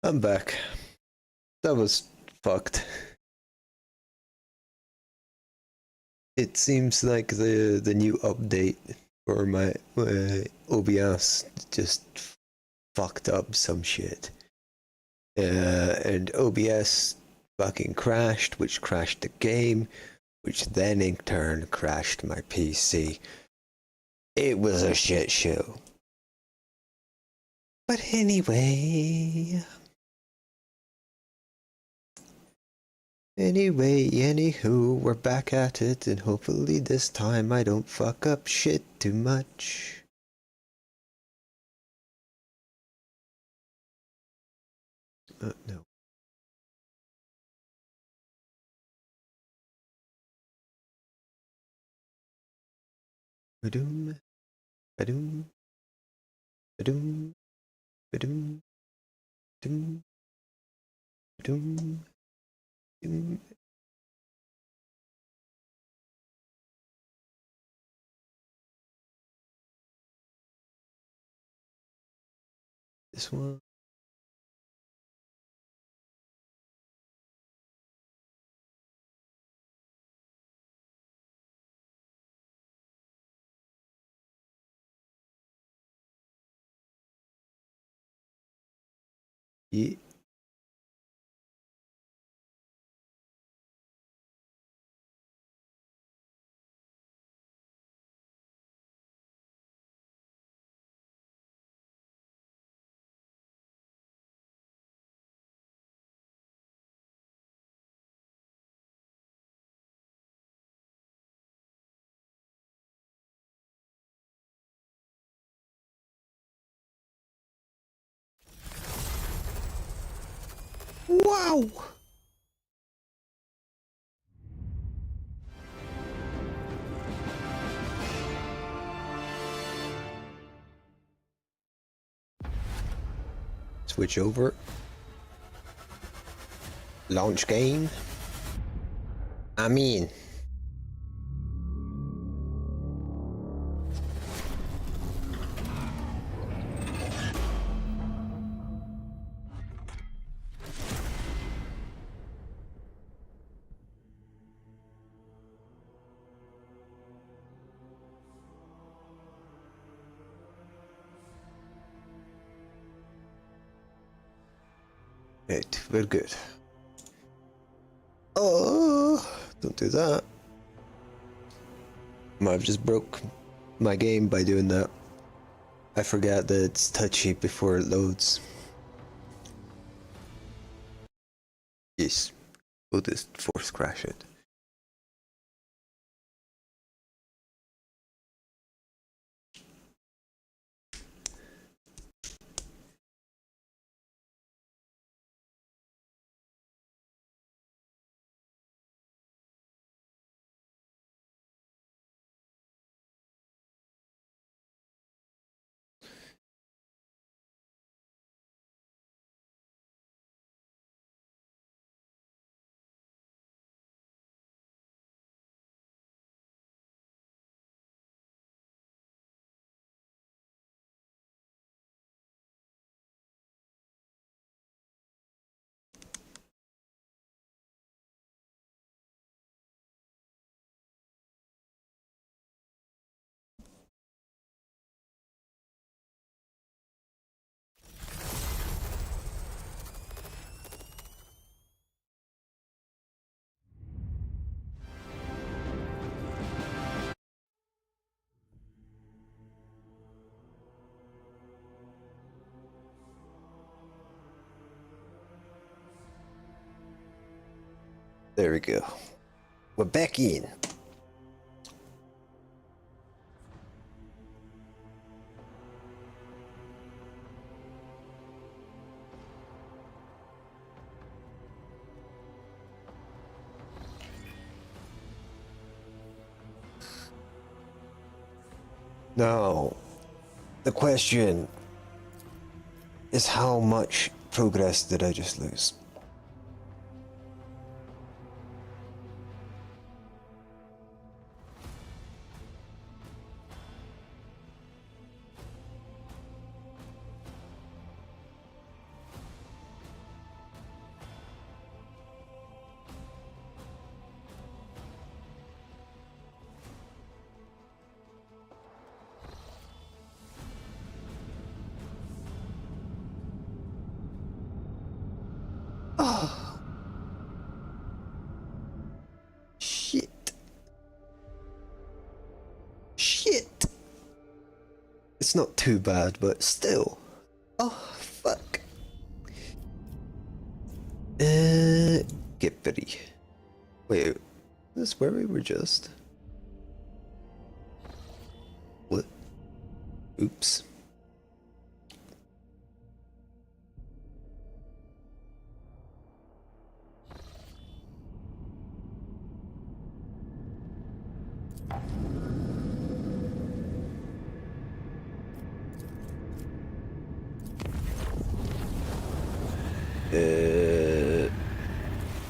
I'm back. That was fucked. It seems like the new update for my OBS just fucked up some shit. And OBS fucking crashed, which crashed the game, which then in turn crashed my PC. It was a shit show. But anyway... Anywho, we're back at it, and hopefully this time I don't fuck up shit too much. No. Ba-doom, ba-doom, ba-doom, ba-doom, ba-doom, ba-doom, ba-doom. This one. Yeah. Wow! Switch over. Launch game. I'm in. Right, we're good. Oh, don't do that. I've just broke my game by doing that. I forgot that it's touchy before it loads. Yes, we'll just force crash it. There we go. We're back in. Now, the question is how much progress did I just lose? shit. It's not too bad, but still. Oh, fuck. Get ready. Wait, this where we were just? What? Oops.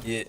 Yeah.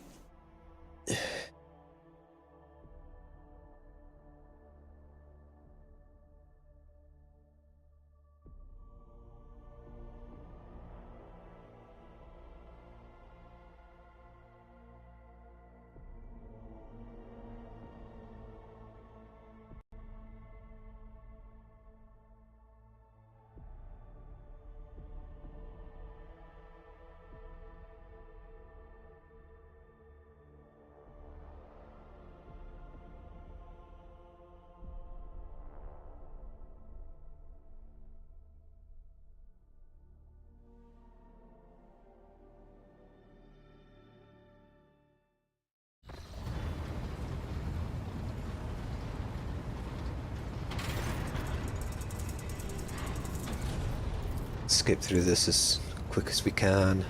Skip through this as quick as we can.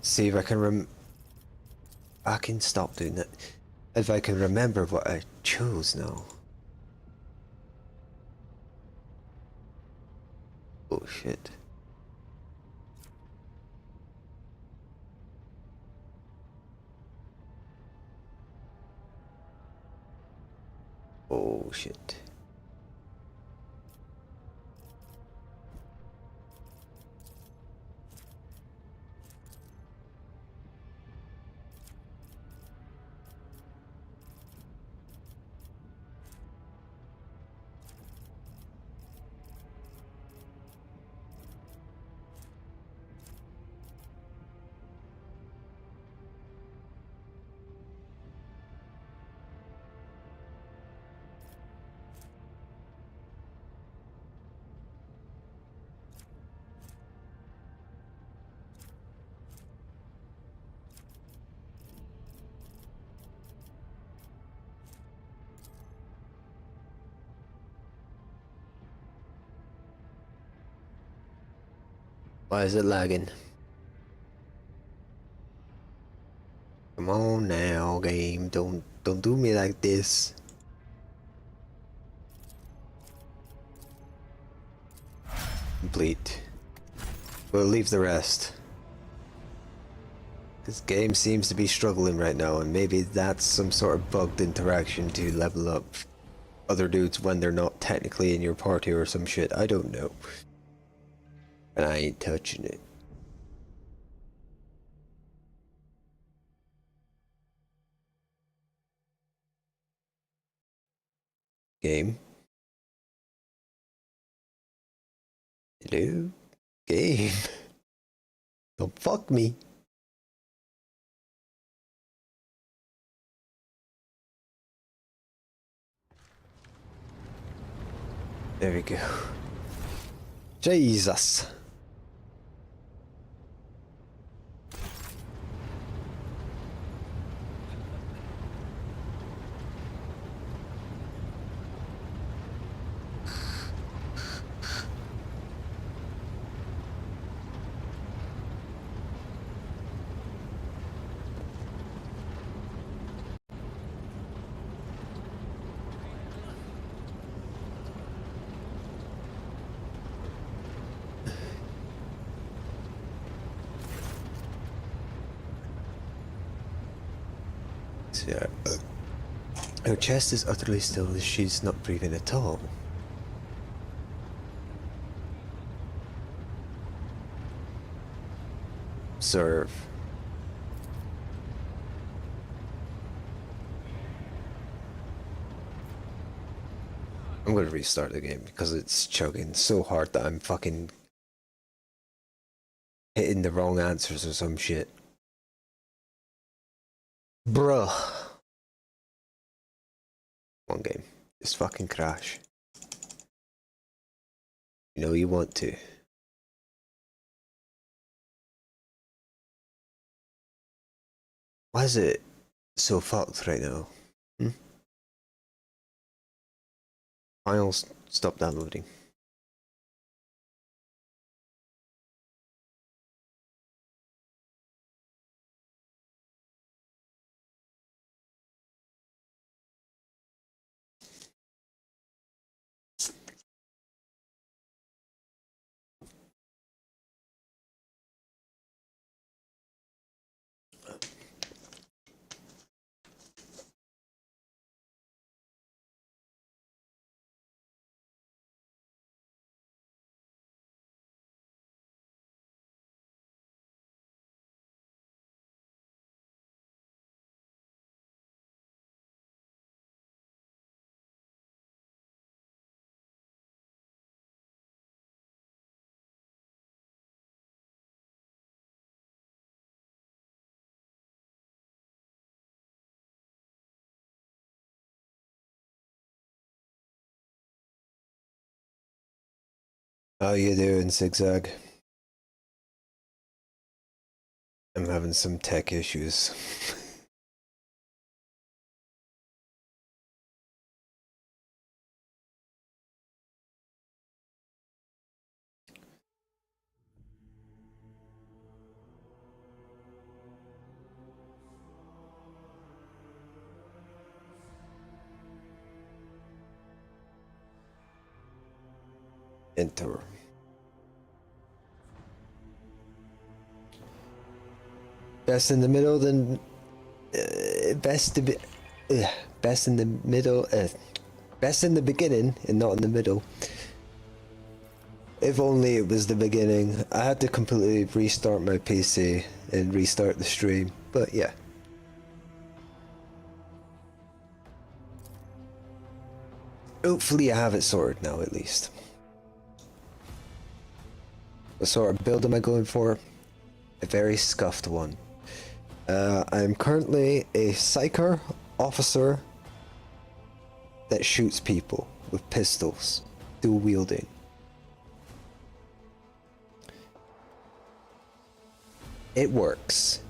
See if I can I can stop doing that. If I can remember what I chose now. Oh shit. Oh shit. Why is it lagging? Come on now, game. Don't do me like this. Complete. We'll leave the rest. This game seems to be struggling right now, and maybe that's some sort of bugged interaction to level up other dudes when they're not technically in your party or some shit. I don't know. And I ain't touching it. Game. Hello? Game. Don't fuck me. There we go. Jesus. Yes, yeah. Her chest is utterly still as she's not breathing at all. Observe. I'm gonna restart the game because it's chugging so hard that I'm fucking hitting the wrong answers or some shit. Bruh. One game. Just fucking crash. You know you want to. Why is it so fucked right now? Files stop downloading. How you doing, Zigzag? I'm having some tech issues. Enter. Best in the middle, then best to be best in the middle. Best in the beginning and not in the middle. If only it was the beginning. I had to completely restart my PC and restart the stream, but yeah. Hopefully I have it sorted now at least. What sort of build am I going for? A very scuffed one. I'm currently a psyker officer that shoots people with pistols, dual wielding. It works.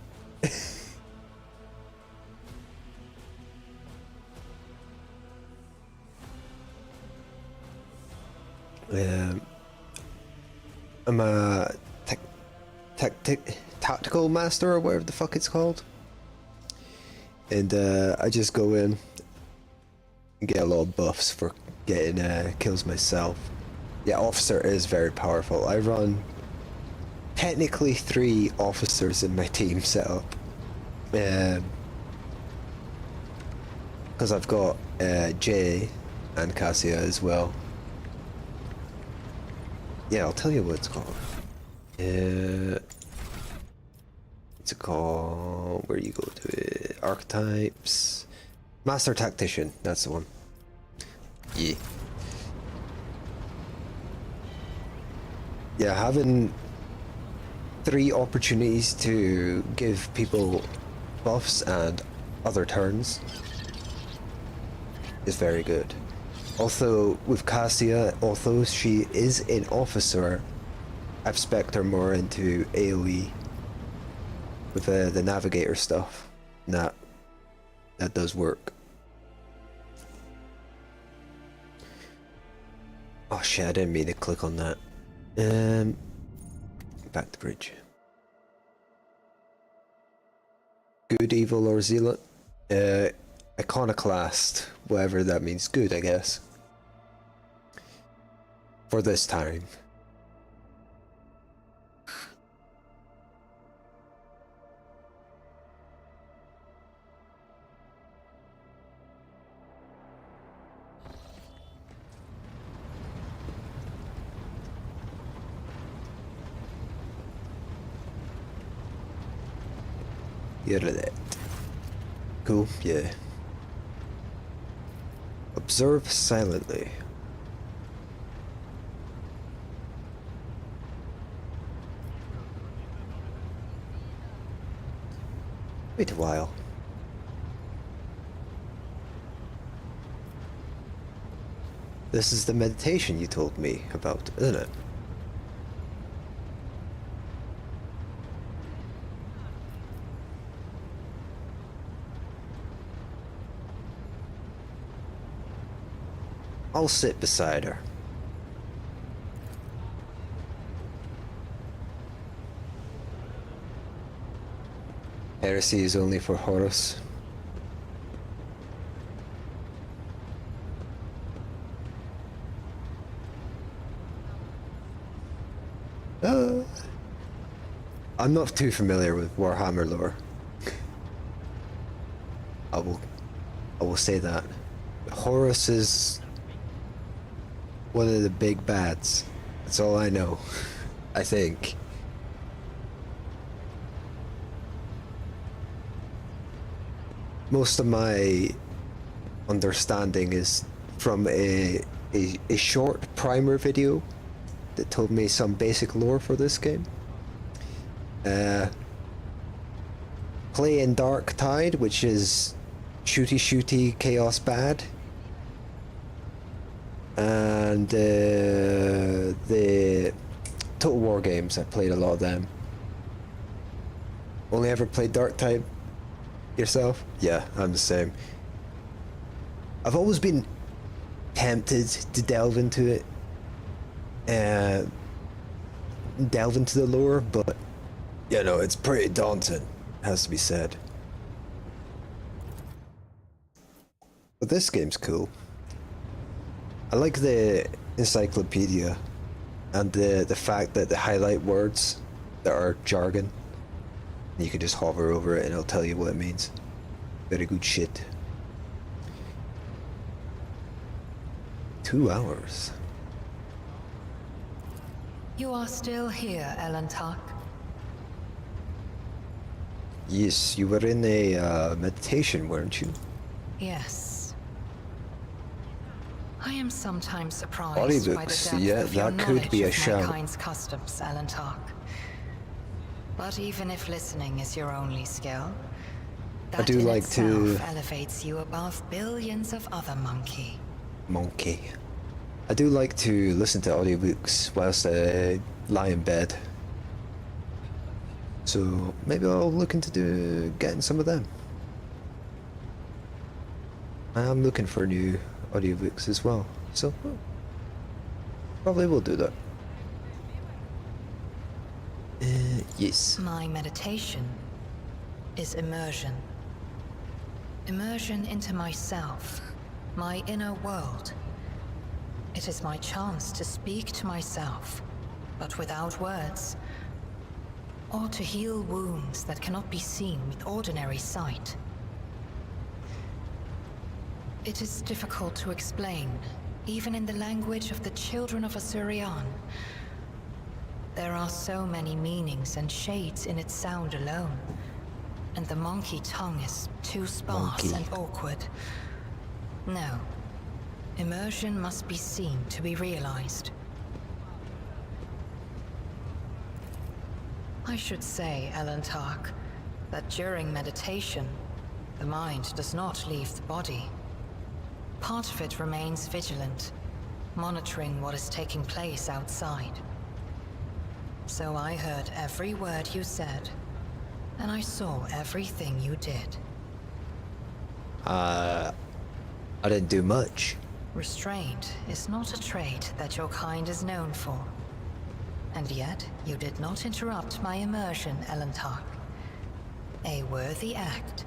I'm a tactical master or whatever the fuck it's called. And I just go in and get a lot of buffs for getting kills myself. Yeah, officer is very powerful. I run technically 3 officers in my team setup. Because I've got Jay and Cassia as well. Yeah, I'll tell you what it's called. What's it called? Where you go to it? Archetypes. Master Tactician, that's the one. Yeah. Yeah, having 3 opportunities to give people buffs and other turns is very good. Also, with Cassia, although she is an officer, I've spec'd her more into AoE with the navigator stuff. And that does work. Oh shit, I didn't mean to click on that. Back to bridge. Good, evil, or zealot? Iconoclast, whatever that means. Good, I guess. For this time. Hear that. Cool, yeah. Observe silently. Wait a while. This is the meditation you told me about, isn't it? I'll sit beside her. Heresy is only for Horus. I'm not too familiar with Warhammer lore. I will say that. Horus is one of the big bads. That's all I know. I think. Most of my understanding is from a short primer video that told me some basic lore for this game. Play in Dark Tide, which is shooty chaos bad, and the Total War games. I played a lot of them. Only ever played Dark Tide yourself? Yeah, I'm the same. I've always been tempted to delve into it, delve into the lore, but you know, it's pretty daunting, has to be said. But this game's cool. I like the encyclopedia and the fact that they highlight words that are jargon. You can just hover over it and it'll tell you what it means. Very good shit. 2 hours. You are still here, Elentak. Yes, you were in a meditation, weren't you? Yes. I am sometimes surprised Audiobooks, by the depth yeah, of your that could be knowledge a of shout. mankind's customs, Elentak. But even if listening is your only skill, that do in like to- itself elevates you above billions of other monkey. I do like to listen to audiobooks whilst I lie in bed. So maybe I'll look into getting some of them. I'm looking for new audiobooks as well, so probably will do that. Yes. My meditation is immersion. Immersion into myself, my inner world. It is my chance to speak to myself, but without words, or to heal wounds that cannot be seen with ordinary sight. It is difficult to explain, even in the language of the children of Asurian. There are so many meanings and shades in its sound alone, and the monkey tongue is too sparse and awkward. No. Immersion must be seen to be realized. I should say, Elentak, that during meditation, the mind does not leave the body. Part of it remains vigilant, monitoring what is taking place outside. So I heard every word you said, and I saw everything you did. I didn't do much. Restraint is not a trait that your kind is known for. And yet, you did not interrupt my immersion, Elentak. A worthy act.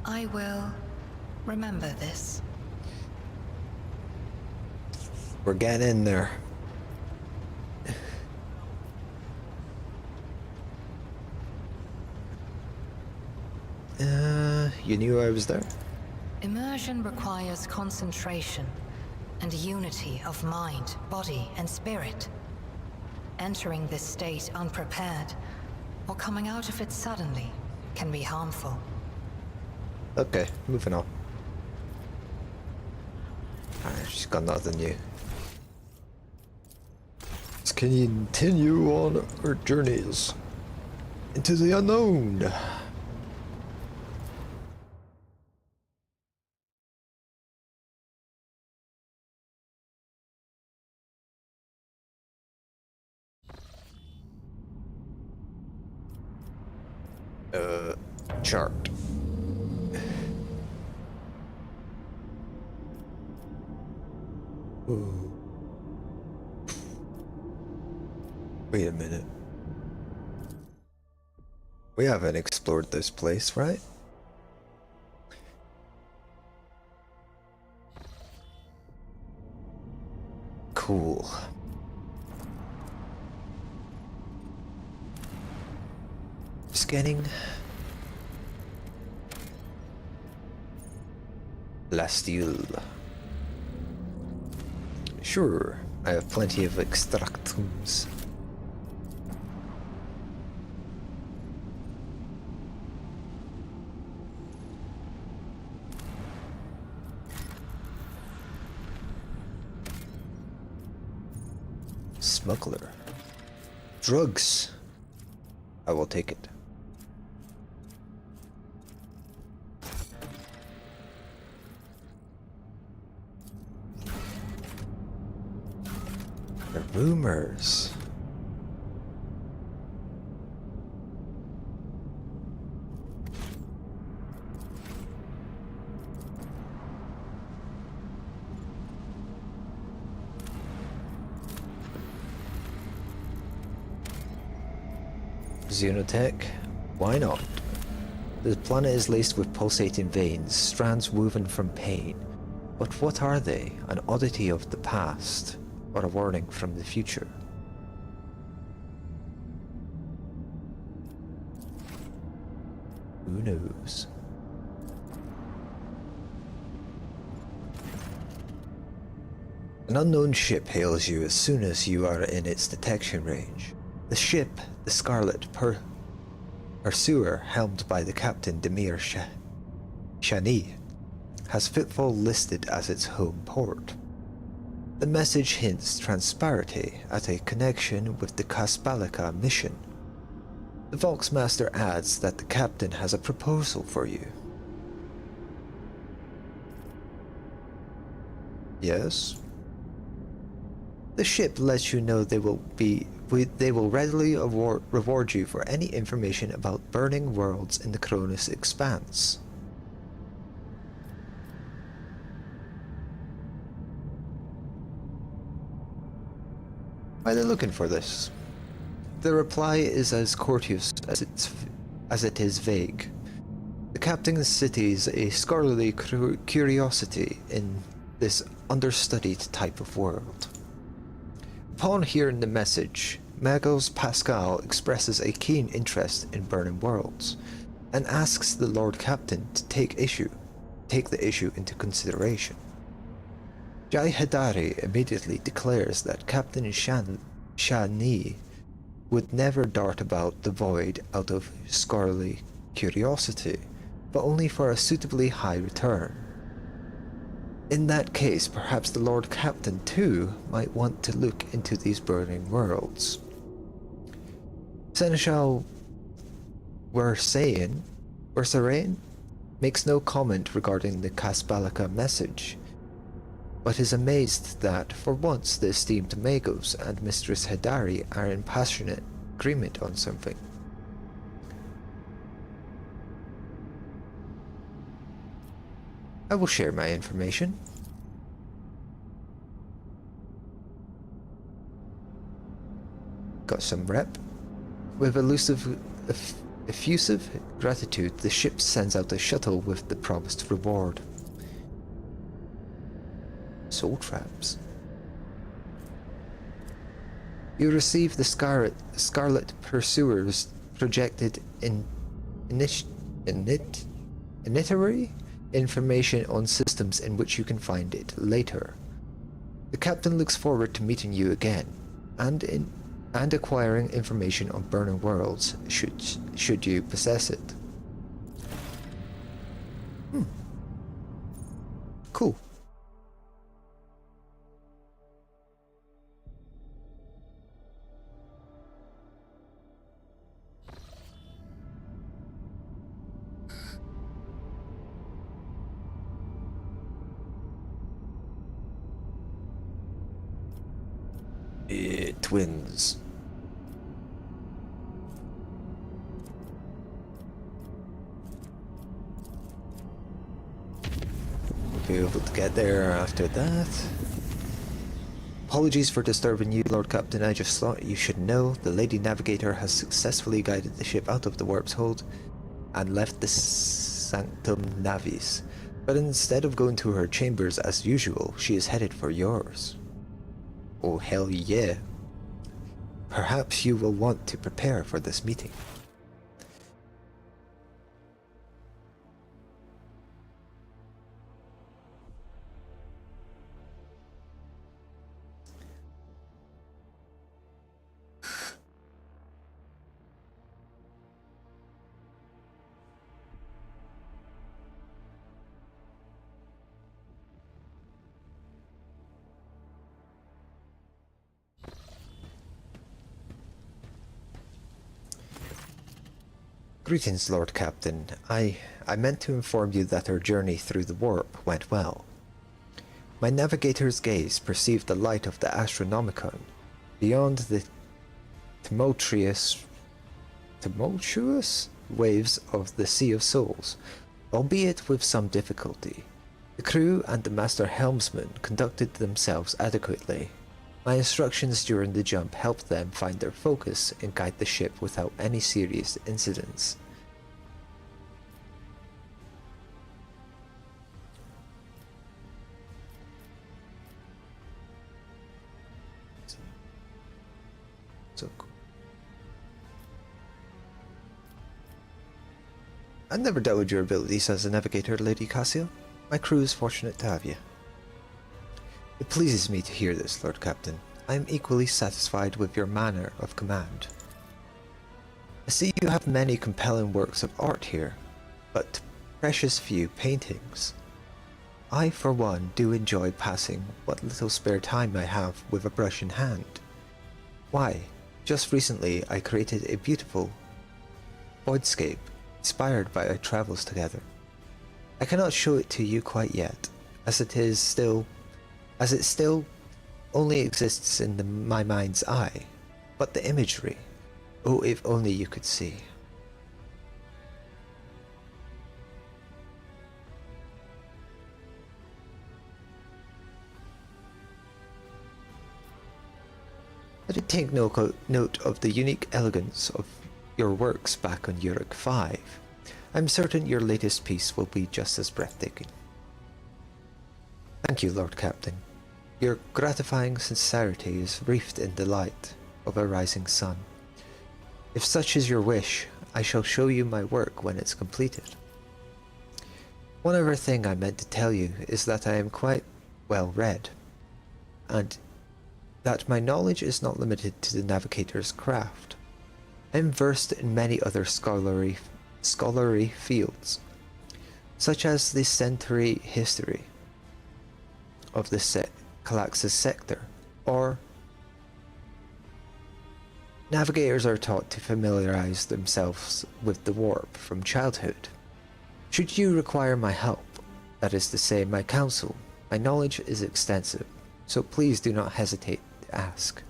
I will remember this. We're getting in there. You knew I was there? Immersion requires concentration and unity of mind, body, and spirit. Entering this state unprepared, or coming out of it suddenly, can be harmful. Okay, moving on. She's got nothing new. Let's continue on our journeys into the unknown. Chart. Ooh. Wait a minute. We haven't explored this place, right? Cool. Scanning. Lastille. Sure, I have plenty of extractums. Smuggler. Drugs. I will take it. The rumors. Xenotech? Why not? The planet is laced with pulsating veins, strands woven from pain. But what are they? An oddity of the past, or a warning from the future? Who knows? An unknown ship hails you as soon as you are in its detection range. The ship, the Scarlet Pursuer, helmed by the captain Demir Shani, has Fitful listed as its home port. The message hints transparency at a connection with the Kaspalika mission. The Volksmaster adds that the captain has a proposal for you. Yes? The ship lets you know they will readily reward you for any information about burning worlds in the Cronus Expanse. Why are they looking for this? The reply is as courteous as it is vague. The captain's city is a scholarly curiosity in this understudied type of world. Upon hearing the message, Magos Pascal expresses a keen interest in burning worlds, and asks the Lord Captain to take the issue into consideration. Jai Hadari immediately declares that Captain Shani would never dart about the void out of scholarly curiosity, but only for a suitably high return. In that case, perhaps the Lord Captain too might want to look into these burning worlds. Seneschal Wersarain makes no comment regarding the Kaspalika message, but is amazed that, for once, the esteemed Magos and Mistress Hadari are in passionate agreement on something. I will share my information. Got some rep. With effusive gratitude, the ship sends out a shuttle with the promised reward. Soul traps. You receive the Scarlet Pursuer's projected initiatory information on systems in which you can find it later. The captain looks forward to meeting you again, and acquiring information on burning worlds should you possess it. Cool. Twins. We'll be able to get there after that. Apologies for disturbing you, Lord Captain. I just thought you should know the Lady Navigator has successfully guided the ship out of the warp's hold and left the Sanctum Navis. But instead of going to her chambers as usual, she is headed for yours. Oh, hell yeah. Perhaps you will want to prepare for this meeting. Greetings, Lord Captain. I meant to inform you that our journey through the warp went well. My navigator's gaze perceived the light of the Astronomicon beyond the tumultuous waves of the Sea of Souls, albeit with some difficulty. The crew and the master helmsman conducted themselves adequately. My instructions during the jump helped them find their focus and guide the ship without any serious incidents. So cool. I never doubted your abilities as a navigator, Lady Cassio. My crew is fortunate to have you. It pleases me to hear this, Lord Captain. I am equally satisfied with your manner of command. I see you have many compelling works of art here, but precious few paintings. I, for one, do enjoy passing what little spare time I have with a brush in hand. Why, just recently I created a beautiful voidscape inspired by our travels together. I cannot show it to you quite yet, as it still only exists in my mind's eye, but the imagery, oh, if only you could see. I did take note of the unique elegance of your works back on Uruk 5. I'm certain your latest piece will be just as breathtaking. Thank you, Lord Captain. Your gratifying sincerity is reefed in the light of a rising sun. If such is your wish, I shall show you my work when it's completed. One other thing I meant to tell you is that I am quite well read, and that my knowledge is not limited to the navigator's craft. I am versed in many other scholarly fields, such as the century history of the Calaxis sector, or navigators are taught to familiarize themselves with the warp from childhood. Should you require my help, that is to say my counsel, my knowledge is extensive, so please do not hesitate to ask.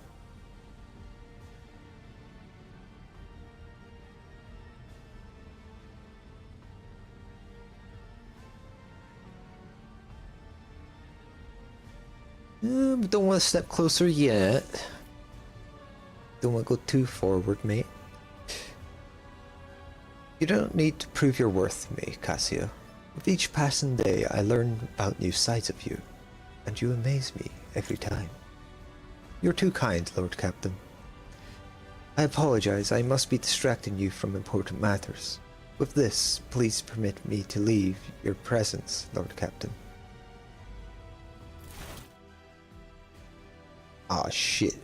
Don't want to step closer yet. Don't want to go too forward, mate. You don't need to prove your worth to me, Cassio. With each passing day, I learn about new sides of you, and you amaze me every time. You're too kind, Lord Captain. I apologize, I must be distracting you from important matters. With this, please permit me to leave your presence, Lord Captain. Ah, shit.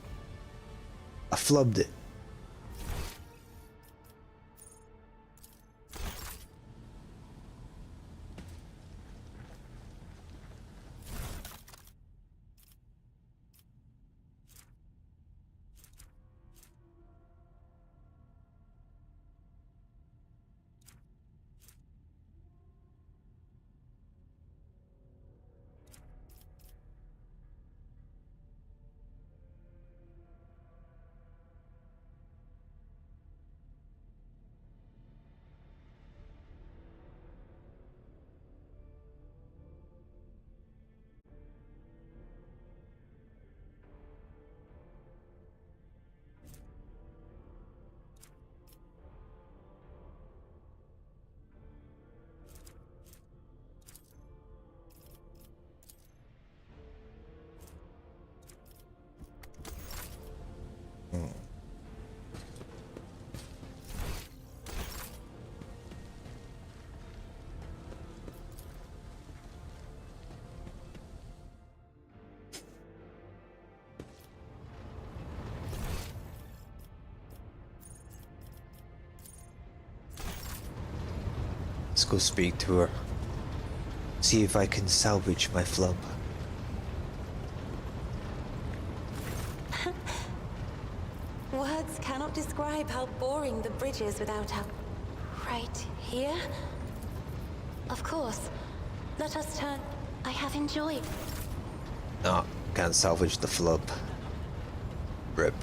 I flubbed it. Let's go speak to her. See if I can salvage my flub. Words cannot describe how boring the bridge is without her. Right here? Of course. Let us turn. I have enjoyed. No, can't salvage the flub. Rip.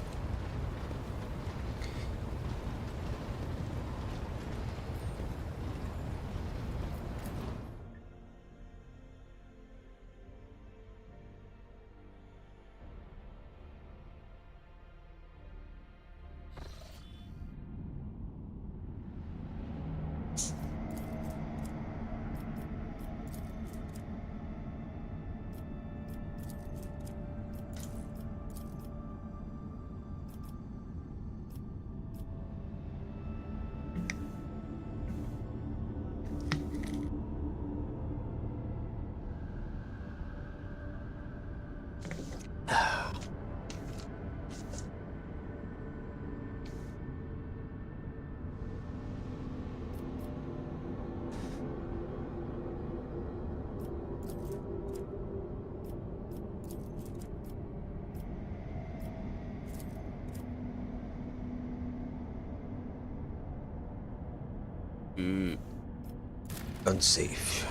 Unsafe.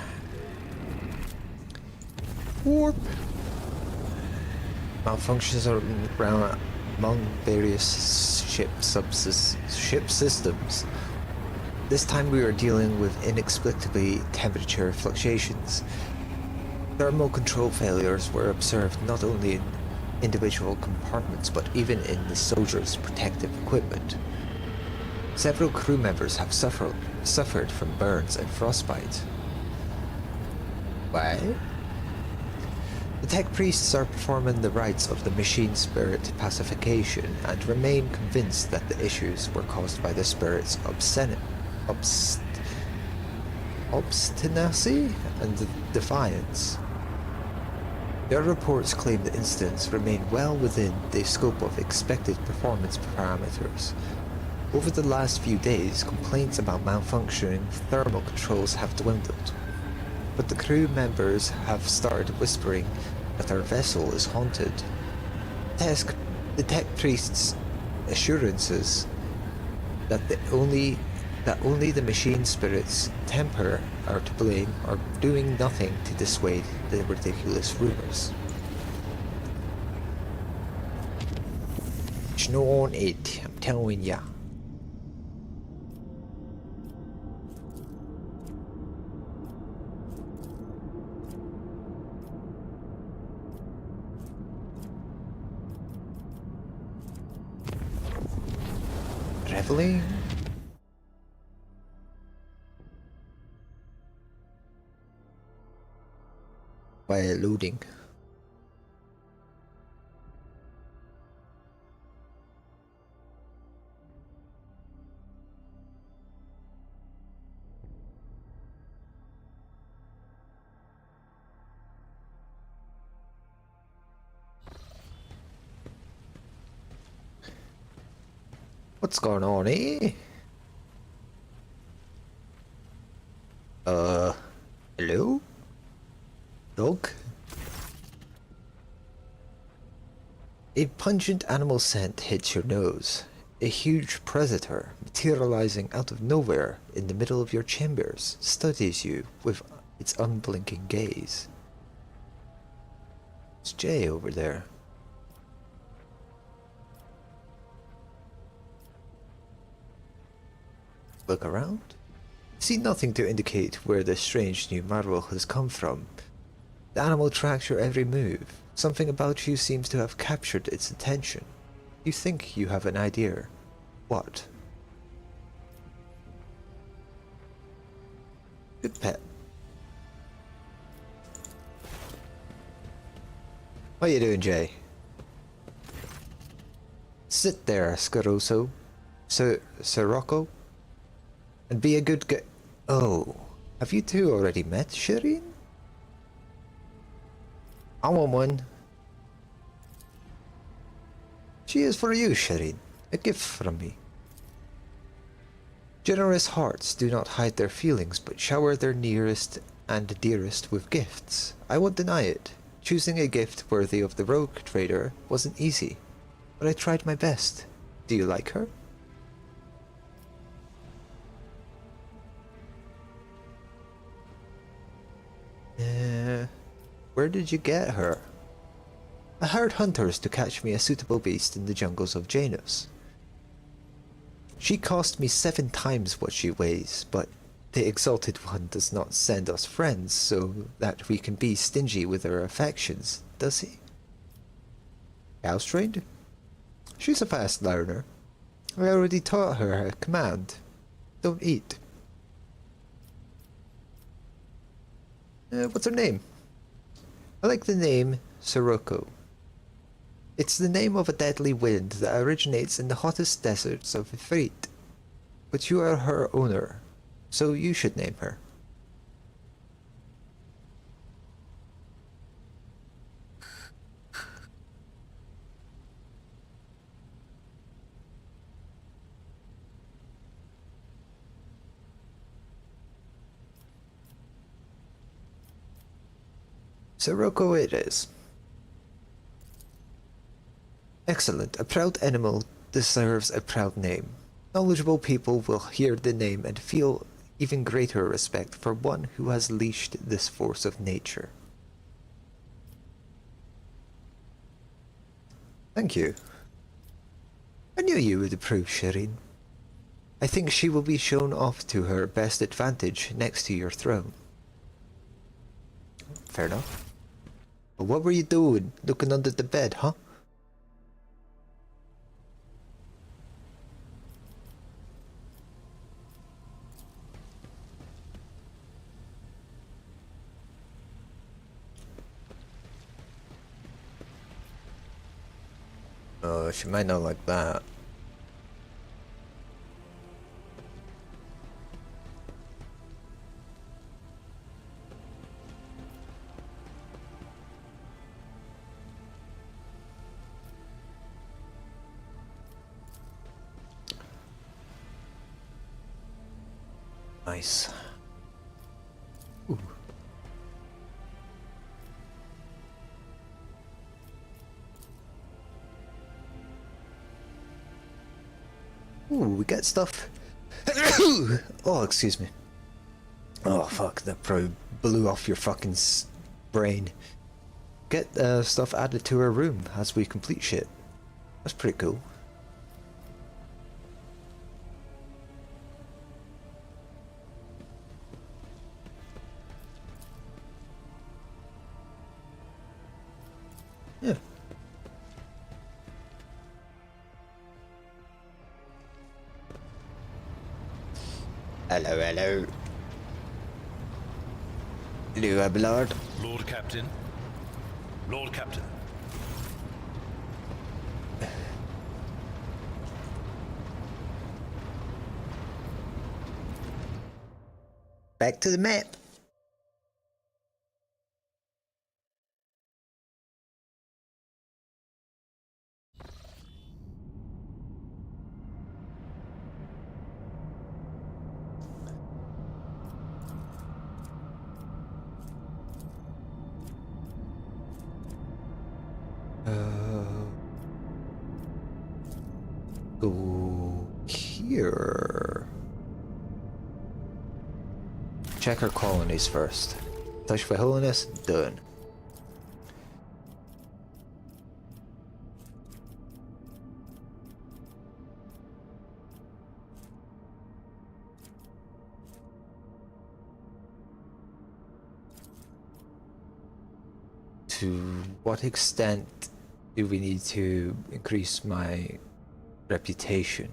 Warp. Malfunctions are around among various ship systems. This time we are dealing with inexplicably temperature fluctuations. Thermal control failures were observed not only in individual compartments but even in the soldiers' protective equipment. Several crew members have suffered from burns and frostbite. Why? The tech priests are performing the rites of the machine spirit pacification and remain convinced that the issues were caused by the spirit's obstinacy and defiance. Their reports claim the incidents remain well within the scope of expected performance parameters. Over the last few days, complaints about malfunctioning thermal controls have dwindled, but the crew members have started whispering that our vessel is haunted. The tech priest's assurances that only the machine spirit's temper are to blame are doing nothing to dissuade the ridiculous rumors. It's no on it, I'm telling ya. Reveling? While loading. What's going on, eh? Hello? Dog? A pungent animal scent hits your nose. A huge predator, materializing out of nowhere in the middle of your chambers, studies you with its unblinking gaze. It's Jay over there. Look around. See nothing to indicate where this strange new marvel has come from. The animal tracks your every move. Something about you seems to have captured its attention. You think you have an idea. What? Good pet. What you doing, Jay? Sit there, Scaroso. Sirocco. And be a good guy. Oh, have you two already met, Shireen? I want one. She is for you, Shireen. A gift from me. Generous hearts do not hide their feelings, but shower their nearest and dearest with gifts. I won't deny it. Choosing a gift worthy of the rogue trader wasn't easy, but I tried my best. Do you like her? Where did you get her? I hired hunters to catch me a suitable beast in the jungles of Janus. She cost me 7 times what she weighs, but the Exalted One does not send us friends so that we can be stingy with our affections, does he? House trained? She's a fast learner. I already taught her a command. Don't eat. What's her name? I like the name Sirocco. It's the name of a deadly wind that originates in the hottest deserts of Ifrit. But you are her owner, so you should name her. Sirocco it is. Excellent. A proud animal deserves a proud name. Knowledgeable people will hear the name and feel even greater respect for one who has leashed this force of nature. Thank you. I knew you would approve, Shireen. I think she will be shown off to her best advantage next to your throne. Fair enough. But what were you doing, looking under the bed, huh? Oh, she might not like that. Nice. Ooh. Ooh, we get stuff. Oh, excuse me. Oh, fuck, that probably blew off your fucking brain. Get stuff added to our room as we complete shit. That's pretty cool. Yeah. Hello, hello. Hello, Abelard. Lord Captain. Lord Captain. Back to the map. Go here. Check our colonies first. Touch for holiness, done. To what extent do we need to increase my reputation?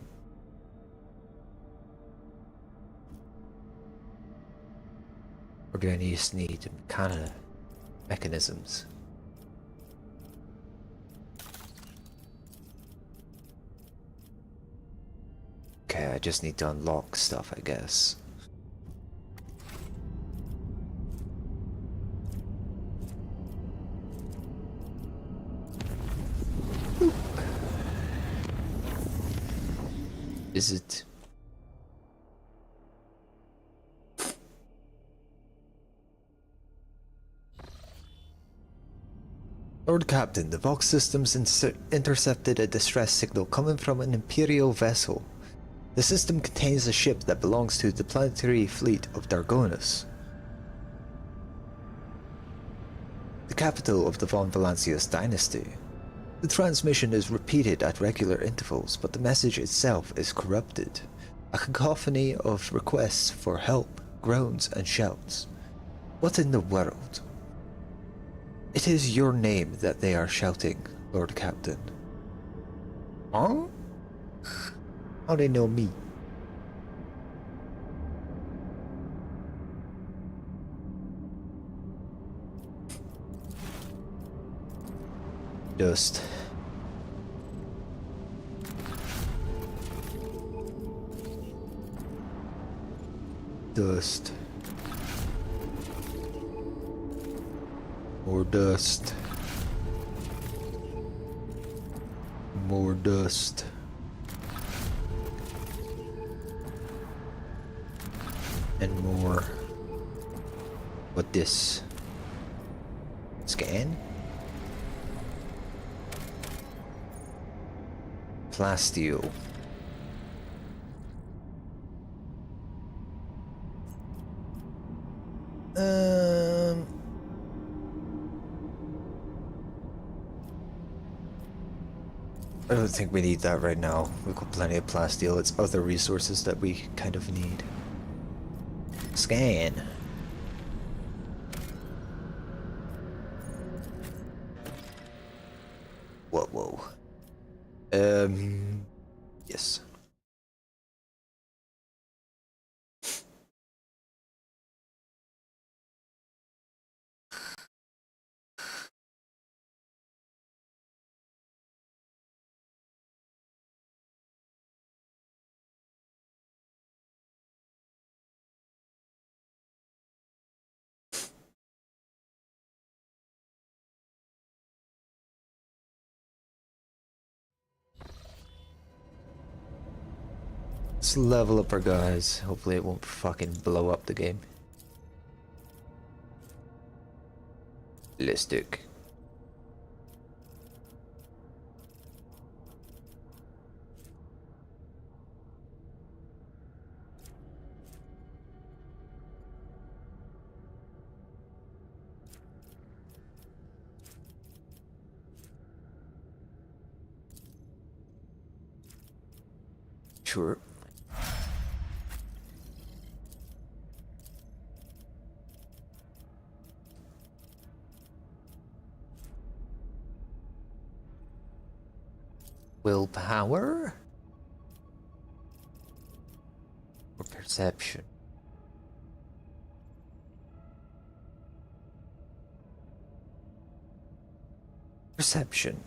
Or do I just need kind of mechanisms? Okay, I just need to unlock stuff, I guess. Is it? Lord Captain, the Vox systems intercepted a distress signal coming from an Imperial vessel. The system contains a ship that belongs to the planetary fleet of Dargonus, the capital of the Von Valancius dynasty. The transmission is repeated at regular intervals, but the message itself is corrupted. A cacophony of requests for help, groans, and shouts. What in the world? It is your name that they are shouting, Lord Captain. Huh? How they know me? Dust. Dust. More dust. More dust. And more. What this? Scan? Plasteel. I don't think we need that right now. We've got plenty of plasteel. It's other resources that we kind of need. Scan. Whoa. Yes. Let's level up our guys. Hopefully it won't fucking blow up the game. Listic. Sure. Willpower? Or perception? Perception.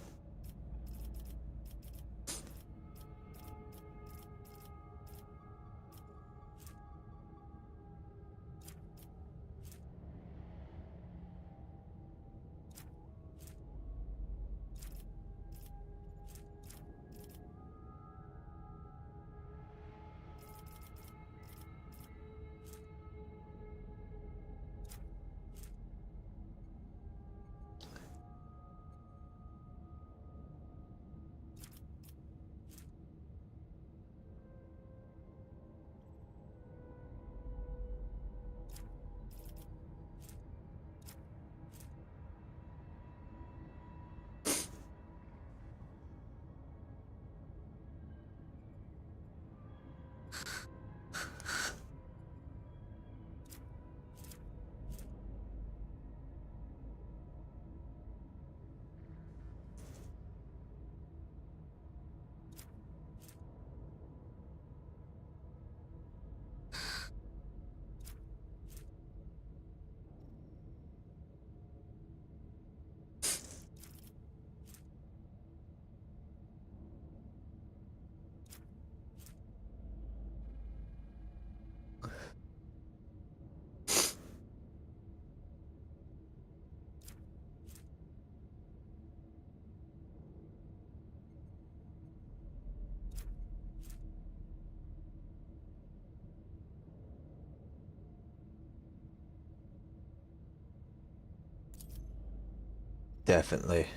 definitely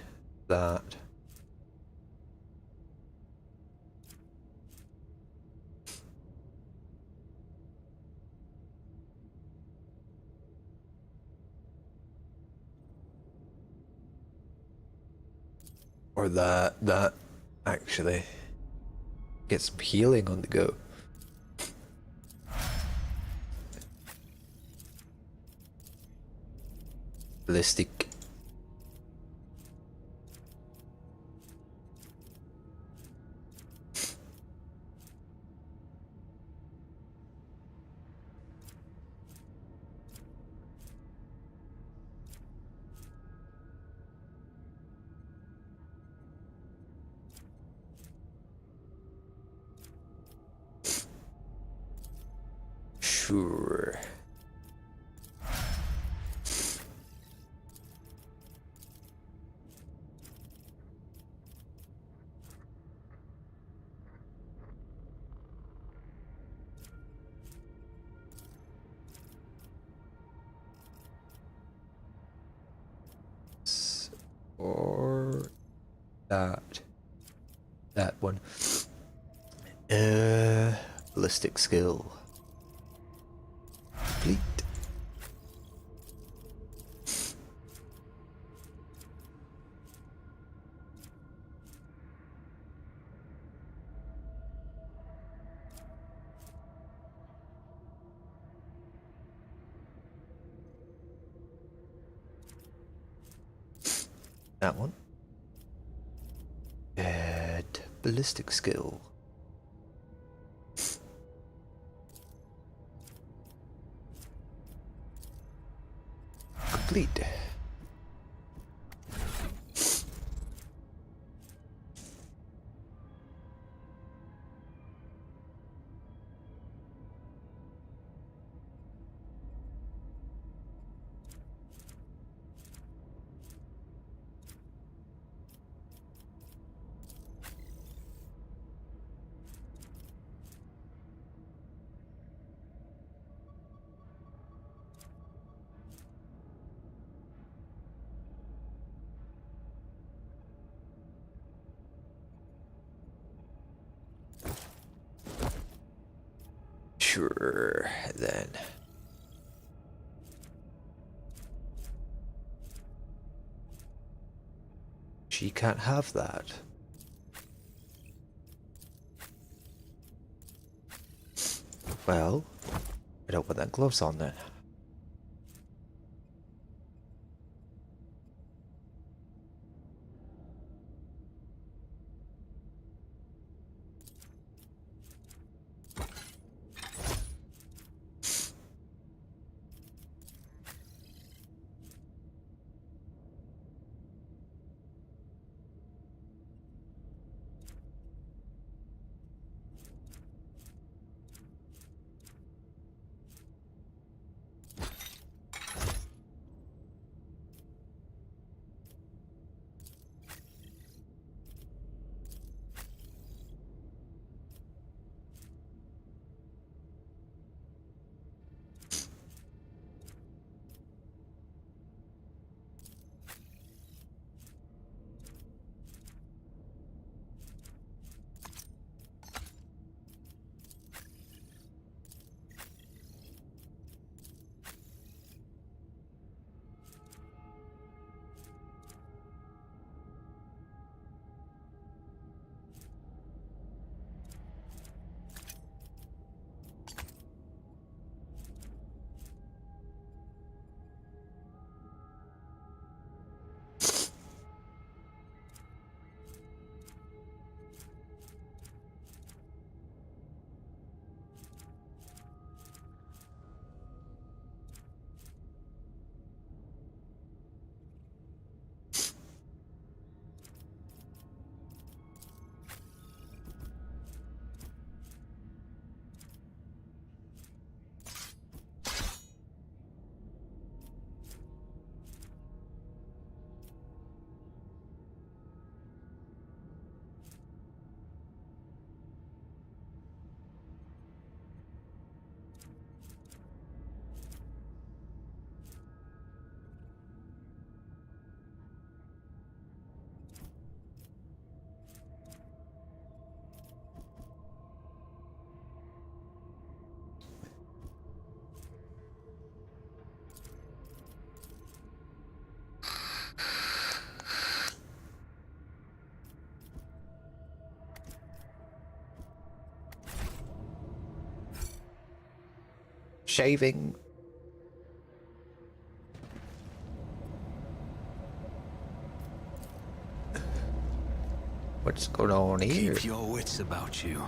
that. Or that actually. Get some healing on the go. Ballistic. Sure. Or that one. Ballistic skill. Complete. That one. And ballistic skill. Complete. Sure, then. She can't have that. Well, I don't put that gloves on then. shaving. What's going on here? Keep your wits about you.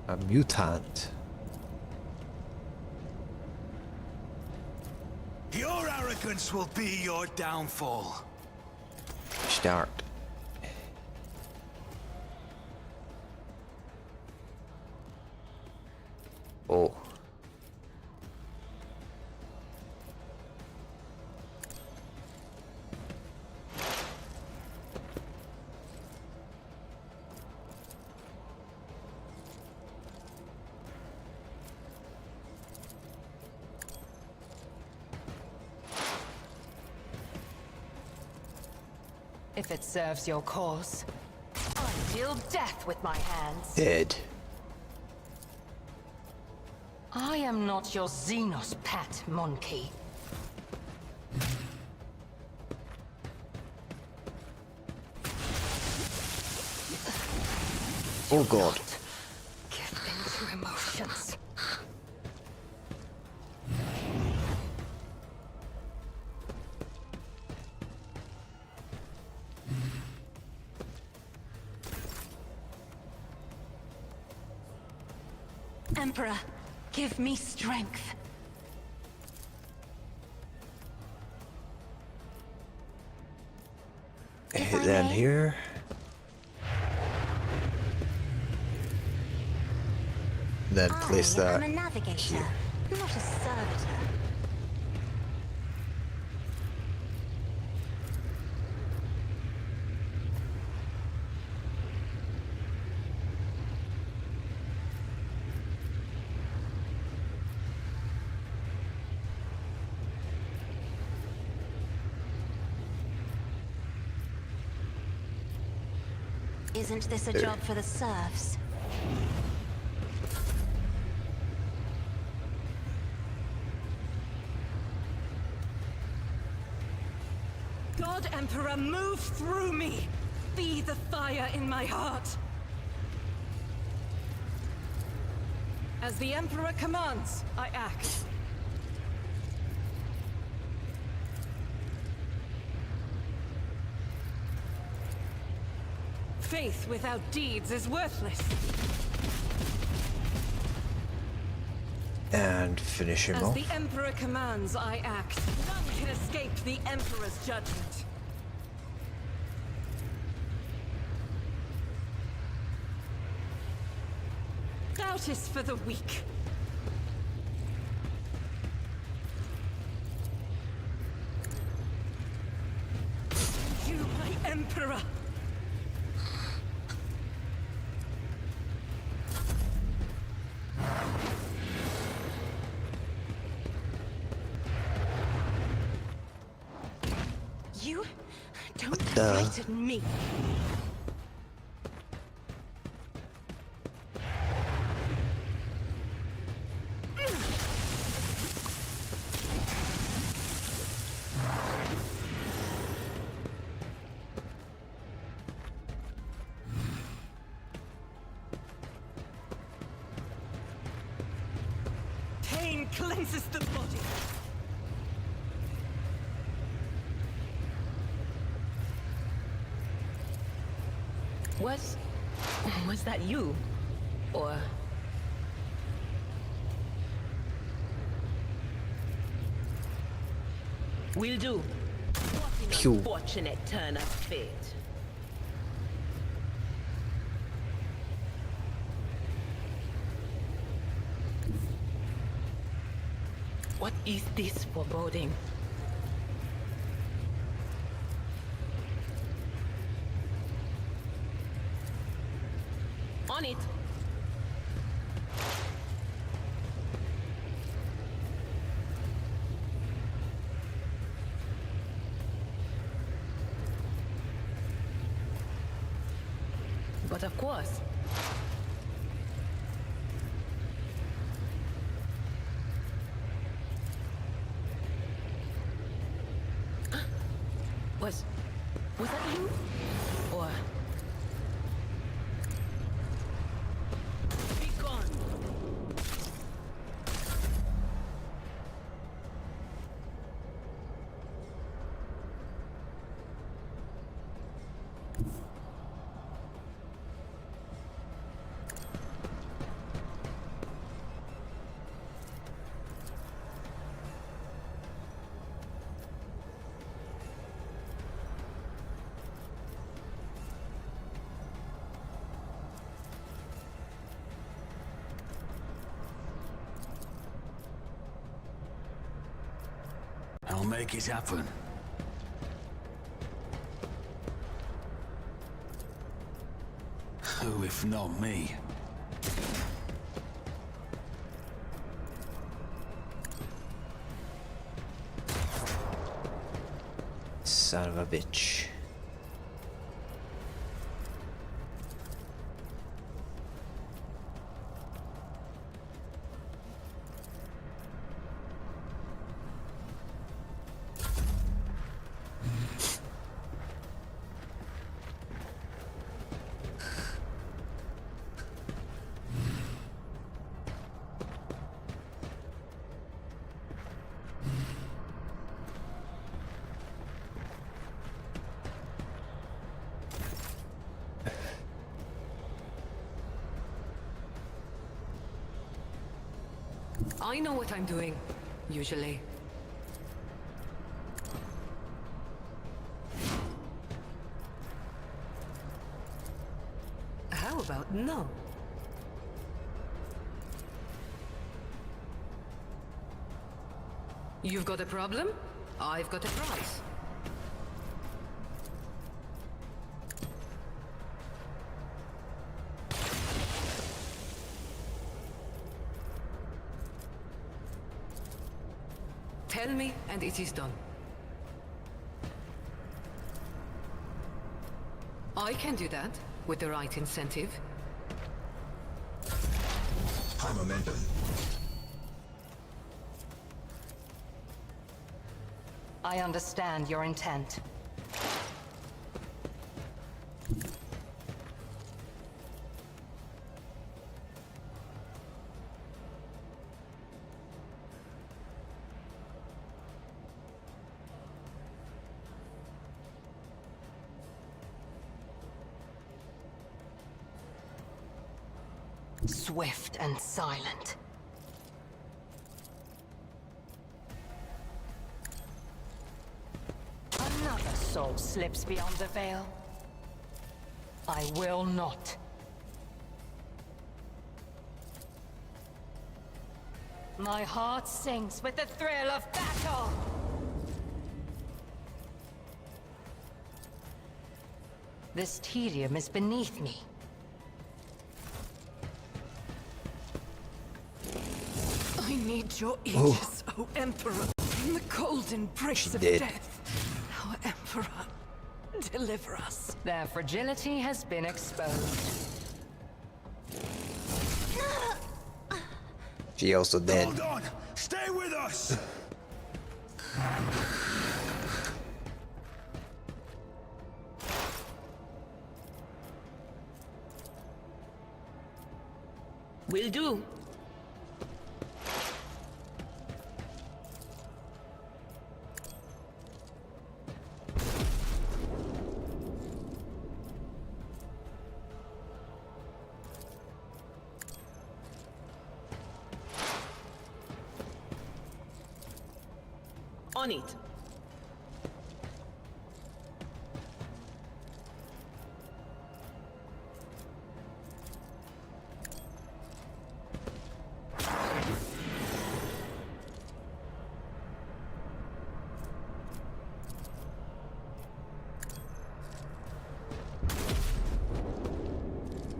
A mutant. Your arrogance will be your downfall. Start. Oh. If it serves your cause, I deal death with my hands. Dead. I am not your Xenos pet, monkey. Oh god. Give in to emotions. Emperor, give me strength. If I Then may. here. Then place that. I'm a navigator, here. not a servitor. Isn't this a job for the serfs? God, Emperor, move through me! Be the fire in my heart! As the Emperor commands, I act. Faith without deeds is worthless. And finish him As off. the Emperor commands, I act. None can escape the Emperor's judgment. Doubt is for the weak. You, my Emperor! You don't frighten me. Pain cleanses the body. Was that you? Or... Will do. What an Pew. unfortunate turn of fate. What is this foreboding? On it. But of course. Was that you? Or... Be gone! I'll make it happen. Who if not me? Son of a bitch. I know what I'm doing, usually. How about no? You've got a problem? I've got a prize. Tell me, and it is done. I can do that, with the right incentive. High momentum. I understand your intent. Swift and silent. Another soul slips beyond the veil. I will not. My heart sings with the thrill of battle! This tedium is beneath me. I need your aegis, O Emperor, in the cold embrace of death. Our Emperor, deliver us. Their fragility has been exposed. She also dead. Hold on! Stay with us! Will do. On it.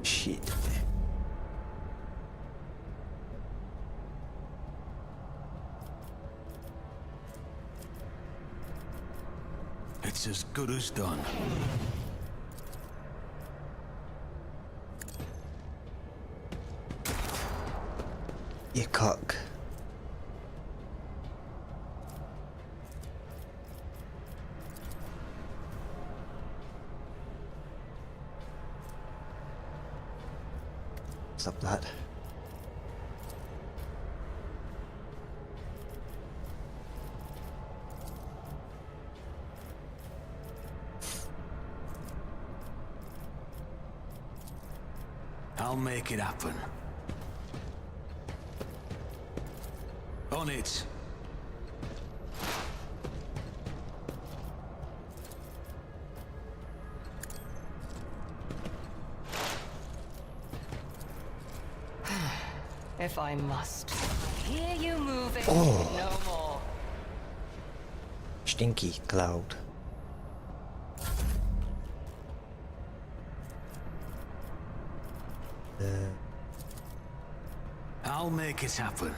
Shit. It's as good as done. You cock. Stop that. I'll make it happen. On it. If I must. Hear you moving. Oh. No more. Stinky cloud. I'll make it happen.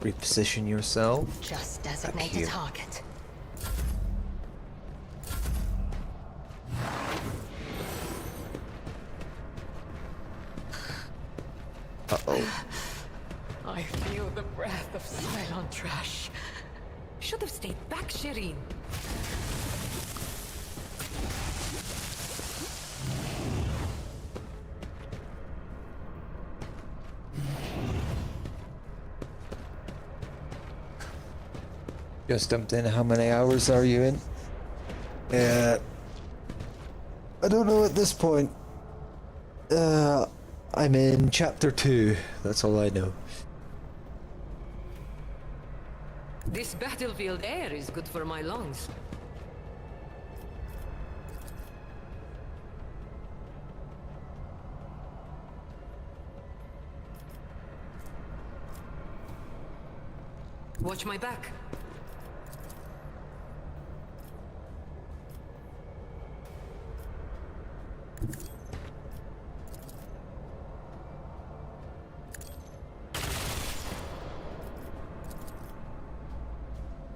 Reposition yourself. Just here. designate a target. Uh-oh. I feel the breath of Cylon trash. Should have stayed back, Shireen. Just jumped in. How many hours are you in? I don't know at this point. I'm in chapter 2. That's all I know. This battlefield air is good for my lungs. Watch my back.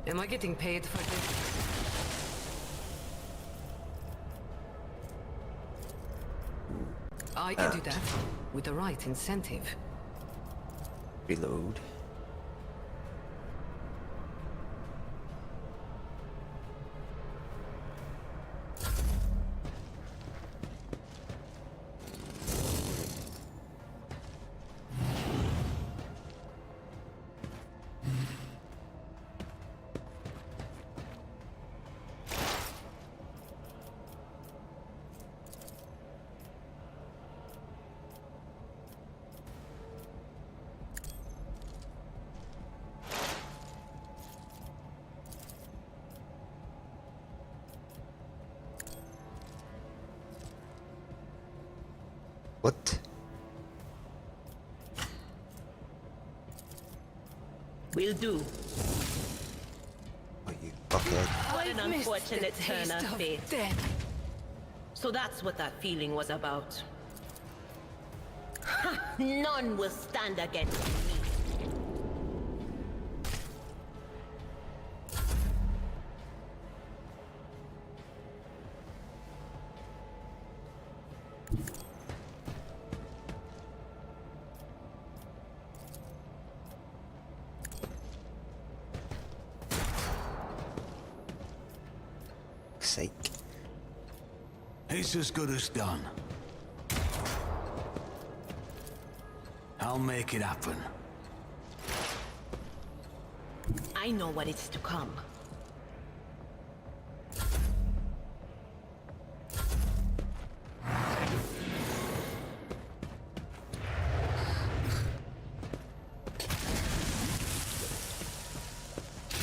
Am I getting paid for this? I can do that with the right incentive. Reload. What? Will do. Oh, you fuckhead. What an unfortunate turn of fate. So that's what that feeling was about. Ha! None will stand against me. Sake. It's as good as done. I'll make it happen. I know what is to come.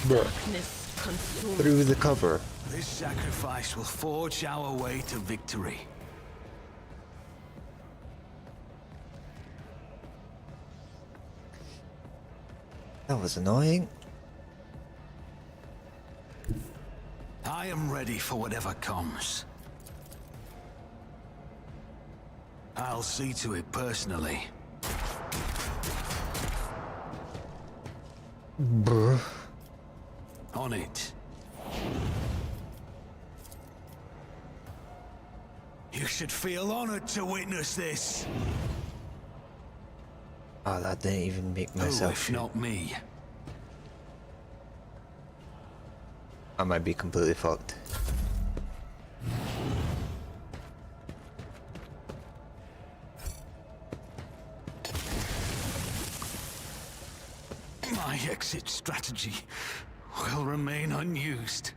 Darkness consumes. Through the cover. This sacrifice will forge our way to victory. That was annoying. I am ready for whatever comes. I'll see to it personally. Bruh. On it. You should feel honored to witness this. Oh, that didn't even make Who, myself if feel. not me? I might be completely fucked. My exit strategy will remain unused.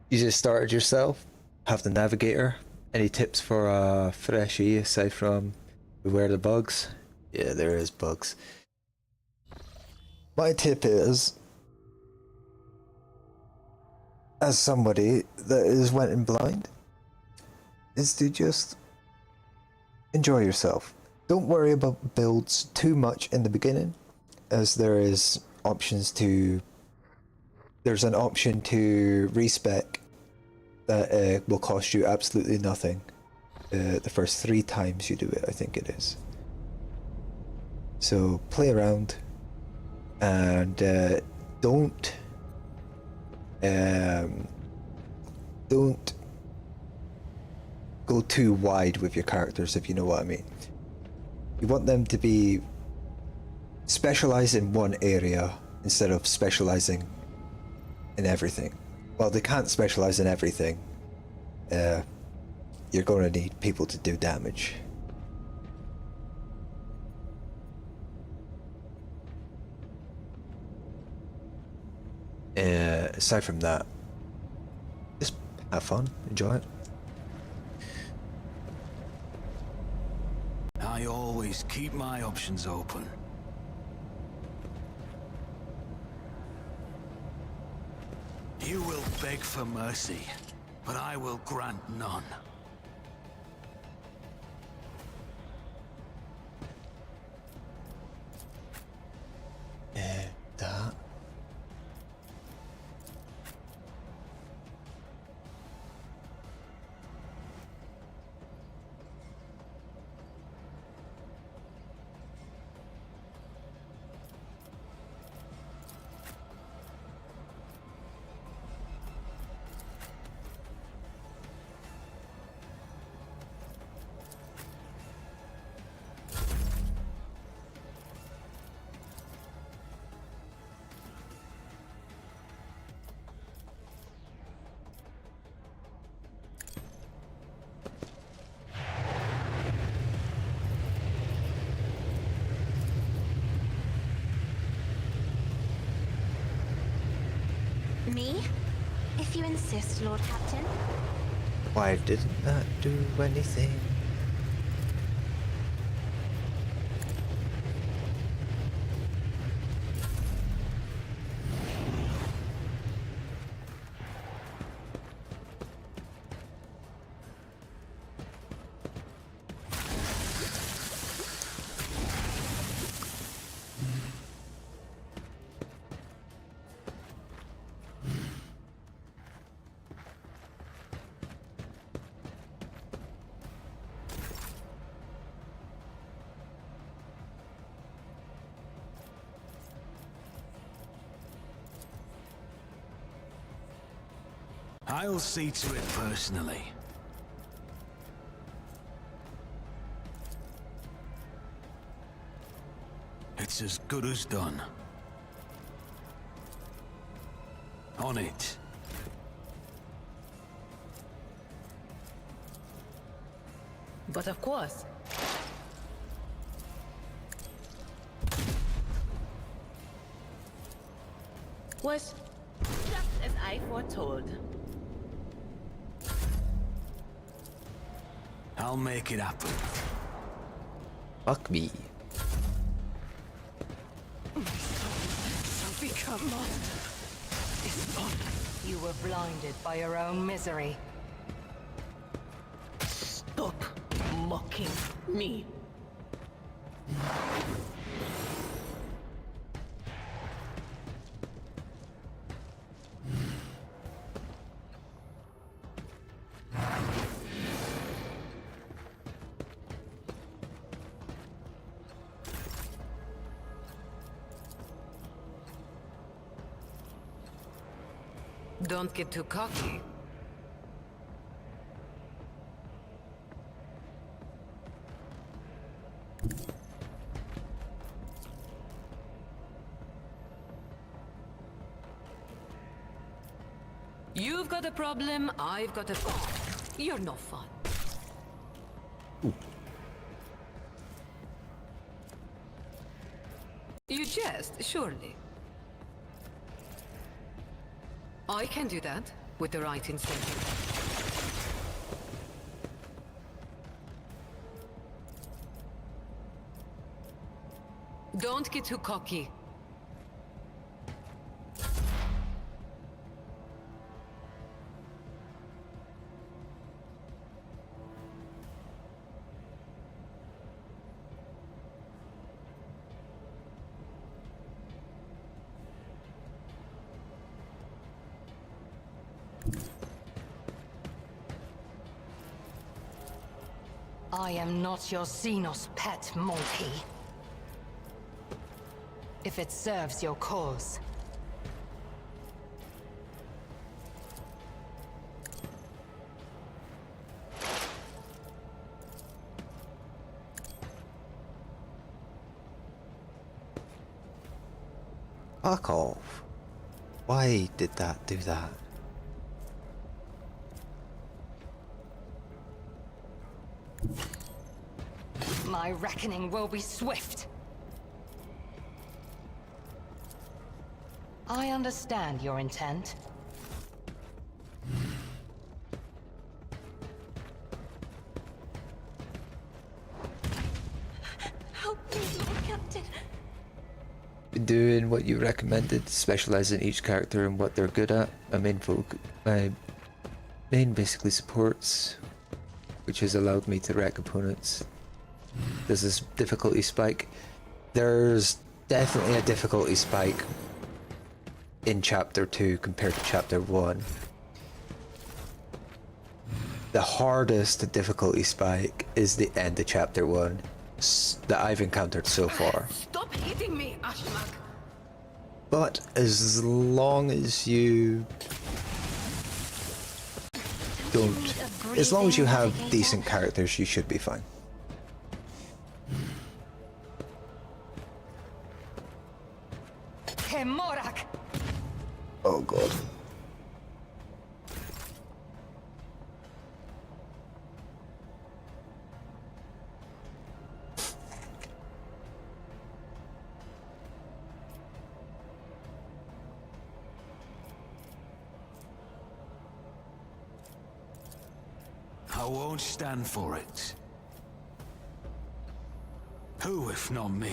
You just started yourself? Have the navigator? Any tips for Freshie aside from beware the bugs? Yeah, there is bugs. My tip is, as somebody that is went in blind, is to just enjoy yourself. Don't worry about builds too much in the beginning, as there's an option to respec that will cost you absolutely nothing the first 3 times you do it, I think it is. So play around and don't go too wide with your characters, if you know what I mean. You want them to be specialized in one area instead of specializing in everything. Well, they can't specialize in everything. You're going to need people to do damage. Aside from that, just have fun, enjoy it. I always keep my options open. You will beg for mercy, but I will grant none. That. Me? If you insist, Lord Captain. Why didn't that do anything? I'll see to it personally. It's as good as done. On it. But of course. Was just as I foretold. I'll make it happen. Fuck me. So become monster. Is on. You were blinded by your own misery. Stop mocking me. Don't get too cocky. You've got a problem, I've got a... You're no fun. Ooh. You jest, surely. I can do that with the right incentive. Don't get too cocky. I am not your Xenos pet, monkey. If it serves your cause. Fuck off. Why did that do that? My reckoning will be swift. I understand your intent. Help me, Lord Captain. Been doing what you recommended, specializing each character and what they're good at. My main basically supports, which has allowed me to wreck opponents. There's this difficulty spike. There's definitely a difficulty spike in Chapter 2 compared to Chapter 1. The hardest difficulty spike is the end of Chapter 1 that I've encountered so far. Stop hitting me, Ashmak! But as long as you don't... As long as you have decent characters, you should be fine. Kemorak! Oh god. I won't stand for it. Who, if not me?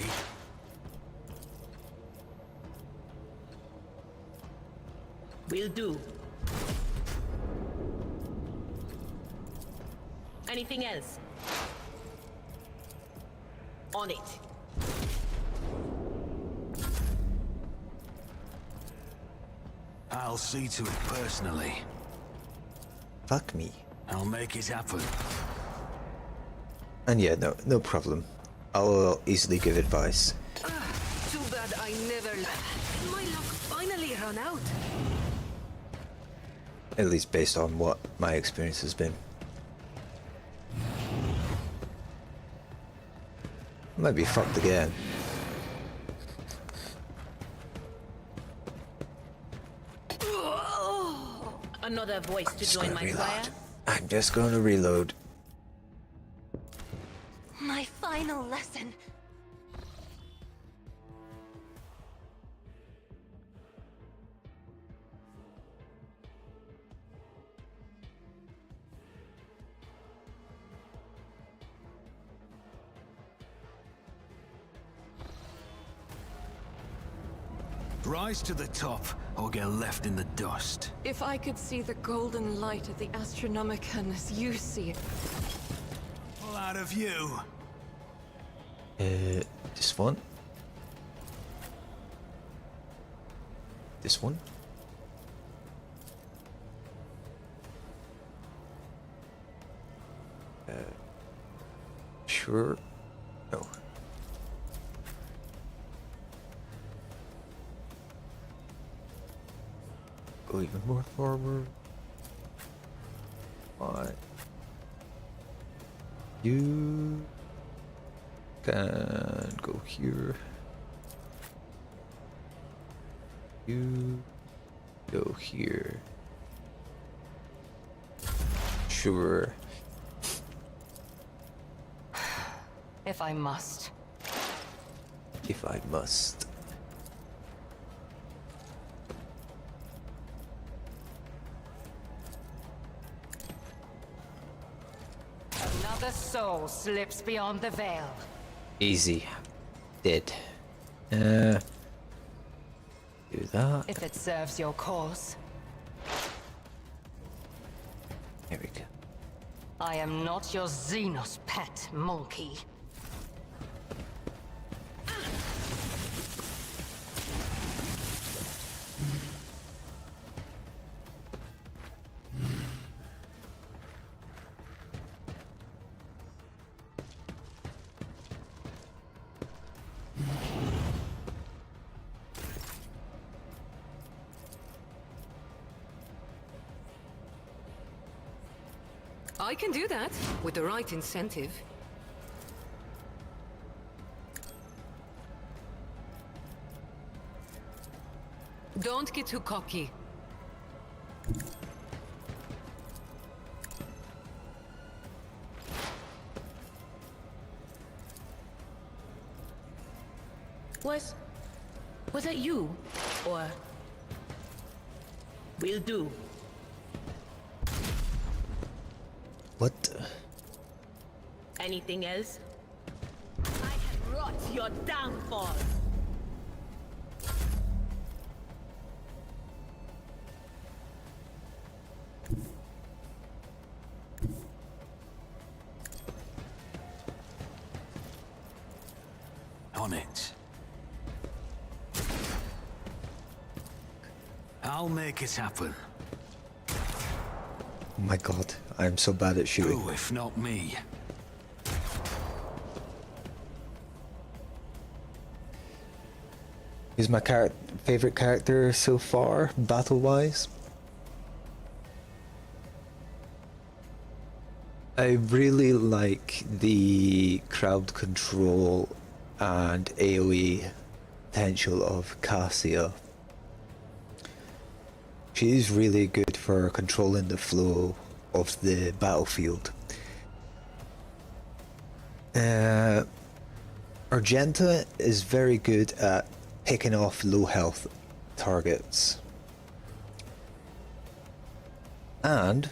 Will do. Anything else? On it. I'll see to it personally. Fuck me. I'll make it happen. And yeah, no problem. I'll easily give advice. Too bad I never... My luck finally ran out. At least based on what my experience has been. Might be fucked again. Another voice to join my choir. I'm just going to reload. My final lesson. Rise to the top, or get left in the dust. If I could see the golden light of the Astronomicon as you see it. All out of you. This one. This one. Sure. No. Go even more forward. Why? You can go here. You go here. Sure. If I must. If I must. another soul slips beyond the veil. Easy. Dead. Do that. If it serves your cause. There we go. I am not your Xenos pet, monkey. I can do that, with the right incentive. Don't get too cocky. Was that you? Or... Will do. What? Anything else? I have wrought your downfall. On it. I'll make it happen. Oh my god, I am so bad at shooting. Who, if not me? Who's my favorite character so far, battle-wise? I really like the crowd control and AoE potential of Cassia. She's really good for controlling the flow of the battlefield. Argenta is very good at picking off low health targets. And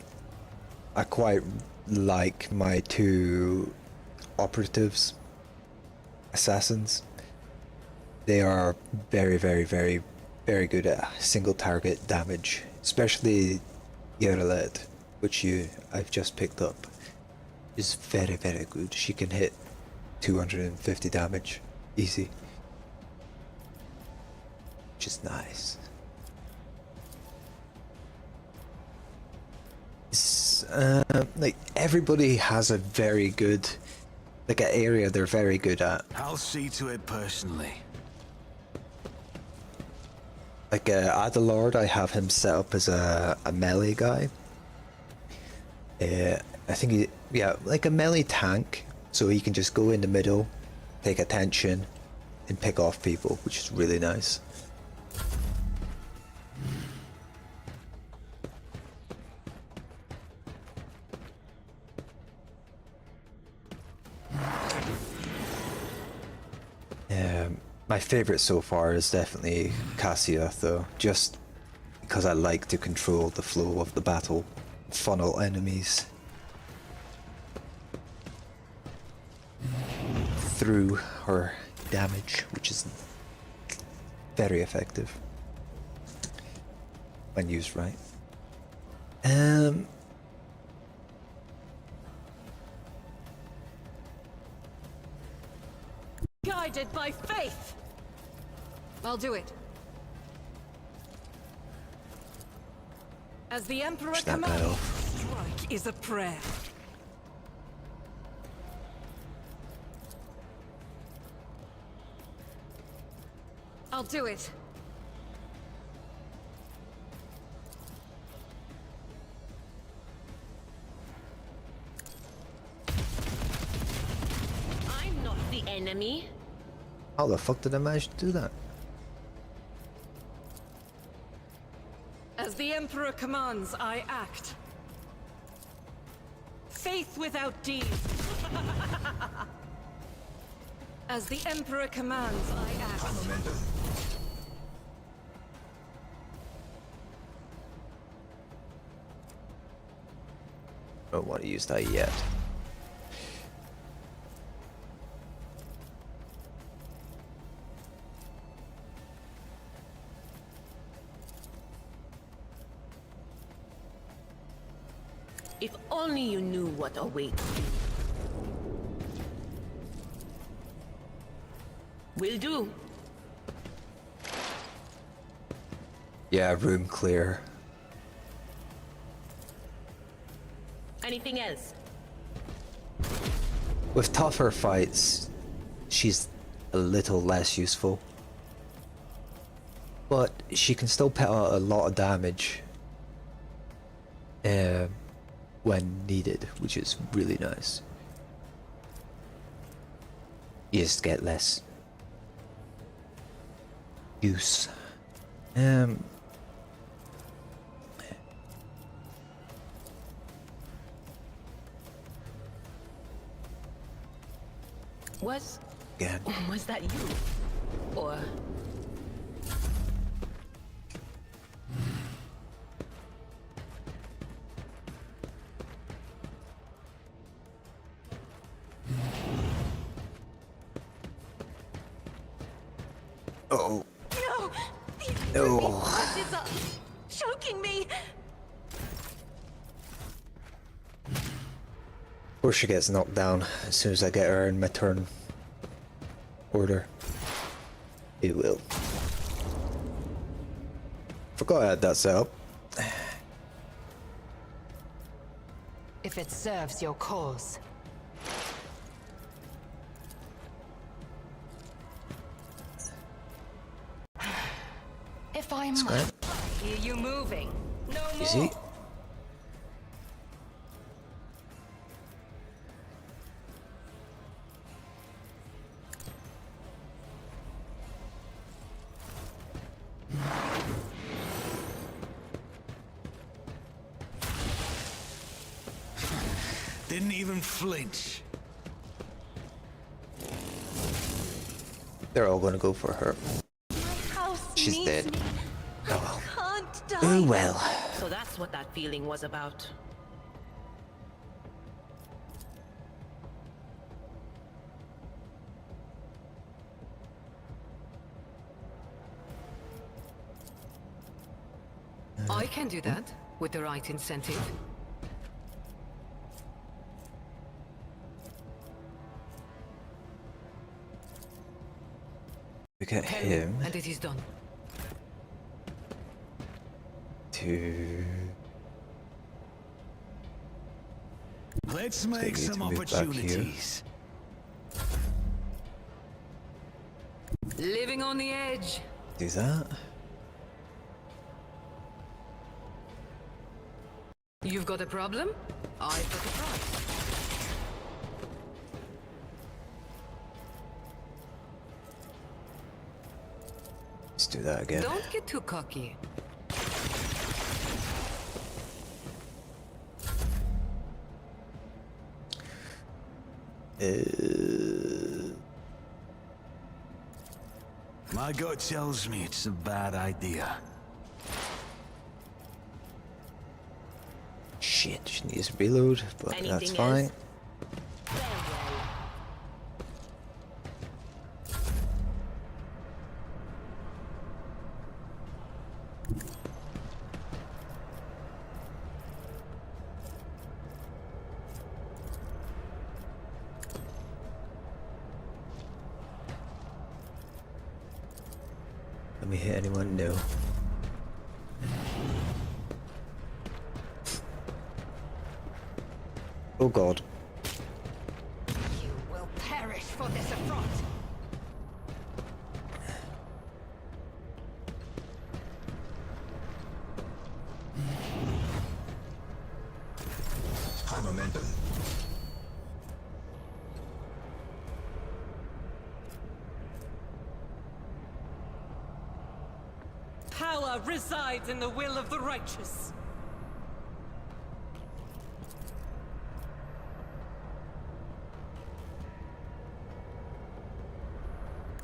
I quite like my two operatives, assassins. They are very good at single target damage, especially Yerlet, which I've just picked up, is very good. She can hit 250 damage easy, which is nice. Like everybody has a very good, like an area they're very good at. I'll see to it personally. Like Adalord, I have him set up as a melee guy. I think like a melee tank, so he can just go in the middle, take attention, and pick off people, which is really nice. My favorite so far is definitely Cassia, though, just because I like to control the flow of the battle, funnel enemies through her damage, which is very effective when used right. Guided by faith! I'll do it. As the Emperor Push that guy commands, off. strike is a prayer. I'll do it. I'm not the enemy. How the fuck did I manage to do that? As the Emperor commands, I act. Faith without deed. As the Emperor commands, I act. I don't want to use that yet. If only you knew what awaits you. Will do. Yeah, room clear. Anything else? With tougher fights, she's a little less useful. But she can still put out a lot of damage when needed, which is really nice. You just get less use. Was that you? Or... Oh. No! No. This up, choking me! Of course she gets knocked down as soon as I get her in my turn order. It will. Forgot I had that set up. If it serves your cause. If I might hear you moving, no more. Easy. Didn't even flinch. They're all gonna go for her. My house She's needs dead. me. Oh well. I can't die. Oh well. So that's what that feeling was about. I can do that with the right incentive. We get him And it is done. to... Let's They make need to some move back here. opportunities. Living on the edge. do that. You've got a problem? I've got a prize. Let's do that again. Don't get too cocky. My gut tells me it's a bad idea. Shit, she needs to reload, but that's Anything fine. else? Farewell. Let me hit anyone? No. Oh god. You will perish for this affront. High momentum. Power resides in the will of the righteous.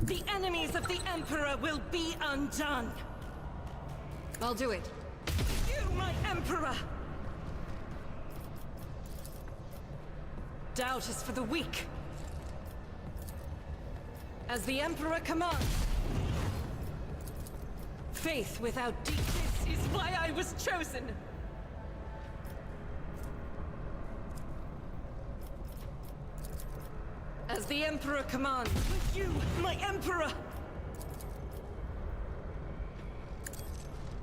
The enemies of the Emperor will be undone. I'll do it. You, my Emperor! Doubt is for the weak. As the Emperor commands. Faith without deep. This is why I was chosen. As the Emperor commands, with you, my Emperor!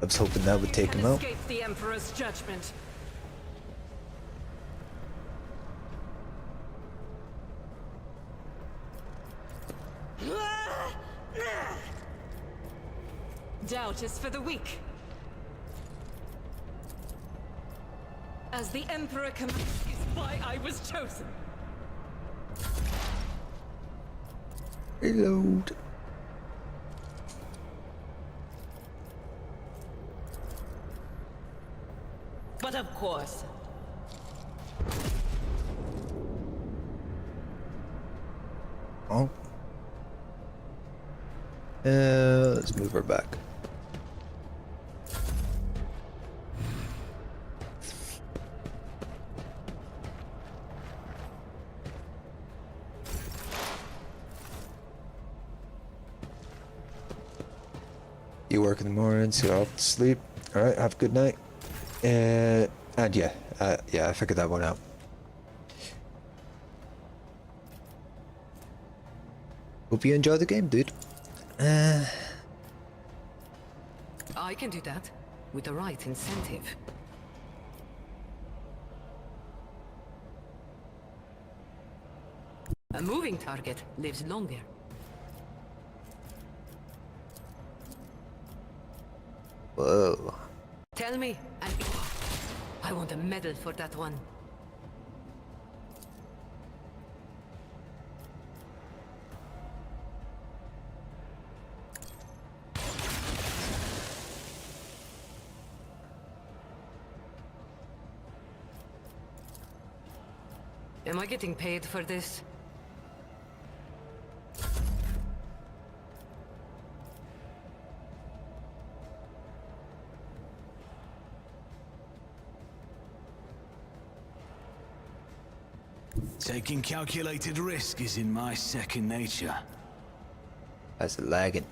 I was hoping that would take You him can out. escape the Emperor's judgment. Doubt is for the weak. As the Emperor commands is why I was chosen. Reload. But of course. Oh. Let's move her back. You work in the morning, so you're off to sleep. Alright, have a good night. And yeah, I figured that one out. Hope you enjoy the game, dude. I can do that, with the right incentive. A moving target lives longer. Whoa. Tell me, and I want a medal for that one. Am I getting paid for this? Taking calculated risk is in my second nature. That's lagging.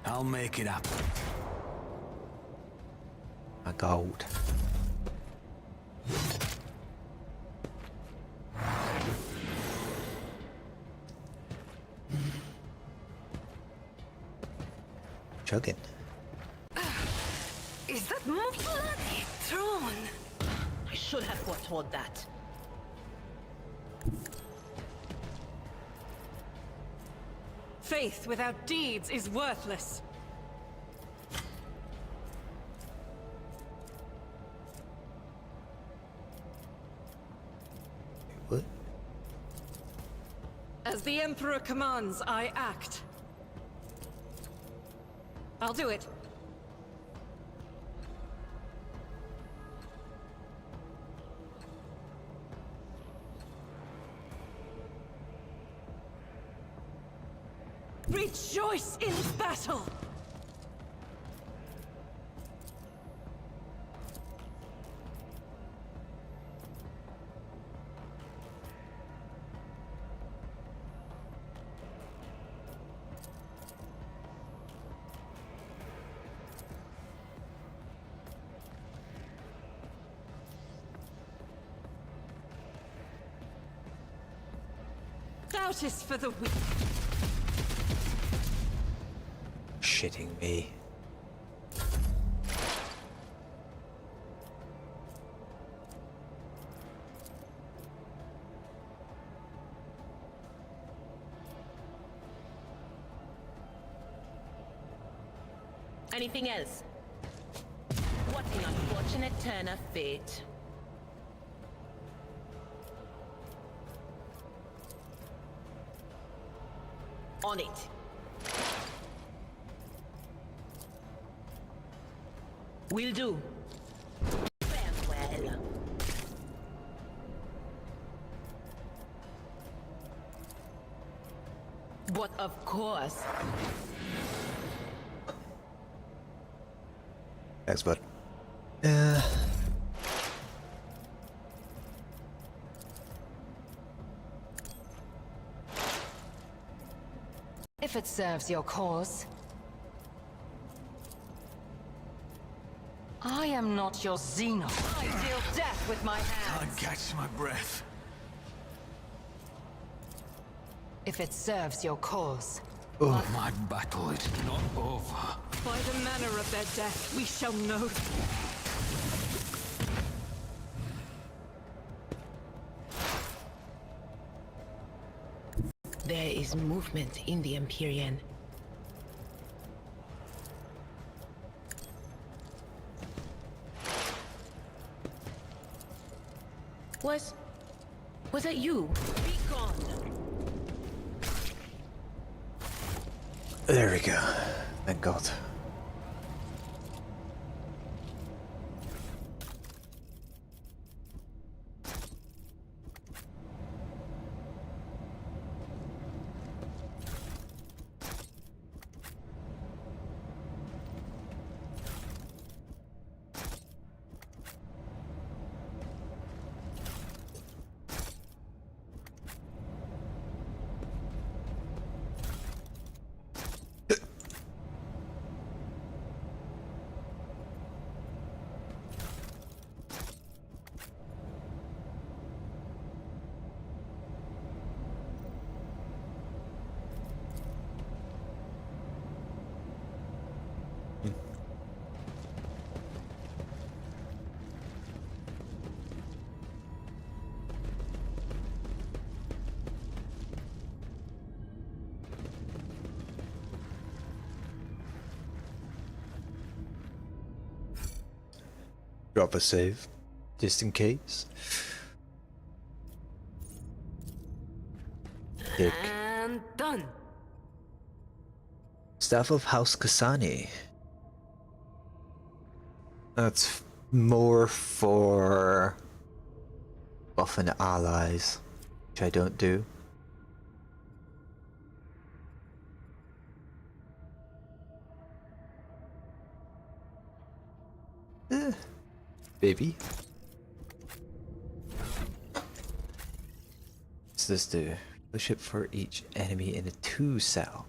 I'll make it happen. My gold. Chugging. Is that bloody throne? I should have foretold that. Faith without deeds is worthless. What? As the Emperor commands, I act. I'll do it. Rejoice in battle! Doubt is for the weak. Shitting me. Anything else? What an unfortunate turn of fate. On it. Will do. Farewell. But of course. Thanks, bud. If it serves your cause. I am not your Xeno. I deal death with my hands. Can't catch my breath. If it serves your cause. My battle is not over. By the manner of their death, we shall know. There is movement in the Empyrean. Was that you? Be gone. There we go. Thank God. Drop a save, just in case. Dick. And done. Staff of House Kasani. That's more for buffing allies, which I don't do. Baby. What's this do? Fellowship for each enemy in a 2 cell.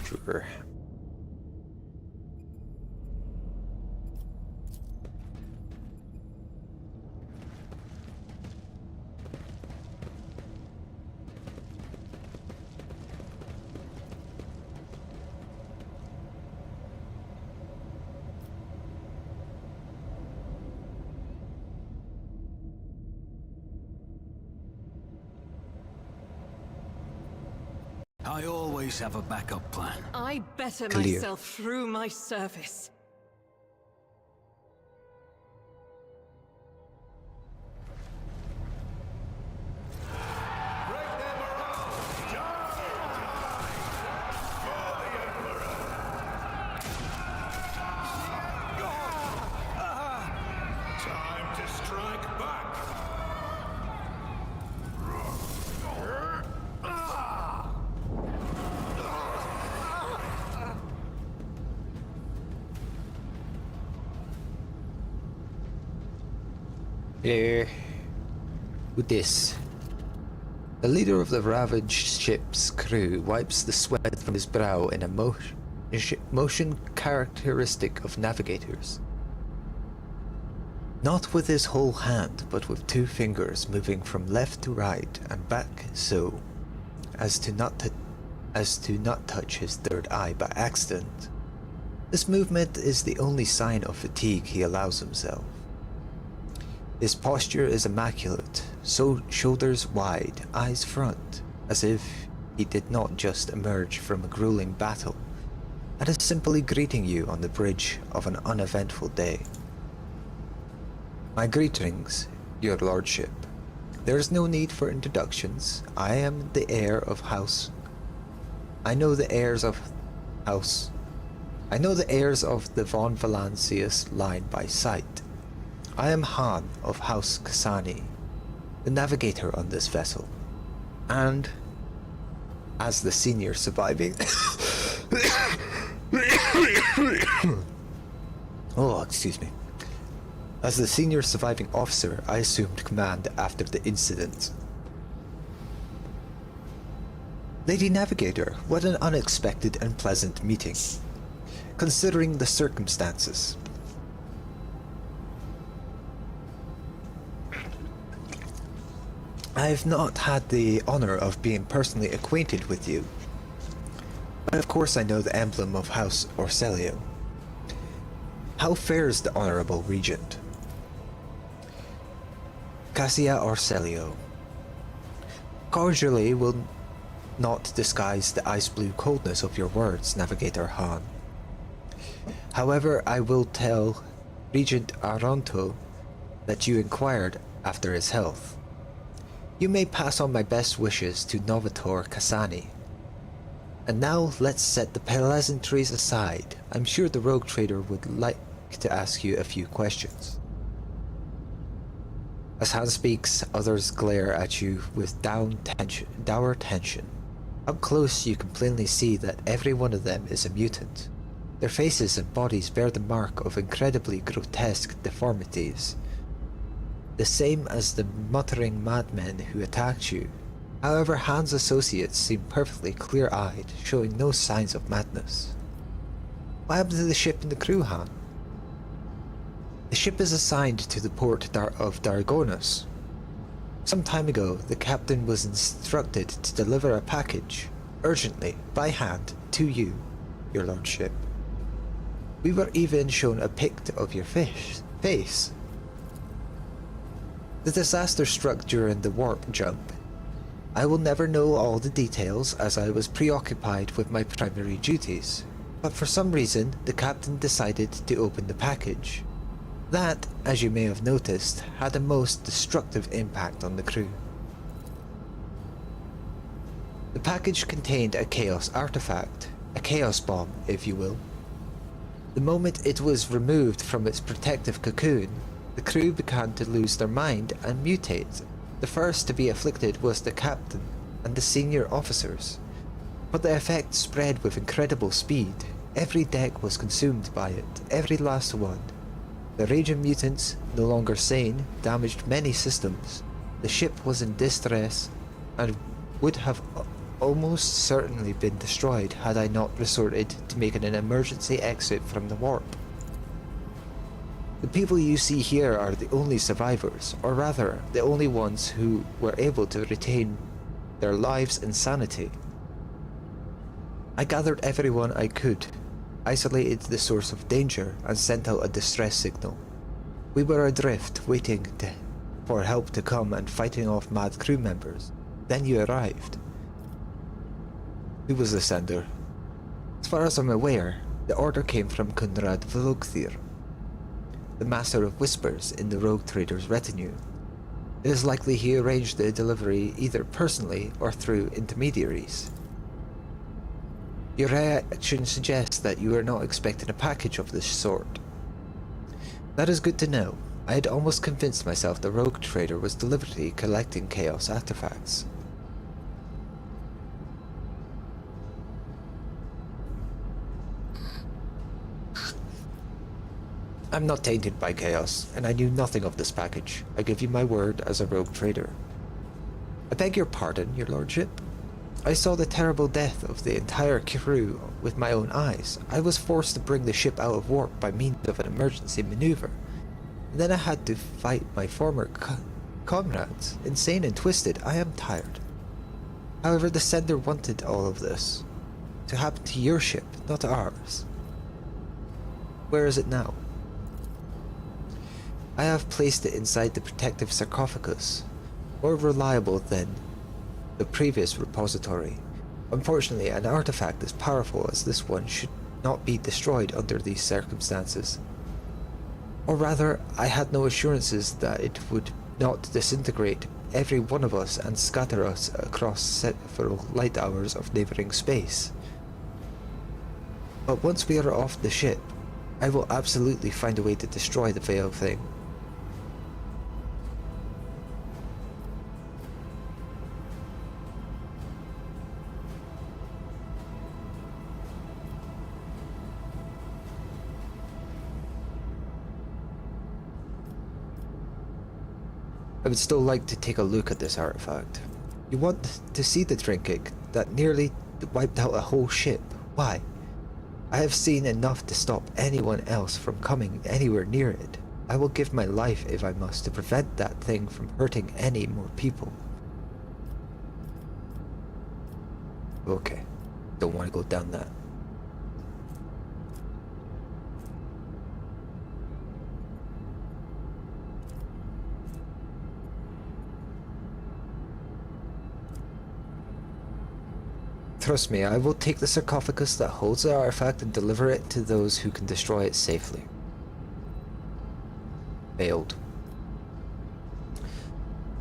Sure. I always have a backup plan. I better Clear. myself through my service. Time to strike back! Hello. With this. The leader of the ravaged ship's crew wipes the sweat from his brow in a motion characteristic of navigators. Not with his whole hand, but with 2 fingers moving from left to right and back so as to not touch his third eye by accident. This movement is the only sign of fatigue he allows himself. His posture is immaculate, so shoulders wide, eyes front, as if he did not just emerge from a grueling battle, and is simply greeting you on the bridge of an uneventful day. My greetings, your lordship. There is no need for introductions. I am the heir of House. I know the heirs of the von Valancius line by sight. I am Han of House Kasani, the navigator on this vessel, and as the senior surviving excuse me. As the senior surviving officer, I assumed command after the incident. Lady Navigator, what an unexpected and pleasant meeting, considering the circumstances. I have not had the honor of being personally acquainted with you, but of course I know the emblem of House Orselio. How fares the Honorable Regent? Cassia Orselio. Cordially will not disguise the ice-blue coldness of your words, Navigator Han. However, I will tell Regent Aronto that you inquired after his health. You may pass on my best wishes to Novator Kasani. And now let's set the pleasantries aside. I'm sure the rogue trader would like to ask you a few questions. As Han speaks, others glare at you with dour tension. Up close you can plainly see that every one of them is a mutant. Their faces and bodies bear the mark of incredibly grotesque deformities, the same as the muttering madmen who attacked you. However, Han's associates seem perfectly clear-eyed, showing no signs of madness. What happened to the ship and the crew, Han? The ship is assigned to the port of Dargonus. Some time ago, the captain was instructed to deliver a package, urgently, by hand, to you, your lordship. We were even shown a pic of your face. The disaster struck during the warp jump. I will never know all the details as I was preoccupied with my primary duties, but for some reason the captain decided to open the package. That, as you may have noticed, had a most destructive impact on the crew. The package contained a chaos artifact, a chaos bomb, if you will. The moment it was removed from its protective cocoon, the crew began to lose their mind and mutate. The first to be afflicted was the captain and the senior officers, but the effect spread with incredible speed. Every deck was consumed by it, every last one. The raging mutants, no longer sane, damaged many systems. The ship was in distress and would have almost certainly been destroyed had I not resorted to making an emergency exit from the warp. The people you see here are the only survivors, or rather, the only ones who were able to retain their lives and sanity. I gathered everyone I could, isolated the source of danger, and sent out a distress signal. We were adrift, waiting for help to come and fighting off mad crew members. Then you arrived. Who was the sender? As far as I'm aware, the order came from Conrad Vlogthir, the master of whispers in the rogue trader's retinue. It is likely he arranged the delivery either personally or through intermediaries. Your reaction suggests that you are not expecting a package of this sort. That is good to know. I had almost convinced myself the rogue trader was deliberately collecting chaos artifacts. I'm not tainted by chaos, and I knew nothing of this package. I give you my word as a rogue trader. I beg your pardon, your lordship. I saw the terrible death of the entire crew with my own eyes. I was forced to bring the ship out of warp by means of an emergency maneuver. And then I had to fight my former comrades. Insane and twisted, I am tired. However, the sender wanted all of this to happen to your ship, not ours. Where is it now? I have placed it inside the protective sarcophagus, more reliable than the previous repository. Unfortunately, an artifact as powerful as this one should not be destroyed under these circumstances. Or rather, I had no assurances that it would not disintegrate every one of us and scatter us across several light hours of neighboring space. But once we are off the ship, I will absolutely find a way to destroy the Veil thing. I would still like to take a look at this artifact. You want to see the trinket that nearly wiped out a whole ship. Why? I have seen enough to stop anyone else from coming anywhere near it. I will give my life if I must to prevent that thing from hurting any more people. Okay, don't want to go down that. Trust me, I will take the sarcophagus that holds the artifact and deliver it to those who can destroy it safely. Failed.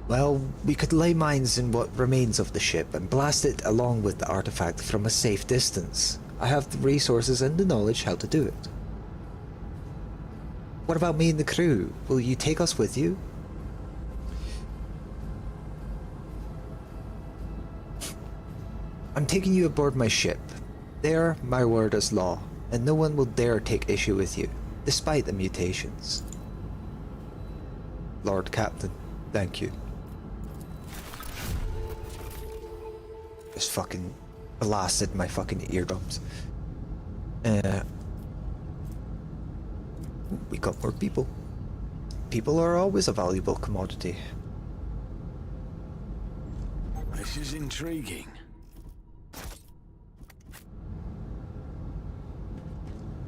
Well, we could lay mines in what remains of the ship and blast it along with the artifact from a safe distance. I have the resources and the knowledge how to do it. What about me and the crew? Will you take us with you? I'm taking you aboard my ship. There, my word is law, and no one will dare take issue with you, despite the mutations. Lord Captain, thank you. Just fucking blasted my fucking eardrums. We got more people. People are always a valuable commodity. This is intriguing.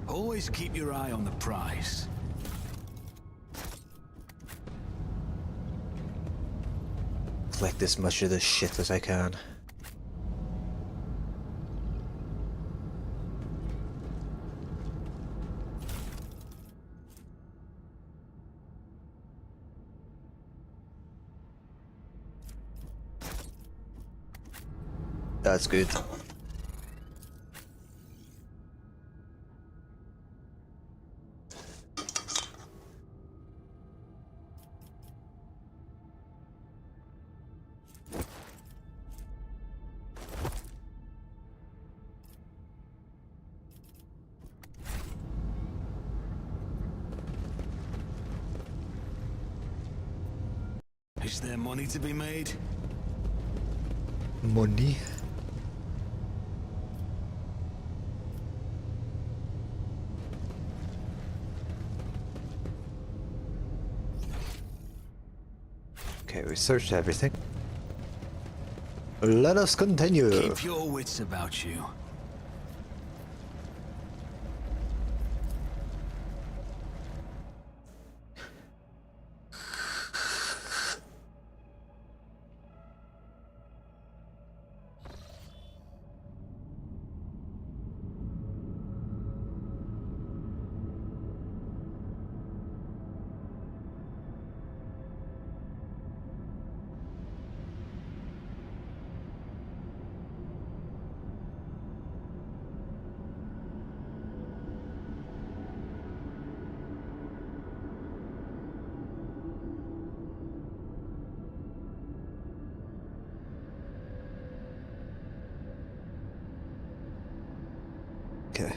Always keep your eye on the prize. Collect as much of this shit as I can. That's good. Is there money to be made? Money? Okay, we searched everything. Let us continue. Keep your wits about you. Okay.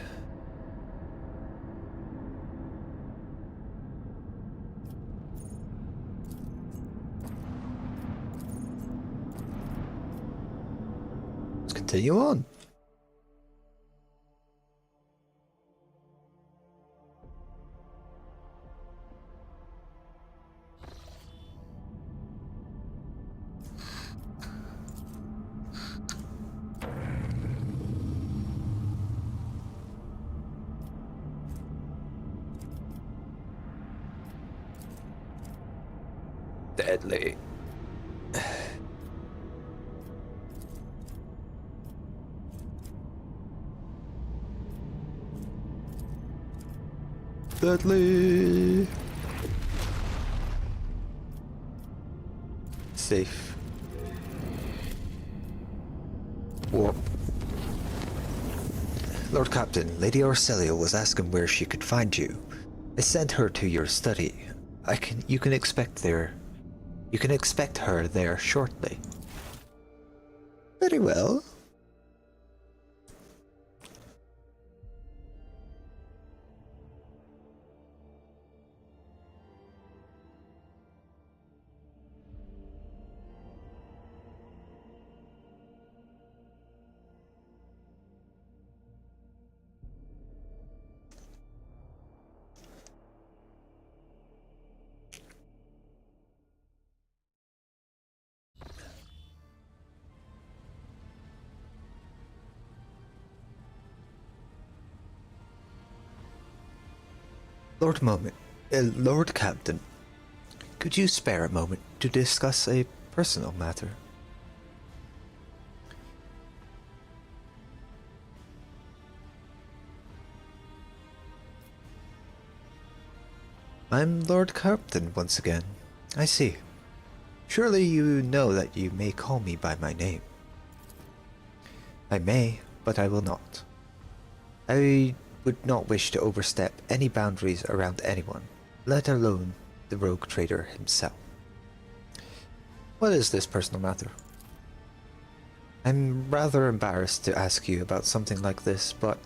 continue on. Deadly. Deadly. Safe. Warp. Lord Captain, Lady Orcelia was asking where she could find you. I sent her to your study. You can expect her there shortly. Very well. Lord Captain, could you spare a moment to discuss a personal matter? I'm Lord Captain once again. I see. Surely you know that you may call me by my name. I may, but I will not. I would not wish to overstep any boundaries around anyone, let alone the rogue trader himself. What is this personal matter? I'm rather embarrassed to ask you about something like this, but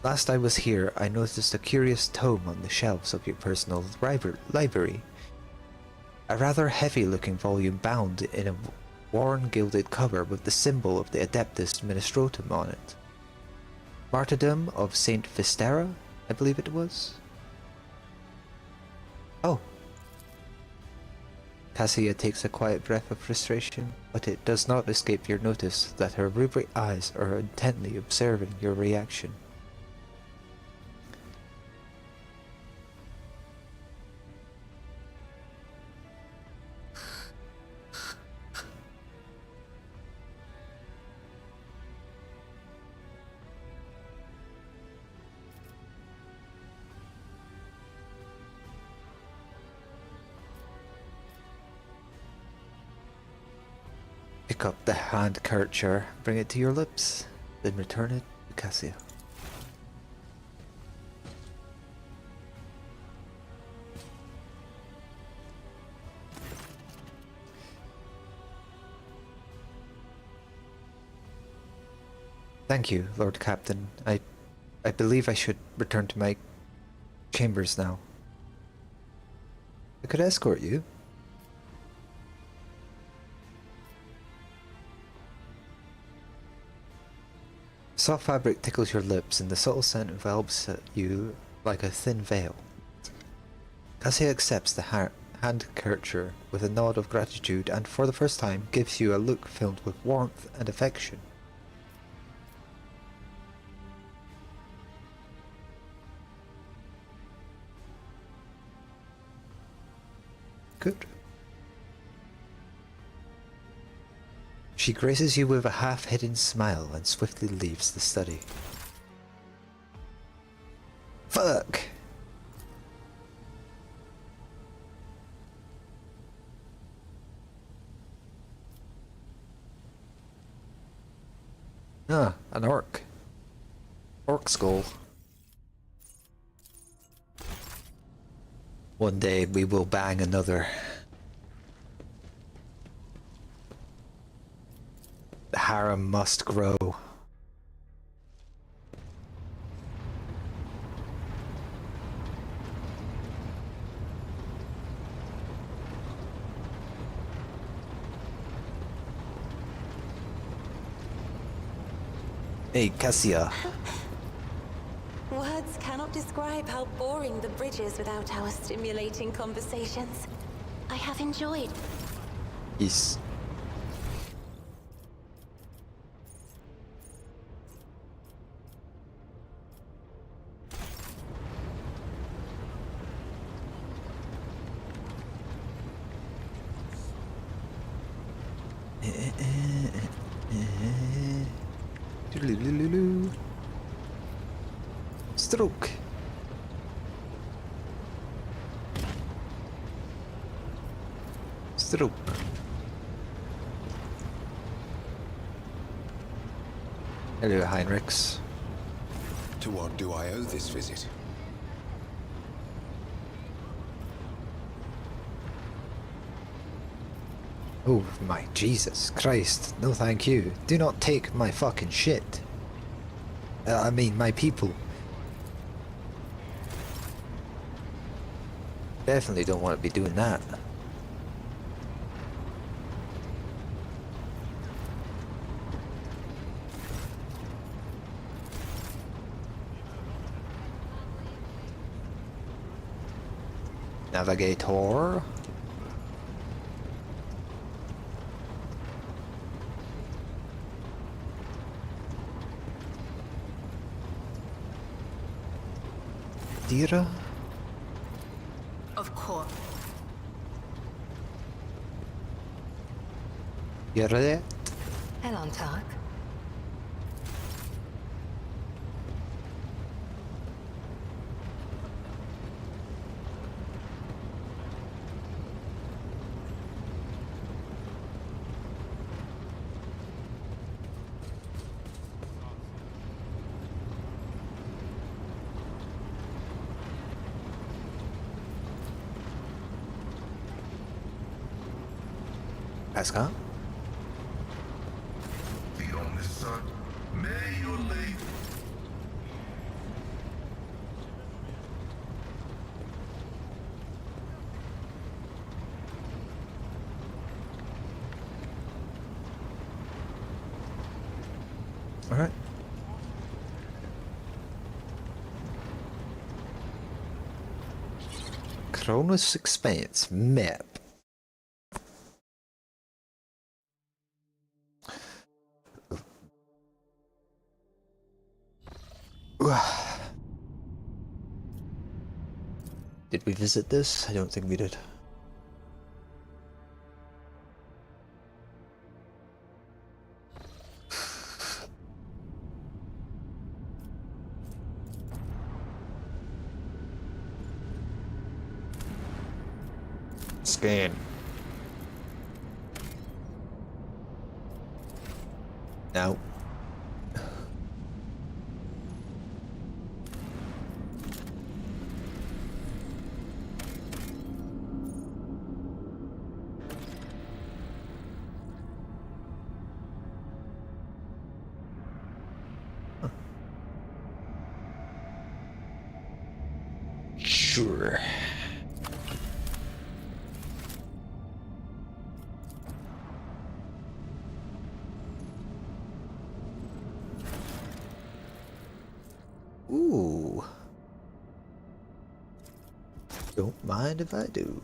last I was here I noticed a curious tome on the shelves of your personal library. A rather heavy-looking volume bound in a worn gilded cover with the symbol of the Adeptus Ministrotum on it. Martyrdom of Saint Vistera, I believe it was. Oh. Cassia takes a quiet breath of frustration, but it does not escape your notice that her rubric eyes are intently observing your reaction. Pick up the handkerchief, bring it to your lips, then return it to Cassia. Thank you, Lord Captain. I believe I should return to my chambers now. I could escort you. Soft fabric tickles your lips and the subtle scent envelops you like a thin veil. Cassia accepts the handkerchief with a nod of gratitude and for the first time gives you a look filled with warmth and affection. Good. She graces you with a half-hidden smile and swiftly leaves the study. Fuck! Ah, an orc. Orc skull. One day we will bang another. The harem must grow. Hey, Cassia. Words cannot describe how boring the bridge is without our stimulating conversations. I have enjoyed. Peace. Stroke. Stroke. Hello, Heinrichs. To what do I owe this visit? Oh my Jesus Christ. No thank you. Do not take my fucking shit. I mean, my people. Definitely don't want to be doing that. Navigator. Dira? Of course. Gerrit? Elantark. Pascal? Beyond this sun, may your late Alright. Cronus Expanse map. Did we visit this? I don't think we did. Scan. No. Sure. Ooh. Don't mind if I do.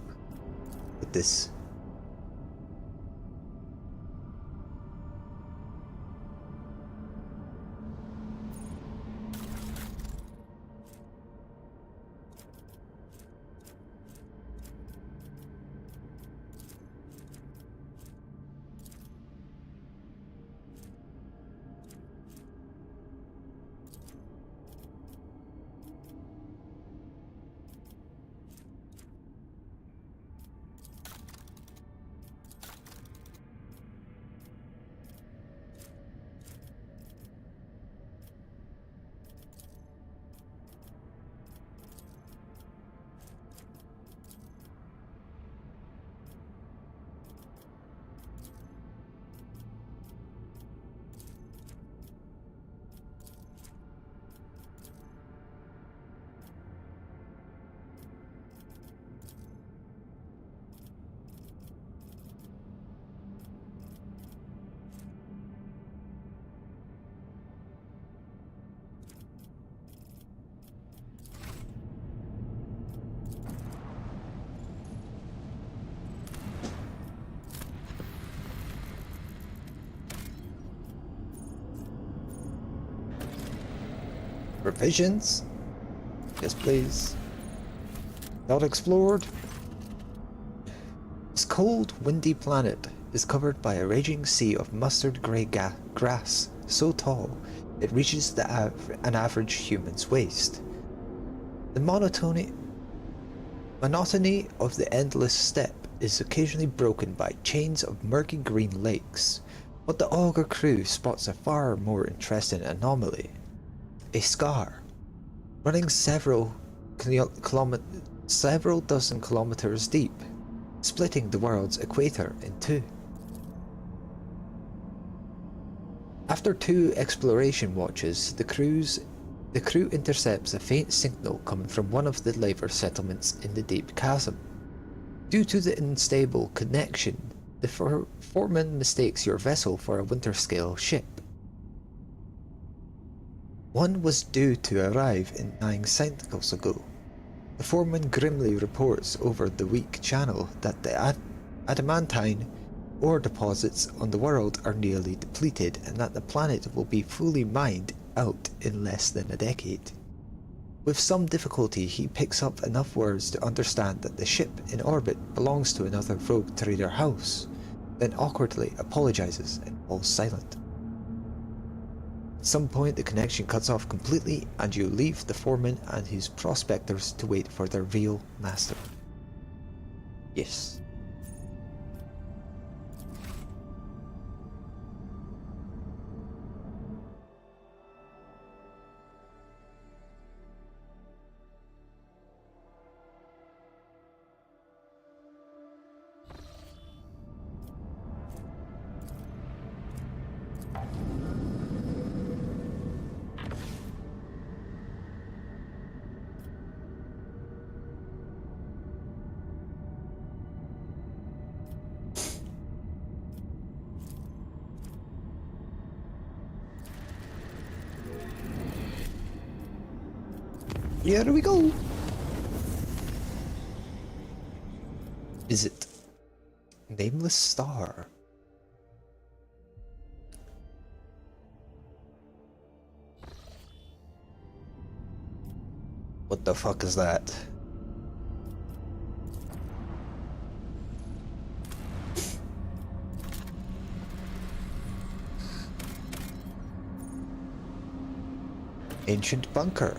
With this. Provisions? Yes, please. Not explored. This cold, windy planet is covered by a raging sea of mustard grey grass so tall it reaches an average human's waist. The monotony of the endless steppe is occasionally broken by chains of murky green lakes, but the Augur crew spots a far more interesting anomaly. A scar, running several dozen kilometers deep, splitting the world's equator in two. After 2 exploration watches, the crew intercepts a faint signal coming from one of the labor settlements in the deep chasm. Due to the unstable connection, the foreman mistakes your vessel for a winter-scale ship. One was due to arrive in 9 cycles ago. The foreman grimly reports over the weak channel that the adamantine ore deposits on the world are nearly depleted and that the planet will be fully mined out in less than a decade. With some difficulty, he picks up enough words to understand that the ship in orbit belongs to another rogue trader house, then awkwardly apologizes and falls silent. At some point the connection cuts off completely and you leave the foreman and his prospectors to wait for their real master. Yes. Here we go! Is it Nameless Star? What the fuck is that? Ancient bunker.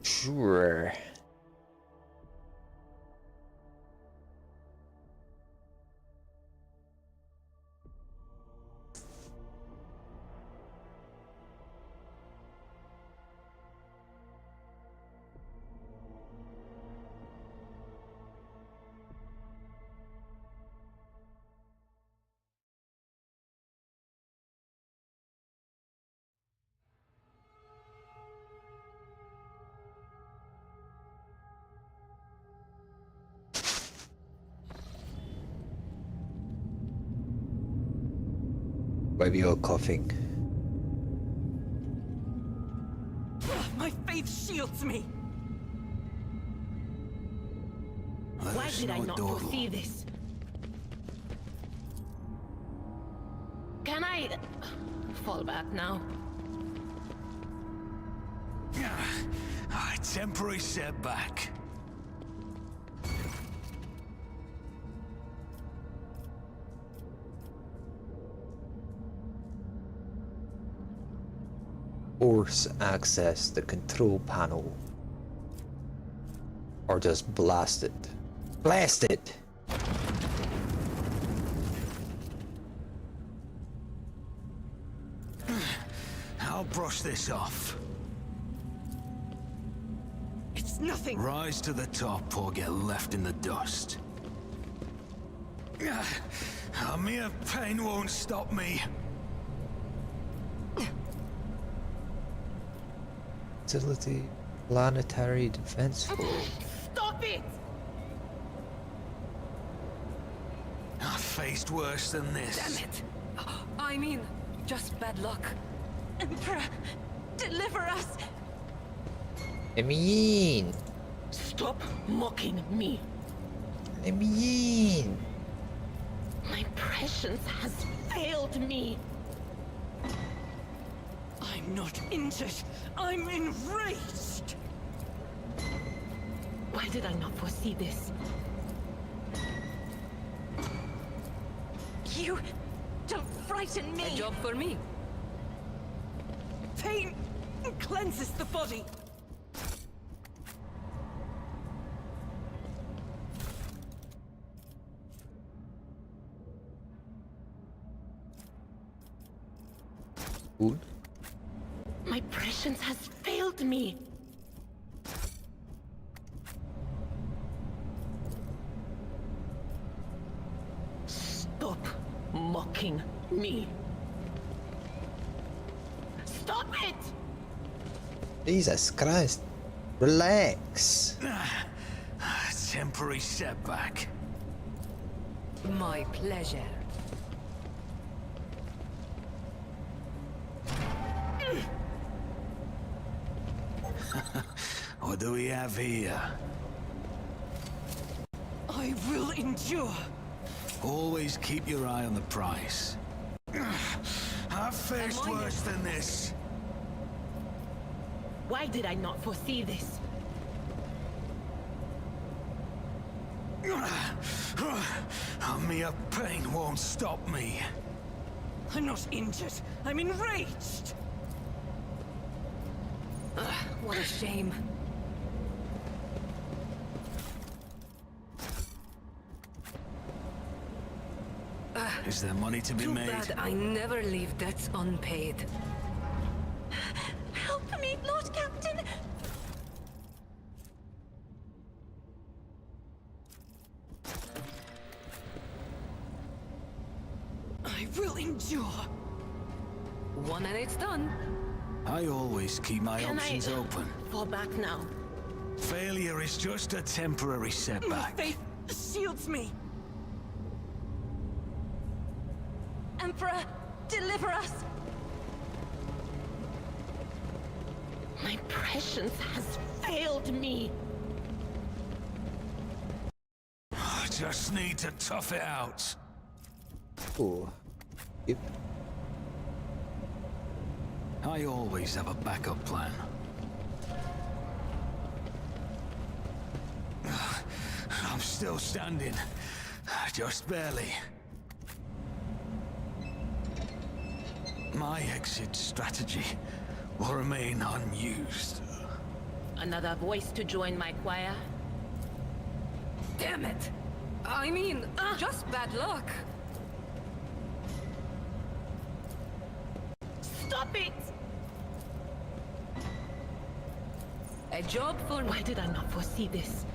Sure. Why are you all coughing? My faith shields me. Why did I not foresee this? Can I fall back now? Temporary setback. Force access the control panel. Or just blast it. Blast it! I'll brush this off. It's nothing. Rise to the top or get left in the dust. A mere pain won't stop me. Facility Planetary Defense Force. Stop it! I faced worse than this. Damn it! I mean, just bad luck. Emperor, deliver us! Let me in. Stop mocking me. Let me in. My prescience has failed me. I'm not injured. I'm enraged. Why did I not foresee this? You don't frighten me. A job for me. Pain cleanses the body. Food? My prescience has failed me. Stop mocking me. Stop it! Jesus Christ. Relax. Temporary setback. My pleasure. What do we have here? I will endure. Always keep your eye on the prize. I've faced worse than this. Why did I not foresee this? Mere pain won't stop me. I'm not injured. I'm enraged. What a shame. Is there money to be Too made? bad I never leave debts unpaid. Help me, Lord Captain! I will endure. One and it's done. I always keep my Can options I open. fall back now? Failure is just a temporary My setback. faith shields me. Emperor, deliver us! My prescience has failed me. I just need to tough it out. Oh. Yep. I always have a backup plan. I'm still standing. Just barely. My exit strategy will remain unused. Another voice to join my choir? Damn it! I mean, just bad luck. Stop it! A job for me. Why did I not foresee this?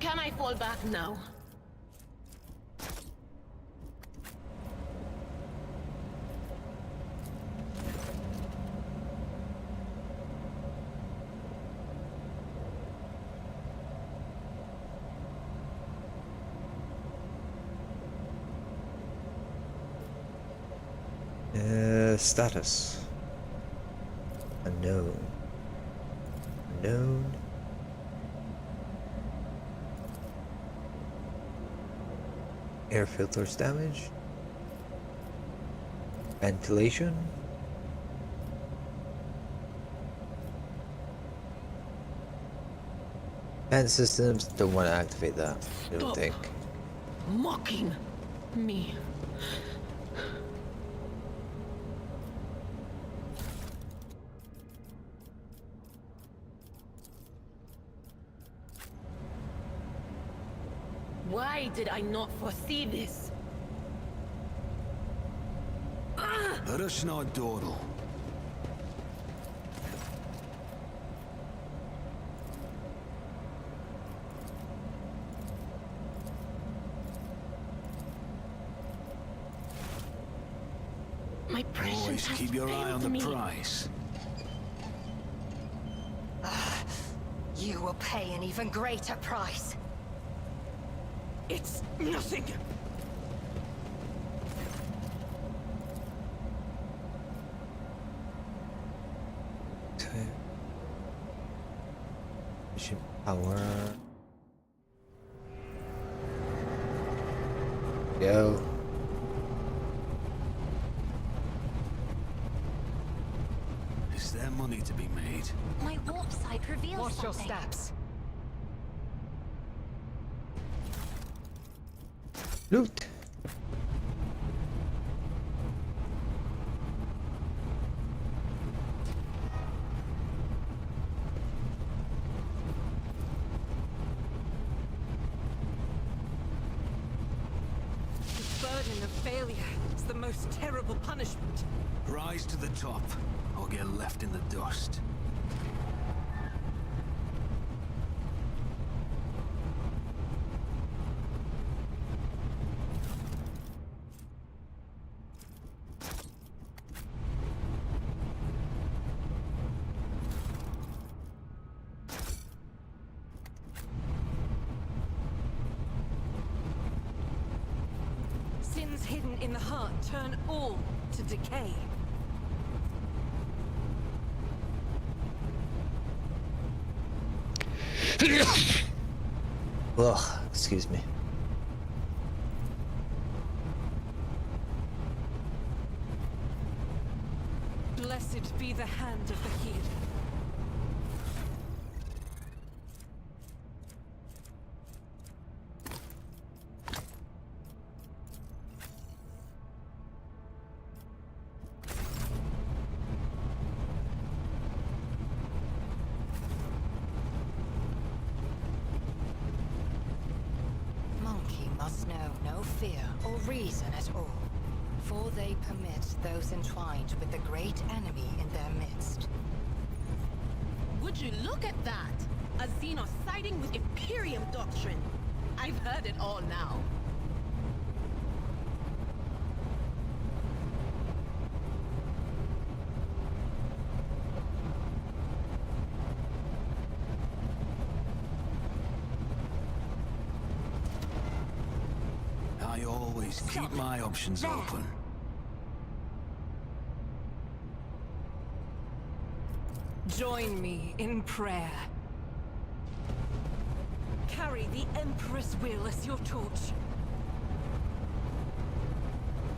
Can I fall back now? Status. Unknown. Unknown. Air filters damaged. Ventilation. And systems don't want to activate that, I don't Stop. think. Mocking me. Why did I not foresee this? Let us not dawdle. My prescience Always has keep your eye on failed the me. prize. You will pay an even greater price. It's nothing. Okay. Mission power. Go. Is there money to be made? My warp sight reveals Watch your something. steps. Loot. The burden of failure is the most terrible punishment. Rise to the top, or get left in the dust. Sins hidden in the heart turn all to decay. Ugh, excuse me. Blessed be the hand of the healer. Monkey must know no fear or reason at all, for they permit those entwined with the great enemy in their midst. Would you look at that? A Xenos siding with Imperium doctrine. I've heard it all now. I always keep my options open. Join me in prayer. Carry the Emperor's will as your torch.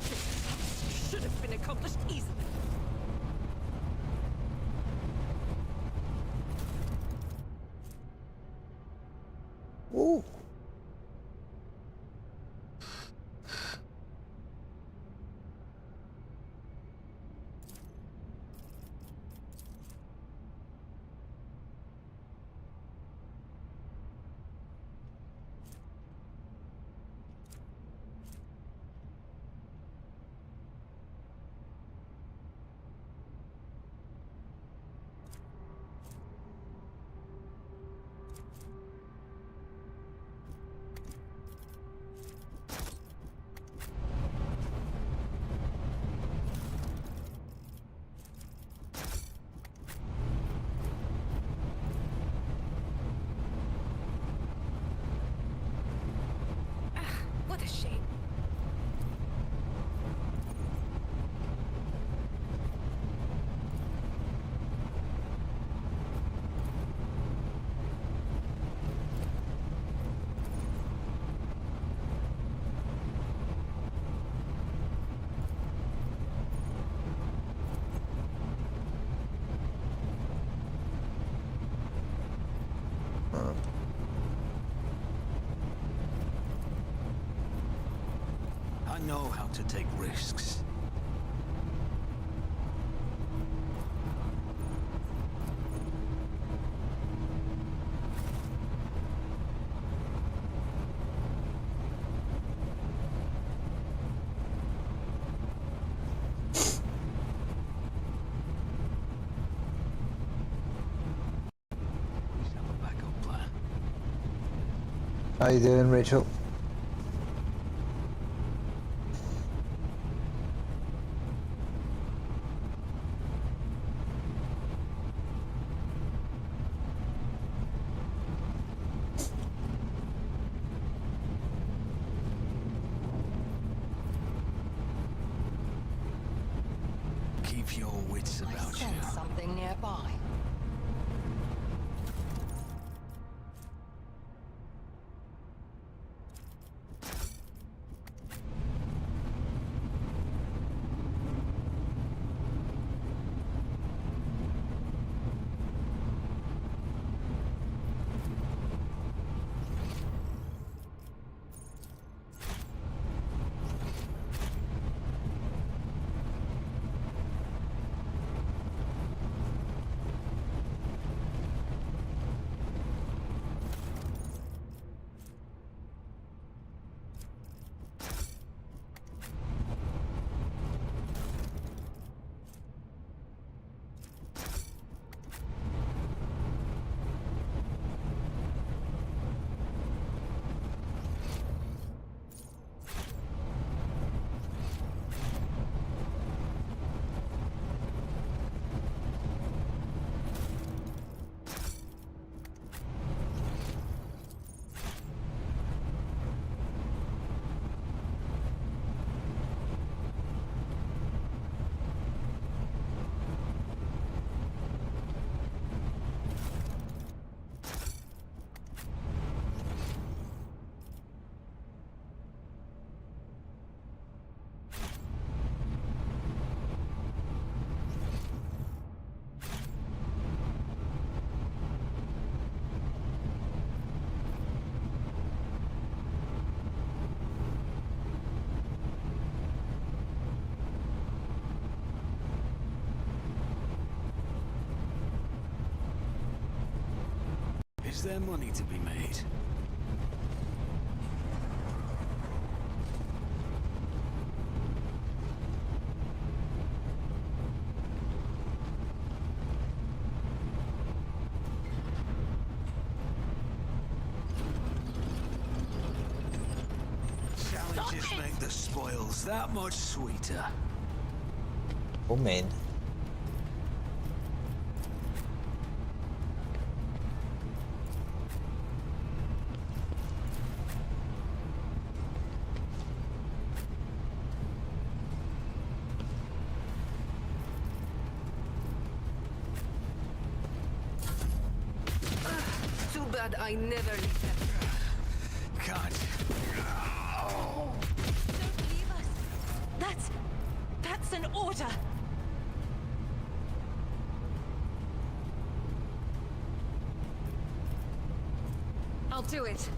This should have been accomplished easily. Ooh. What a shame. I know how to take risks. We should have a backup plan. How you doing, Rachel? your wits I about you. sense something nearby. Is there money to be made? Challenges make the spoils that much sweeter. Oh man. Too bad I never leave them. Can't. Don't leave us. That's an order. I'll do it.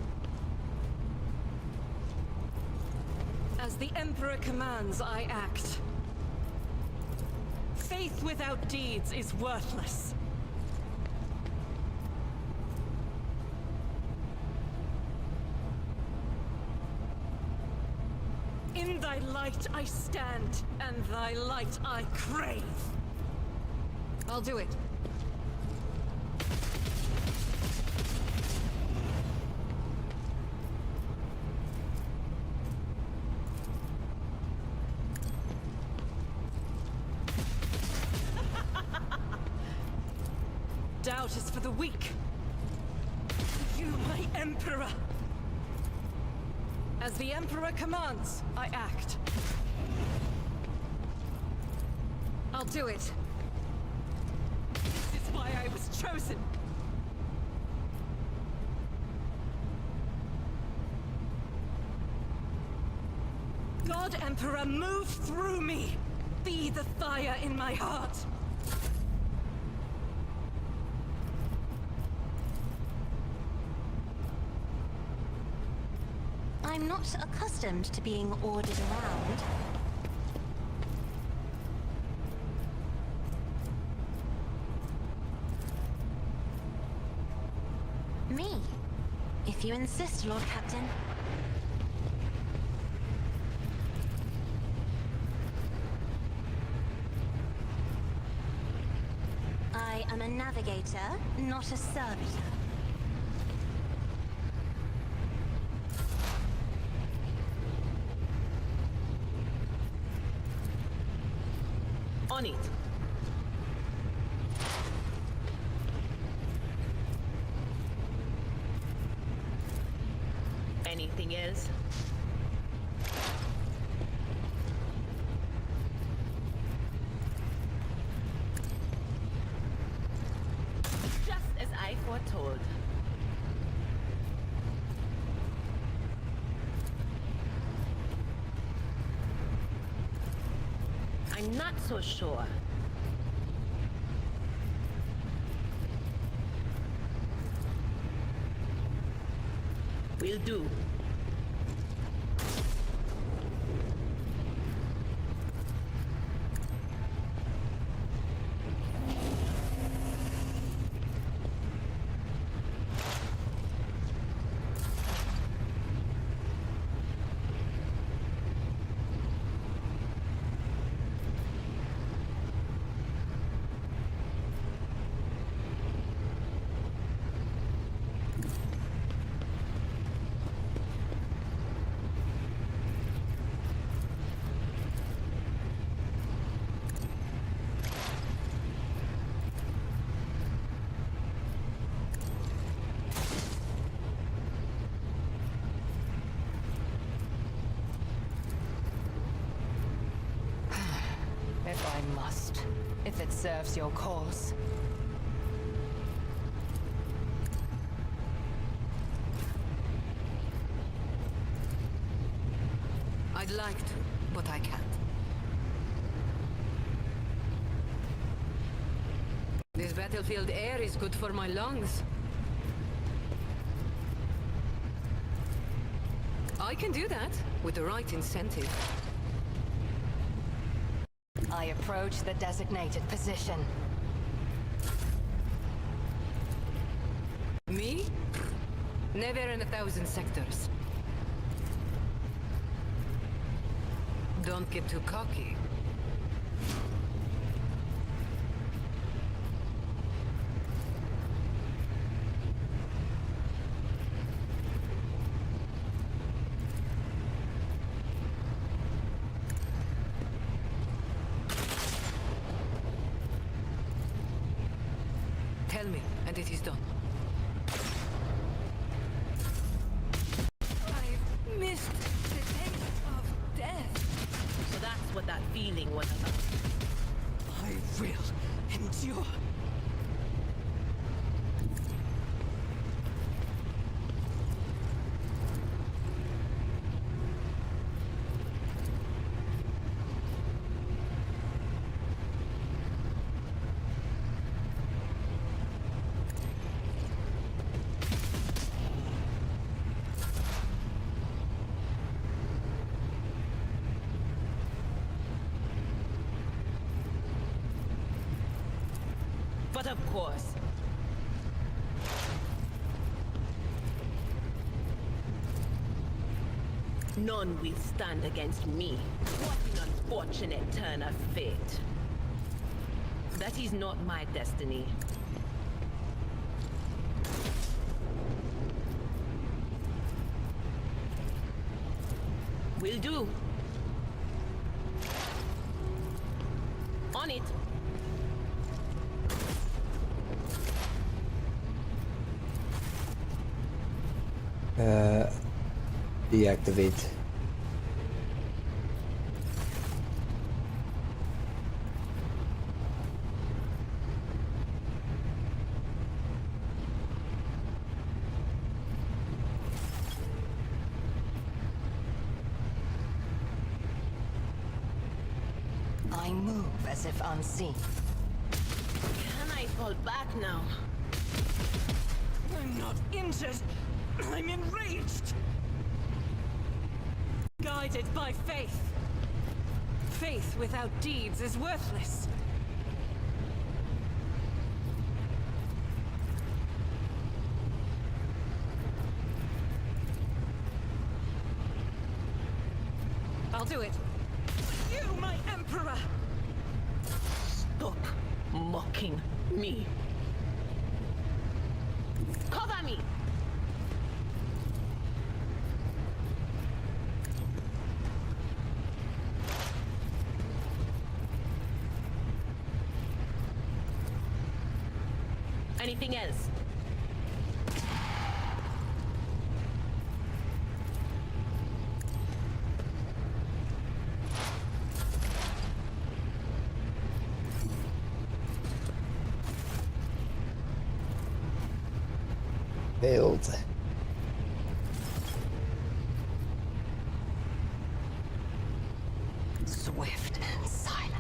As the Emperor commands, I act. Faith without deeds is worthless. In thy light I stand, and thy light I crave. I'll do it. Doubt is for the weak. You, my Emperor! As the Emperor commands, I act. I'll do it. This is why I was chosen. God Emperor, move through me! Be the fire in my heart! I'm not accustomed to being ordered around. Me, if you insist, Lord Captain. I am a navigator, not a servitor. On it. Anything else? I'm not so sure. Will do. If I must. If it serves your cause. I'd like to, but I can't. This battlefield air is good for my lungs. I can do that, with the right incentive. I approach the designated position. Me? Never in 1,000 sectors. Don't get too cocky. Tell me, and it is done. I've missed the taste of death. So that's what that feeling was about. I will endure. But of course, none will stand against me. What an unfortunate turn of fate. That is not my destiny. Will do. On it. Deactivate. I move as if unseen. Can I fall back now? I'm not injured. I'm enraged. Guided by faith. Faith without deeds is worthless. I'll do it. You, my Emperor! Stop mocking me. Cover me! Anything else? Failed. Swift and silent.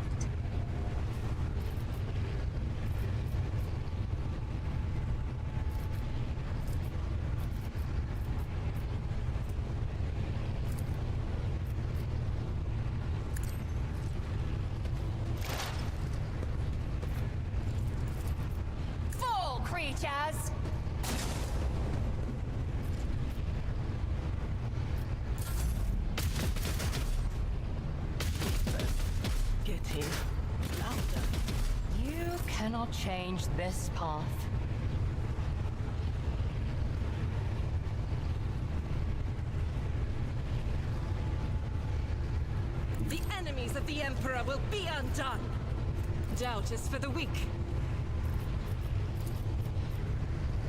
such as... Getting louder. You cannot change this path. The enemies of the Emperor will be undone. Doubt is for the weak.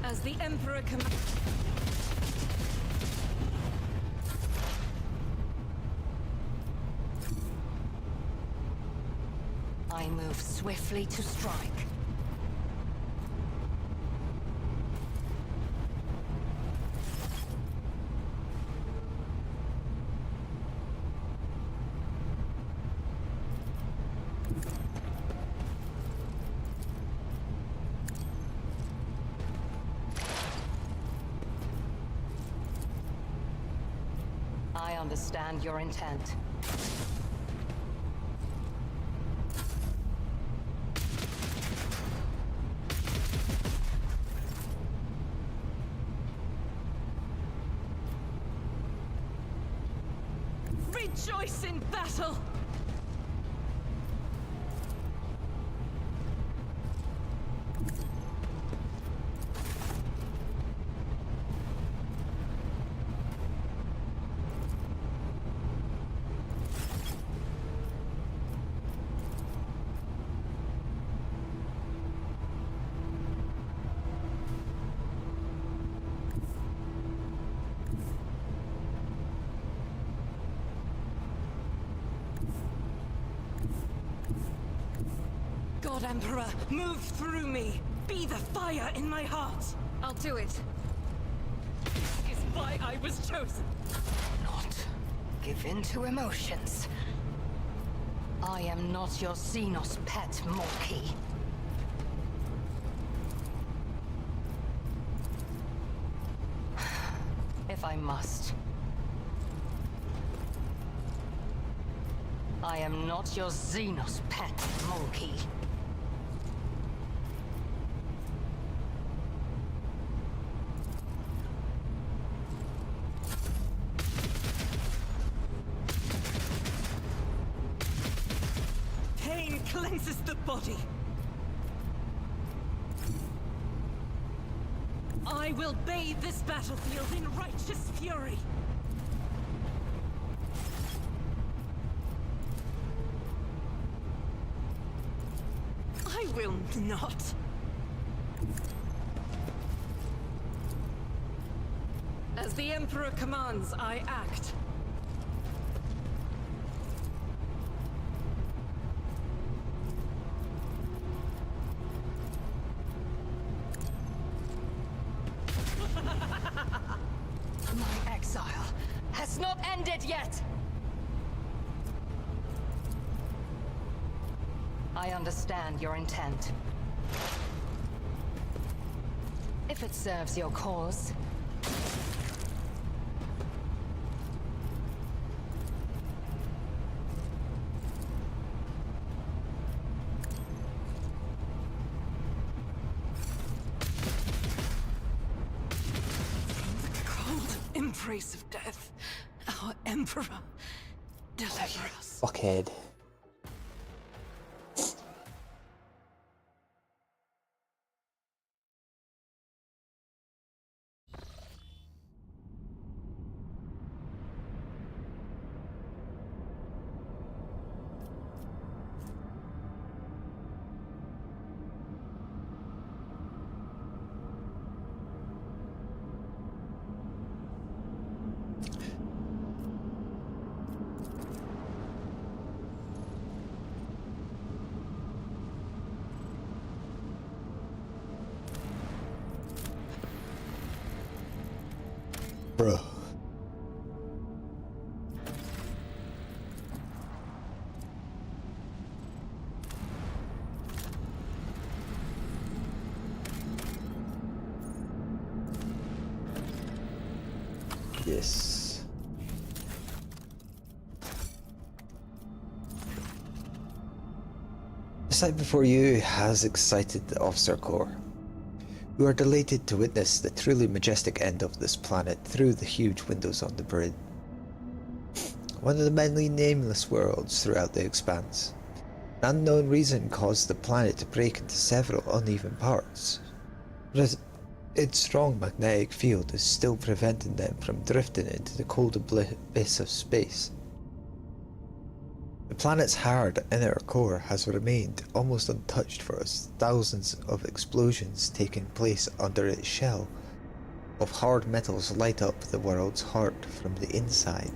As the Emperor I move swiftly to strike. I understand your intent. rejoice in battle! God, Emperor, move through me. Be the fire in my heart. I'll do it. This is why I was chosen. Not give in to emotions. I am not your Xenos pet monkey. If I must. I am not your Xenos pet monkey. Pain cleanses the body. I will bathe this battlefield in righteous fury. I will not. As the Emperor commands, I act. My exile has not ended yet! I understand your intent. If it serves your cause. Cold embrace of death, our Emperor, deliver us. Fuckhead. Bro. Yes. The sight before you has excited the officer corps, You are delighted to witness the truly majestic end of this planet through the huge windows on the bridge. One of the many nameless worlds throughout the expanse. An unknown reason caused the planet to break into several uneven parts. But its strong magnetic field is still preventing them from drifting into the cold abyss of space. The planet's hard inner core has remained almost untouched for us, thousands of explosions taking place under its shell of hard metals light up the world's heart from the inside.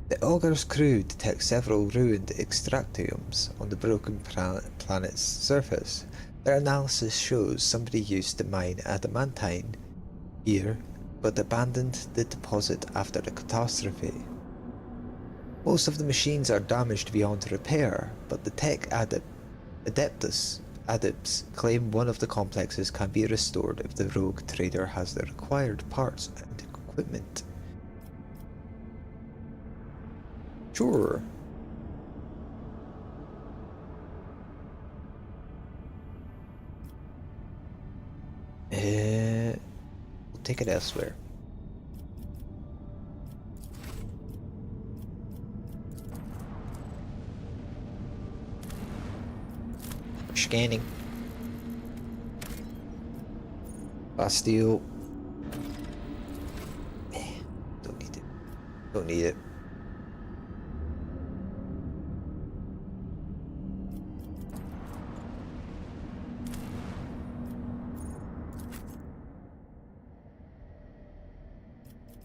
The Augur's crew detect several ruined extractiums on the broken planet's surface. Their analysis shows somebody used to mine adamantine here, but abandoned the deposit after the catastrophe. Most of the machines are damaged beyond repair, but the tech adepts claim one of the complexes can be restored if the rogue trader has the required parts and equipment. Sure. We'll take it elsewhere. Scanning. Bastille. Don't need it. Don't need it.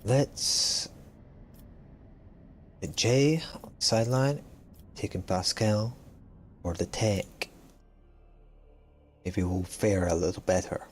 Let's hit J on the sideline, taking Pascal or the tech. Maybe we'll fare a little better.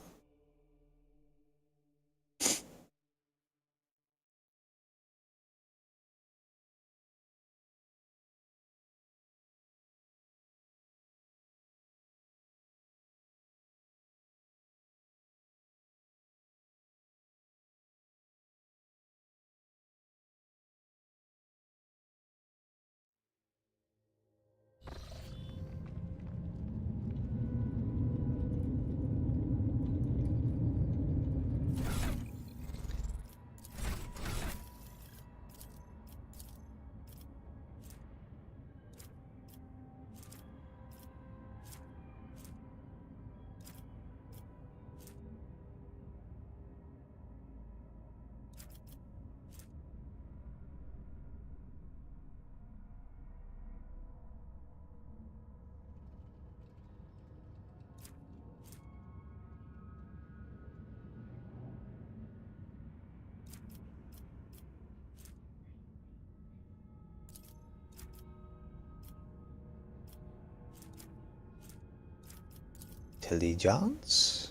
Intelligence.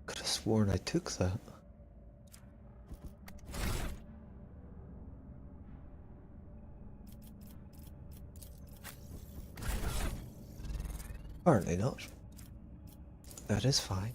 Could have sworn I took that. Apparently not. That is fine.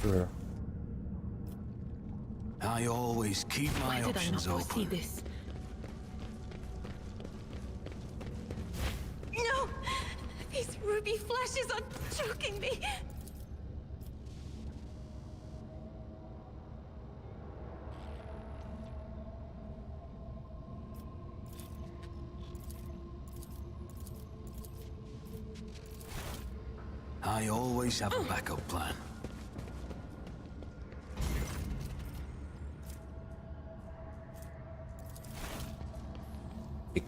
Sure. I always keep my options open. This? No! These ruby flashes are choking me! I always have a backup plan.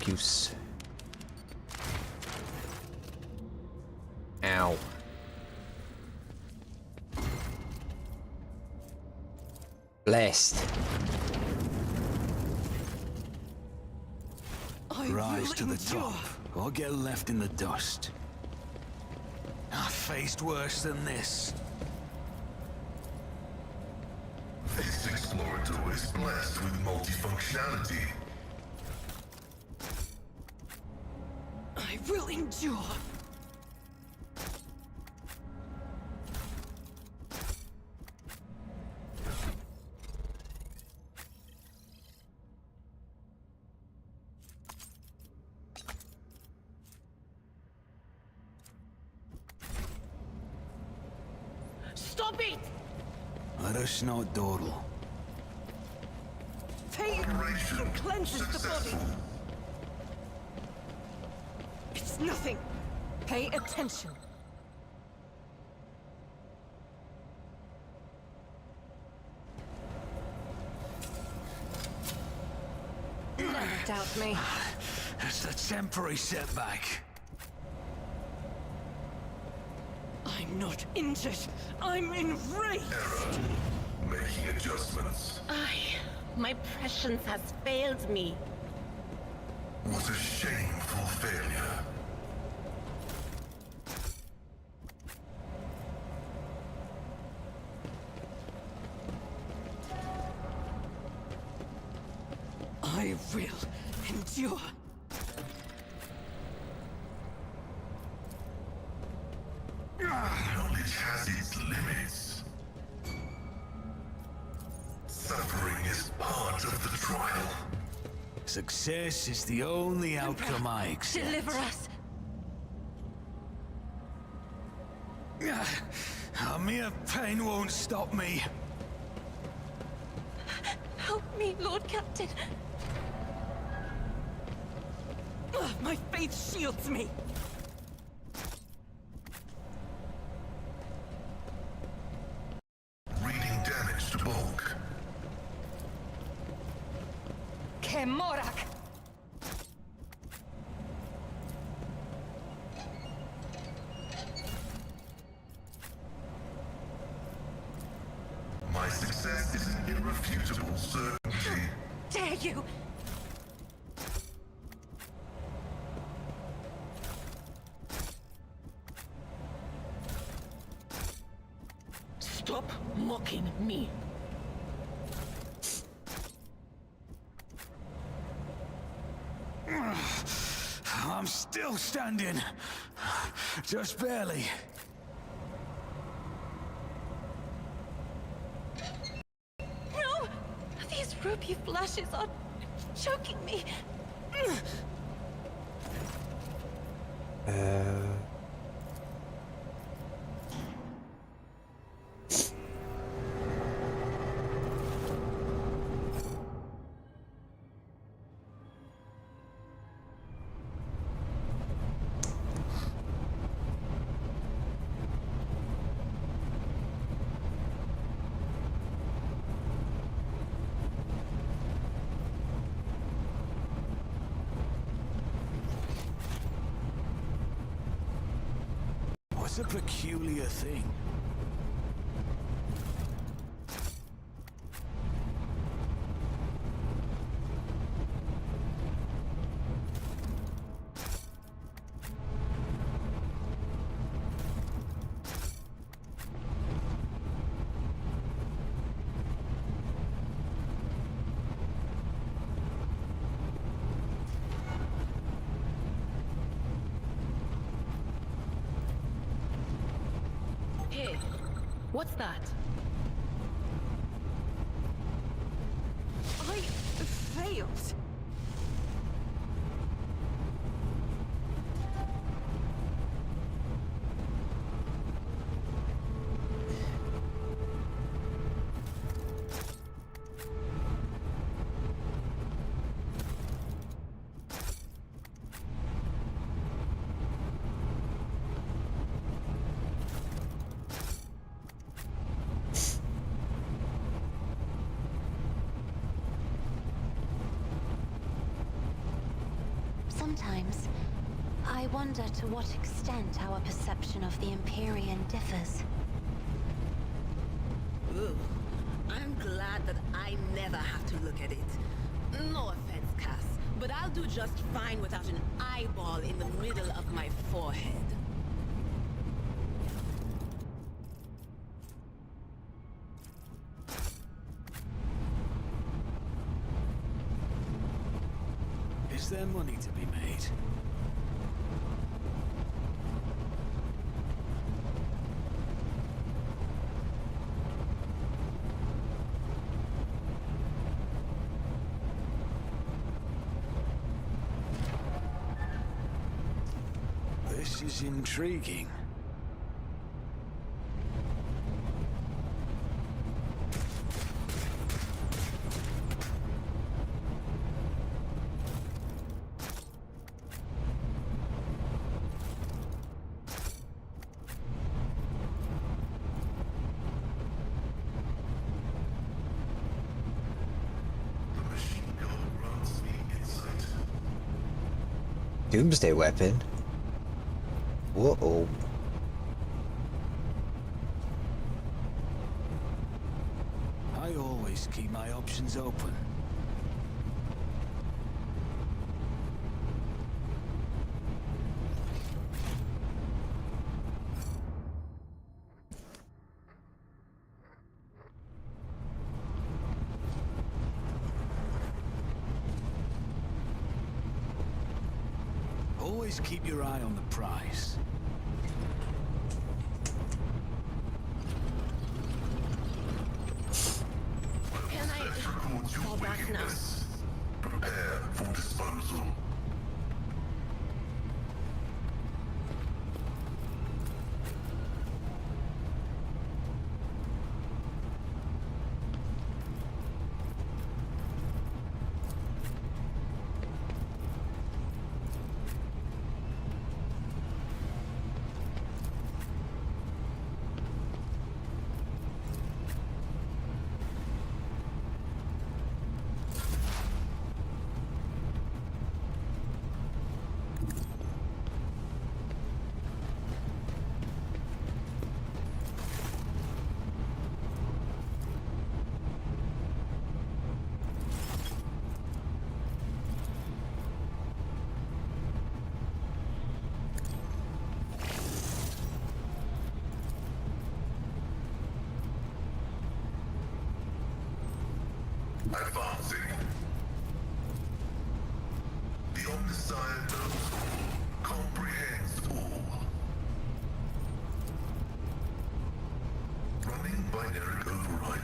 Use. Ow. Blessed. Rise to the top, or get left in the dust. I've faced worse than this. This Explorator is blessed with multifunctionality. I will endure. Stop it! Let us not dawdle. Pain Operation cleanses the successful. body. It's nothing. Pay attention. Never doubt me. It's a temporary setback. I'm not injured. I'm enraged. Error. Making adjustments. My prescience has failed me. What a shameful failure. I will endure. Knowledge has its limits. Suffering is part of the trial. Success is the only outcome I accept. Deliver us. A mere pain won't stop me. Help me, Lord Captain. My faith shields me. Reading damage to bulk. Kemorak. My success is an irrefutable certainty. Dare you? Stop mocking me. I'm still standing. Just barely. No! These ruby flashes are choking me. That's a peculiar thing. Hey, what's that? I failed. Sometimes, I wonder to what extent our perception of the Empyrean differs. Ugh. I'm glad that I never have to look at it. No offense, Cass, but I'll do just fine without an eyeball in the middle of my forehead. Is there money to be made? This is intriguing. The machine gun grants me insight. Doomsday weapon? Whoa. I always keep my options open. Always keep your eye on the prize. Can I Records your fall back now? wickedness. Prepare for disposal. Advancing. The Omniscient knows all, comprehends all. Running binary override.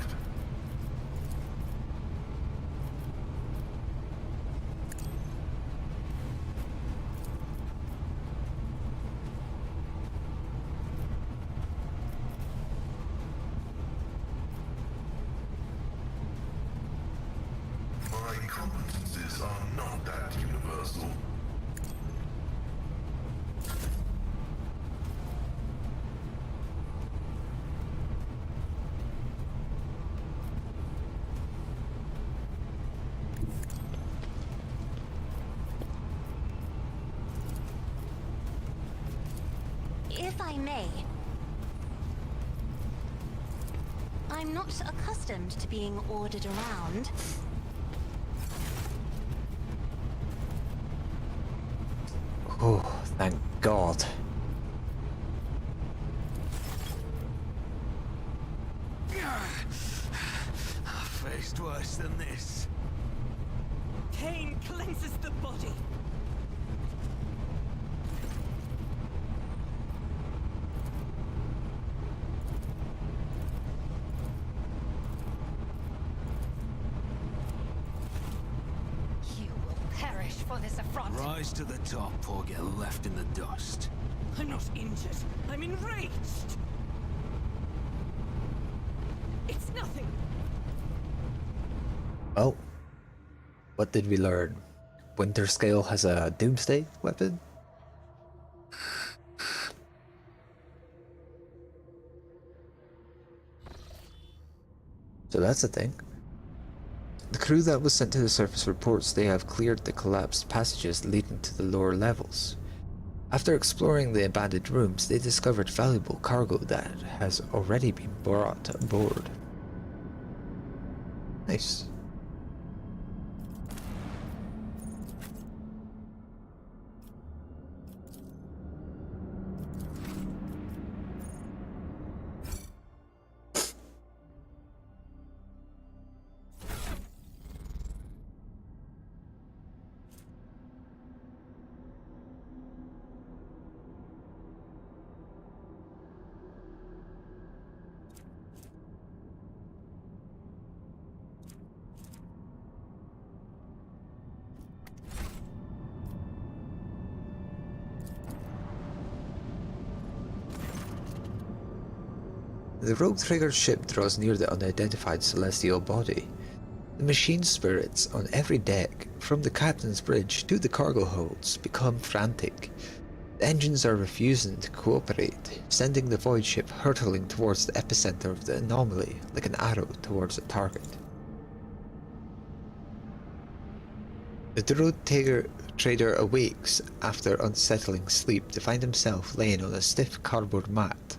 My competences are not that universal. If I may, I'm not accustomed to being ordered around. Oh, thank God. I faced worse than this. Pain cleanses the body. You will perish for this affront. Rise to the top or get left in the dust. I'm not injured. I'm enraged. It's nothing. Well, what did we learn? Winterscale has a doomsday weapon? So that's a thing. The crew that was sent to the surface reports they have cleared the collapsed passages leading to the lower levels. After exploring the abandoned rooms, they discovered valuable cargo that has already been brought aboard. Nice. The Rogue Trigger ship draws near the unidentified celestial body. The machine spirits on every deck, from the captain's bridge to the cargo holds, become frantic. The engines are refusing to cooperate, sending the void ship hurtling towards the epicenter of the anomaly like an arrow towards a target. The Rogue Trader awakes after unsettling sleep to find himself laying on a stiff cardboard mat.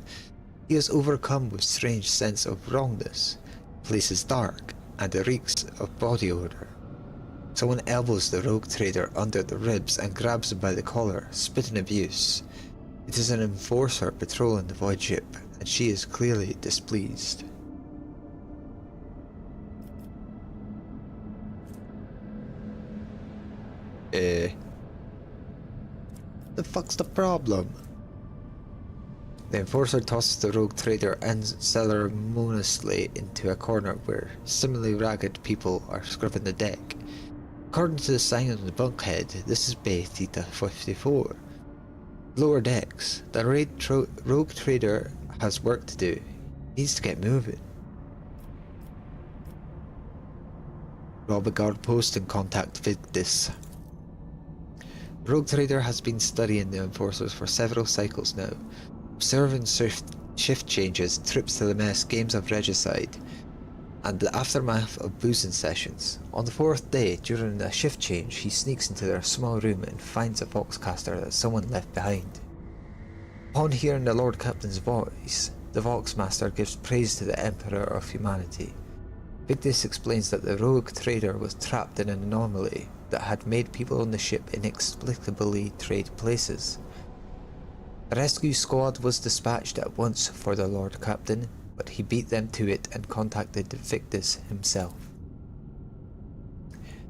He is overcome with strange sense of wrongness. The place is dark, and it reeks of body odor. Someone elbows the Rogue Trader under the ribs and grabs him by the collar, spitting abuse. It is an enforcer patrolling the void ship, and she is clearly displeased. The fuck's the problem? The enforcer tosses the Rogue Trader unceremoniously into a corner where similarly ragged people are scrubbing the deck. According to the sign on the bulkhead, this is Bay Theta 54. Lower decks, the Rogue Trader has work to do. He needs to get moving. Rob a guard post and contact Victus. The Rogue Trader has been studying the enforcers for several cycles now. Observing shift changes, trips to the mess, games of regicide, and the aftermath of boozing sessions. On the fourth day, during a shift change, he sneaks into their small room and finds a Voxcaster that someone left behind. Upon hearing the Lord Captain's voice, the Voxmaster gives praise to the Emperor of Humanity. Victus explains that the Rogue Trader was trapped in an anomaly that had made people on the ship inexplicably trade places. A rescue squad was dispatched at once for the Lord Captain, but he beat them to it and contacted Victus himself.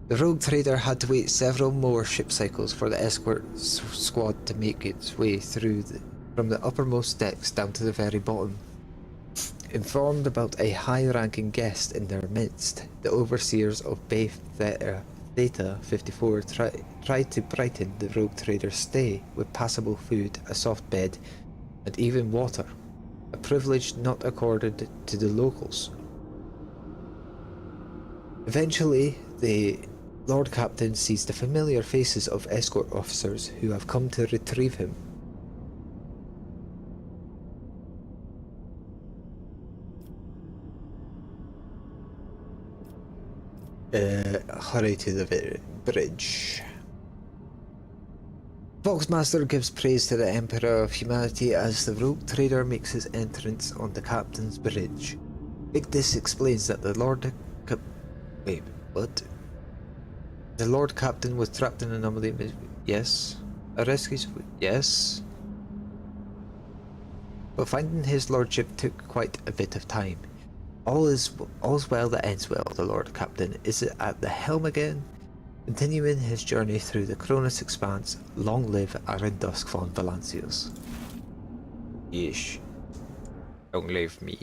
The Rogue Trader had to wait several more ship cycles for the escort squad to make its way through from the uppermost decks down to the very bottom. Informed about a high-ranking guest in their midst, the overseers of Bay Theta 54 tried to brighten the Rogue Trader's stay with passable food, a soft bed, and even water, a privilege not accorded to the locals. Eventually, the Lord Captain sees the familiar faces of escort officers who have come to retrieve him. Hurry to the bridge. Foxmaster gives praise to the Emperor of Humanity as the rogue trader makes his entrance on the captain's bridge. Victus explains that the Lord Wait, what? The Lord Captain was trapped in an anomaly. Yes. A rescue. Yes. But finding his lordship took quite a bit of time. All's well that ends well, the Lord Captain is at the helm again, continuing his journey through the Cronus Expanse. Long live Aaron Duskhound Valancios. Yeesh. Long live me.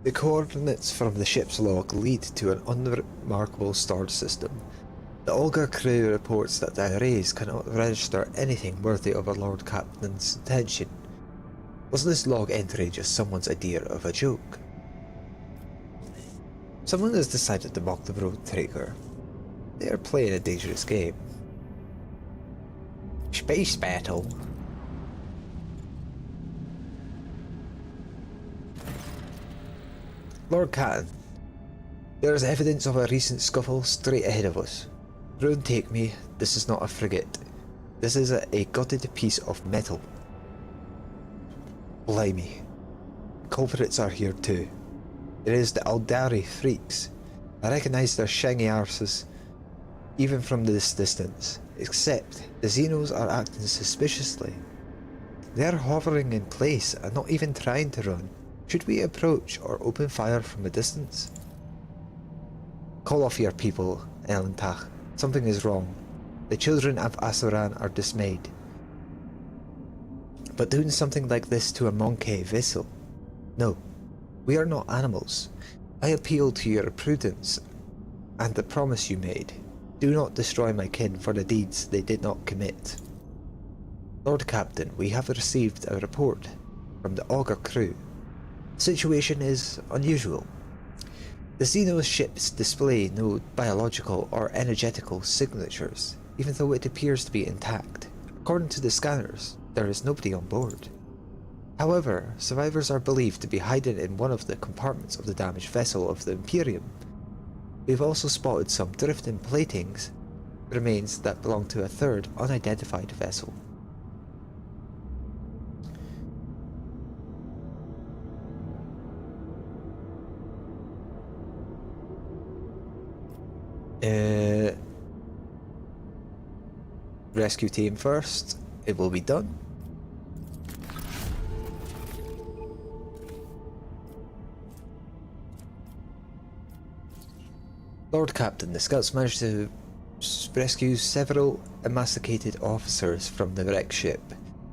The coordinates from the ship's log lead to an unremarkable star system. The Olga crew reports that the arrays cannot register anything worthy of a Lord Captain's attention. Was this log entry just someone's idea of a joke? Someone has decided to mock the road trader. They are playing a dangerous game. Space battle. Lord Catton, there is evidence of a recent scuffle straight ahead of us. Don't take me, this is not a frigate. This is a gutted piece of metal. Blimey. Culprits are here too. It is the Aldari freaks. I recognise their shaggy arses even from this distance, except the Xenos are acting suspiciously. They are hovering in place and not even trying to run. Should we approach or open fire from a distance? Call off your people, Elentach. Something is wrong. The children of Asuran are dismayed. But doing something like this to a Monkey vessel? No. We are not animals. I appeal to your prudence and the promise you made. Do not destroy my kin for the deeds they did not commit. Lord Captain, we have received a report from the Augur crew. The situation is unusual. The Xenos ships display no biological or energetical signatures, even though it appears to be intact. According to the scanners, there is nobody on board. However, survivors are believed to be hiding in one of the compartments of the damaged vessel of the Imperium. We've also spotted some drifting platings, remains that belong to a third unidentified vessel. Rescue team first. It will be done. Lord Captain, the scouts managed to rescue several emaciated officers from the wrecked ship.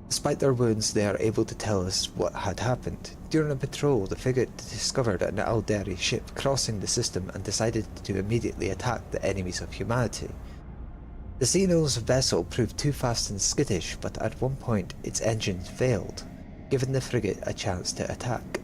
Despite their wounds, they are able to tell us what had happened. During a patrol, the frigate discovered an Aldari ship crossing the system and decided to immediately attack the enemies of humanity. The Xenos vessel proved too fast and skittish, but at one point its engines failed, giving the frigate a chance to attack.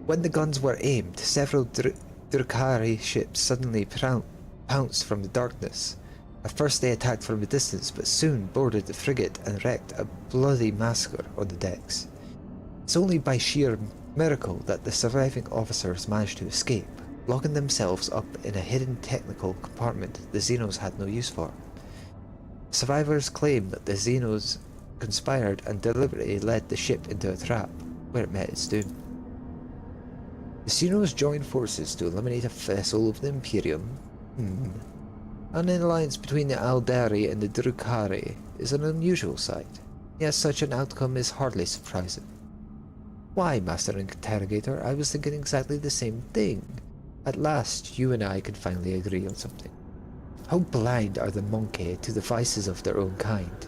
When the guns were aimed, several Drukhari ships suddenly pounced from the darkness. At first they attacked from a distance, but soon boarded the frigate and wreaked a bloody massacre on the decks. It's only by sheer miracle that the surviving officers managed to escape, locking themselves up in a hidden technical compartment the Xenos had no use for. Survivors claim that the Xenos conspired and deliberately led the ship into a trap, where it met its doom. The Xenos joined forces to eliminate a vessel of the Imperium. An alliance between the Aldari and the Drukhari is an unusual sight, yet such an outcome is hardly surprising. Why, Master Interrogator, I was thinking exactly the same thing. At last, you and I can finally agree on something. How blind are the Monkey to the vices of their own kind?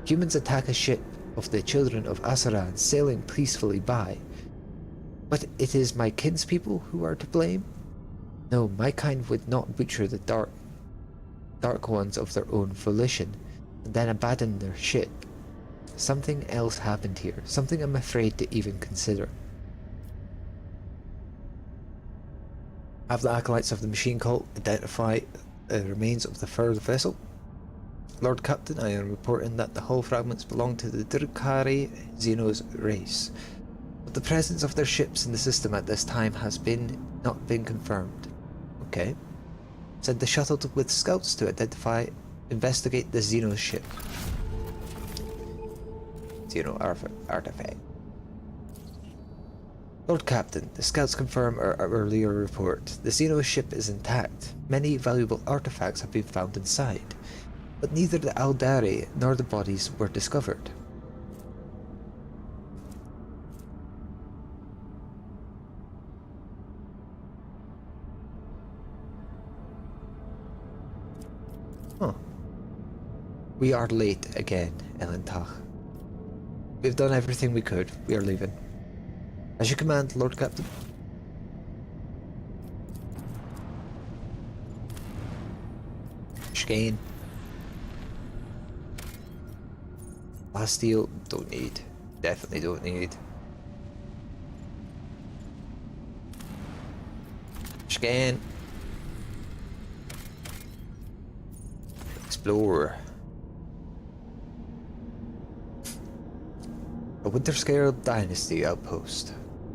Humans attack a ship of the children of Asaran sailing peacefully by. But it is my kinspeople who are to blame? No, my kind would not butcher the dark ones of their own volition, and then abandon their ship. Something else happened here, something I'm afraid to even consider. Have the acolytes of the machine cult identify the remains of the third vessel? Lord Captain, I am reporting that the hull fragments belong to the Drukhari Xenos race, but the presence of their ships in the system at this time has not been confirmed. Okay. Send the shuttle with scouts to investigate the Xenos ship. Xeno artifact. Lord Captain, the scouts confirm our earlier report. The Xeno ship is intact. Many valuable artifacts have been found inside, but neither the Aldari nor the bodies were discovered. Huh. We are late again, Elentach. We've done everything we could. We are leaving. As you command, Lord Captain. Chicane. Bastille, don't need. Definitely don't need. Chicane. Explore. A Winterscale Dynasty outpost.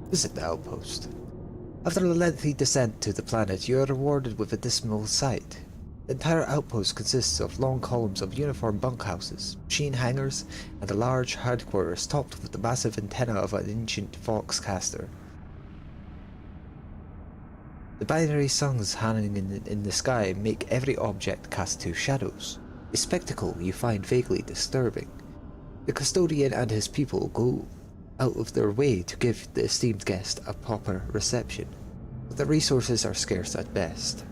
Visit the outpost. After a lengthy descent to the planet, you are rewarded with a dismal sight. The entire outpost consists of long columns of uniform bunkhouses, machine hangars, and a large headquarters topped with the massive antenna of an ancient foxcaster. The binary suns hanging in the sky make every object cast two shadows, a spectacle you find vaguely disturbing. The custodian and his people go out of their way to give the esteemed guest a proper reception, but the resources are scarce at best.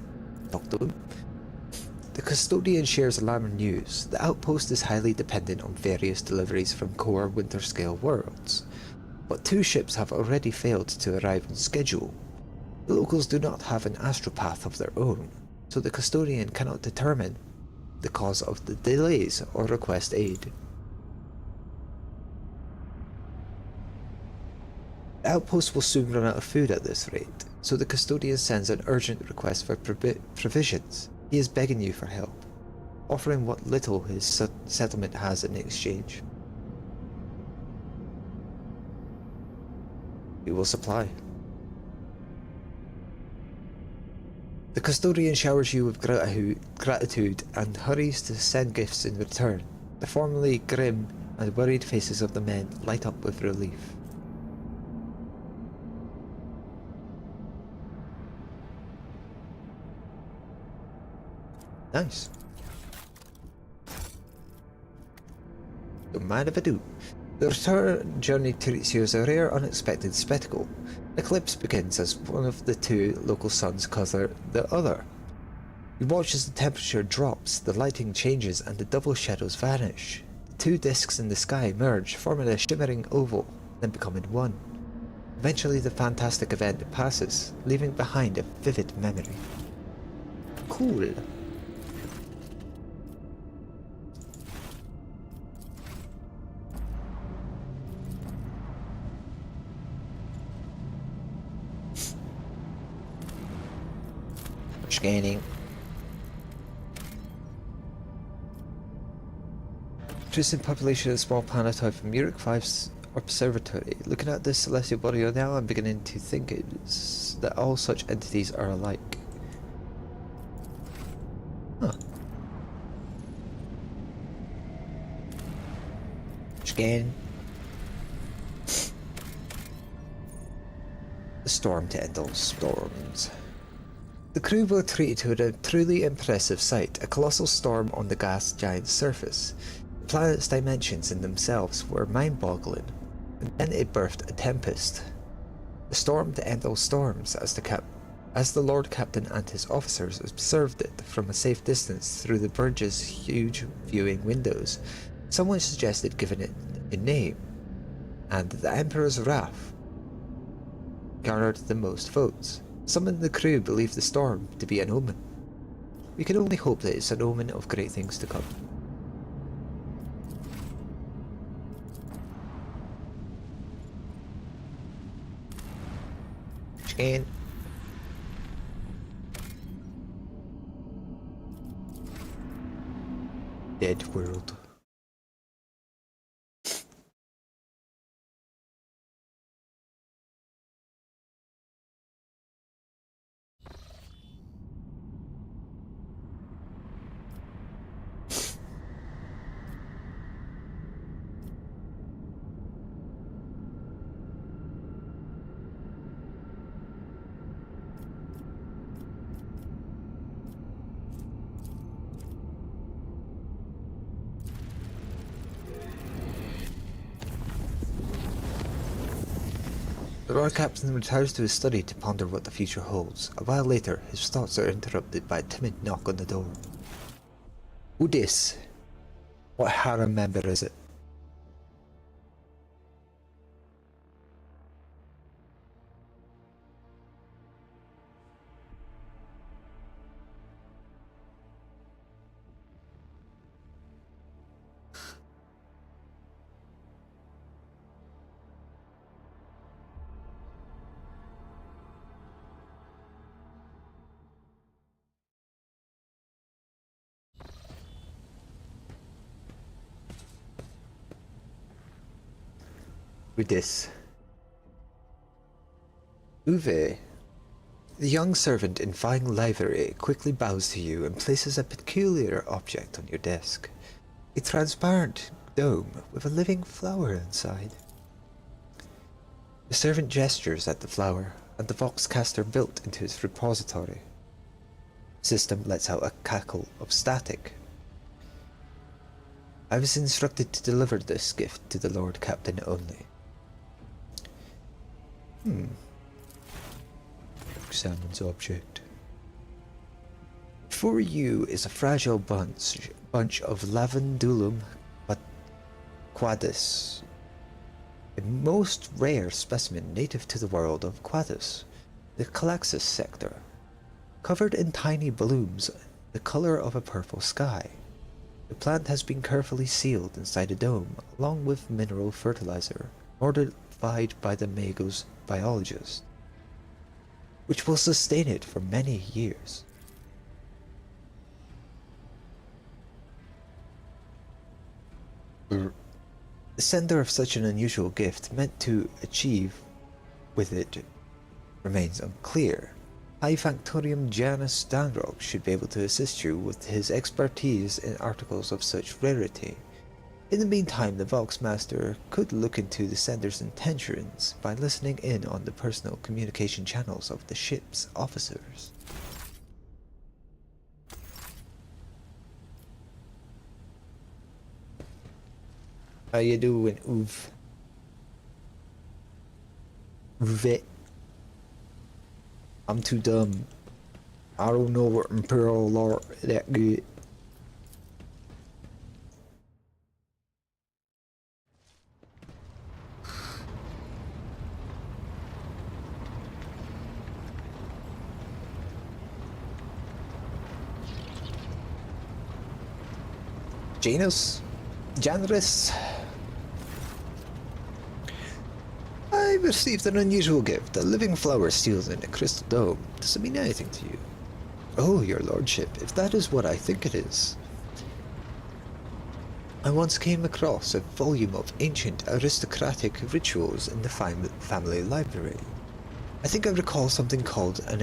Talk to him. The custodian shares alarming news. The outpost is highly dependent on various deliveries from core Winterscale worlds, but 2 ships have already failed to arrive on schedule. The locals do not have an astropath of their own, so the custodian cannot determine the cause of the delays or request aid. The outpost will soon run out of food at this rate, so the custodian sends an urgent request for provisions. He is begging you for help, offering what little his settlement has in exchange. We will supply. The custodian showers you with gratitude and hurries to send gifts in return. The formerly grim and worried faces of the men light up with relief. Nice. Don't mind if I do. The return journey treats you as a rare, unexpected spectacle. The eclipse begins as one of the 2 local suns cover the other. You watch as the temperature drops, the lighting changes, and the double shadows vanish. The 2 discs in the sky merge, forming a shimmering oval, then becoming one. Eventually the fantastic event passes, leaving behind a vivid memory. Cool. Scanning. Increasing population of small planetoid from Murik 5's observatory. Looking at this celestial body now, I'm beginning to think that all such entities are alike. Huh. Again. The storm to end all storms. The crew were treated to a truly impressive sight, a colossal storm on the gas giant's surface. The planet's dimensions in themselves were mind-boggling, and then it birthed a tempest. The storm to end all storms, as the Lord Captain and his officers observed it from a safe distance through the bridge's huge viewing windows. Someone suggested giving it a name, and the Emperor's wrath garnered the most votes. Some in the crew believed the storm to be an omen. We can only hope that it's an omen of great things to come. Again. Dead world. The Lord Captain retires to his study to ponder what the future holds. A while later, his thoughts are interrupted by a timid knock on the door. Who dis? What harem member is it? With this. Uwe. The young servant in fine livery quickly bows to you and places a peculiar object on your desk. A transparent dome with a living flower inside. The servant gestures at the flower, and the Voxcaster built into its repository. The system lets out a cackle of static. I was instructed to deliver this gift to the Lord Captain only. Examines object. Before you is a fragile bunch of Lavandulum quadus, a most rare specimen native to the world of Quadus, the Calaxis sector, covered in tiny blooms the color of a purple sky. The plant has been carefully sealed inside a dome, along with mineral fertilizer, modified by the Mago's biologist, which will sustain it for many years. The sender of such an unusual gift meant to achieve with it remains unclear. High Factorium Janus Stanrock should be able to assist you with his expertise in articles of such rarity. In the meantime, the Voxmaster could look into the sender's intentions by listening in on the personal communication channels of the ship's officers. How you doing, Uve? I'm too dumb. I don't know what Imperial Law that good. Janus? I received an unusual gift, a living flower sealed in a crystal dome. Does it mean anything to you? Oh, your lordship, if that is what I think it is. I once came across a volume of ancient aristocratic rituals in the family library. I think I recall something called an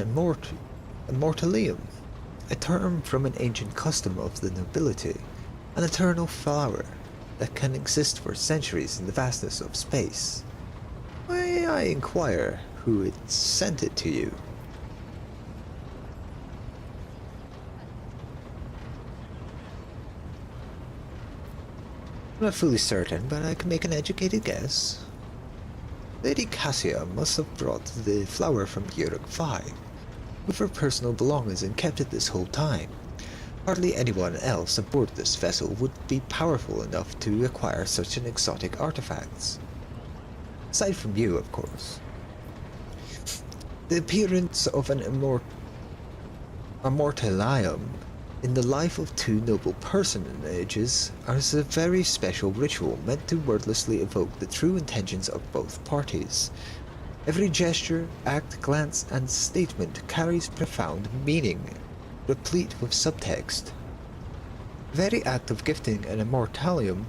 immortalium, a term from an ancient custom of the nobility. An eternal flower. that can exist for centuries in the vastness of space. May I inquire who it sent it to you? I'm not fully certain, but I can make an educated guess. Lady Cassia must have brought the flower from Europe 5 with her personal belongings and kept it this whole time. Hardly anyone else aboard this vessel would be powerful enough to acquire such an exotic artifacts. Aside from you, of course. The appearance of an immortalium in the life of two noble personages is a very special ritual meant to wordlessly evoke the true intentions of both parties. Every gesture, act, glance, and statement carries profound meaning, replete with subtext. The very act of gifting an immortalium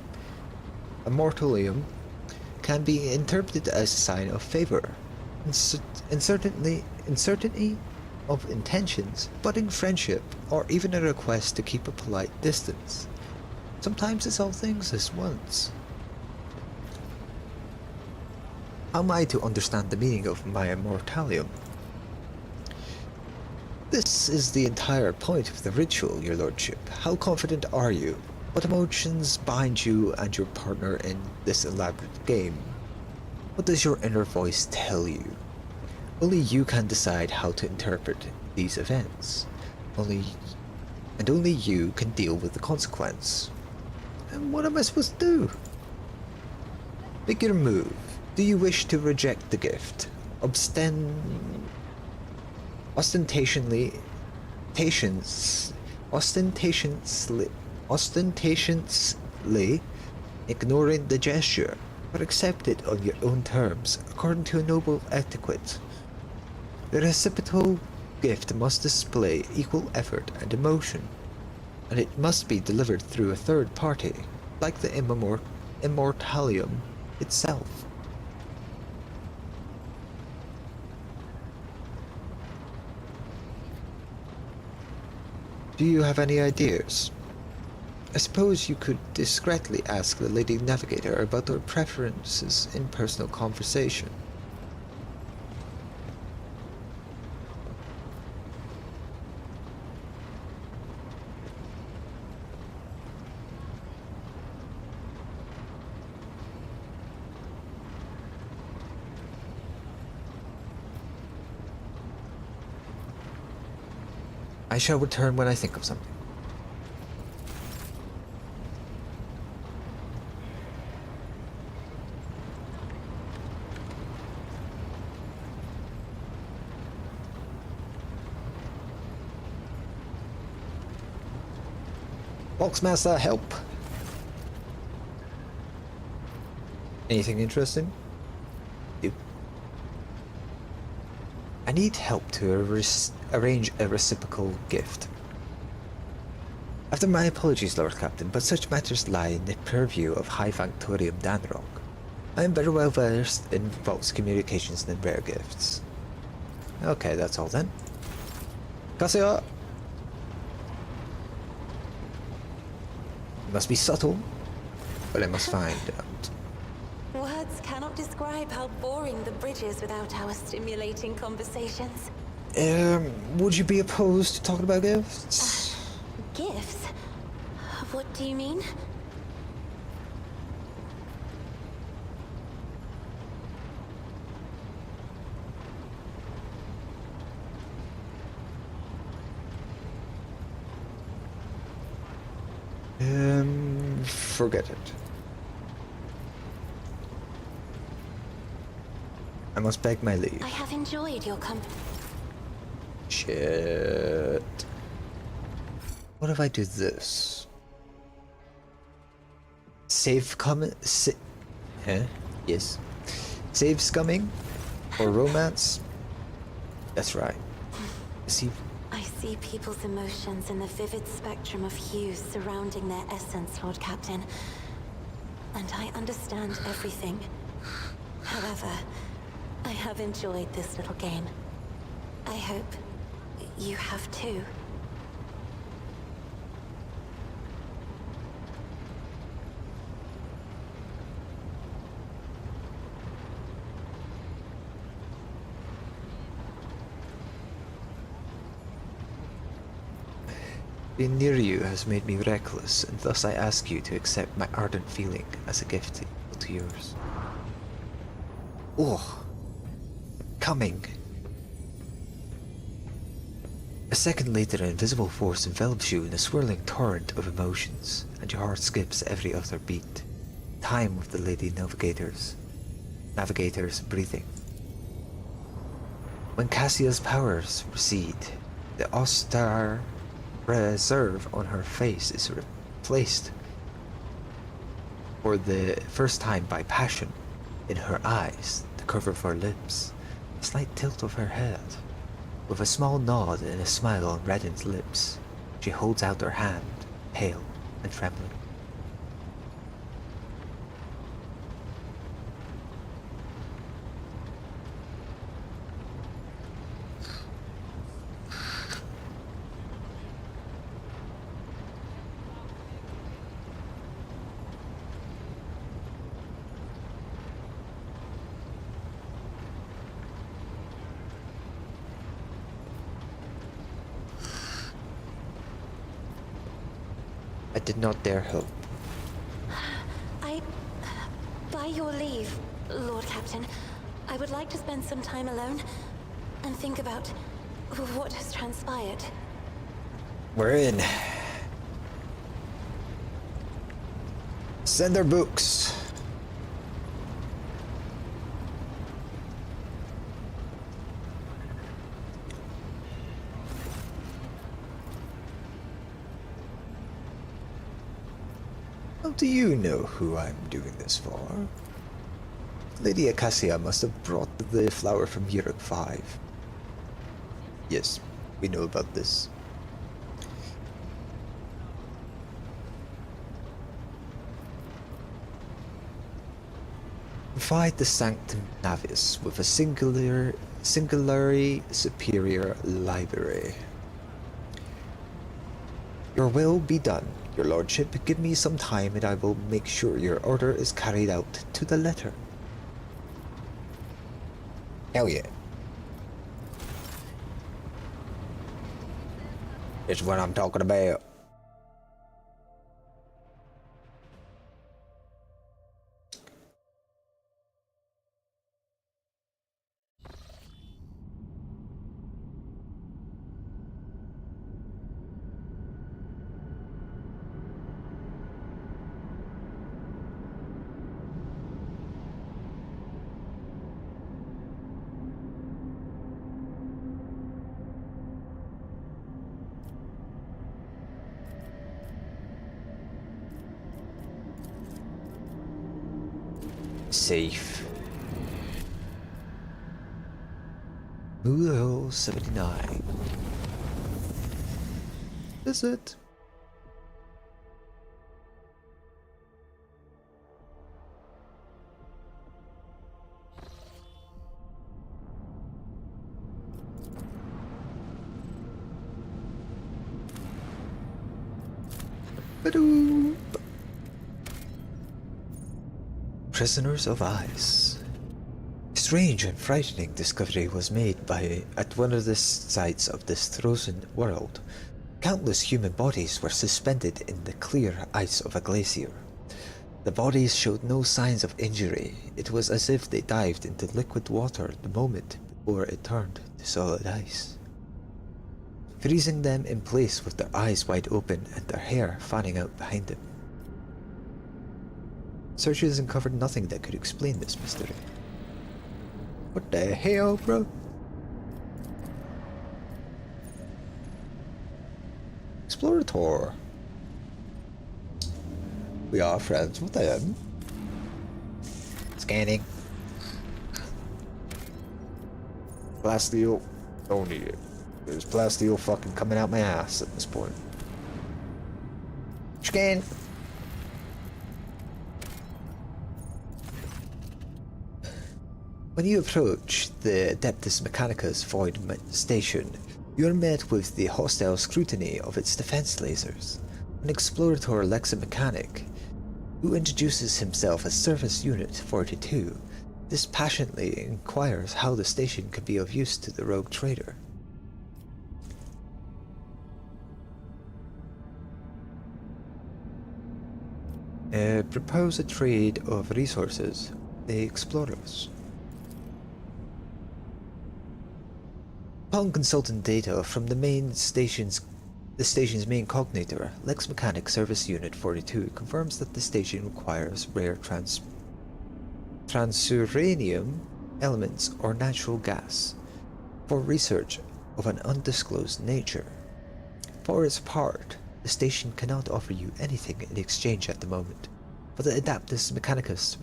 can be interpreted as a sign of favor, uncertainty of intentions, budding friendship, or even a request to keep a polite distance. Sometimes it's all things at once. How am I to understand the meaning of my immortalium? This is the entire point of the ritual, your lordship. How confident are you? What emotions bind you and your partner in this elaborate game? What does your inner voice tell you? Only you can decide how to interpret these events. Only you can deal with the consequence. And what am I supposed to do? Make your move. Do you wish to reject the gift? Ostentatiously ignoring the gesture, but accept it on your own terms, according to a noble etiquette. The reciprocal gift must display equal effort and emotion, and it must be delivered through a third party, like the immortalium itself. Do you have any ideas? I suppose you could discreetly ask the Lady Navigator about her preferences in personal conversation. I shall return when I think of something. Boxmaster, help! Anything interesting? I need help to arrange a reciprocal gift. After my apologies, Lord Captain, but such matters lie in the purview of High Factorium Danrock. I am very well versed in Vault's communications and rare gifts. Okay, that's all then. Cassia! It must be subtle, but I must find out. Words cannot describe how boring the bridge is without our stimulating conversations. Would you be opposed to talking about gifts? Gifts? What do you mean? Forget it. I must beg my leave. I have enjoyed your company. Shit. What if I do this? Save Yes. Save scumming? Or romance? That's right. See? I see people's emotions in the vivid spectrum of hues surrounding their essence, Lord Captain. And I understand everything. However, I have enjoyed this little game. I hope you have too. Being near you has made me reckless, and thus I ask you to accept my ardent feeling as a gift equal to yours. Oh, coming. A second later, an invisible force envelops you in a swirling torrent of emotions, and your heart skips every other beat. Time with the Lady Navigator's breathing. When Cassia's powers recede, the austere reserve on her face is replaced for the first time by passion in her eyes, the curve of her lips, a slight tilt of her head. With a small nod and a smile on reddened lips, she holds out her hand, pale and trembling. I did not dare hope. By your leave, Lord Captain, I would like to spend some time alone and think about what has transpired. We're in. Send their books. How do you know who I'm doing this for? Lady Acacia must have brought the flower from Europe 5. Yes, we know about this. Provide the Sanctum Navis with a singularly superior library. Your will be done, your lordship. Give me some time and I will make sure your order is carried out to the letter. Hell yeah. It's what I'm talking about. Safe. Moodle 79. Is it? Ba-doop. Prisoners of Ice. Strange and frightening discovery was made at one of the sites of this frozen world. Countless human bodies were suspended in the clear ice of a glacier. The bodies showed no signs of injury. It was as if they dived into liquid water the moment before it turned to solid ice, freezing them in place with their eyes wide open and their hair fanning out behind them. Searches uncovered nothing that could explain this mystery. What the hell, bro? Explorator. We are friends with them. Scanning. Plasteel. Don't need it. There's plasteel fucking coming out my ass at this point. Scan. When you approach the Adeptus Mechanicus Void Station, you are met with the hostile scrutiny of its defense lasers. An explorator lexomechanic, who introduces himself as Service Unit 42, dispassionately inquires how the station could be of use to the rogue trader. Propose a trade of resources. The explorers. Upon consulting data from the station's main cognator, Lex Mechanic Service Unit 42 confirms that the station requires rare transuranium elements or natural gas for research of an undisclosed nature. For its part, the station cannot offer you anything in exchange at the moment, but the Adaptus Mechanicus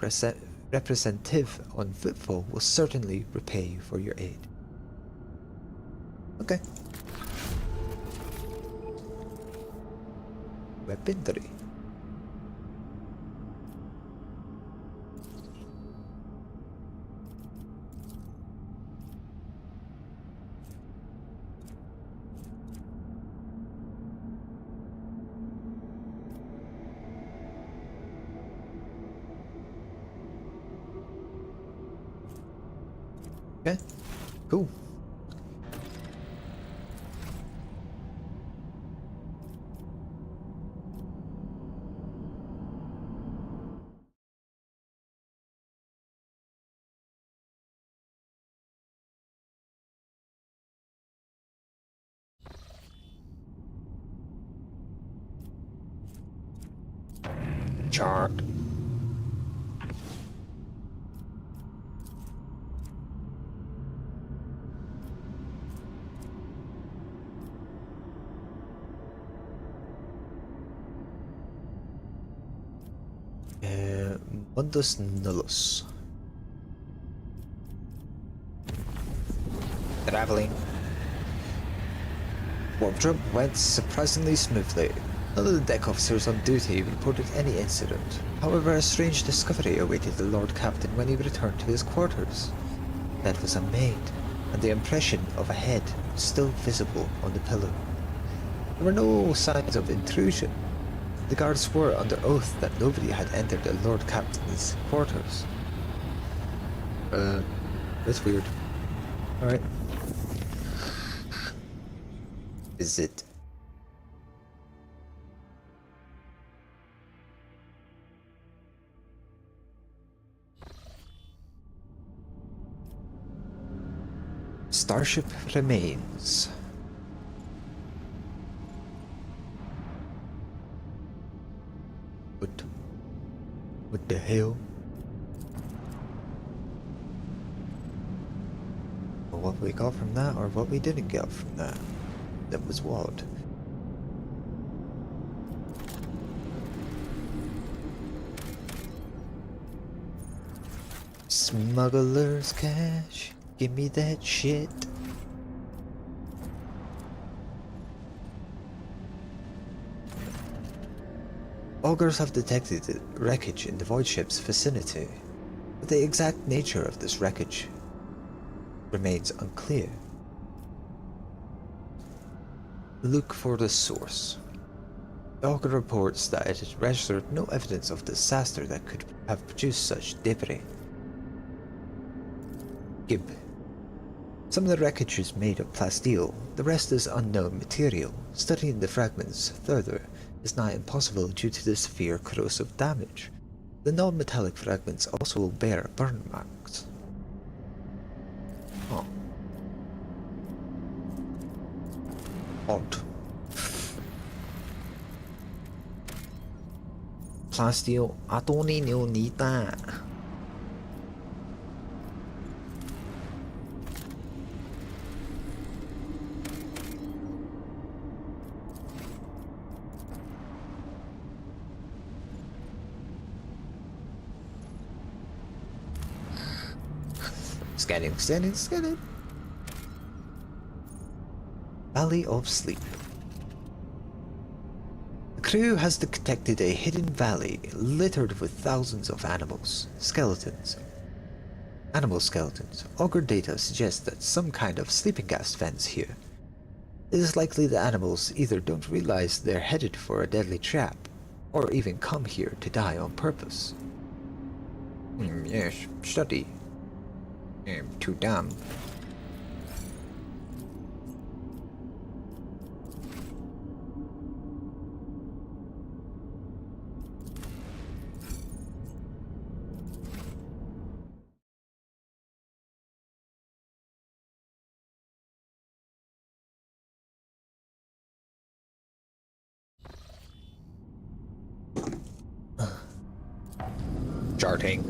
representative on Footfall will certainly repay you for your aid. Okay. Weaponry. Okay, cool. Chart. Mundus Nullus. Traveling. Warp jump went surprisingly smoothly. None of the deck officers on duty reported any incident. However, a strange discovery awaited the Lord Captain when he returned to his quarters. That was unmade, and the impression of a head was still visible on the pillow. There were no signs of intrusion. The guards swore under oath that nobody had entered the Lord Captain's quarters. That's weird. Alright. Is it? Starship remains. What the hell? Well, what we got from that or what we didn't get from that? That was wild. Smuggler's cash. Give me that shit. Augurs have detected wreckage in the void ship's vicinity, but the exact nature of this wreckage remains unclear. Look for the source. The Augur reports that it has registered no evidence of disaster that could have produced such debris. Gib. Some of the wreckage is made of plasteel, the rest is unknown material. Studying the fragments further is nigh impossible due to the severe corrosive damage. The non-metallic fragments also will bear burn marks. Oh. Odd. Plasteel, I don't need that. Scanning. Valley of Sleep. The crew has detected a hidden valley littered with thousands of animal skeletons. Augur data suggests that some kind of sleeping gas vents here. It is likely the animals either don't realize they're headed for a deadly trap, or even come here to die on purpose. Yes, study. Too dumb. Charting.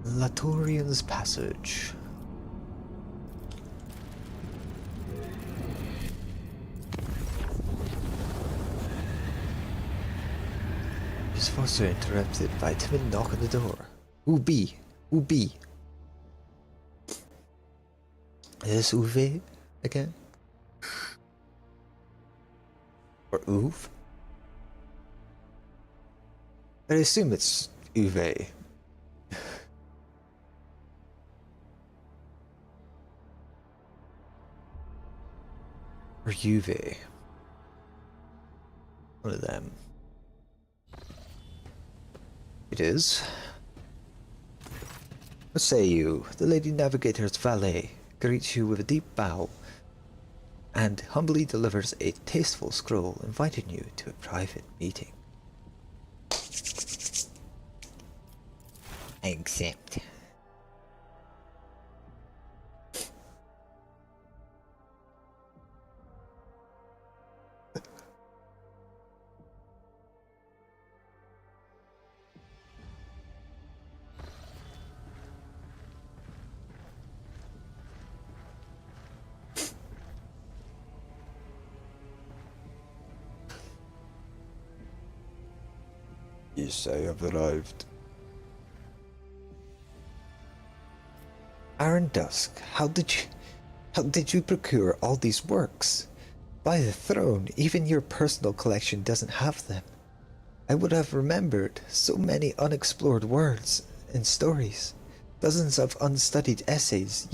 Latorian's Passage. His foster interrupted by a timid knock on the door. Who be? Who be? Is this Uwe again? Or Uve? I assume it's Uwe. Or Uwe. One of them. It is. What say you? The Lady Navigator's valet greets you with a deep bow and humbly delivers a tasteful scroll inviting you to a private meeting. I accept. Yes, I have arrived. Aaron Dusk, how did you procure all these works? By the throne, even your personal collection doesn't have them. I would have remembered so many unexplored words and stories, dozens of unstudied essays.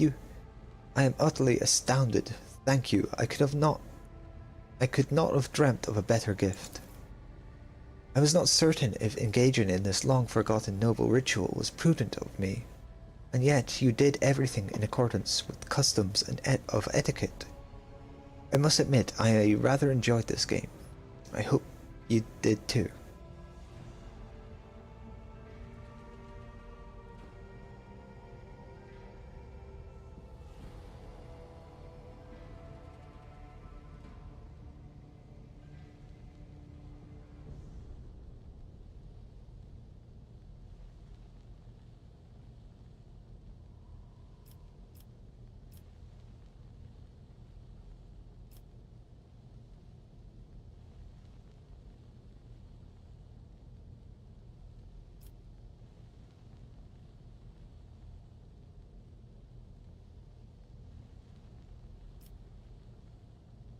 I am utterly astounded. Thank you. I could not have dreamt of a better gift. I was not certain if engaging in this long-forgotten noble ritual was prudent of me, and yet you did everything in accordance with customs and of etiquette. I must admit, I rather enjoyed this game. I hope you did too.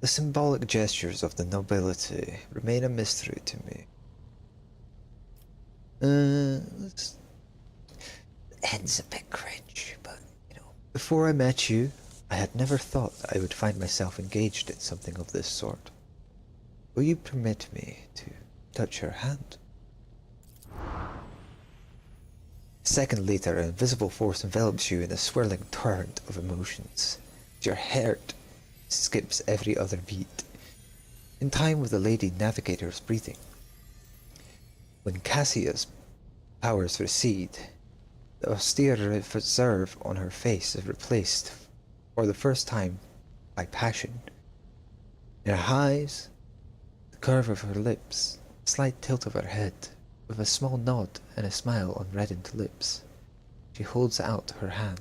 The symbolic gestures of the nobility remain a mystery to me. The end's a bit cringe, but, Before I met you, I had never thought I would find myself engaged in something of this sort. Will you permit me to touch your hand? A second later, an invisible force envelops you in a swirling torrent of emotions. Your heart skips every other beat, in time with the Lady Navigator's breathing. When Cassia's powers recede, the austere reserve on her face is replaced, for the first time, by passion. In her eyes, the curve of her lips, a slight tilt of her head, with a small nod and a smile on reddened lips, she holds out her hand,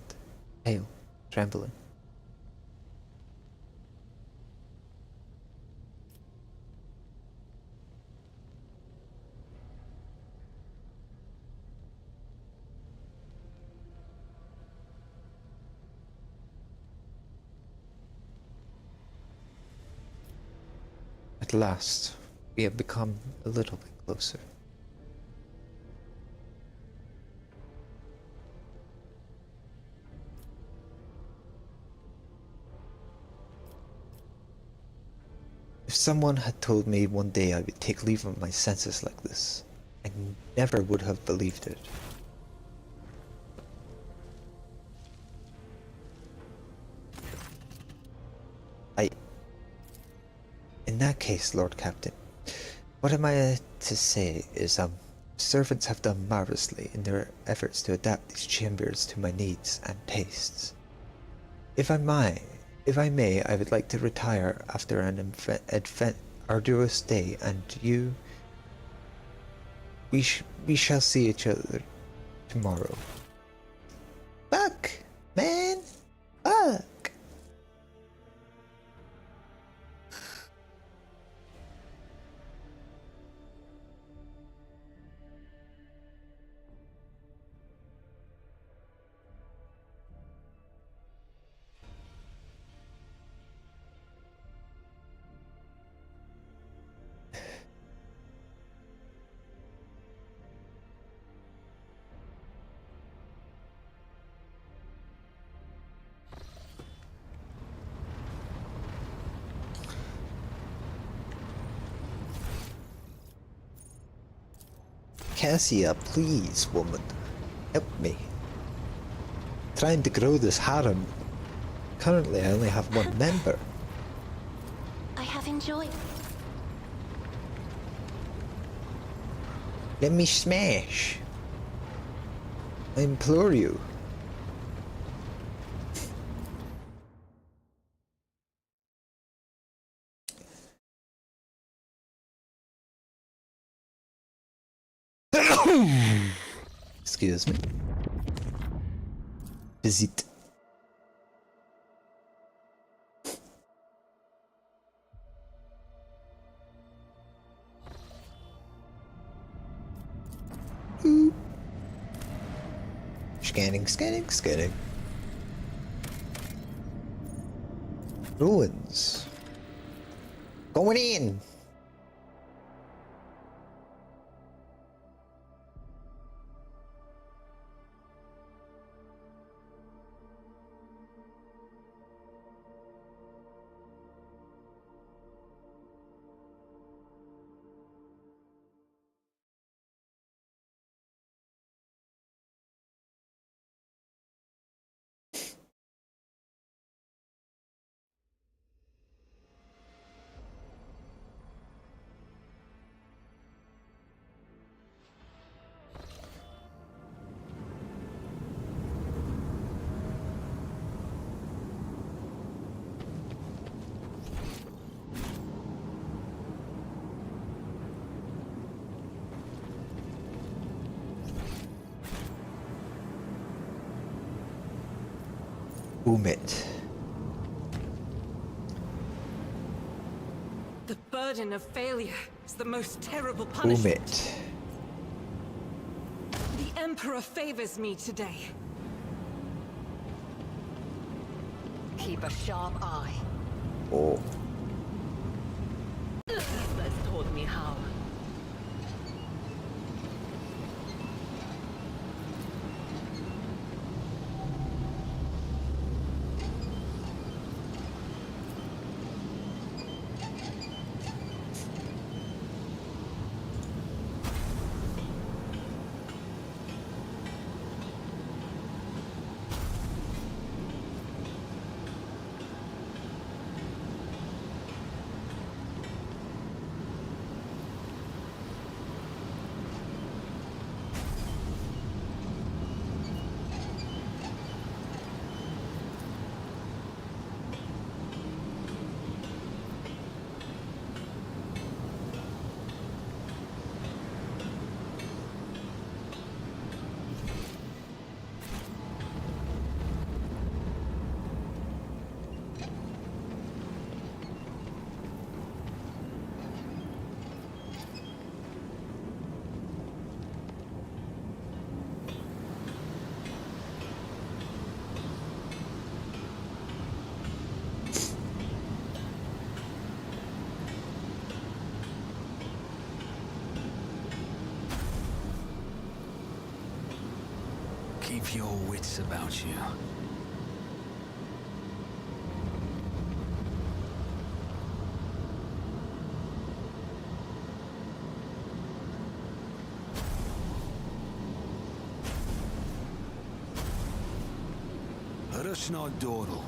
pale, trembling. At last, we have become a little bit closer. If someone had told me one day I would take leave of my senses like this, I never would have believed it. In that case, Lord Captain, what am I to say is, servants have done marvelously in their efforts to adapt these chambers to my needs and tastes. If I may, I would like to retire after arduous day, and we shall see each other tomorrow. Fuck, man. Fuck. Cassia, please, woman. Help me. Trying to grow this harem. Currently, I only have one member. I have enjoyed. Let me smash. I implore you. Excuse me. Visit. Scanning. Ruins. Going in. Umit. The burden of failure is the most terrible punishment. Umit. The Emperor favors me today. Keep a sharp eye. Oh. That's told me how. Keep your wits about you. Rush not dawdle.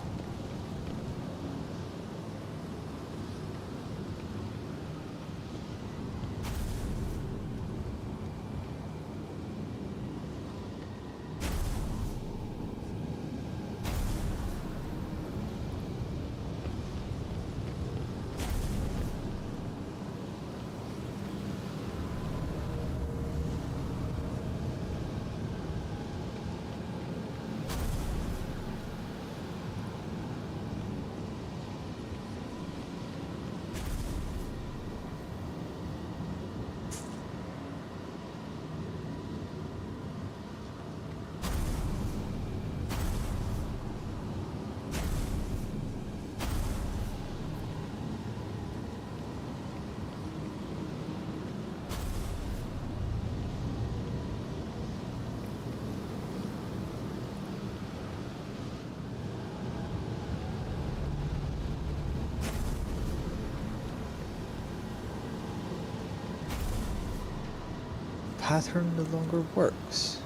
pattern no longer works.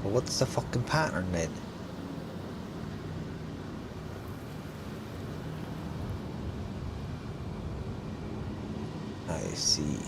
Well, what's the fucking pattern then? I see.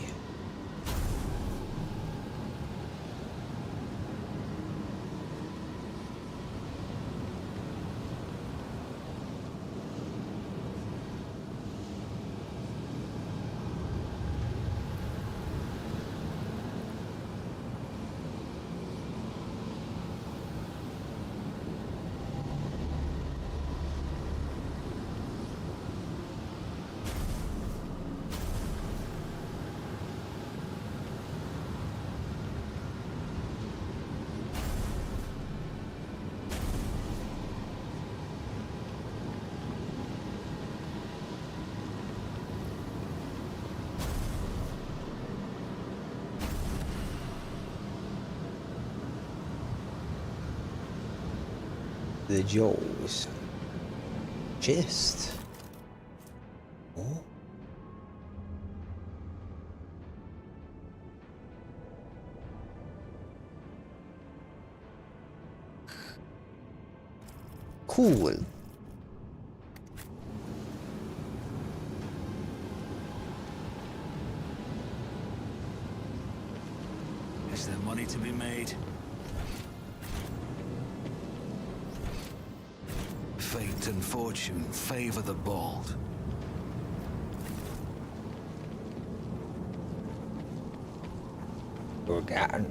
The jaws. Chest. Oh. Cool. Is there money to be made? Fate and fortune favor the bold. Forgotten.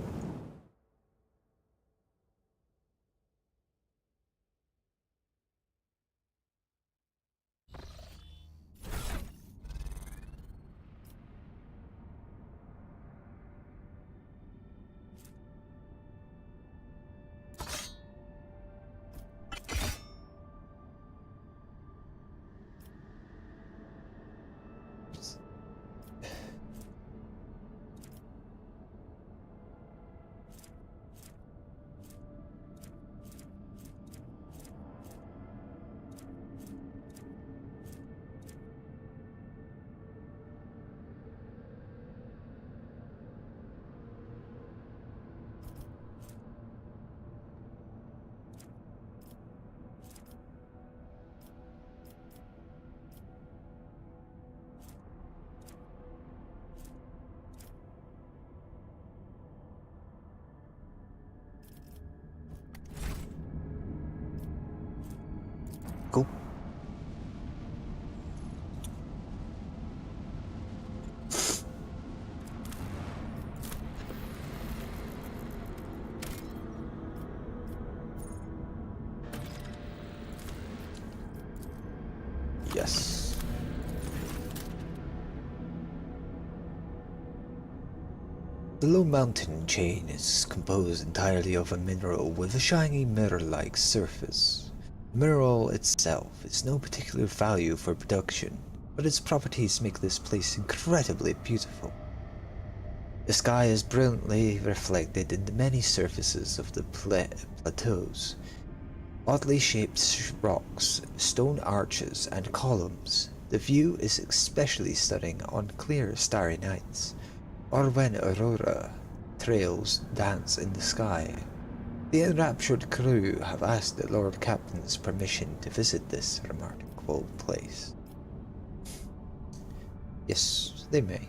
Cool. Yes. The low mountain chain is composed entirely of a mineral with a shiny mirror-like surface. The mineral itself is no particular value for production, but its properties make this place incredibly beautiful. The sky is brilliantly reflected in the many surfaces of the plateaus. Oddly shaped rocks, stone arches, and columns. The view is especially stunning on clear, starry nights, or when aurora trails dance in the sky. The enraptured crew have asked the Lord Captain's permission to visit this remarkable place. Yes, they may.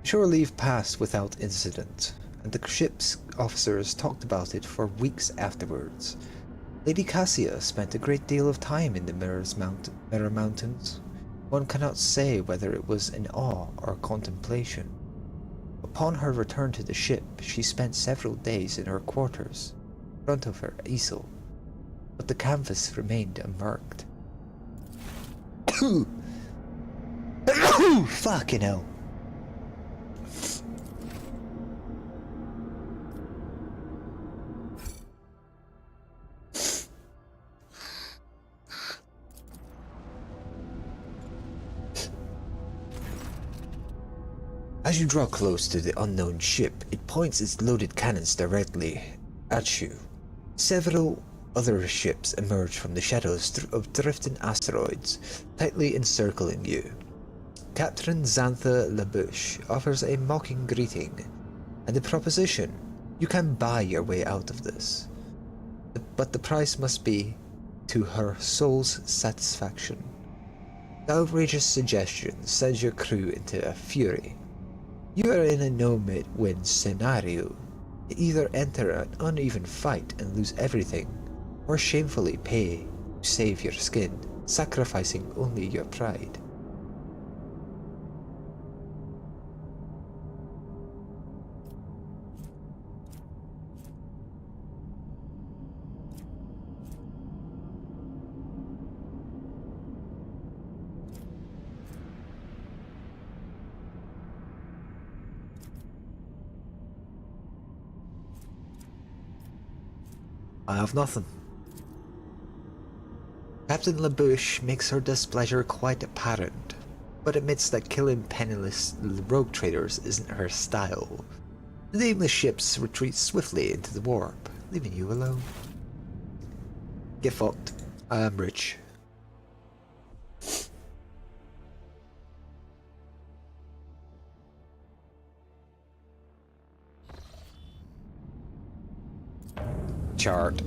Shore leave passed without incident, and the ship's officers talked about it for weeks afterwards. Lady Cassia spent a great deal of time in the Mirror Mountains. One cannot say whether it was in awe or contemplation. Upon her return to the ship, she spent several days in her quarters, in front of her easel, but the canvas remained unmarked. Fucking hell. As you draw close to the unknown ship, it points its loaded cannons directly at you. Several other ships emerge from the shadows of drifting asteroids, tightly encircling you. Captain Xantha LaBouche offers a mocking greeting and a proposition. You can buy your way out of this, but the price must be to her soul's satisfaction. The outrageous suggestion sends your crew into a fury. You are in a no-win scenario. Either enter an uneven fight and lose everything, or shamefully pay to save your skin, sacrificing only your pride. I have nothing. Captain LaBouche makes her displeasure quite apparent, but admits that killing penniless rogue traders isn't her style. The nameless ships retreat swiftly into the warp, leaving you alone. Get fucked. I am rich. Chart.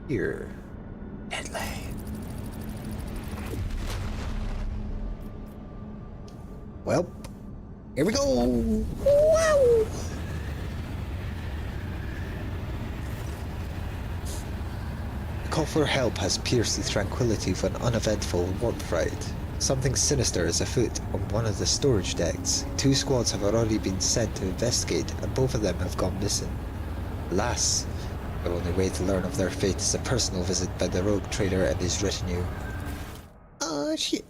Here. Deadly. Well, here we go! Wow! The call for help has pierced the tranquility of an uneventful warp ride. Something sinister is afoot on one of the storage decks. 2 squads have already been sent to investigate, and both of them have gone missing. Alas, our only way to learn of their fate is a personal visit by the rogue trader and his retinue. Oh shit.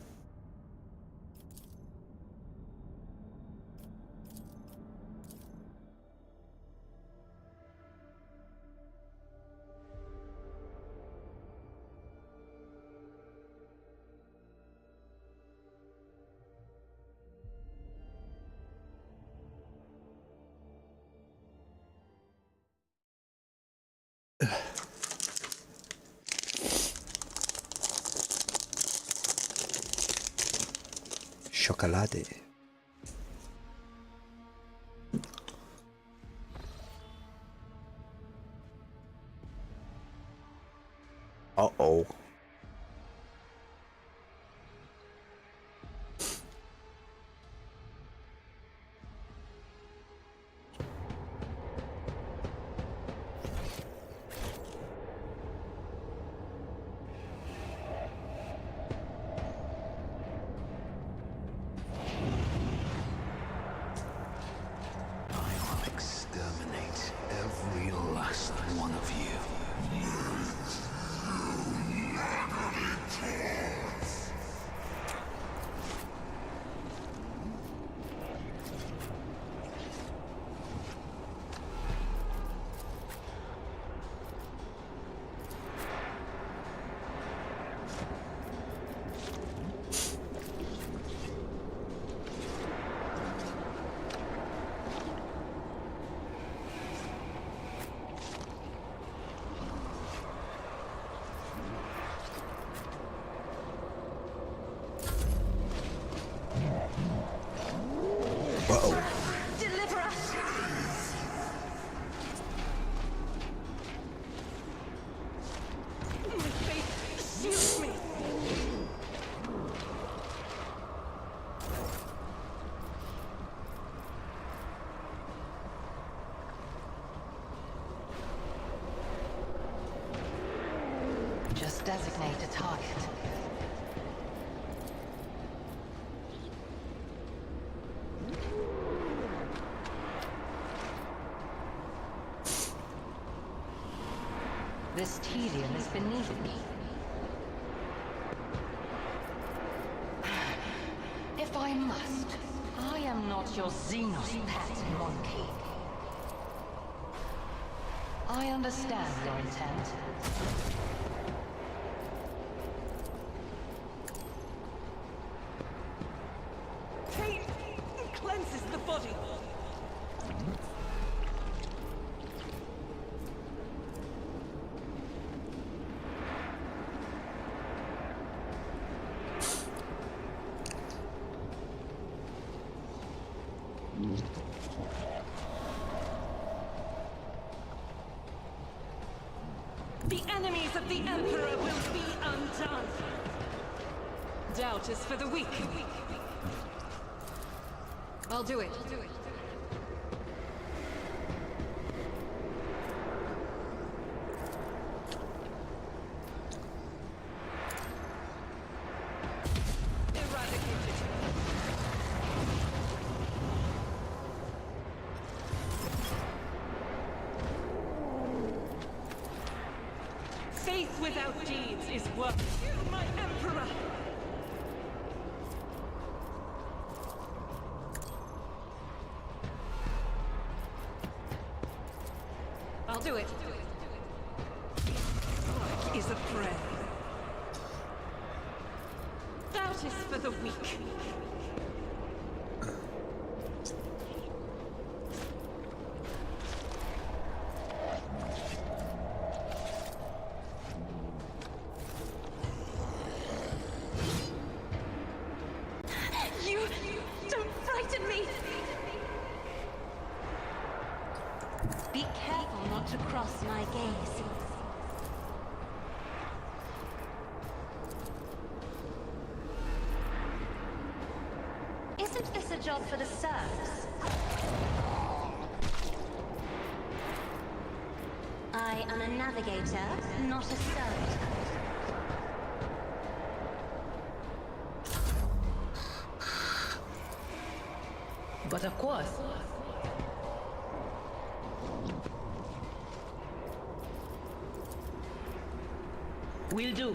Chocolate. Uh-oh. Every last one of you. Uh-oh. Deliver us! My faith shields me! Just designate a target. This tedium is beneath me. If I must, I am not your Xenos pet monkey. I understand your intent. The enemies of the Emperor will be undone. Doubt is for the weak. I'll do it. Eradicated. Faith without deeds is worthless. You, my Emperor! I'll do it. Like is a prayer. Doubt is for the weak. You don't frighten me. Be careful not to cross my gaze. Isn't this a job for the serfs? I am a navigator, not a serf. But of course. Will do.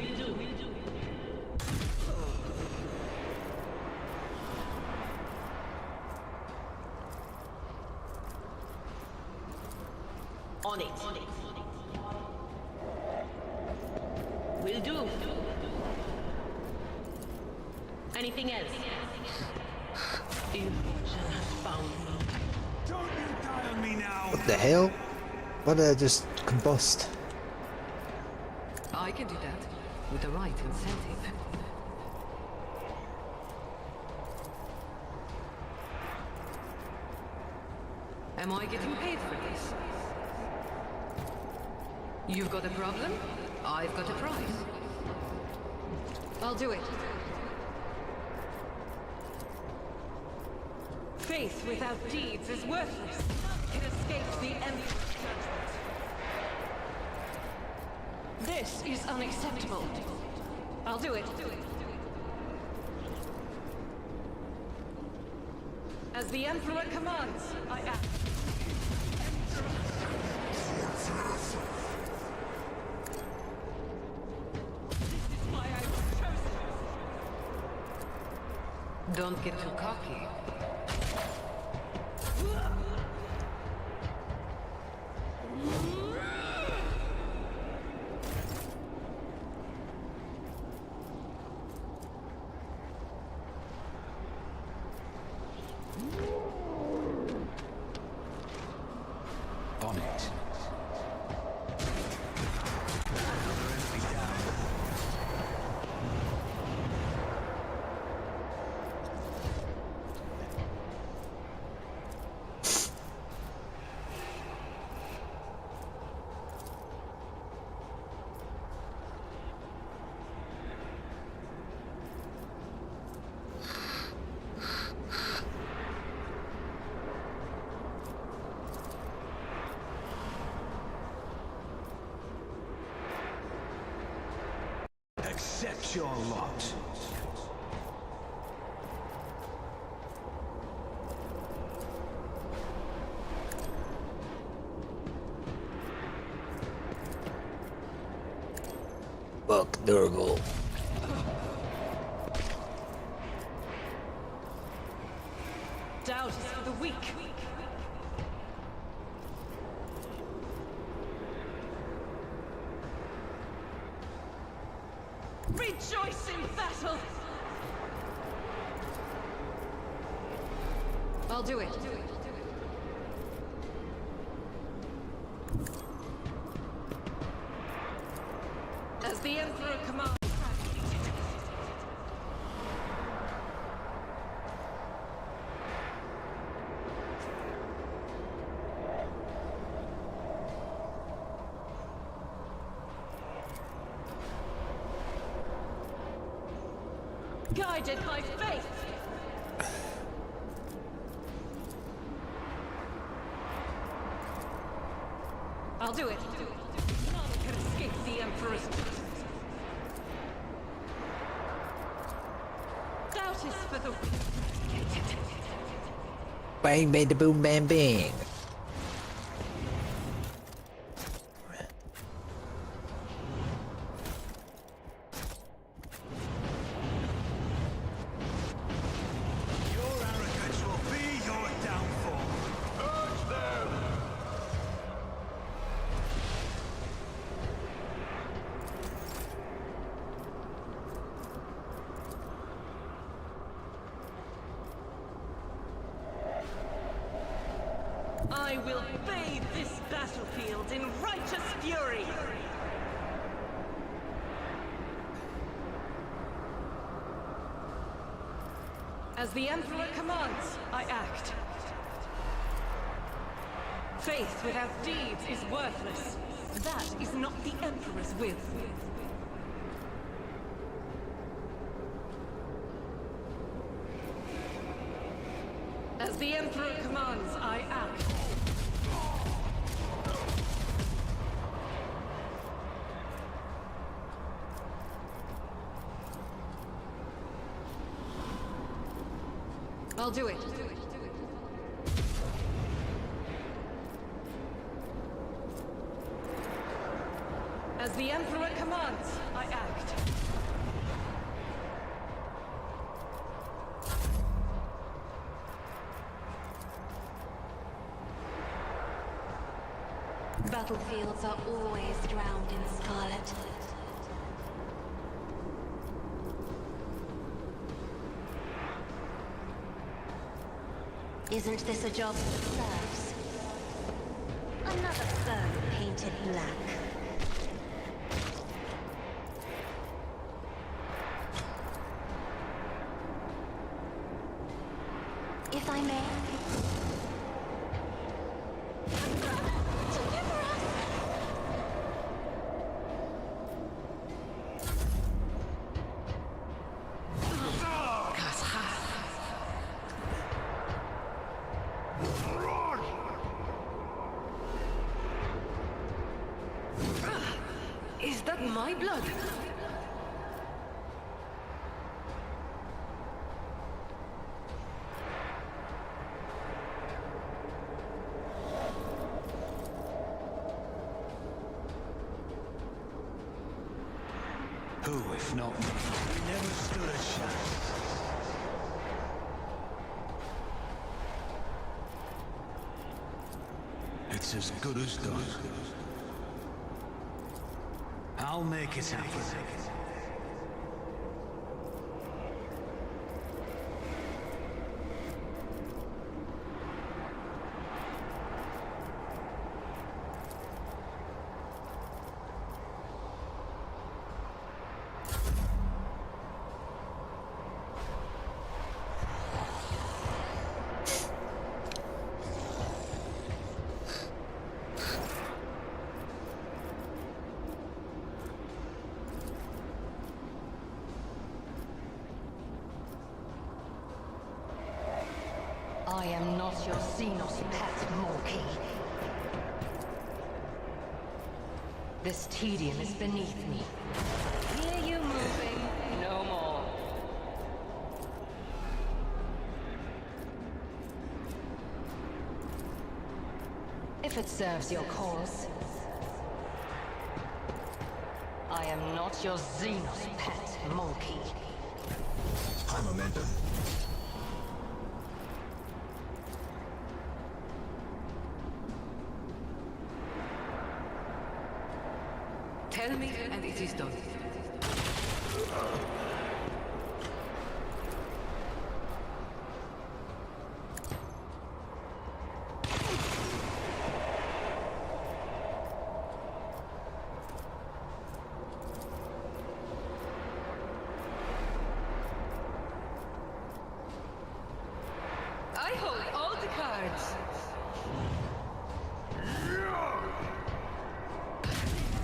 On it. Will do. Anything else? Illusion has found me. Don't you die on me now! What the hell? Why did I just combust? I can do that with the right incentive. Am I getting paid for this? You've got a problem? I've got a prize. I'll do it. Faith without deeds is worthless. It escaped the Emperor's judgment. This is unacceptable. I'll do it. As the Emperor commands, I act. This is why I was chosen. Don't get too cocky. On it. Accept your lot. Fuck Nurgle. Doubt is for the weak. Rejoice in battle! I'll do it. As the Emperor commands. Guided by faith! I'll do it. None can escape the Emperor's... Doubt is for the... Bang, bang, da boom, bang, bang. Your arrogance will be your downfall. Urge them! I will bathe this battlefield in righteous fury! As the Emperor commands, I act. Faith without deeds is worthless. That is not the Emperor's will. As the Emperor commands, I act. I'll do it. As the Emperor commands, I act. Battlefields are always drowned in scarlet. Isn't this a job for serfs? Another throne painted black. If I may. Deliver us! Is that my blood? Who, if not me? We never stood a chance. It's as good as done. I'll make it happen. I am not your Xenos pet, Morky. This tedium is beneath me. Hear you moving, no more. If it serves your cause. I am not your Xenos pet, Morky. High momentum. Tell me, and it is done. I hold all the cards.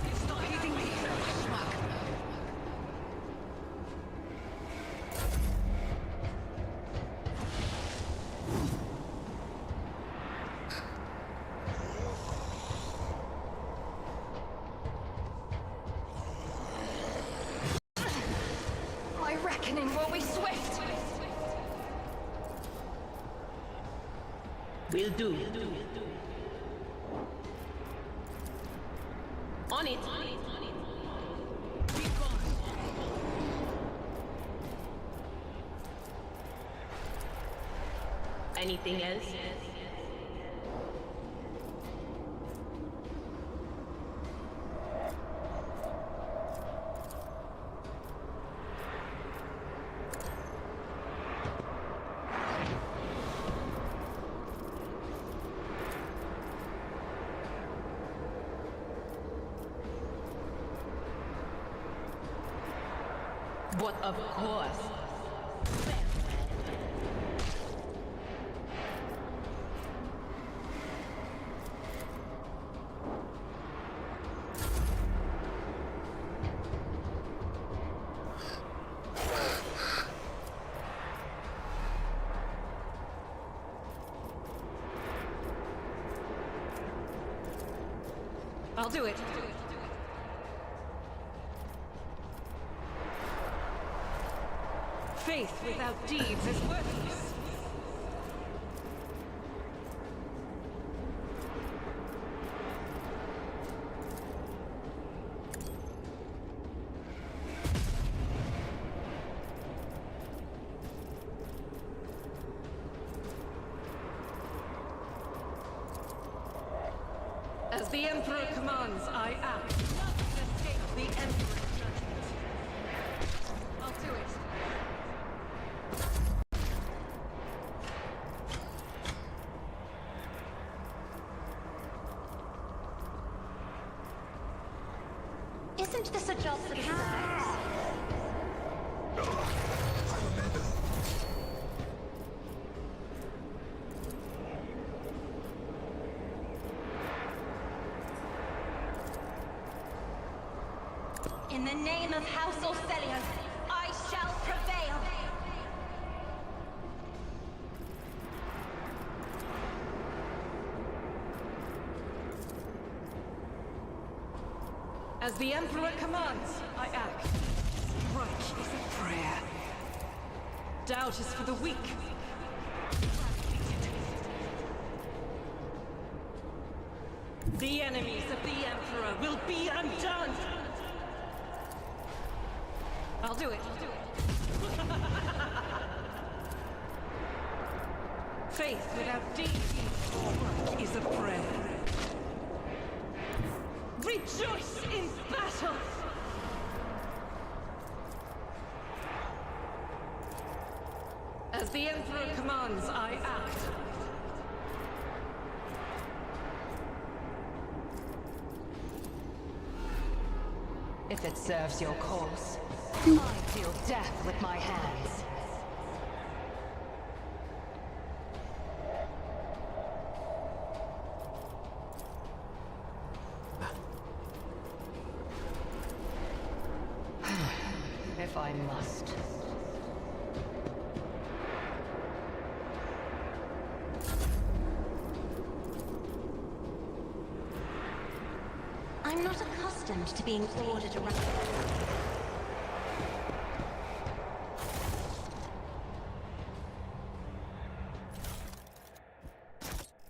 It's not hitting me. reckoning will be swift. Will do. On it. Be gone. Anything else? But of course. I'll do it. Faith without deeds is worthless. As the Emperor commands, I act. Nothing escapes the Emperor's judgment. I'll do it. Isn't this a job for cowards? In the name of House Orcelius, I shall prevail! As the Emperor commands, I act. Strike is a prayer. Doubt is for the weak. The enemies of the Emperor will be undone! I'll do it. Faith without deeds is a prayer. Rejoice in battle! As the Emperor commands, I act. If it serves your cause, I deal death with my hands. If I must. I'm not accustomed to being ordered around.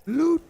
Loot!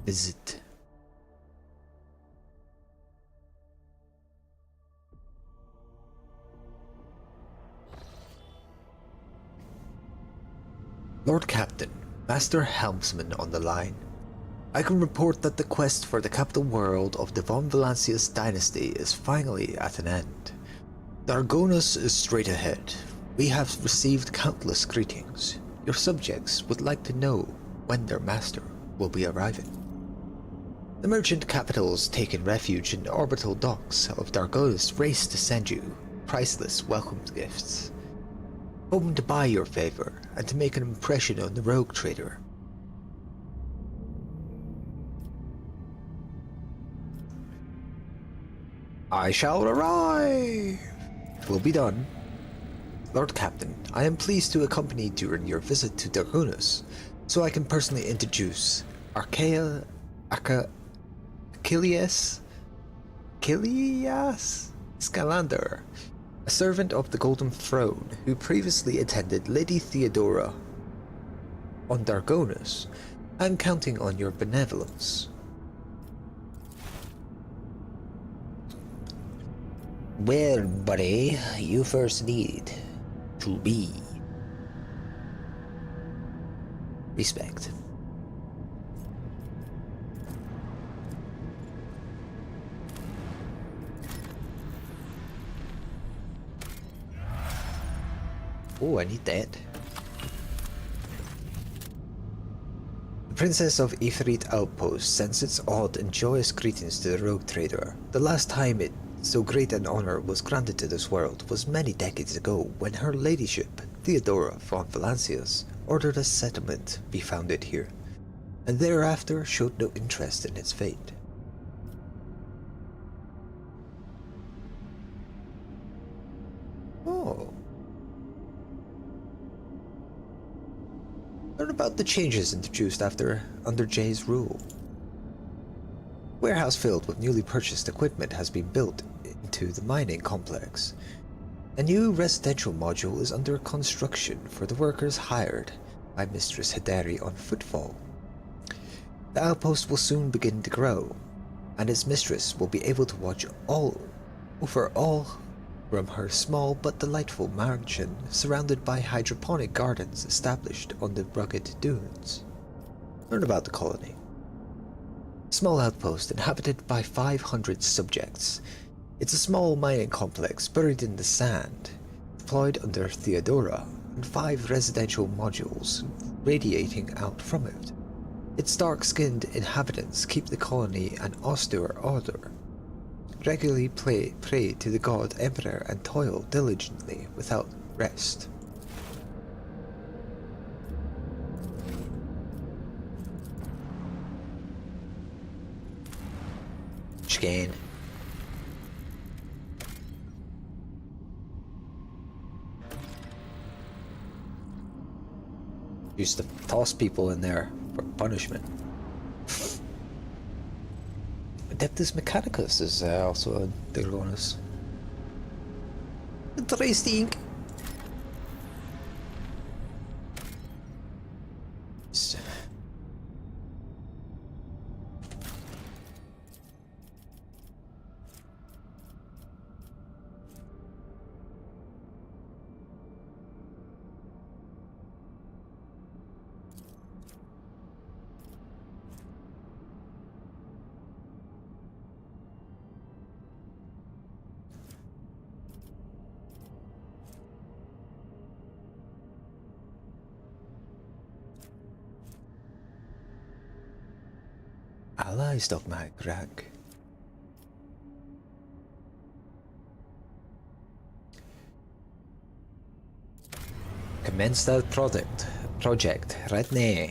Is it? Lord Captain, Master Helmsman on the line. I can report that the quest for the capital world of the Von Valancius dynasty is finally at an end. Dargonus is straight ahead. We have received countless greetings. Your subjects would like to know when their master will be arriving. The merchant capitals taking refuge in the orbital docks of Dargonus race to send you priceless welcome gifts, hoping to buy your favor and to make an impression on the rogue trader. I shall arrive! Will be done. Lord Captain, I am pleased to accompany you during your visit to Dargonus, so I can personally introduce Achilles Scalander, a servant of the Golden Throne who previously attended Lady Theodora on Dargonus. I am counting on your benevolence. Well, buddy, you first need to be respect. Oh, I need that. The Princess of Ifrit Outpost sends its odd and joyous greetings to the rogue trader. The last time so great an honor was granted to this world was many decades ago when her ladyship, Theodora von Valancius, ordered a settlement be founded here, and thereafter showed no interest in its fate. Oh. Learn about the changes introduced under Jay's rule. Warehouse filled with newly purchased equipment has been built into the mining complex. A new residential module is under construction for the workers hired by Mistress Hidari on Footfall. The outpost will soon begin to grow, and its mistress will be able to watch over all from her small but delightful mansion surrounded by hydroponic gardens established on the rugged dunes. Learn about the colony. Small outpost inhabited by 500 subjects. It's a small mining complex buried in the sand, deployed under Theodora, and 5 residential modules radiating out from it. Its dark-skinned inhabitants keep the colony an austere order, regularly pray to the god Emperor and toil diligently without rest. Chicane. Used to toss people in there for punishment. Adeptus Mechanicus is also a Dargonus. Interesting. Allies dog my crack. Commence that project right now.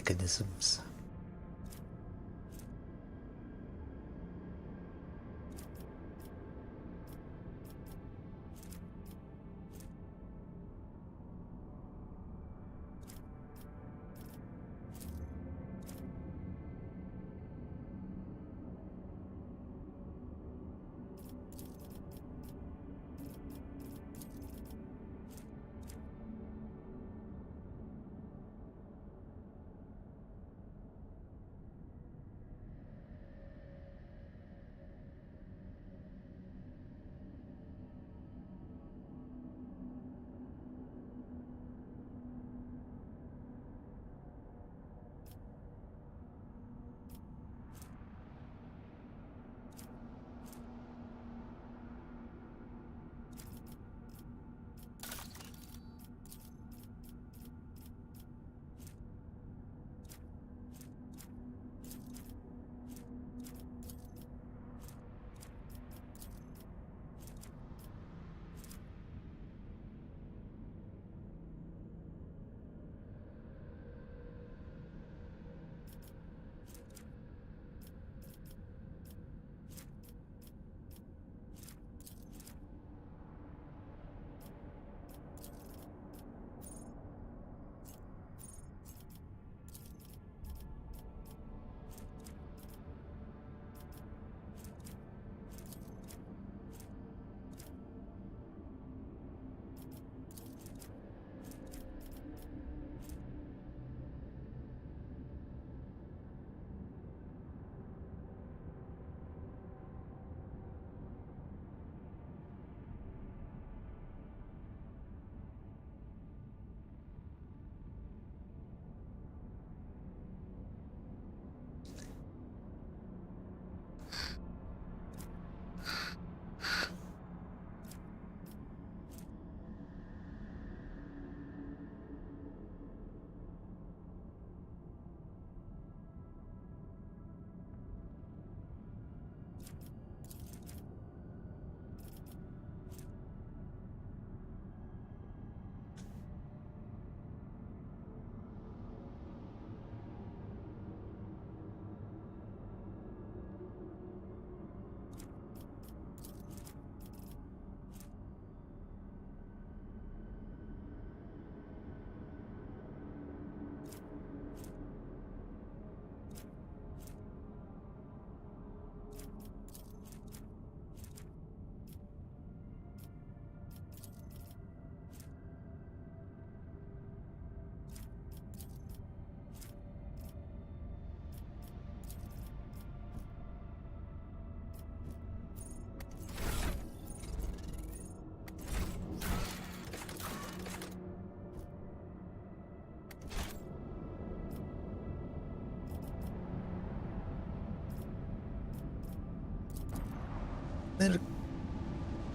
mechanisms.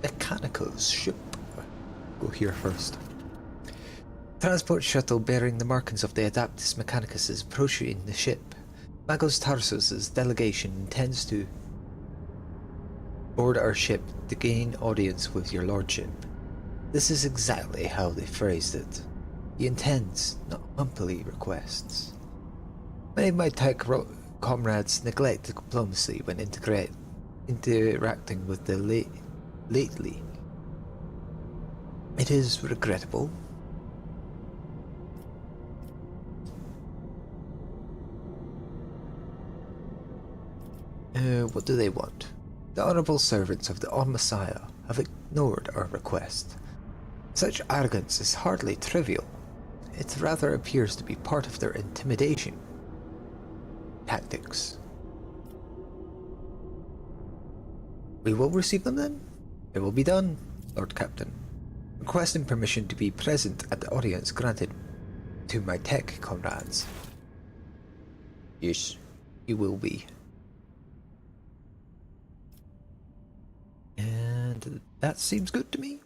Mechanicals ship. Go here first. Transport shuttle bearing the markings of the Adaptus Mechanicus is approaching the ship. Magos Tarsus' delegation intends to board our ship to gain audience with your lordship. This is exactly how they phrased it. He intends, not humbly requests. Many of my tech comrades neglect diplomacy when interacting with the lately. It is regrettable. What do they want? The honorable servants of the Messiah have ignored our request. Such arrogance is hardly trivial. It rather appears to be part of their intimidation tactics. We will receive them then? It will be done, Lord Captain. Requesting permission to be present at the audience granted to my tech comrades. Yes, you will be. And that seems good to me.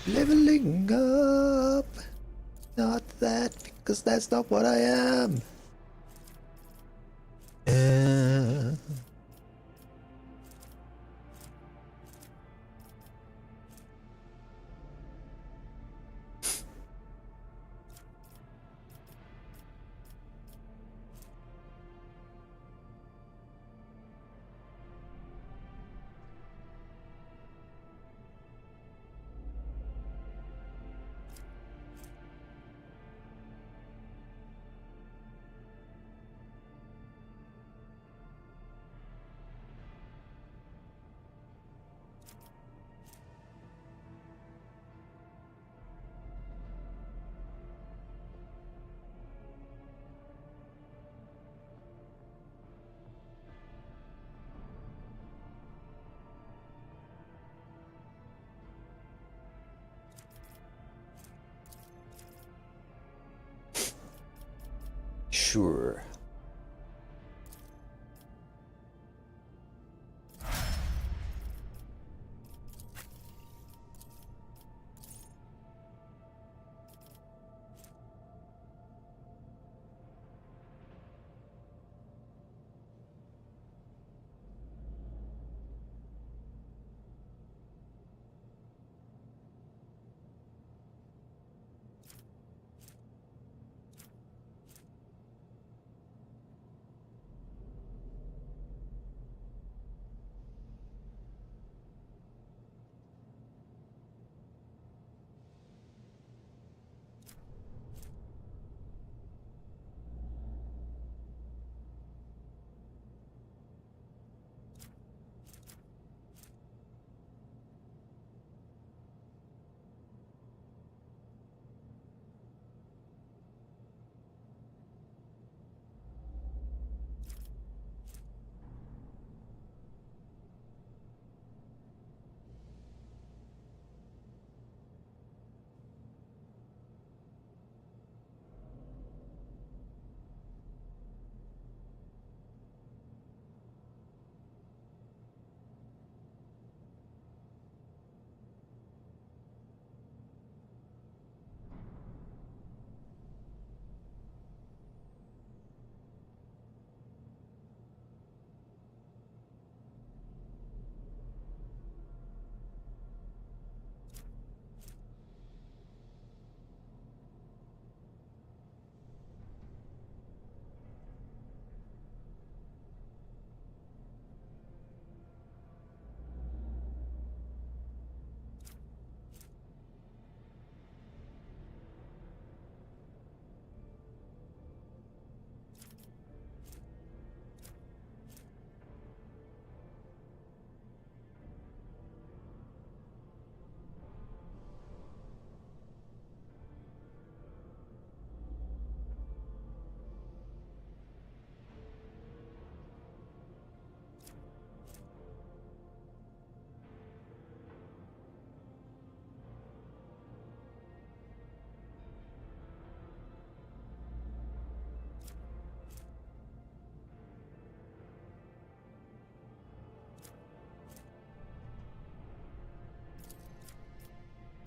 Leveling up. Not that, because that's not what I am. Sure.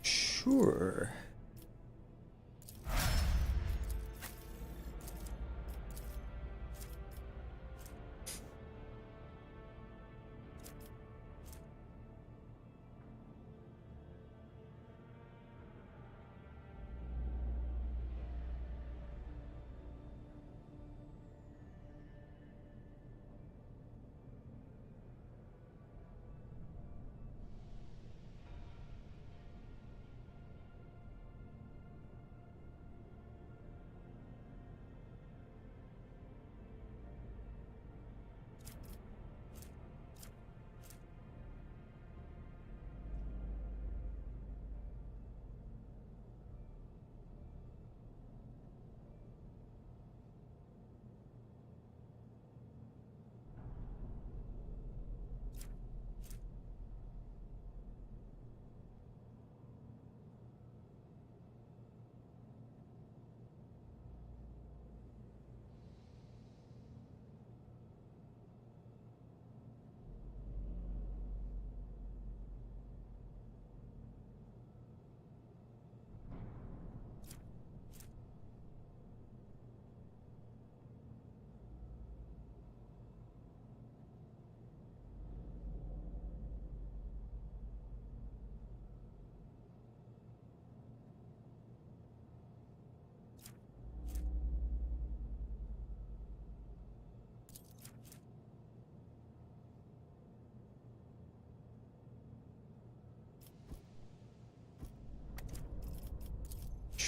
Sure.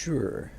Sure.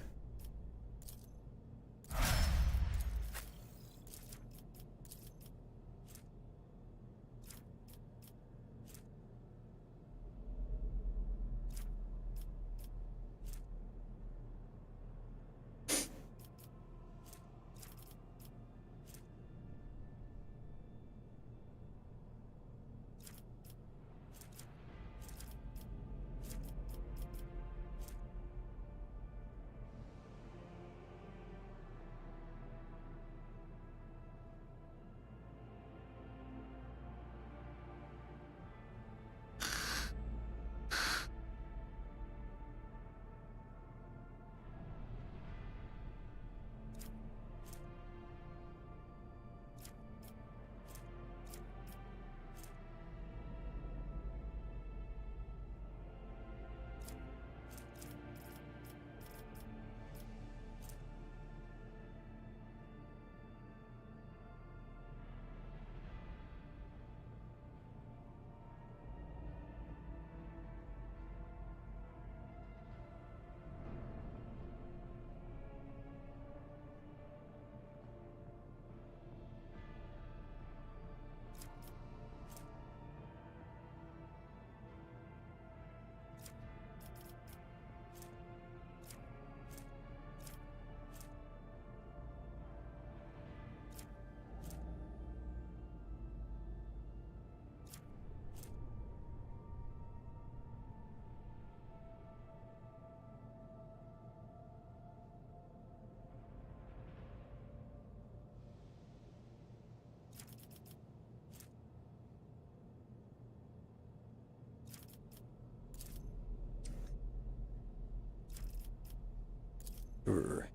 Sure.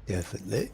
Definitely.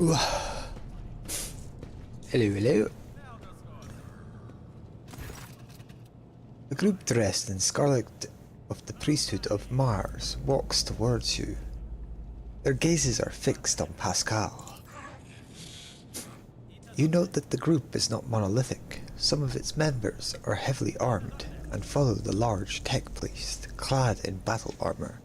Hello. A group dressed in scarlet of the priesthood of Mars walks towards you. Their gazes are fixed on Pascal. You note that the group is not monolithic. Some of its members are heavily armed and follow the large tech priest clad in battle armor.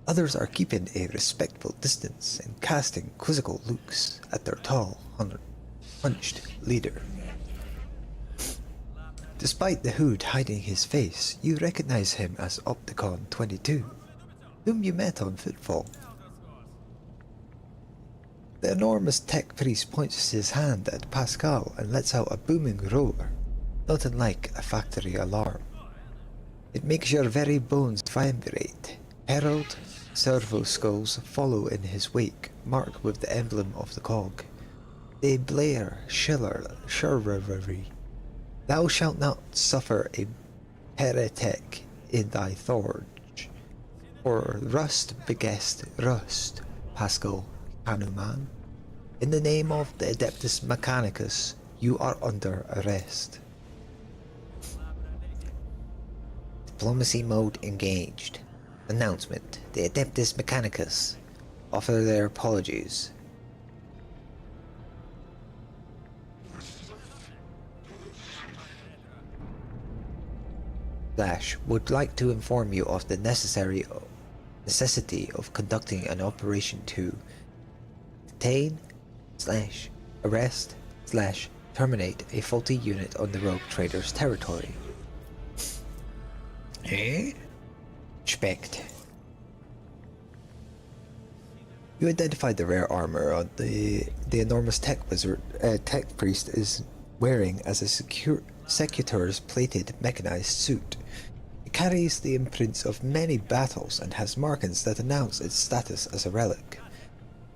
Others are keeping a respectful distance and casting quizzical looks at their tall, hunched leader. Despite the hood hiding his face, you recognize him as Opticon 22, whom you met on Footfall. The enormous tech priest points his hand at Pascal and lets out a booming roar, not unlike a factory alarm. It makes your very bones vibrate. Herald servo skulls follow in his wake, marked with the emblem of the cog. They blare chivalry. Thou shalt not suffer a heretic in thy forge, or rust begest rust, Pascal Hanuman. In the name of the Adeptus Mechanicus, you are under arrest. Diplomacy mode engaged. Announcement. The Adeptus Mechanicus offer their apologies. Flash would like to inform you of the necessity of conducting an operation to detain / arrest / terminate a faulty unit on the rogue trader's territory. Respect. You identified the rare armor on the enormous tech priest is wearing as a Secutor's plated mechanized suit. It carries the imprints of many battles and has markings that announce its status as a relic.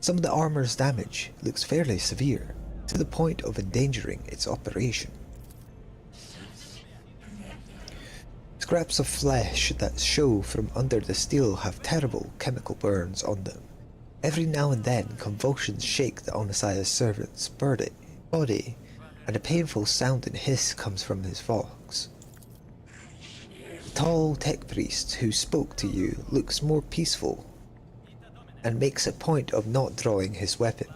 Some of the armor's damage looks fairly severe, to the point of endangering its operation. Scraps of flesh that show from under the steel have terrible chemical burns on them. Every now and then, convulsions shake the Omnissiah's servant's body, and a painful sounding hiss comes from his vox. The tall tech priest who spoke to you looks more peaceful and makes a point of not drawing his weapon.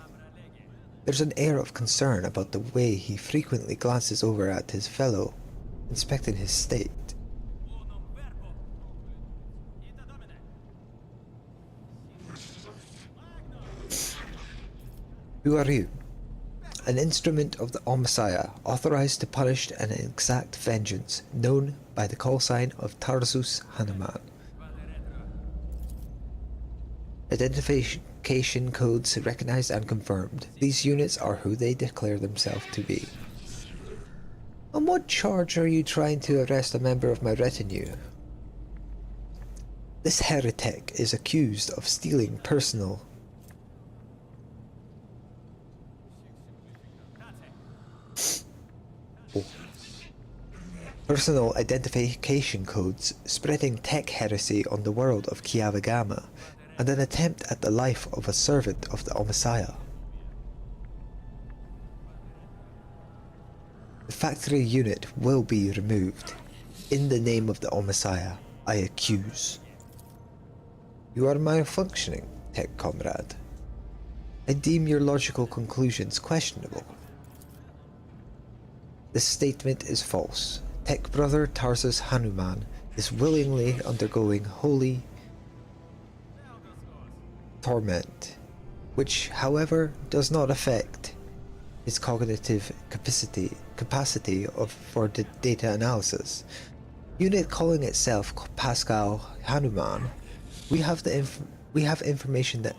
There's an air of concern about the way he frequently glances over at his fellow, inspecting his state. Who are you? An instrument of the Omnissiah, authorized to punish and exact vengeance, known by the call sign of Tarsus Hanuman. Identification codes recognized and confirmed. These units are who they declare themselves to be. On what charge are you trying to arrest a member of my retinue? This heretic is accused of stealing personal identification codes, spreading tech heresy on the world of Kiavagama, and an attempt at the life of a servant of the Omnissiah. The factory unit will be removed. In the name of the Omnissiah, I accuse. You are malfunctioning, tech comrade. I deem your logical conclusions questionable. This statement is false. Tech brother Tarsus Hanuman is willingly undergoing holy torment, which, however, does not affect his cognitive capacity for the data analysis. Unit calling itself Pascal Hanuman, we have information that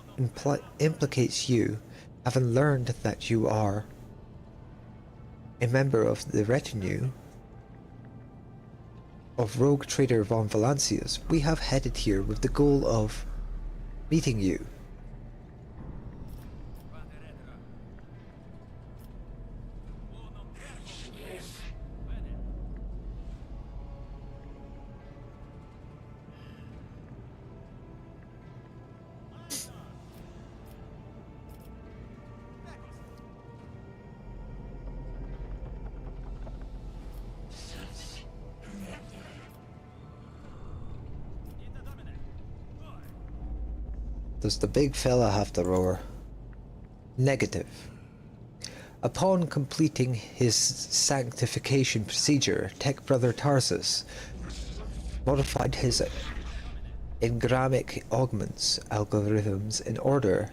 implicates you, having learned that you are a member of the retinue of rogue trader von Valancius. We have headed here with the goal of meeting you. Does the big fella have to roar? Negative. Upon completing his sanctification procedure, Tech Brother Tarsus modified his engramic augments algorithms in order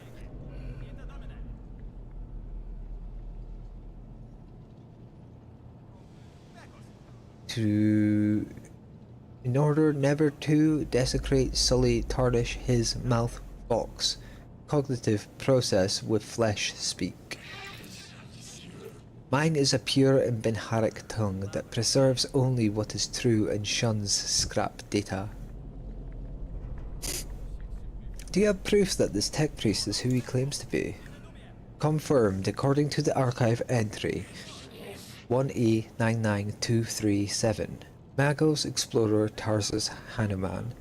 never to desecrate, sully, tarnish his mouth box cognitive process with flesh speak. Mine is a pure and benharic tongue that preserves only what is true and shuns scrap data. Do you have proof that this tech priest is who he claims to be? Confirmed according to the archive entry 1E99237. Magos Explorer Tarsus Hanuman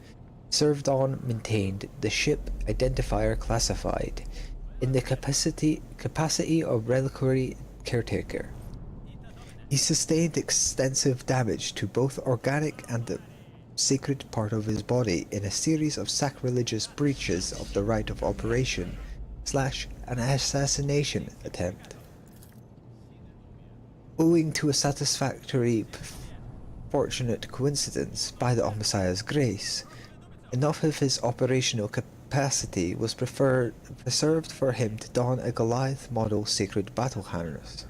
served on, maintained the ship identifier classified in the capacity of reliquary caretaker. He sustained extensive damage to both organic and the sacred part of his body in a series of sacrilegious breaches of the right of operation / an assassination attempt. Owing to a satisfactory fortunate coincidence by the Messiah's grace, enough of his operational capacity was preserved for him to don a Goliath model sacred battle harness,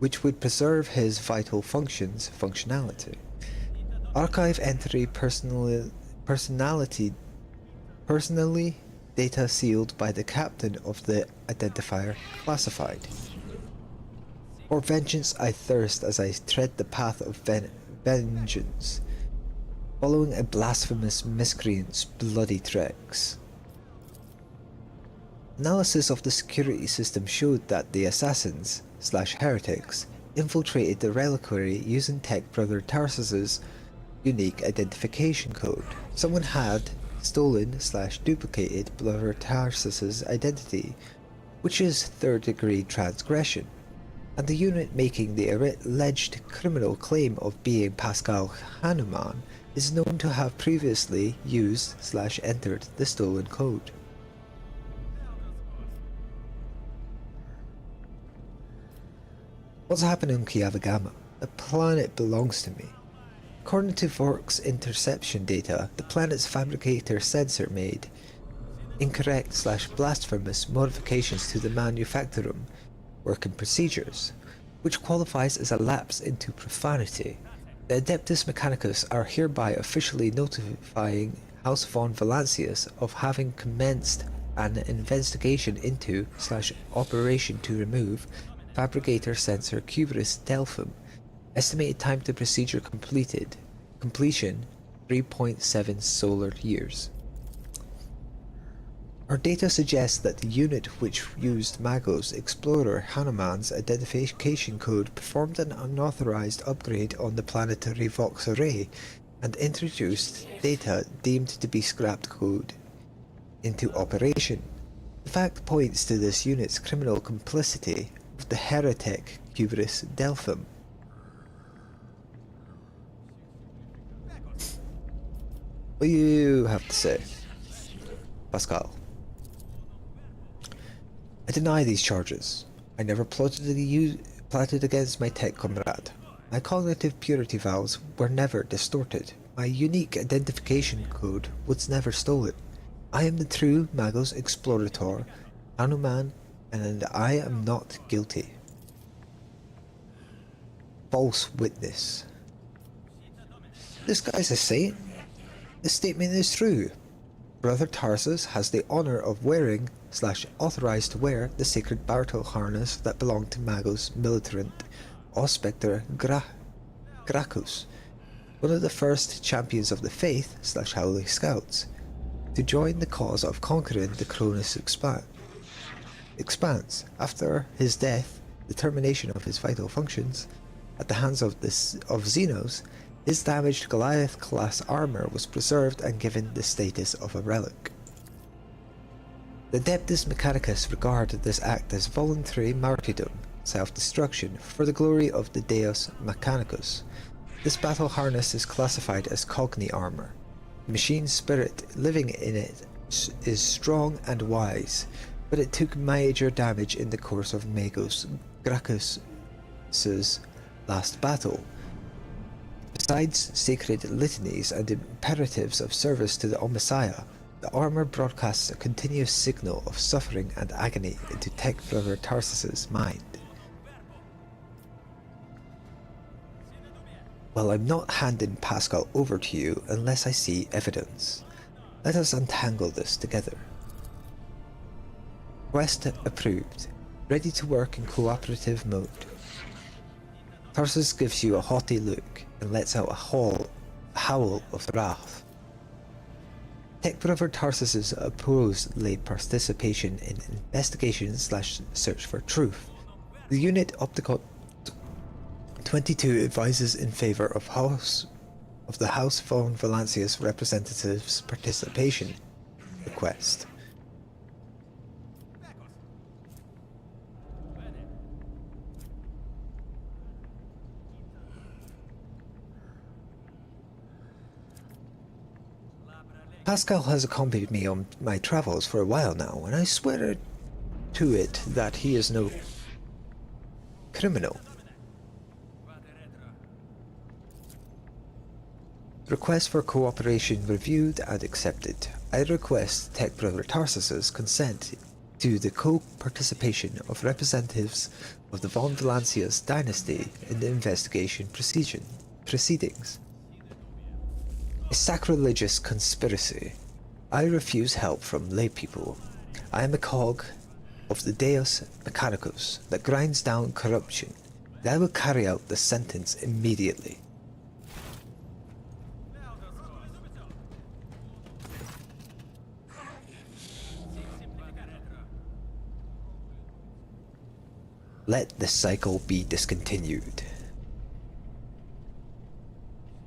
which would preserve his vital functionality. Archive entry personally data sealed by the captain of the identifier classified. For vengeance I thirst as I tread the path of vengeance, following a blasphemous miscreant's bloody tracks. Analysis of the security system showed that the assassins / heretics infiltrated the reliquary using Tech Brother Tarsus's unique identification code. Someone had stolen / duplicated Brother Tarsus's identity, which is third-degree transgression, and the unit making the alleged criminal claim of being Pascal Hanuman is known to have previously used / entered the stolen code. What's happening on Kiavagama? The planet belongs to me. According to Vork's interception data, the planet's fabricator sensor made incorrect / blasphemous modifications to the manufacturum working procedures, which qualifies as a lapse into profanity. The Adeptus Mechanicus are hereby officially notifying House von Valancius of having commenced an investigation into / operation to remove fabricator sensor Cuberus Delphum. Estimated time to procedure completion 3.7 solar years. Our data suggests that the unit which used Magos Explorer Hanuman's identification code performed an unauthorized upgrade on the planetary Vox array and introduced data deemed to be scrapped code into operation. The fact points to this unit's criminal complicity with the heretic Cuberus Delphum. What do you have to say, Pascal? I deny these charges. I never plotted against my tech comrade. My cognitive purity vows were never distorted. My unique identification code was never stolen. I am the true Magos Explorator, Hanuman, and I am not guilty. False witness. This guy's a saint. This statement is true. Brother Tarsus has the honor of wearing / authorized to wear the sacred battle harness that belonged to Magos Militarant Ospector Gracchus, one of the first champions of the faith / Holy Scouts, to join the cause of conquering the Cronus expanse. After his death, the termination of his vital functions at the hands of Xenos, his damaged Goliath-class armor was preserved and given the status of a relic. The Adeptus Mechanicus regarded this act as voluntary martyrdom, self-destruction, for the glory of the Deus Mechanicus. This battle harness is classified as Cogni armor. The machine spirit living in it is strong and wise, but it took major damage in the course of Magos Gracchus's last battle. Besides sacred litanies and imperatives of service to the Omnissiah, the armor broadcasts a continuous signal of suffering and agony into Tech Brother Tarsus's mind. Well, I'm not handing Pascal over to you unless I see evidence. Let us untangle this together. Quest approved. Ready to work in cooperative mode. Tarsus gives you a haughty look and lets out a howl of wrath. Tech Brother Tarsus's opposed late participation in investigation/search for truth. The unit Optical 22 advises in favor of the House von Valancius representatives' participation request. Pascal has accompanied me on my travels for a while now, and I swear to it that he is no criminal. Request for cooperation reviewed and accepted. I request Tech Brother Tarsus's consent to the co-participation of representatives of the von Valancius dynasty in the investigation proceedings. A sacrilegious conspiracy. I refuse help from laypeople. I am a cog of the Deus Mechanicus that grinds down corruption, and I will carry out the sentence immediately. Let the cycle be discontinued.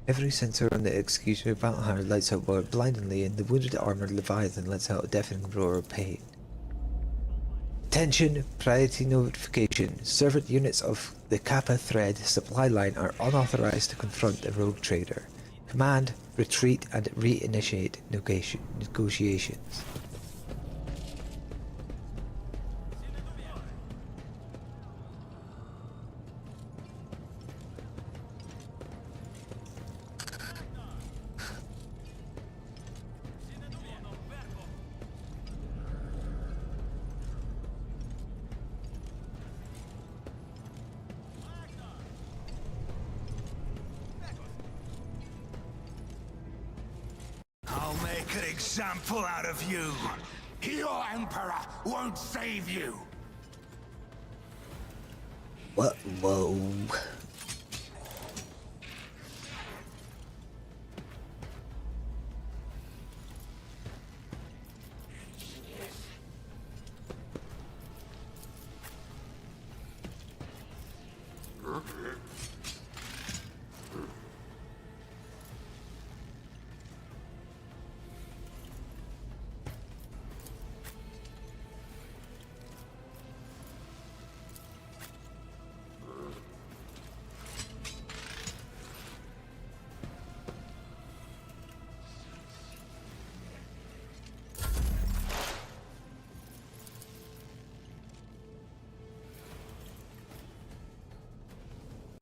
Every sensor on the executioner battle hammer lights up blindingly, and the wounded armored Leviathan lets out a deafening roar of pain. Attention! Priority notification. Servant units of the Kappa Thread supply line are unauthorized to confront the rogue trader. Command, retreat, and reinitiate negotiations. I'll make an example out of you. Your Emperor won't save you. What? Whoa.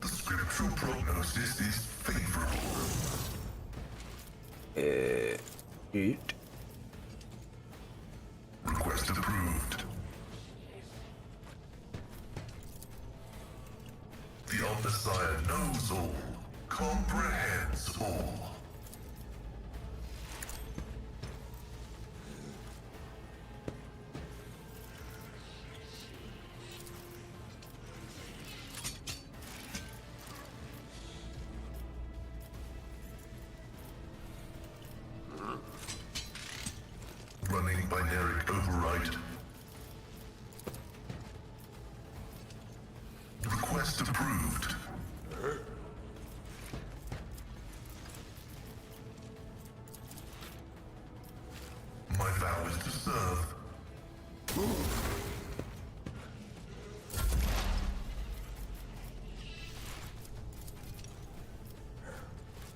The scriptural prognosis is favorable. Request approved. The Omnissiah knows all, comprehends all. Running binary override. Request approved. My vow is to serve.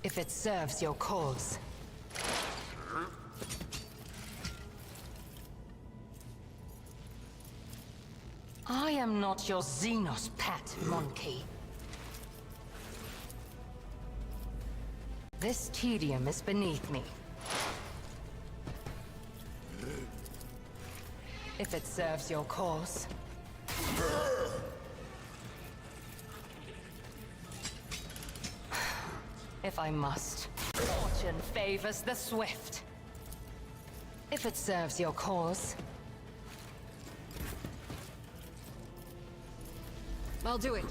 If it serves your cause. I am not your Xenos pet, monkey. This tedium is beneath me. If it serves your cause. If I must. Fortune favors the swift. If it serves your cause. I'll do it.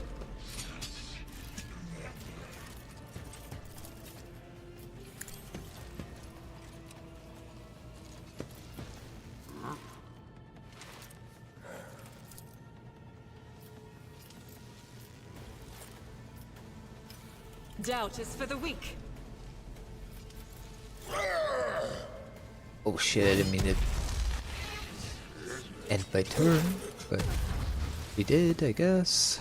Doubt is for the weak. Oh shit, I didn't mean to end my turn, but we did, I guess.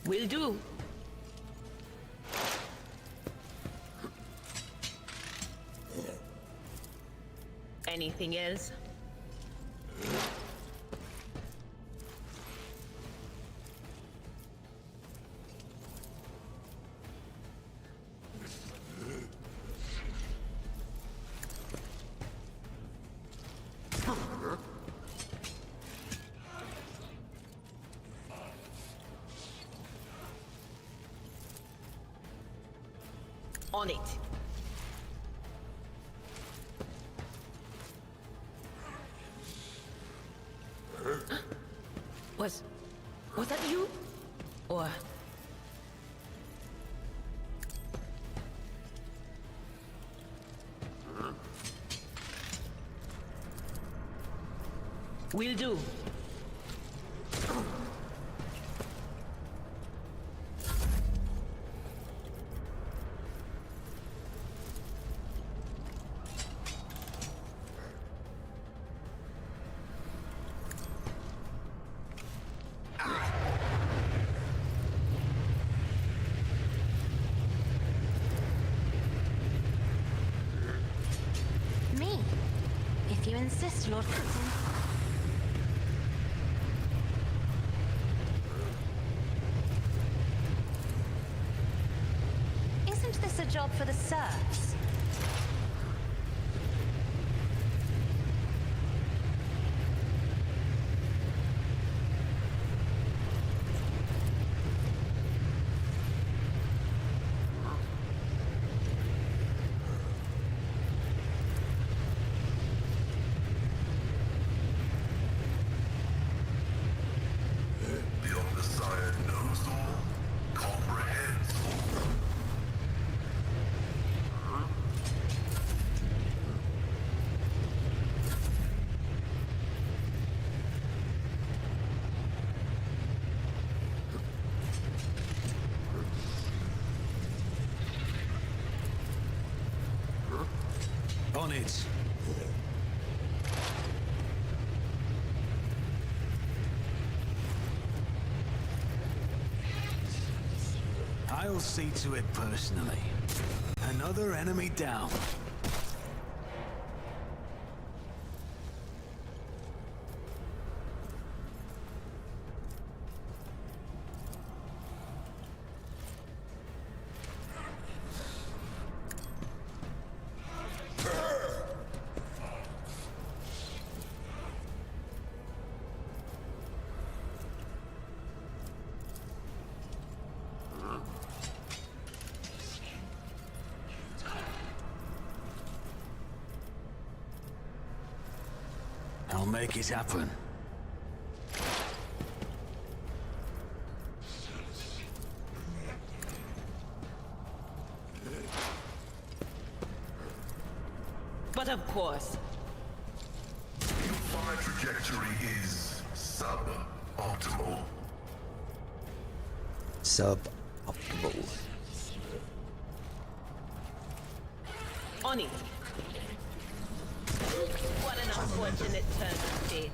Will do. Anything else? On it. Was that you? Or... Will do. Me? If you insist, Lord Captain. Isn't this a job for the serfs? The Omnissiah knows all, comprehends all. On it. I'll see to it personally. Another enemy down. I'll make it happen. But of course. My trajectory is sub Suboptimal. Suboptimal. On it. What an unfortunate turn of fate.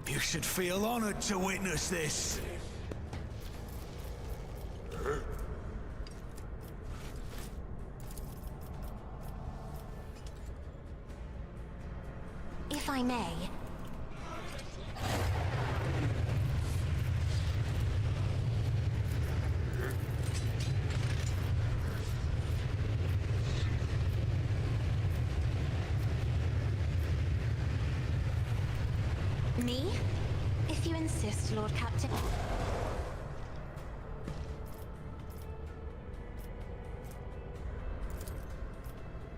You should feel honored to witness this. If I may. Me? If you insist, Lord Captain.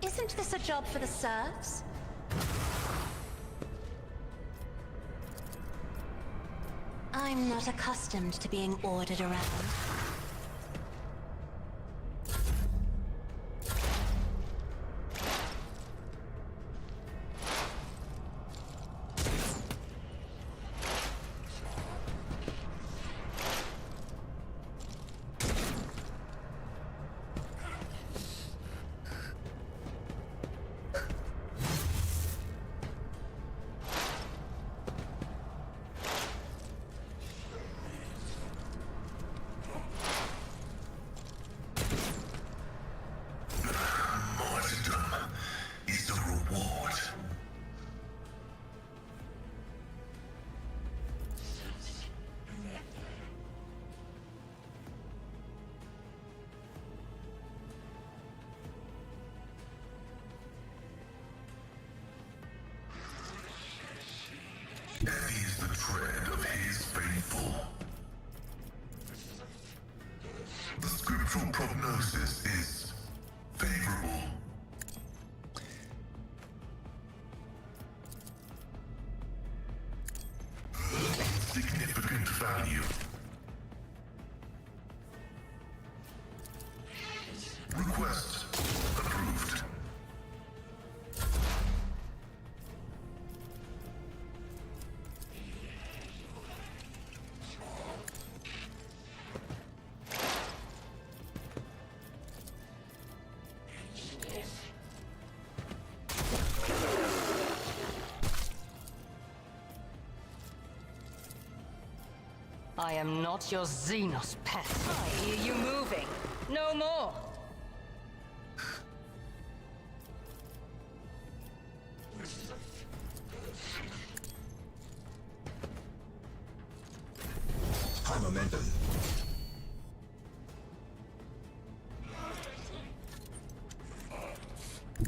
Isn't this a job for the serfs? I'm not accustomed to being ordered around. Martyrdom is the reward. Heavy is the tread of his faithful. The scriptural prognosis is favorable. Significant value. Request approved. I am not your Xenos pet. I hear you moving. No more. High momentum.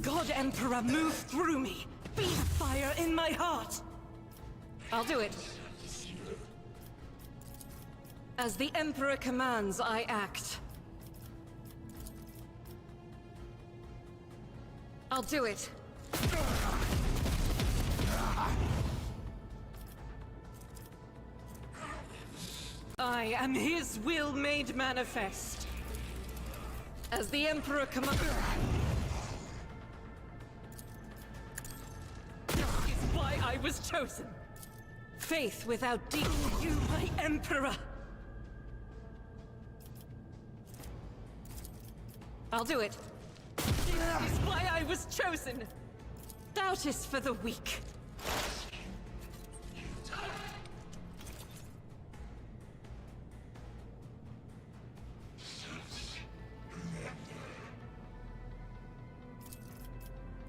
God Emperor, move through me. Be the fire in my heart. I'll do it. As the Emperor commands, I act. I'll do it. I am his will made manifest. As the Emperor commands... is why I was chosen. Faith without deed. You, my Emperor. I'll do it. This is why I was chosen. Doubt is for the weak.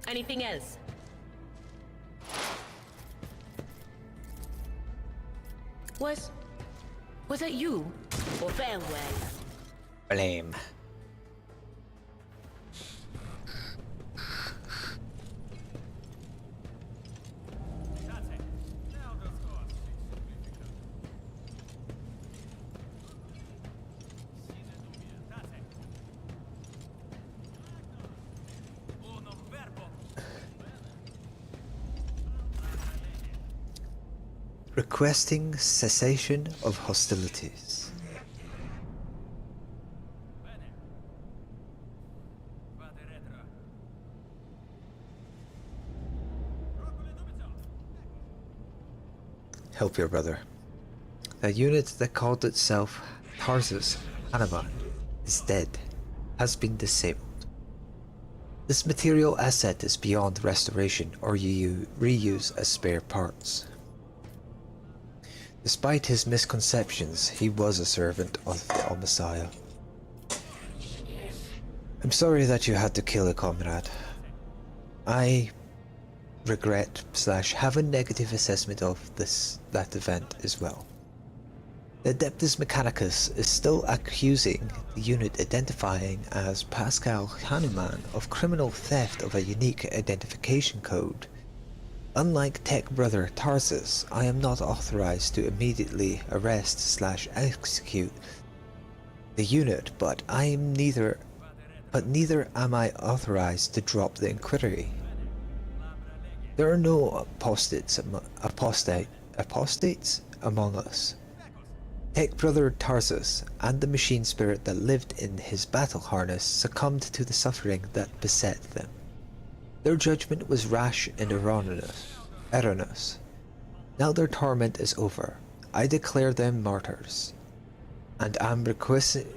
Anything else? Was that you? Or farewell? Blame. requesting cessation of hostilities. Help your brother. The unit that called itself Tarsus Hanuman is dead, has been disabled. This material asset is beyond restoration or reuse as spare parts. Despite his misconceptions, he was a servant of the Messiah. I'm sorry that you had to kill a comrade. I regret / have a negative assessment of that event as well. The Adeptus Mechanicus is still accusing the unit identifying as Pascal Hanuman of criminal theft of a unique identification code. Unlike Tech Brother Tarsus, I am not authorized to immediately arrest / execute the unit, but neither am I authorized to drop the inquiry. There are no apostates among us. Tech Brother Tarsus and the machine spirit that lived in his battle harness succumbed to the suffering that beset them. Their judgment was rash and erroneous. Now their torment is over. I declare them martyrs, and am requisitioning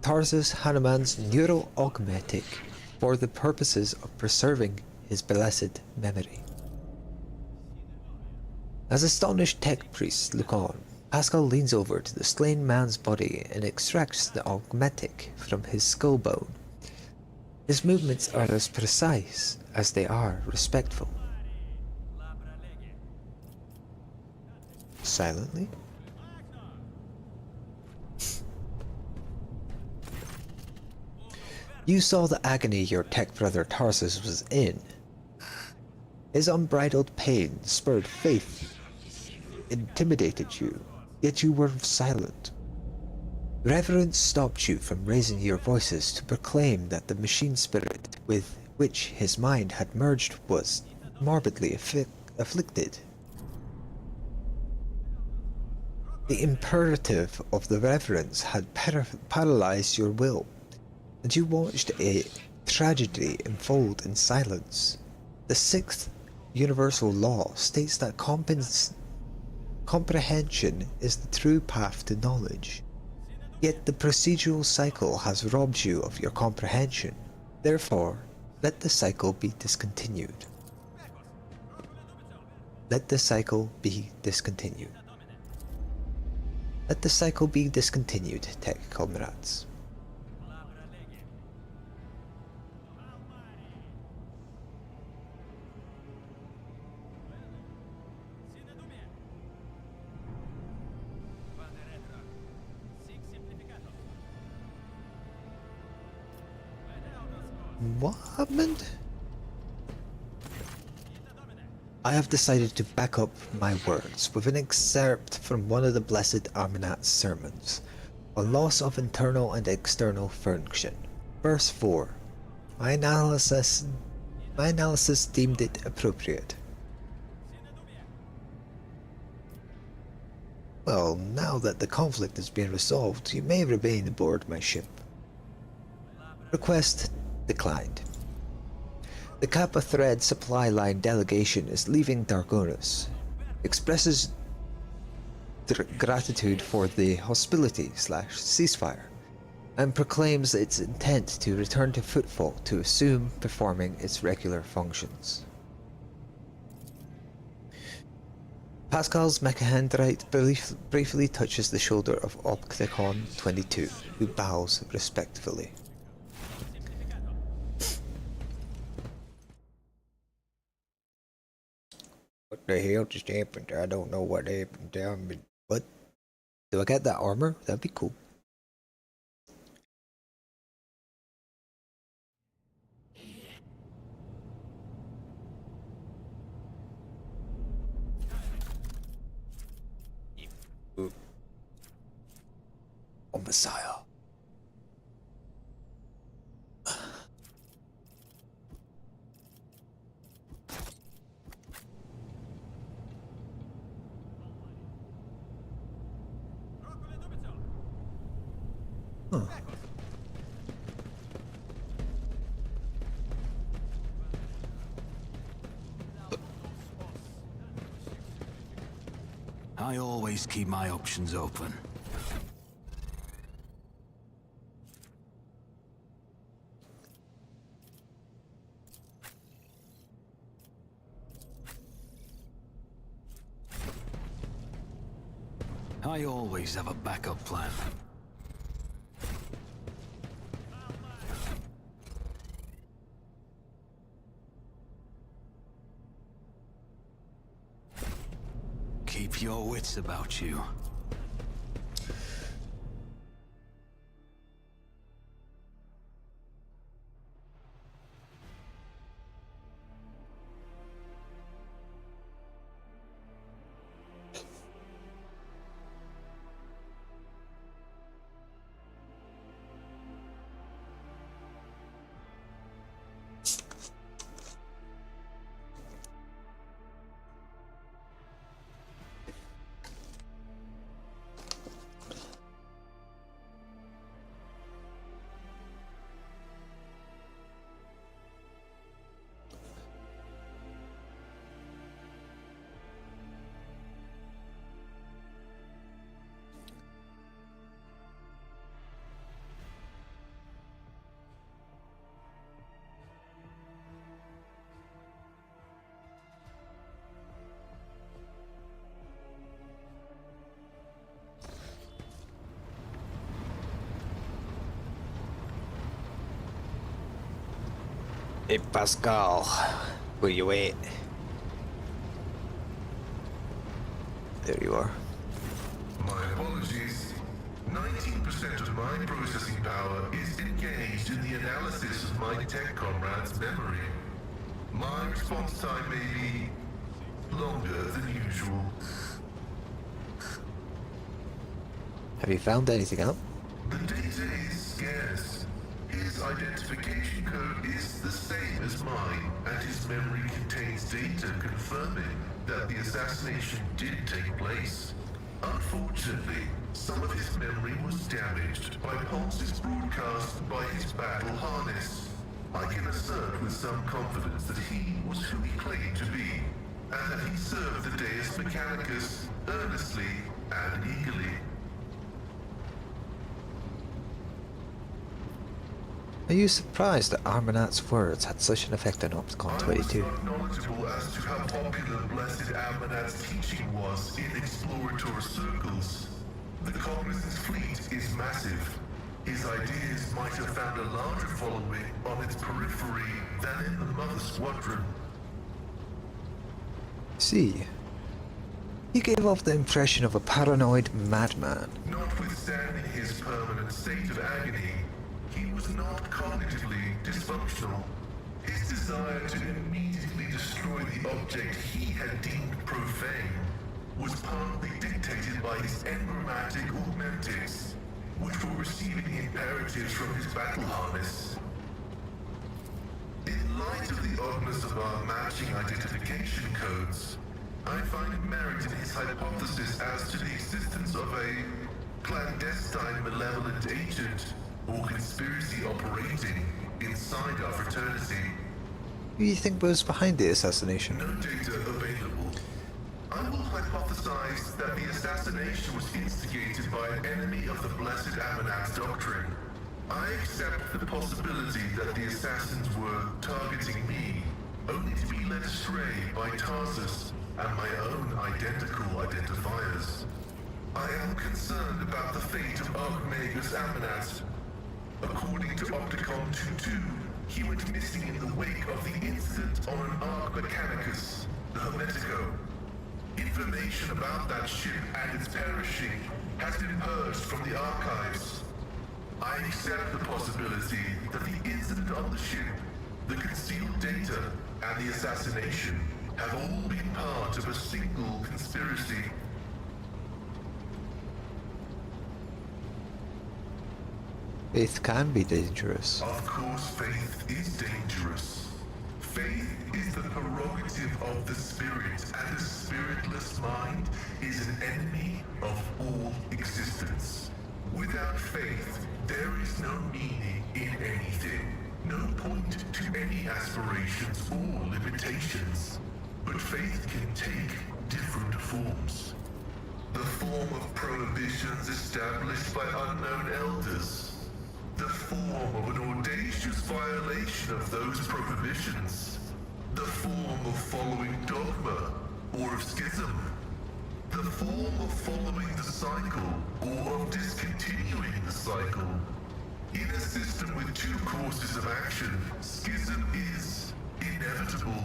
Tarsus Hanuman's neural augmetic for the purposes of preserving his blessed memory. As astonished tech priests look on, Pascal leans over to the slain man's body and extracts the augmetic from his skull bone. His movements are as precise as they are respectful. Silently? You saw the agony your tech brother Tarsus was in. His unbridled pain spurred faith, intimidated you, yet you were silent. Reverence stopped you from raising your voices to proclaim that the machine spirit with which his mind had merged was morbidly afflicted. The imperative of the reverence had paralyzed your will, and you watched a tragedy unfold in silence. The sixth universal law states that comprehension is the true path to knowledge. Yet the procedural cycle has robbed you of your comprehension. Therefore, let the cycle be discontinued. Let the cycle be discontinued. Let the cycle be discontinued, tech comrades. What happened? I have decided to back up my words with an excerpt from one of the Blessed Armanat's sermons on loss of internal and external function. Verse 4. My analysis deemed it appropriate. Well, now that the conflict has been resolved, you may remain aboard my ship. Request declined. The Kappa Thread supply line delegation is leaving Dargonus. Expresses gratitude for the hostility / ceasefire, and proclaims its intent to return to Footfall to assume performing its regular functions. Pascal's Mechahndrite briefly touches the shoulder of Opticon 22, who bows respectfully. What the hell just happened? I don't know what happened there, but what? Do I get that armor? That'd be cool. sire. Huh. I always keep my options open. I always have a backup plan. Keep your wits about you. Hey Pascal, where you at? There you are. My apologies. 19% of my processing power is engaged in the analysis of my tech comrade's memory. My response time may be longer than usual. Have you found anything out? The data is scarce. His identification code is the same as mine, and his memory contains data confirming that the assassination did take place. Unfortunately, some of his memory was damaged by pulses broadcast by his battle harness. I can assert with some confidence that he was who he claimed to be, and that he served the Deus Mechanicus earnestly and eagerly. Are you surprised that Armanat's words had such an effect on Opticon 22? I was not knowledgeable as to how popular Blessed Armanat's teaching was in explorator circles. The Cognizant's fleet is massive. His ideas might have found a larger following on its periphery than in the Mother Squadron. See, you gave off the impression of a paranoid madman. Notwithstanding his permanent state of agony, he was not cognitively dysfunctional. His desire to immediately destroy the object he had deemed profane was partly dictated by his engrammatic augmentics, which were receiving imperatives from his battle harness. In light of the oddness of our matching identification codes, I find merit in his hypothesis as to the existence of a clandestine malevolent agent or conspiracy operating inside our fraternity. Who do you think was behind the assassination? No data available. I will hypothesize that the assassination was instigated by an enemy of the Blessed Amanat's doctrine. I accept the possibility that the assassins were targeting me, only to be led astray by Tarsus and my own identical identifiers. I am concerned about the fate of Archmagus Amanat. According to Opticon 22, he went missing in the wake of the incident on an Arch Mechanicus, the Hermetico. Information about that ship and its perishing has been purged from the archives. I accept the possibility that the incident on the ship, the concealed data, and the assassination have all been part of a single conspiracy. Faith can be dangerous. Of course, faith is dangerous. Faith is the prerogative of the spirit, and a spiritless mind is an enemy of all existence. Without faith, there is no meaning in anything, no point to any aspirations or limitations. But faith can take different forms. The form of prohibitions established by unknown elders. The form of an audacious violation of those prohibitions. The form of following dogma or of schism. The form of following the cycle or of discontinuing the cycle. In a system with two courses of action, schism is inevitable.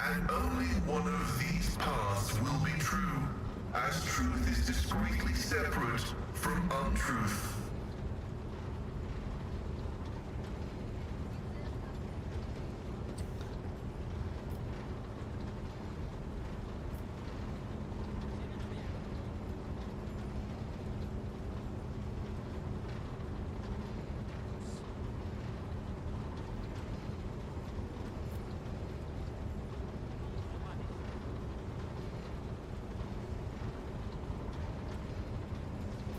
And only one of these paths will be true, as truth is discreetly separate from untruth.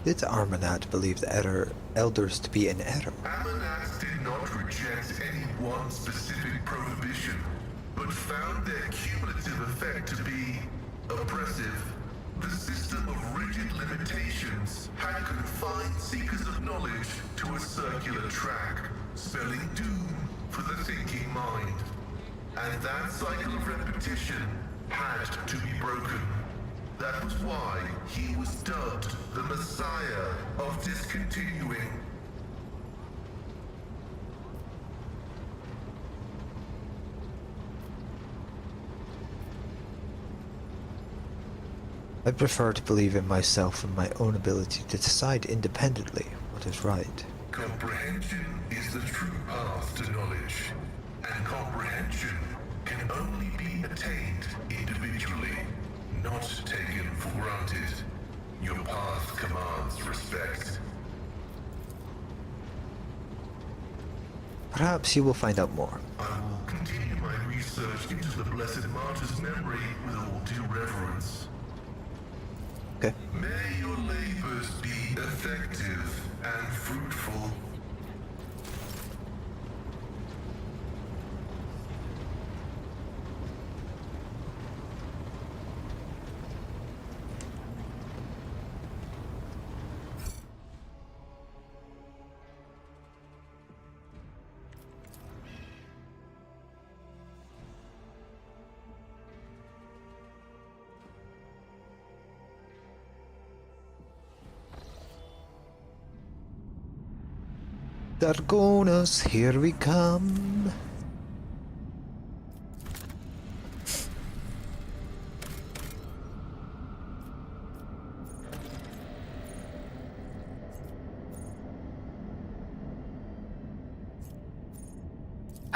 Did Armanat believe the elders to be in error? Amanat did not reject any one specific prohibition, but found their cumulative effect to be oppressive. The system of rigid limitations had confined seekers of knowledge to a circular track, spelling doom for the thinking mind. And that cycle of repetition had to be broken. That was why he was dubbed the Messiah of Discontinuing. I prefer to believe in myself and my own ability to decide independently what is right. Comprehension is the true path to knowledge, and comprehension can only be attained individually, not taken for granted. Your path commands respect. Perhaps you will find out more. I will continue my research into the Blessed Martyr's memory with all due reverence. Okay. May your labors be effective and fruitful. Dargonas, here we come.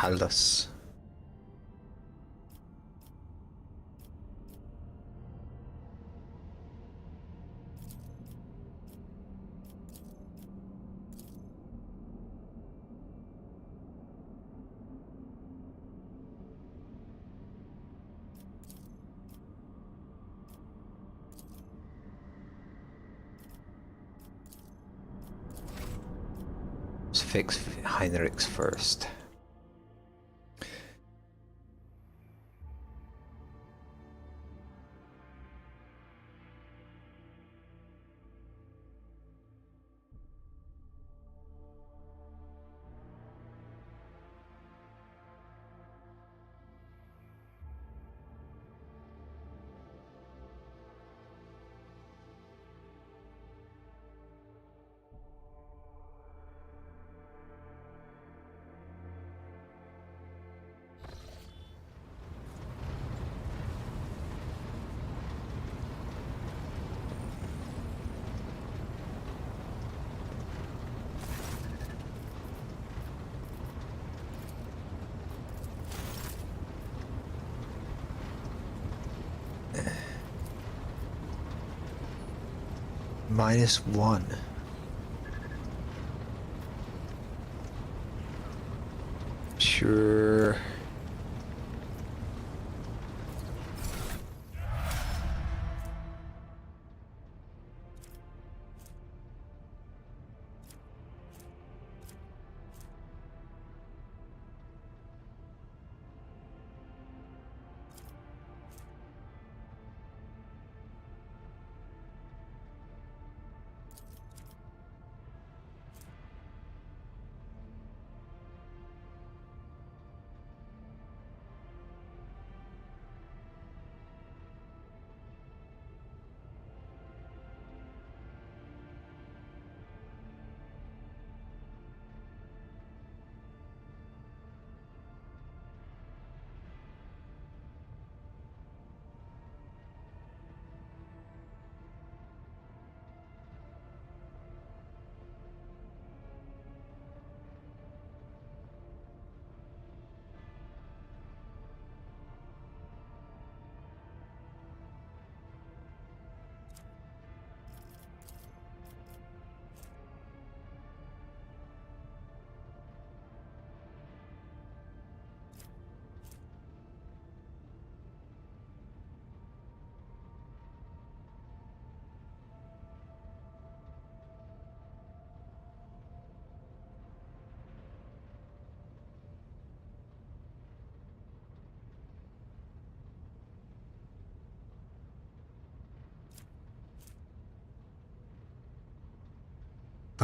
Aldous. Let's fix Heinrich's first. -1.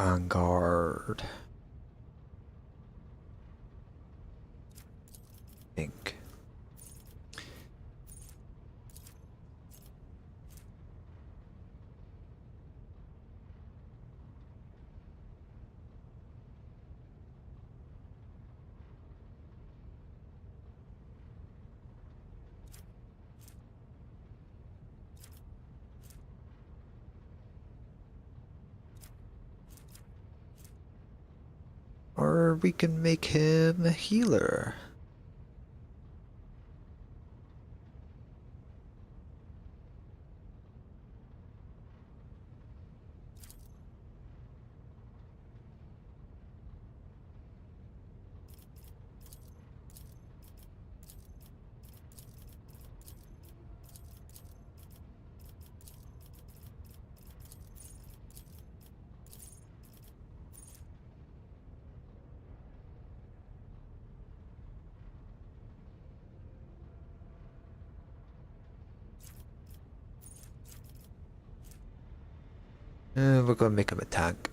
Vanguard. Think. Or we can make him a healer. We're gonna make him a tank.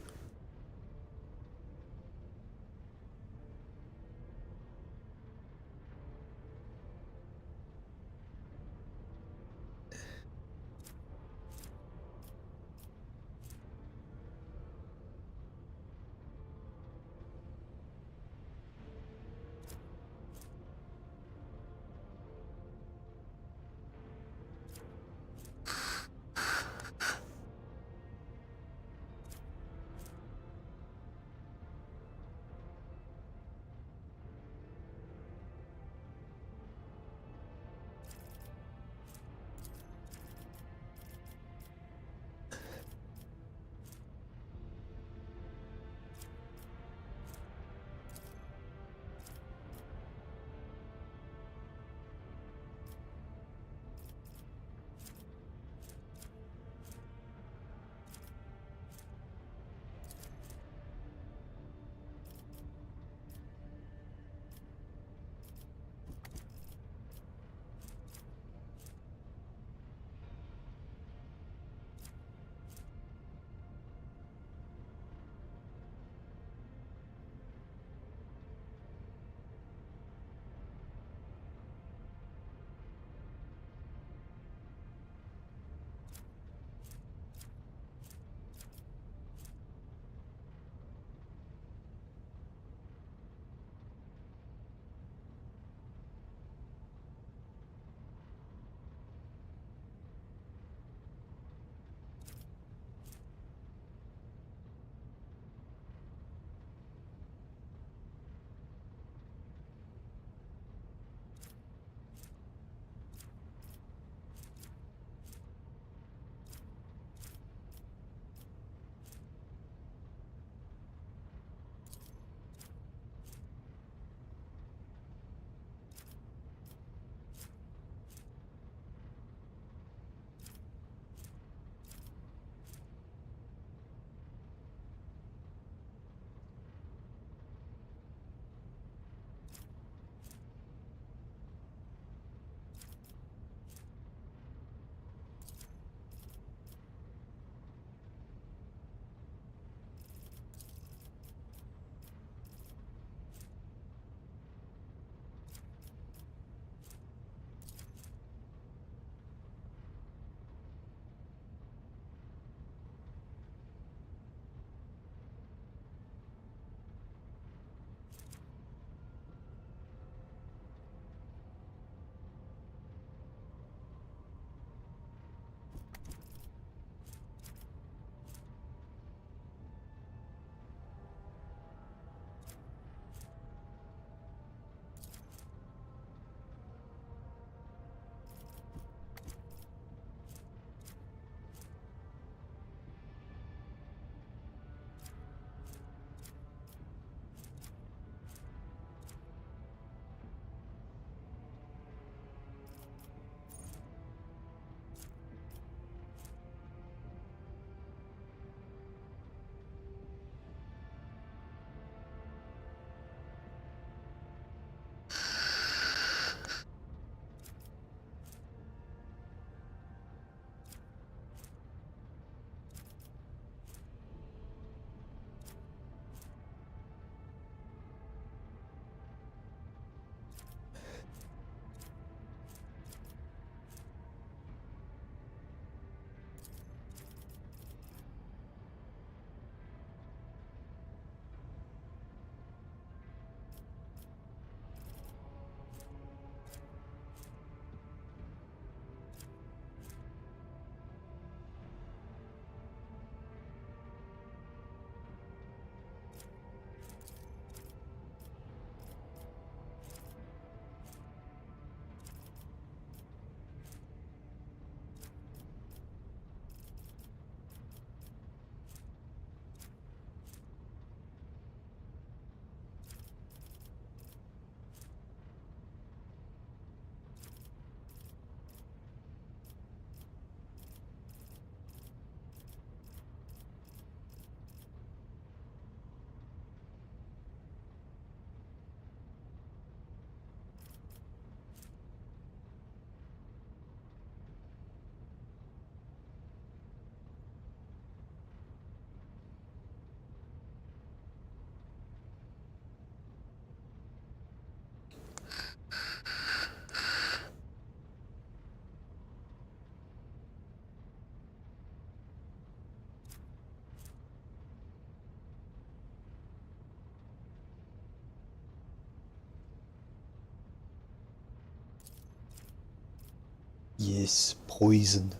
Yes, poison.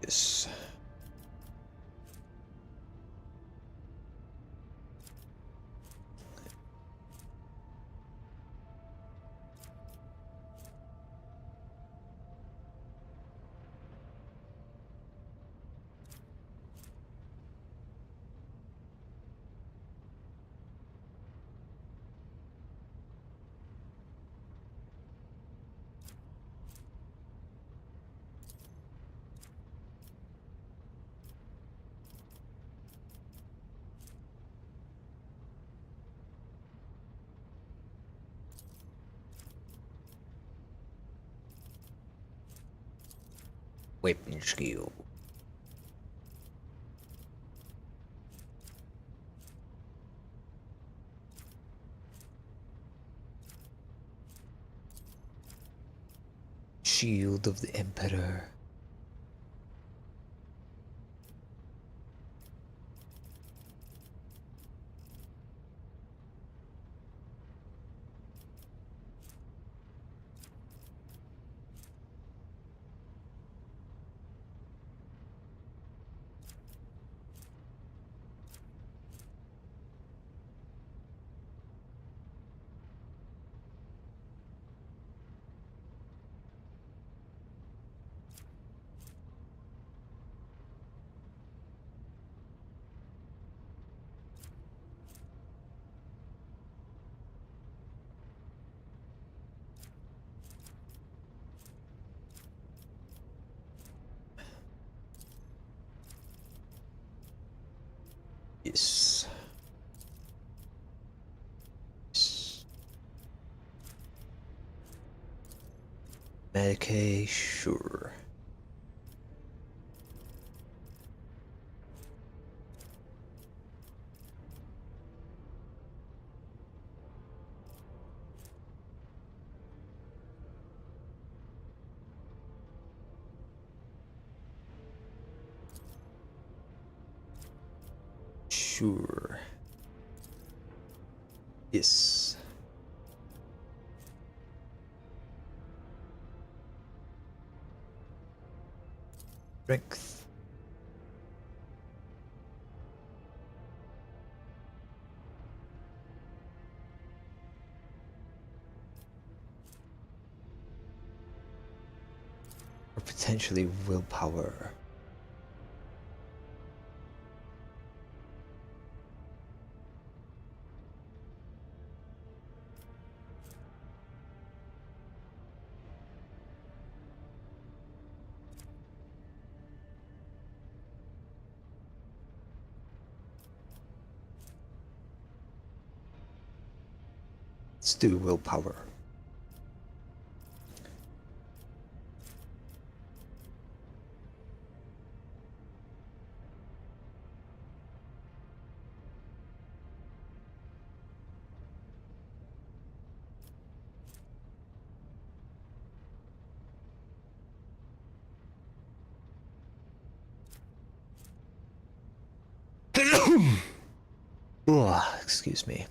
Yes. Weapon skill. Shield of the Emperor. Yes. Yes. Okay, sure. Sure. Yes. Strength. Or potentially willpower. Let's do willpower. Oh, excuse me.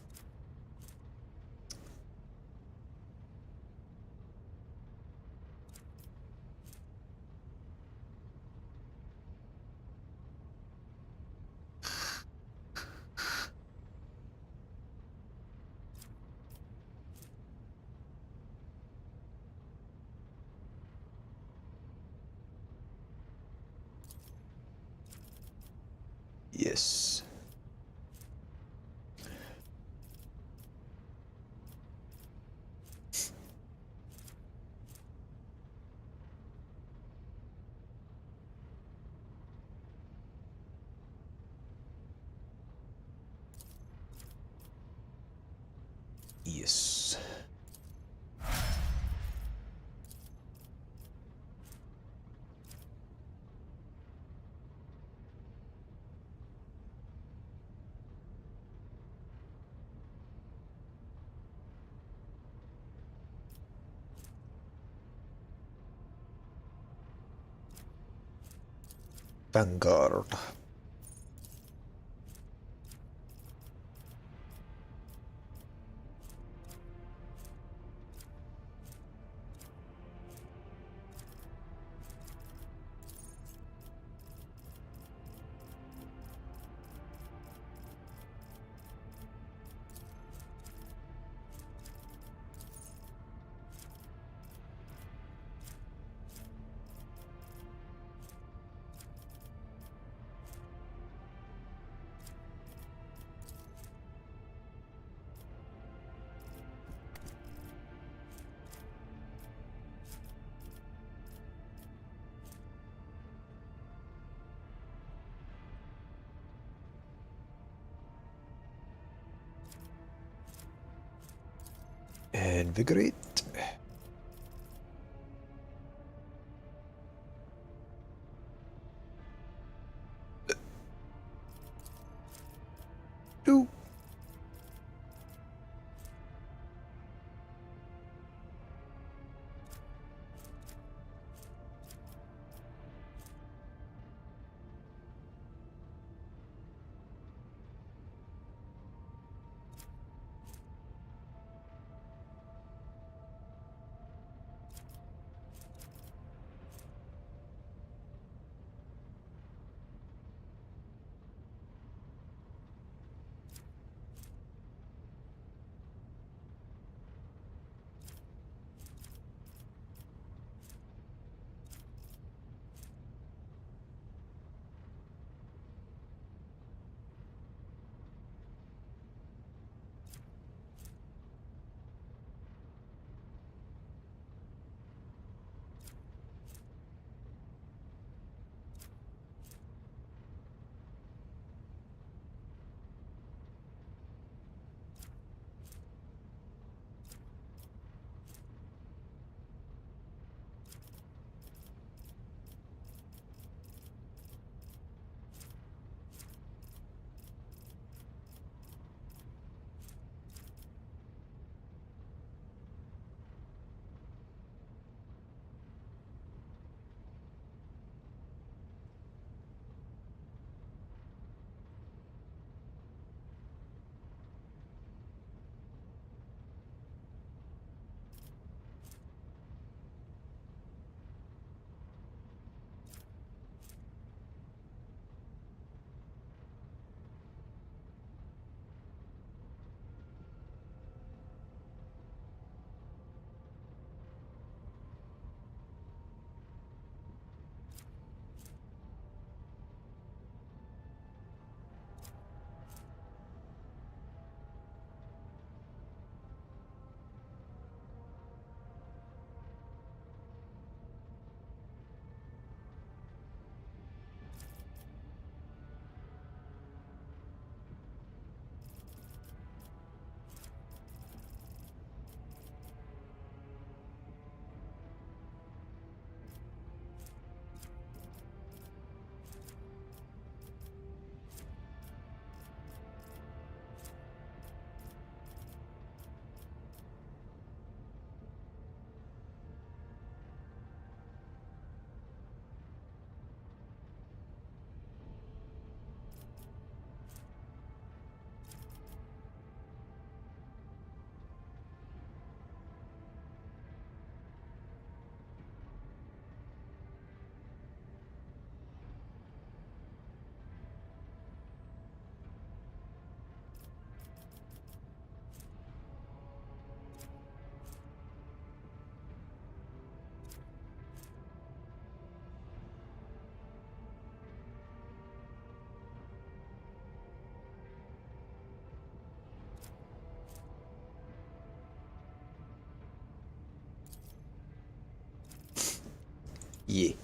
Yes. Yes. Vanguard. Invigorate. Two. Yeah.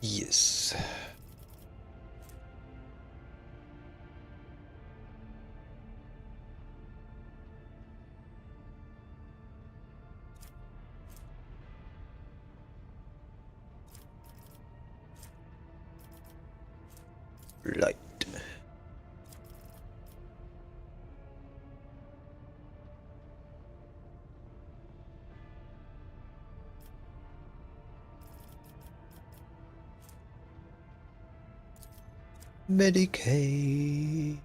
Yes. Light. Medicaid.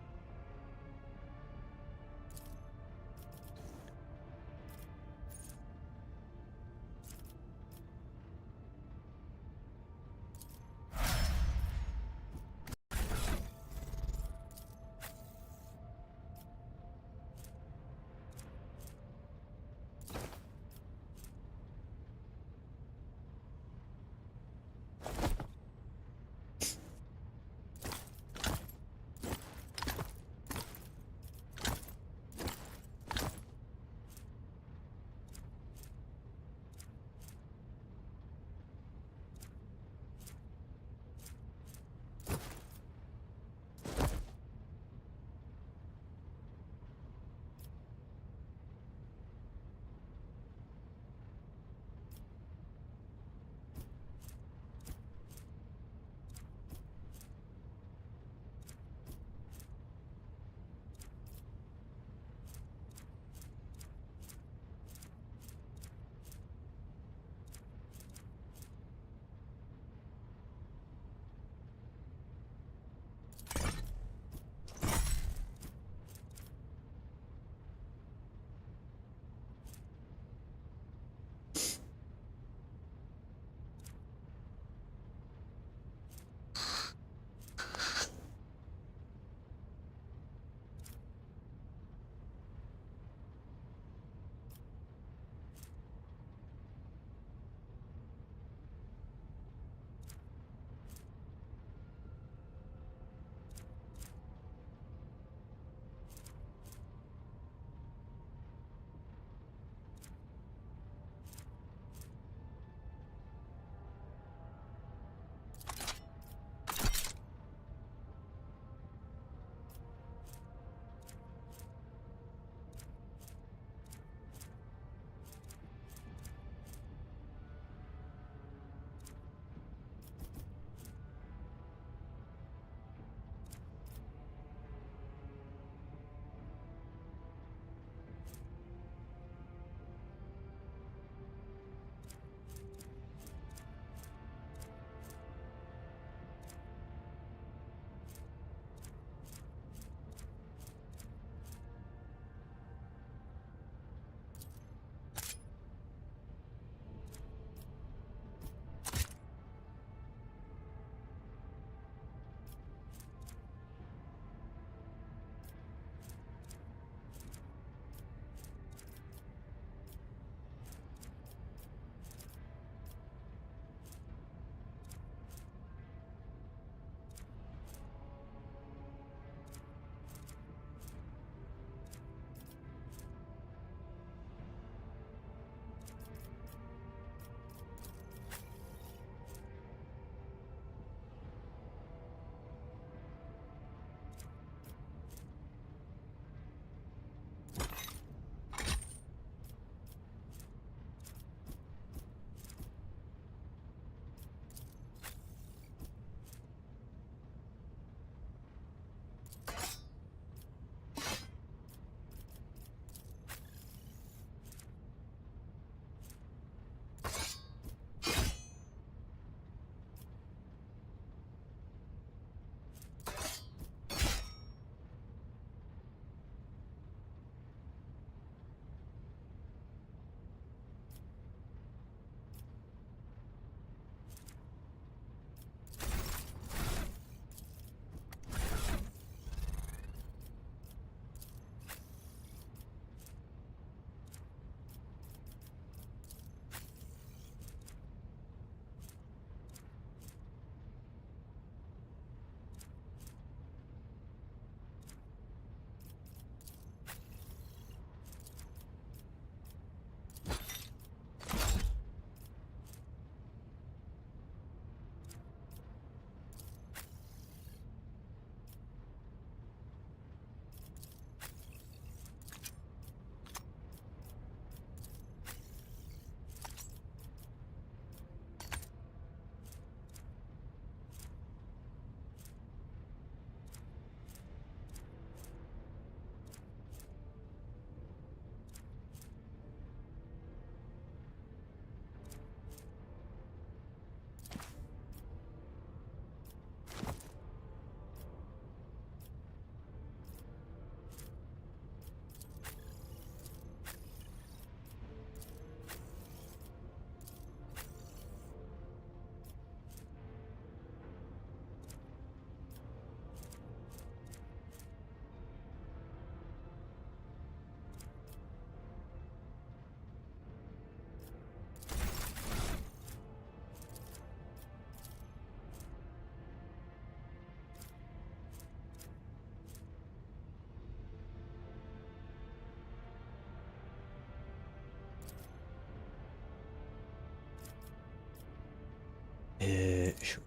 Yeah, sure.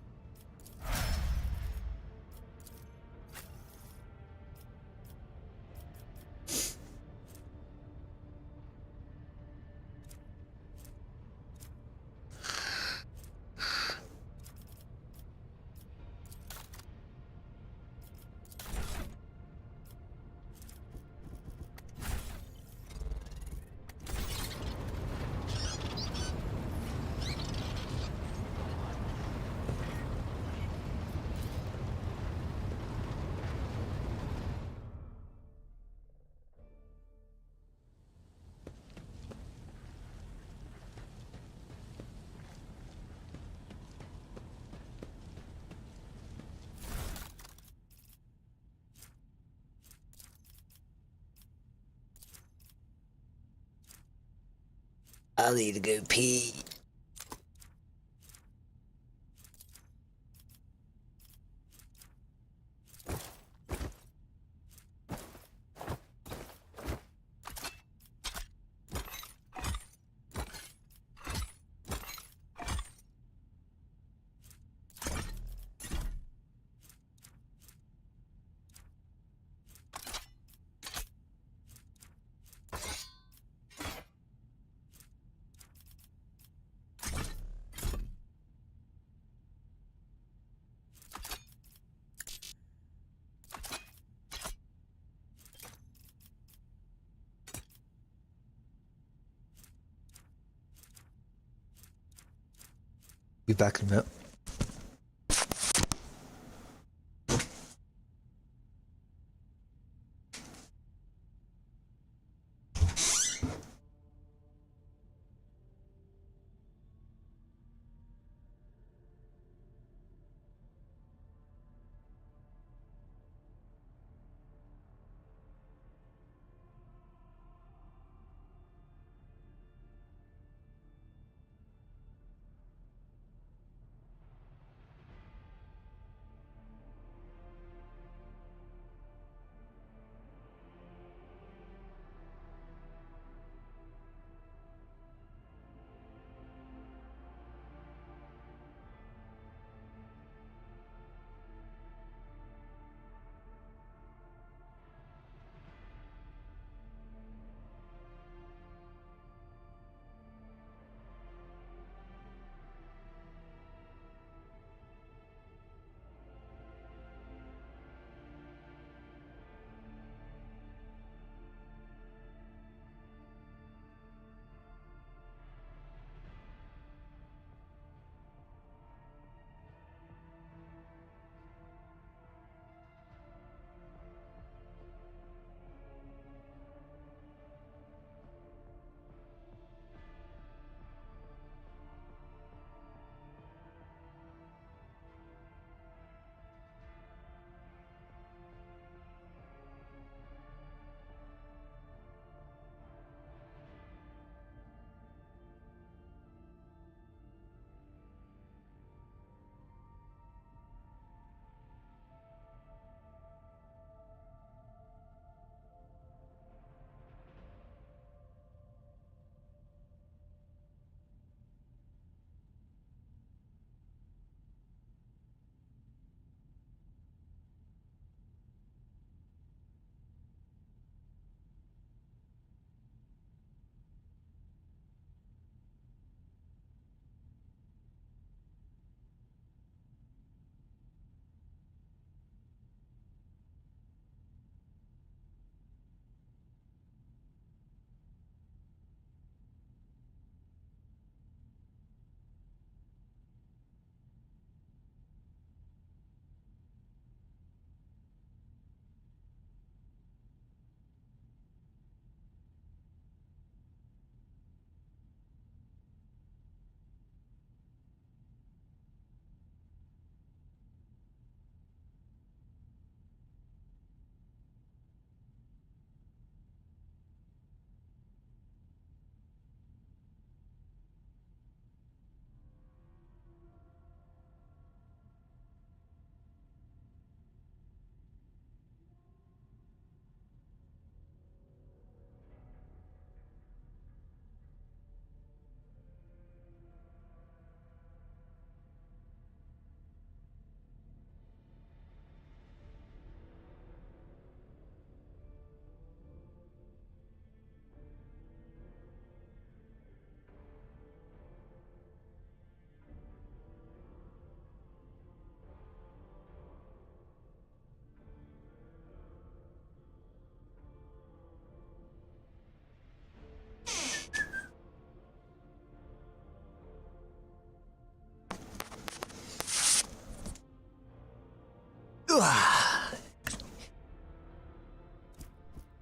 I'll need to go pee. Be back in a minute.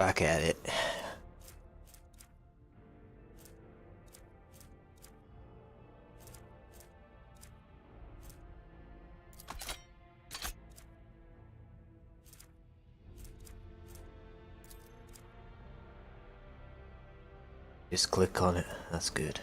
Back at it. Just click on it. That's good.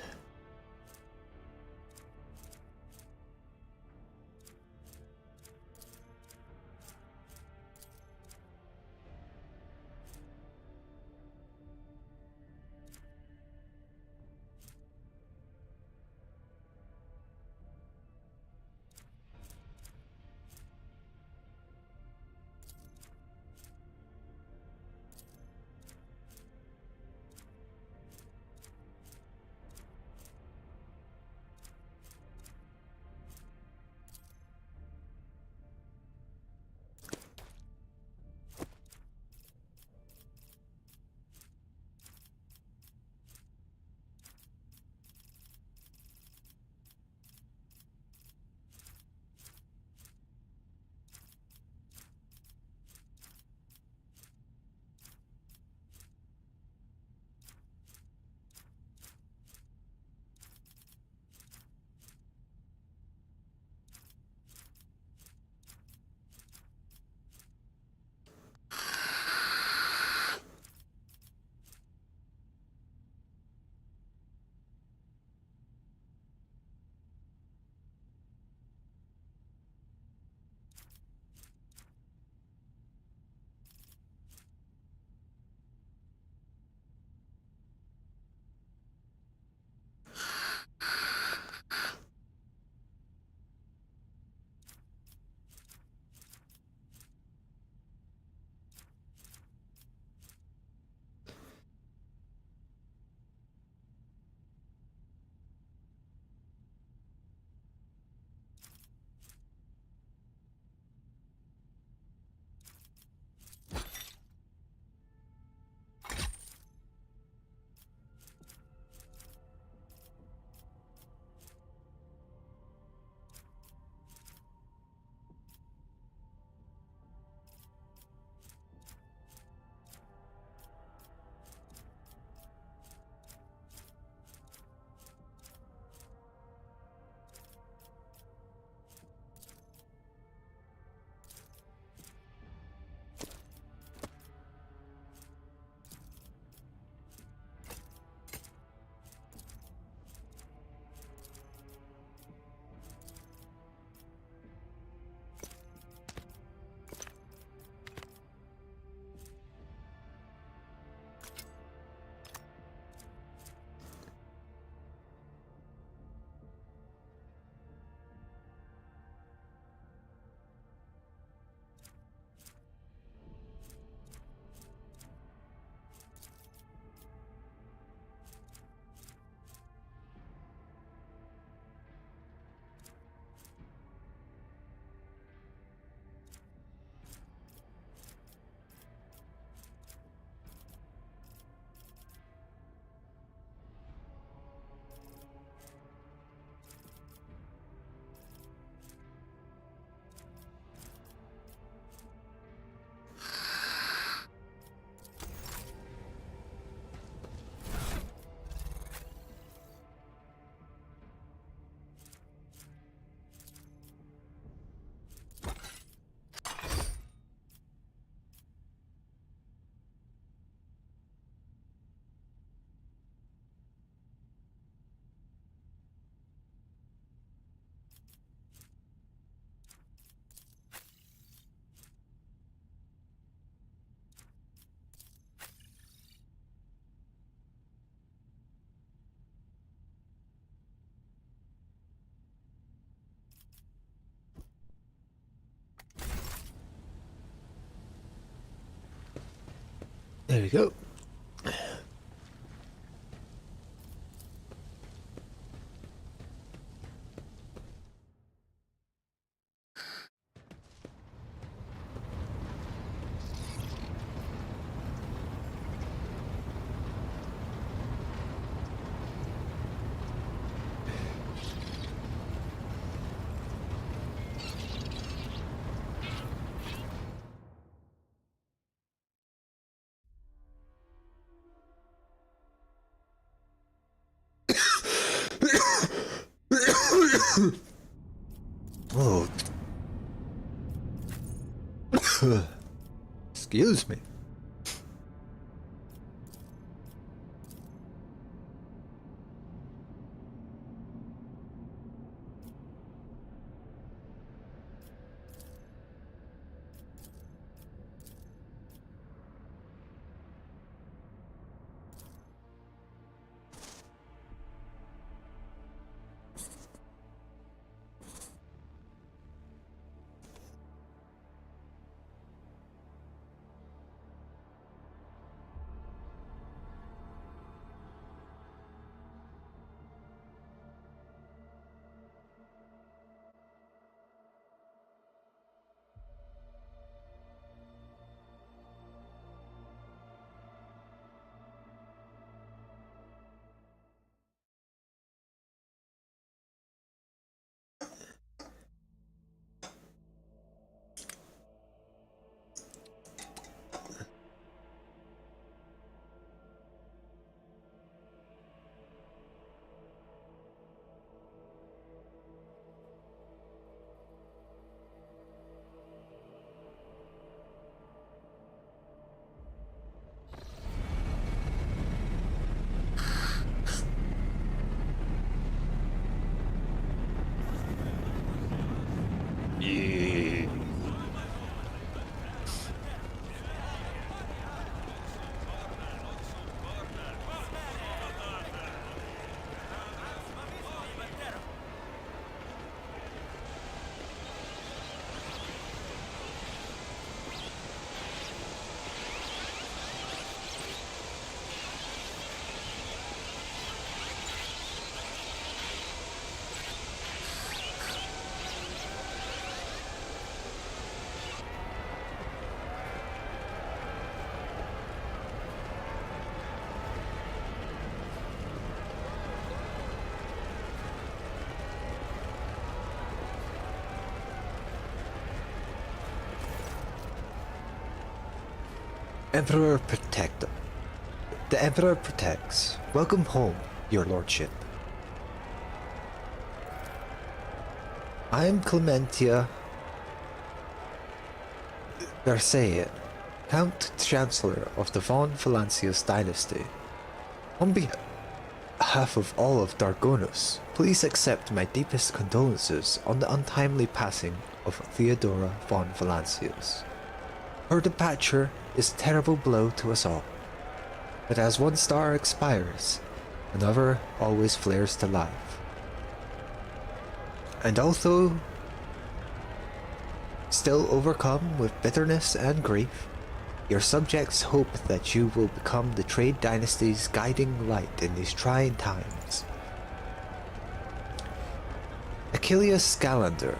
There we go. Oh. Excuse me. Emperor protect. The Emperor protects. Welcome home, your lordship. I am Clementia Versailles, Count Chancellor of the von Valancius dynasty. On behalf of all of Dargonus, please accept my deepest condolences on the untimely passing of Theodora von Valancius. Her departure is a terrible blow to us all. But as one star expires, another always flares to life. And although still overcome with bitterness and grief, your subjects hope that you will become the Trade Dynasty's guiding light in these trying times. Achilles Scalander,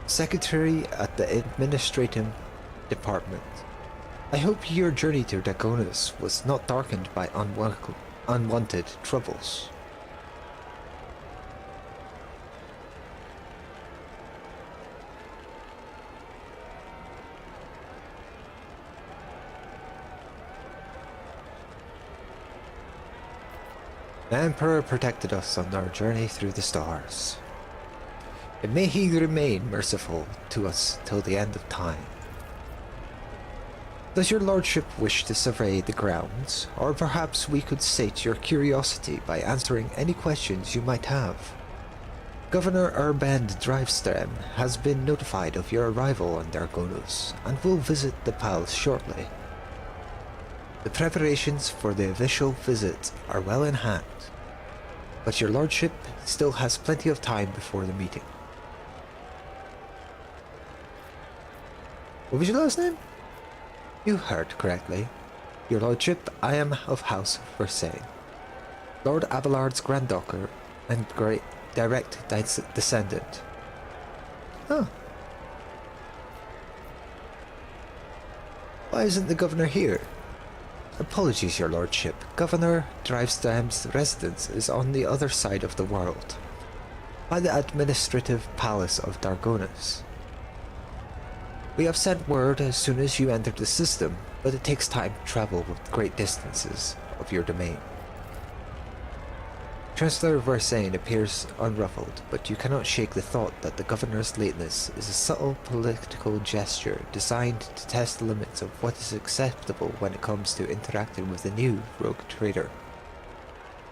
Secretary at the Administrative Department. I hope your journey to Dagonus was not darkened by unwanted troubles. The Emperor protected us on our journey through the stars. And may he remain merciful to us till the end of time. Does your lordship wish to survey the grounds, or perhaps we could sate your curiosity by answering any questions you might have? Governor Urband Drivestem has been notified of your arrival on Dargonus, and will visit the palace shortly. The preparations for the official visit are well in hand, but your lordship still has plenty of time before the meeting. What was your last name? You heard correctly. Your lordship, I am of House Versailles, Lord Abelard's granddaughter and great direct descendant. Oh. Why isn't the governor here? Apologies, your lordship. Governor Drivestam's residence is on the other side of the world, by the administrative palace of Dargonus. We have sent word as soon as you entered the system, but it takes time to travel with great distances of your domain. Chancellor Versailles appears unruffled, but you cannot shake the thought that the governor's lateness is a subtle political gesture designed to test the limits of what is acceptable when it comes to interacting with the new rogue trader.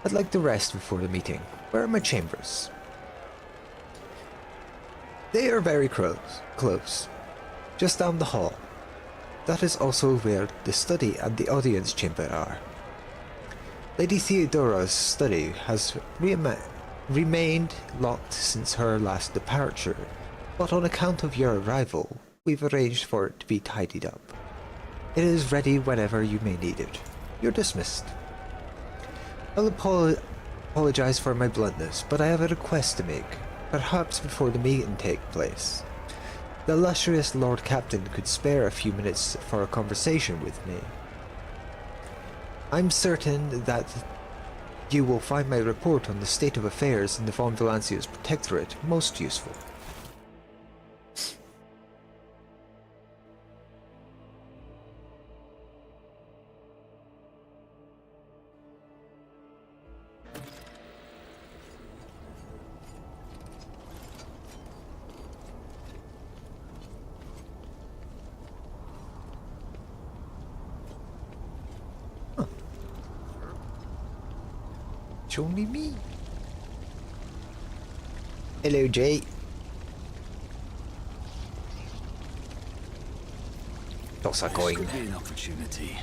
I'd like to rest before the meeting. Where are my chambers? They are very close. Just down the hall. That is also where the study and the audience chamber are. Lady Theodora's study has remained locked since her last departure, but on account of your arrival, we've arranged for it to be tidied up. It is ready whenever you may need it. You're dismissed. I'll apologize for my bluntness, but I have a request to make, perhaps before the meeting takes place. The illustrious Lord Captain could spare a few minutes for a conversation with me. I'm certain that you will find my report on the state of affairs in the Von Valancia's protectorate most useful. It's only me. Hello, Jay. Toss a coin. Could be an opportunity.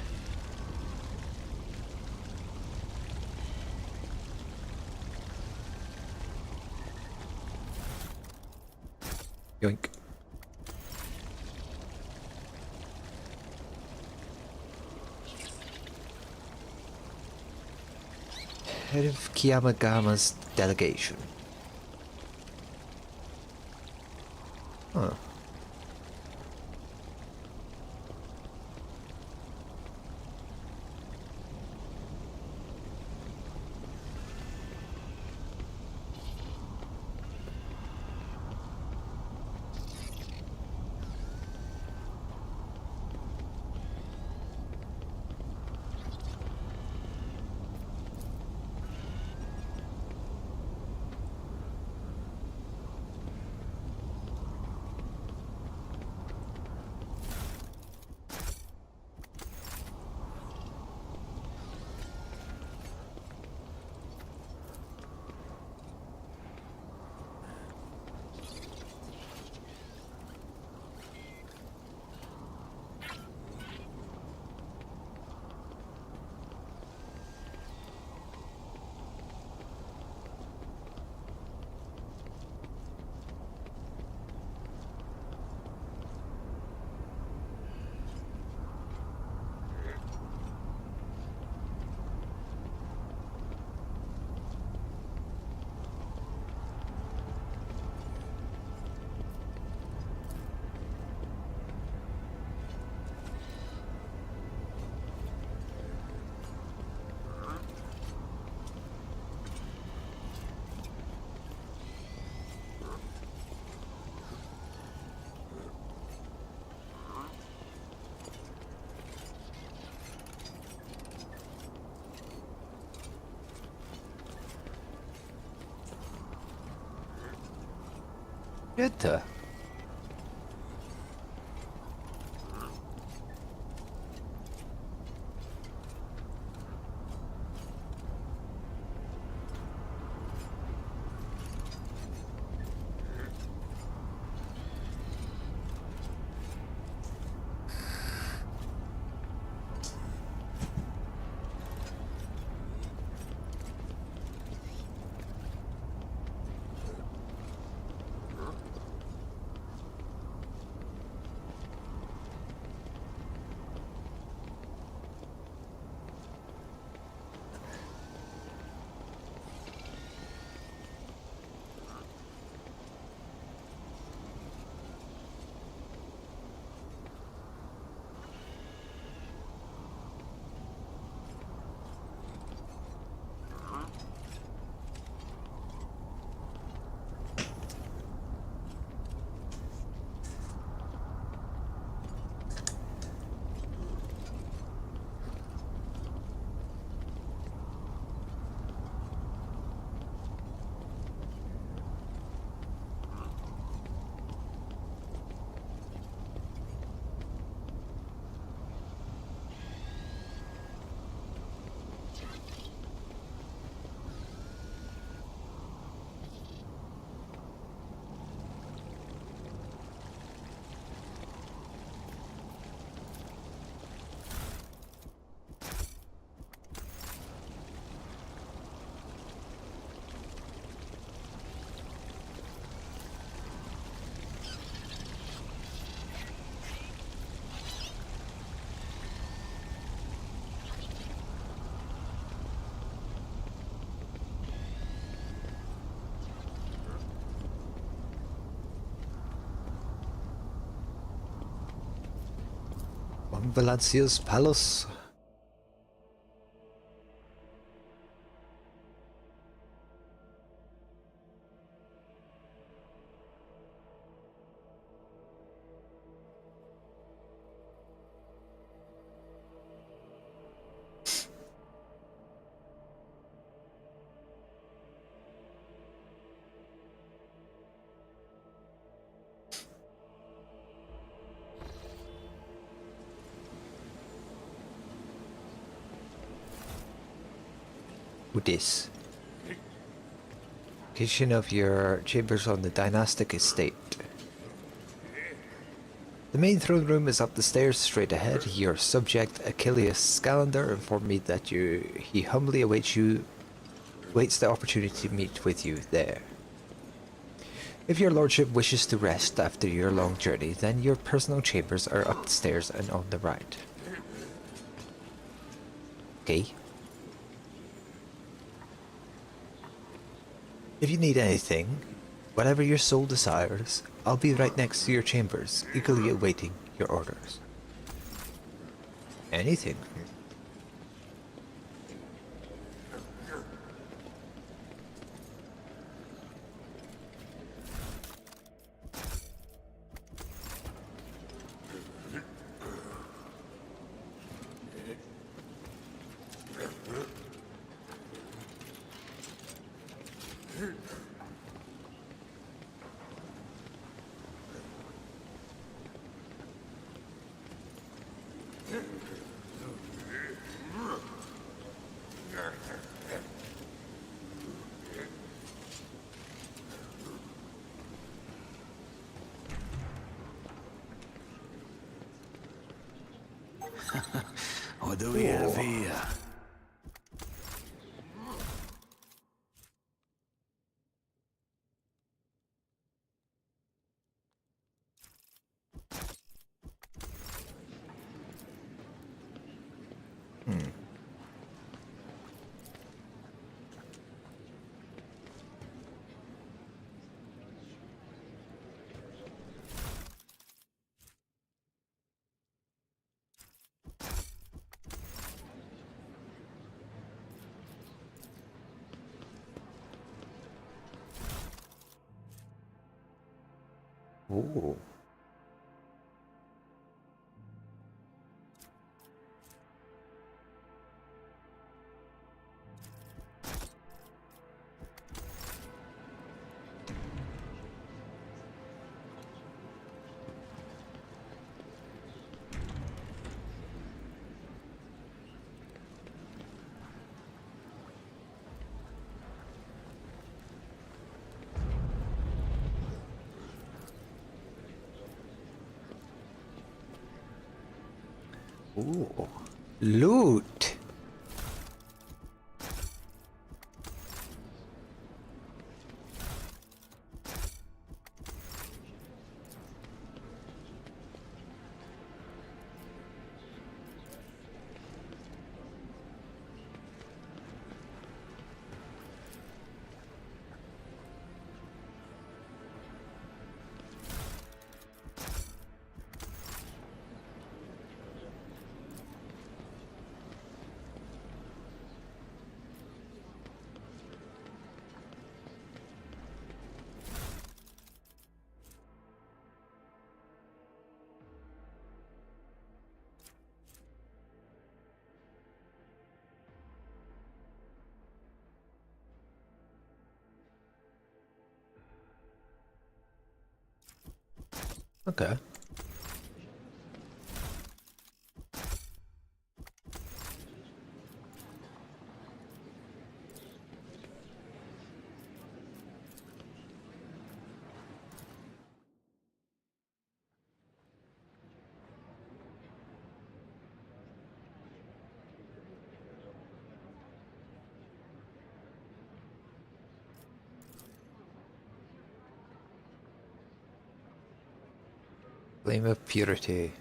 Yoink. Head of Kiyamagama's delegation. Huh. Good. Valencia's palace. With this. Location of your chambers on the dynastic estate. The main throne room is up the stairs straight ahead. Your subject Achilles Scalander informed me that he humbly awaits the opportunity to meet with you there. If your lordship wishes to rest after your long journey, then your personal chambers are up the stairs and on the right. Okay. If you need anything, whatever your soul desires, I'll be right next to your chambers, eagerly awaiting your orders. Anything? What do we have here? Ooh. Ooh. Loot! Okay. Flame of Purity.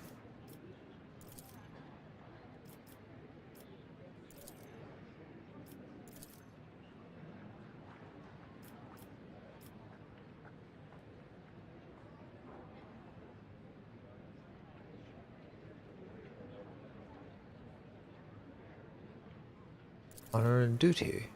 Honor and duty.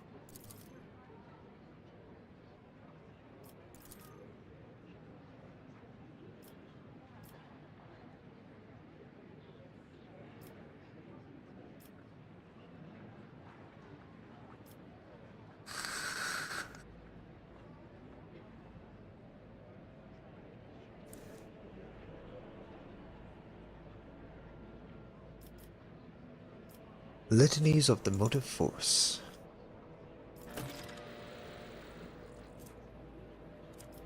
Litanies of the motive force.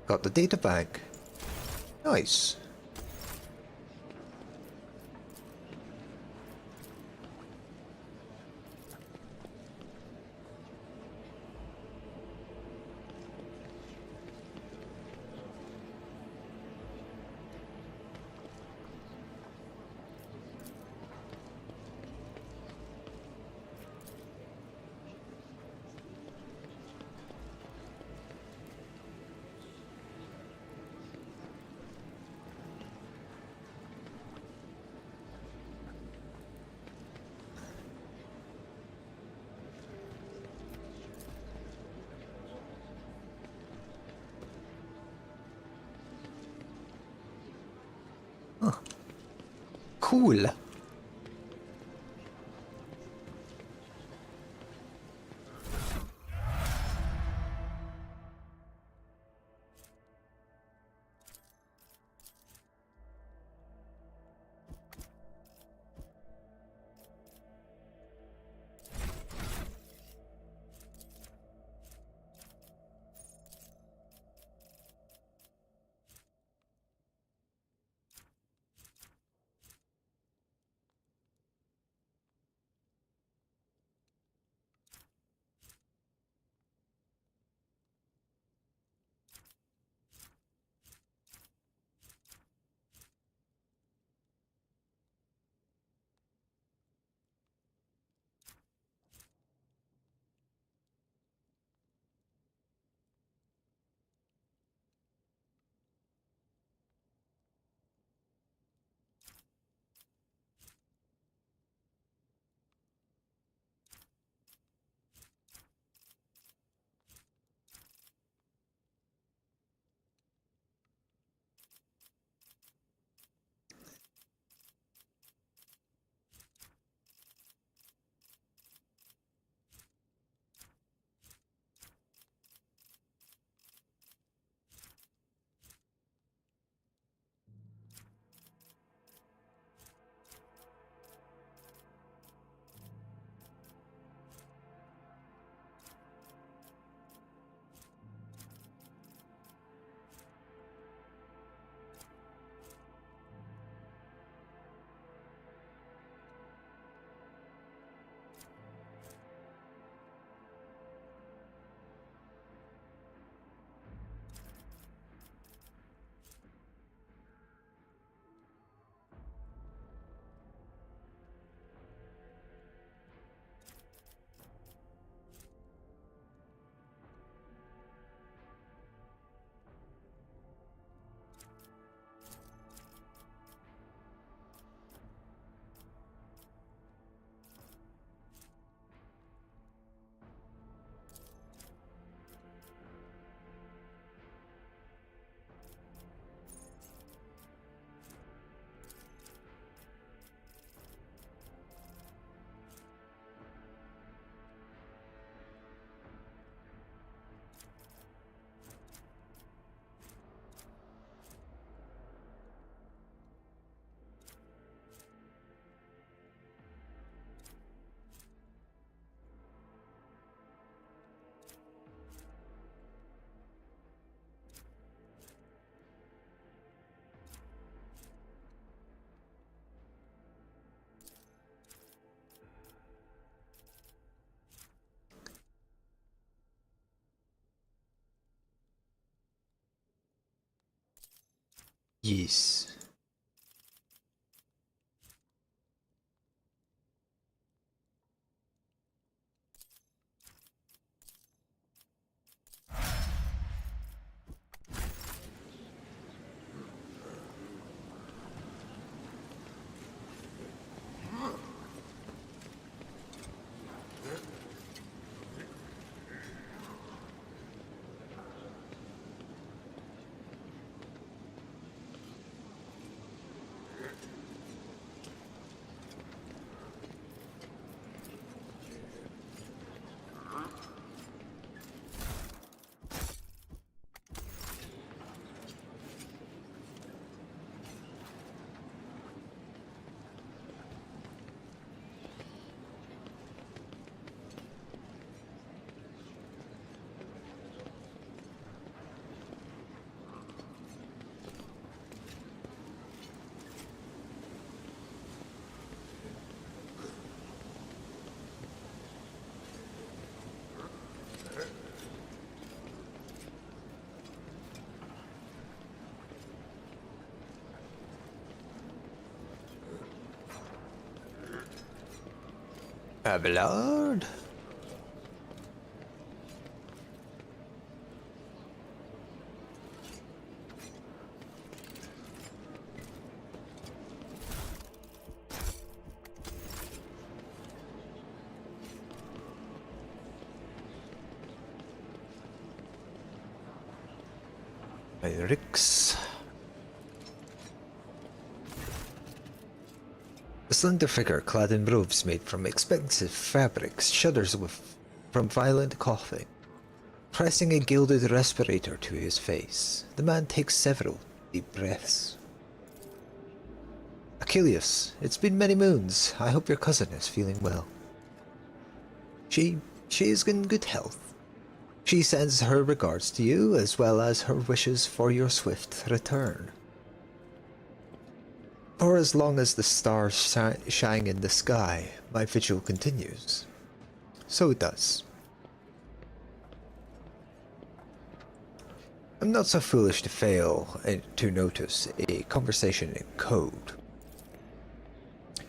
Got the data bank. Nice. Huh. Cool. Yes. Abelard? Rix. A slender figure clad in robes made from expensive fabrics shudders from violent coughing. Pressing a gilded respirator to his face, the man takes several deep breaths. Achilles, it's been many moons. I hope your cousin is feeling well. She is in good health. She sends her regards to you, as well as her wishes for your swift return. For as long as the stars shine in the sky, my vigil continues. So it does. I'm not so foolish to fail to notice a conversation in code.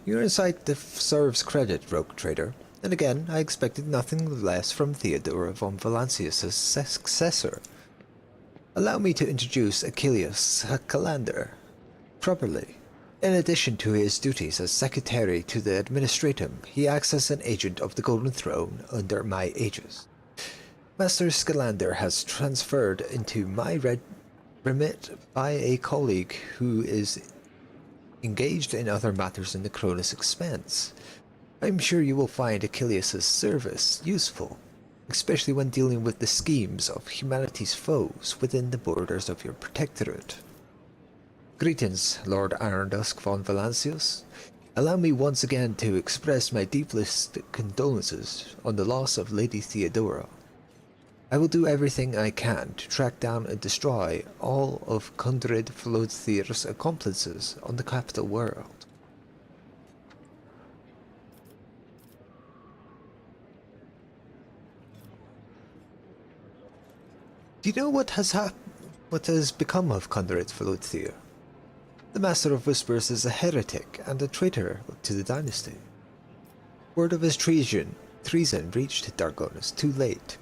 Your insight deserves credit, rogue trader. And again, I expected nothing less from Theodora von Valancius' successor. Allow me to introduce Achilles Calander properly. In addition to his duties as secretary to the Administratum, he acts as an agent of the Golden Throne under my aegis. Master Scalander has transferred into my remit by a colleague who is engaged in other matters in the Cronus Expanse. I'm sure you will find Achilles' service useful, especially when dealing with the schemes of humanity's foes within the borders of your protectorate. Greetings, Lord Irondusk von Valancius. Allow me once again to express my deepest condolences on the loss of Lady Theodora. I will do everything I can to track down and destroy all of Kundred Flothir's accomplices on the capital world. Do you know what has become of Kundred Flothir? The Master of Whispers is a heretic and a traitor to the dynasty. Word of his treason reached Dargonus too late.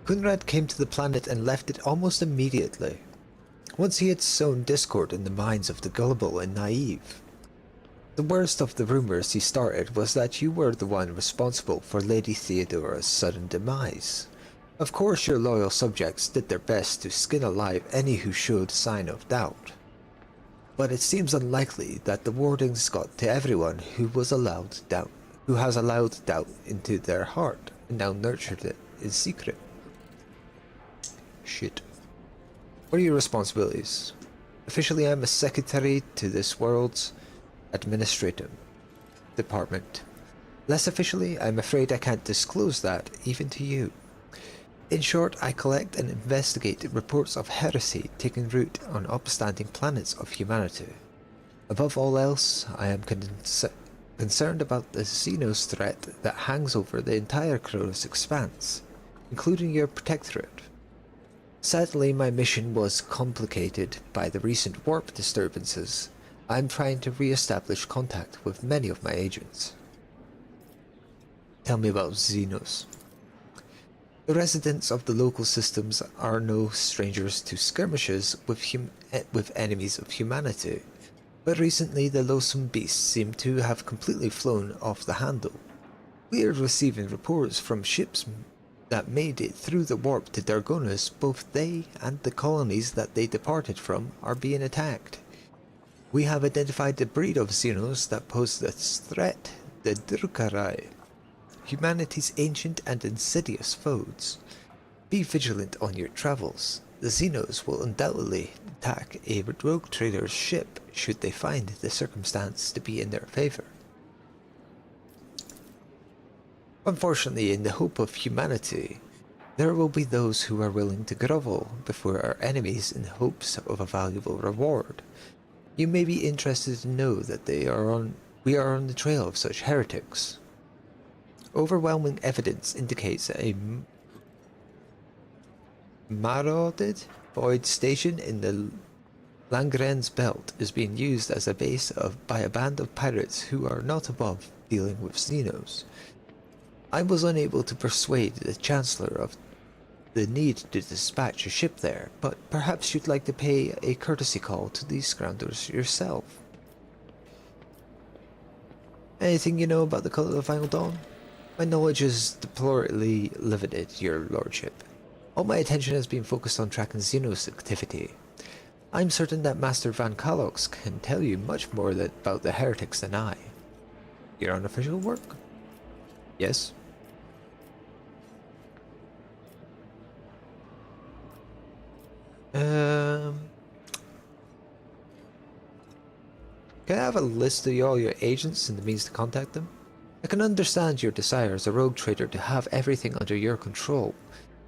Kunrad came to the planet and left it almost immediately, once he had sown discord in the minds of the gullible and naive. The worst of the rumors he started was that you were the one responsible for Lady Theodora's sudden demise. Of course your loyal subjects did their best to skin alive any who showed sign of doubt. But it seems unlikely that the wardings got to everyone who has allowed doubt into their heart and now nurtured it in secret. Shit. What are your responsibilities? Officially, I'm a secretary to this world's administrative department. Less officially, I'm afraid I can't disclose that even to you. In short, I collect and investigate reports of heresy taking root on upstanding planets of humanity. Above all else, I am concerned about the Xenos threat that hangs over the entire Cronus Expanse, including your protectorate. Sadly, my mission was complicated by the recent warp disturbances. I'm trying to re-establish contact with many of my agents. Tell me about Xenos. The residents of the local systems are no strangers to skirmishes with enemies of humanity, but recently the loathsome beasts seem to have completely flown off the handle. We are receiving reports from ships that made it through the warp to Dargonus. Both they and the colonies that they departed from are being attacked. We have identified the breed of Xenos that pose this threat, the Drukarai, humanity's ancient and insidious foes. Be vigilant on your travels. The Xenos will undoubtedly attack a rogue trader's ship should they find the circumstance to be in their favor. Unfortunately, in the hope of humanity, there will be those who are willing to grovel before our enemies in hopes of a valuable reward. You may be interested to know that we are on the trail of such heretics. Overwhelming evidence indicates marauded void station in the Langren's belt is being used as a base by a band of pirates who are not above dealing with Xenos. I was unable to persuade the Chancellor of the need to dispatch a ship there, but perhaps you'd like to pay a courtesy call to these scoundrels yourself. Anything you know about the Cult of the Final Dawn? My knowledge is deplorably limited, your lordship. All my attention has been focused on tracking Xenos activity. I'm certain that Master Van Kalox can tell you much more about the heretics than I. Your unofficial work? Yes. Can I have a list of all your agents and the means to contact them? I can understand your desire as a rogue trader to have everything under your control,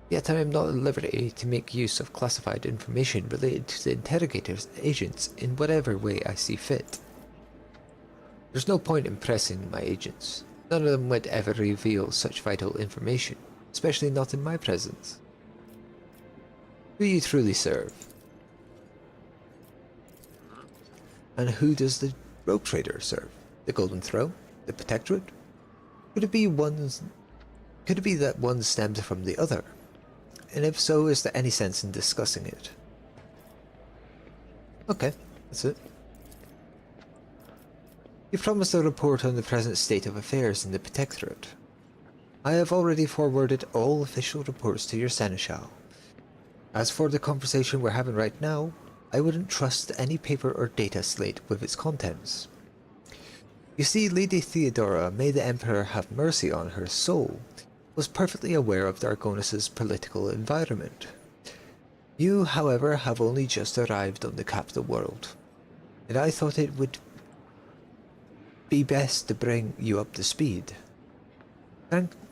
yet I am not at liberty to make use of classified information related to the interrogator's agents in whatever way I see fit. There's no point in pressing my agents. None of them would ever reveal such vital information, especially not in my presence. Who you truly serve? And who does the rogue trader serve? The Golden Throne? The Protectorate? Could it be that one stems from the other? And if so, is there any sense in discussing it? Okay, that's it. You promised a report on the present state of affairs in the Protectorate. I have already forwarded all official reports to your Seneschal. As for the conversation we're having right now, I wouldn't trust any paper or data slate with its contents. You see, Lady Theodora, may the Emperor have mercy on her soul, was perfectly aware of Dargonus's political environment. You, however, have only just arrived on the capital world, and I thought it would be best to bring you up to speed.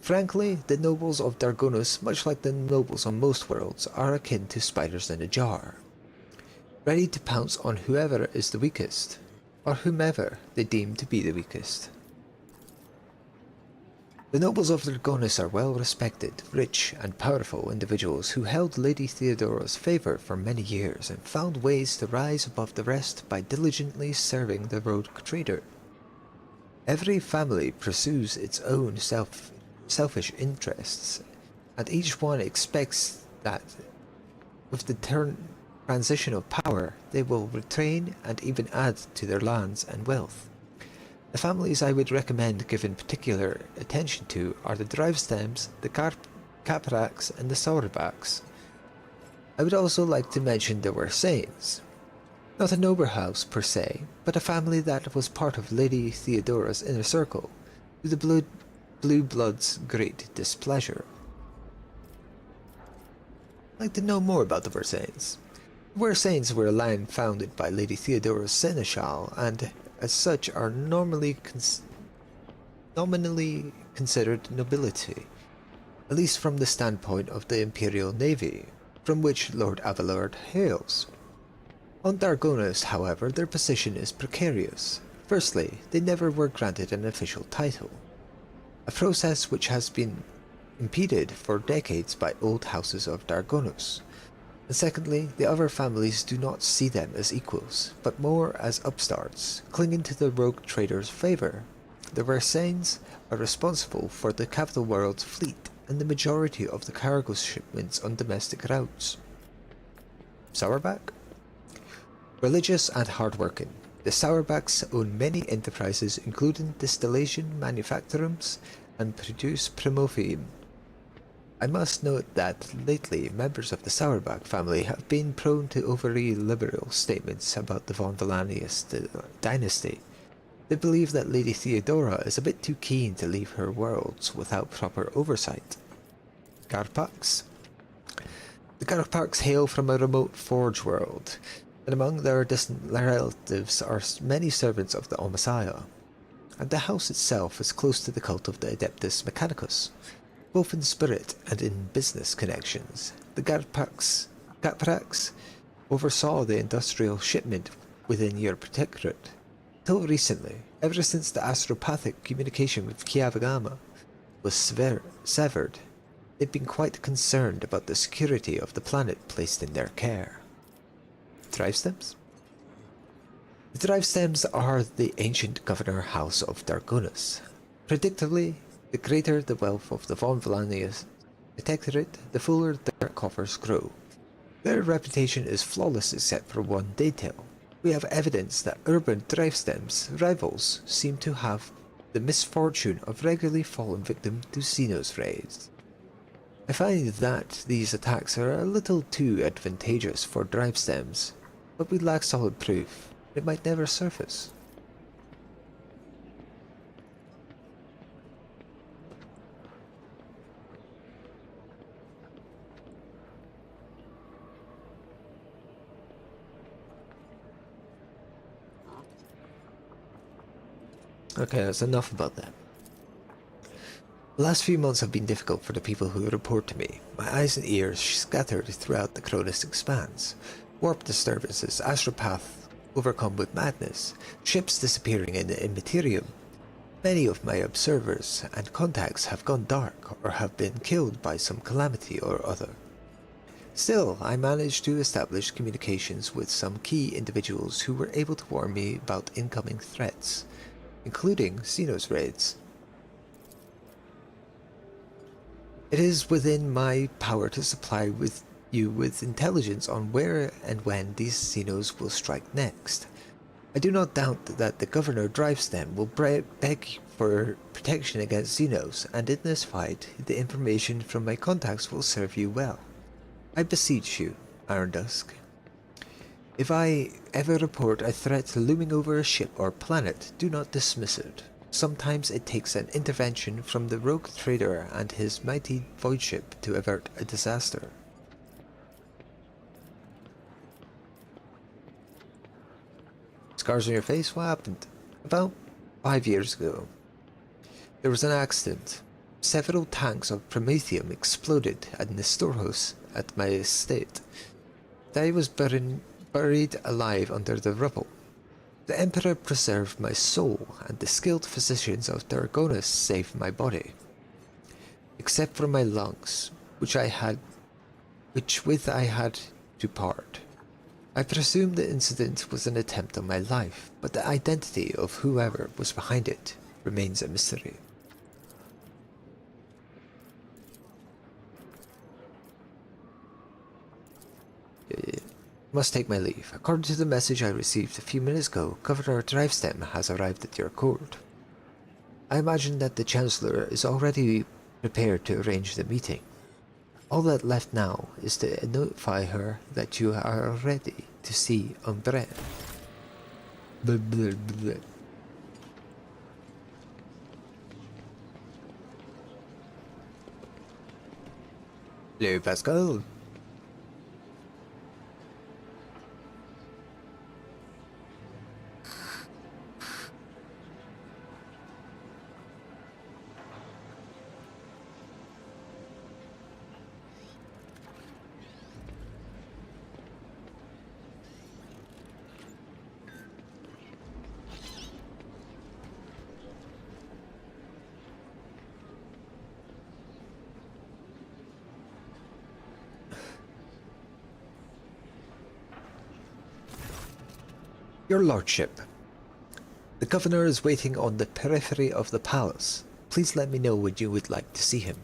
Frankly, the nobles of Dargonus, much like the nobles on most worlds, are akin to spiders in a jar, ready to pounce on whoever is the weakest, or whomever they deem to be the weakest. The nobles of Dargonus are well-respected, rich, and powerful individuals who held Lady Theodora's favor for many years and found ways to rise above the rest by diligently serving the rogue trader. Every family pursues its own selfish interests, and each one expects that with the transition of power, they will retain and even add to their lands and wealth. The families I would recommend giving particular attention to are the Drivestems, the Caprax, and the Sauerbachs. I would also like to mention the Wersanes. Not a noble house per se, but a family that was part of Lady Theodora's inner circle, to the Blue Blood's great displeasure. I'd like to know more about the Wersanes. The Wersanes were a line founded by Lady Theodora's seneschal, and as such are nominally considered nobility, at least from the standpoint of the Imperial Navy, from which Lord Avalord hails. On Dargonus, however, their position is precarious. Firstly, they never were granted an official title, a process which has been impeded for decades by old houses of Dargonus. And secondly, the other families do not see them as equals, but more as upstarts, clinging to the rogue trader's favor. The Wersanes are responsible for the capital world's fleet and the majority of the cargo shipments on domestic routes. Sauerbach? Religious and hardworking, the Sauerbachs own many enterprises including distillation manufactorums and produce primophium. I must note that lately members of the Sauerbach family have been prone to overly liberal statements about the von Valanius dynasty. They believe that Lady Theodora is a bit too keen to leave her worlds without proper oversight. Garpax? The Garpax hail from a remote forge world, and among their distant relatives are many servants of the Omasiah, and the house itself is close to the cult of the Adeptus Mechanicus, both in spirit and in business connections. The Garpax oversaw the industrial shipment within your protectorate. Till recently, ever since the astropathic communication with Kiavagama was severed, they've been quite concerned about the security of the planet placed in their care. Drive stems? The drive stems are the ancient governor house of Dargonus. Predictably, the greater the wealth of the von Valanius protectorate, the fuller their coffers grow. Their reputation is flawless except for one detail. We have evidence that urban drive stems rivals seem to have the misfortune of regularly falling victim to Xenos raids. I find that these attacks are a little too advantageous for drive stems, but we lack solid proof. It might never surface. Okay, that's enough about that. The last few months have been difficult for the people who report to me. My eyes and ears scattered throughout the Cronus expanse. Warp disturbances, astropath overcome with madness, ships disappearing in the immaterium. Many of my observers and contacts have gone dark or have been killed by some calamity or other. Still, I managed to establish communications with some key individuals who were able to warn me about incoming threats, including Xenos raids. It is within my power to supply you with intelligence on where and when these Xenos will strike next. I do not doubt that the Governor Drivestem will beg for protection against Xenos, and in this fight, the information from my contacts will serve you well. I beseech you, Iron Dusk. If I ever report a threat looming over a ship or planet, do not dismiss it. Sometimes it takes an intervention from the rogue trader and his mighty void ship to avert a disaster. Scars on your face? What happened? About 5 years ago. There was an accident. Several tanks of promethium exploded in the storehouse at my estate. I was buried alive under the rubble. The Emperor preserved my soul, and the skilled physicians of Dargonus saved my body. Except for my lungs, which I had to part. I presume the incident was an attempt on my life, but the identity of whoever was behind it remains a mystery. Must take my leave. According to the message I received a few minutes ago, Governor Drivestem has arrived at your court. I imagine that the Chancellor is already prepared to arrange the meeting. All that left now is to notify her that you are ready to see Umbre. Blah, blah, blah. Hello, Pascal. Your Lordship, the Governor is waiting on the periphery of the palace. Please let me know when you would like to see him.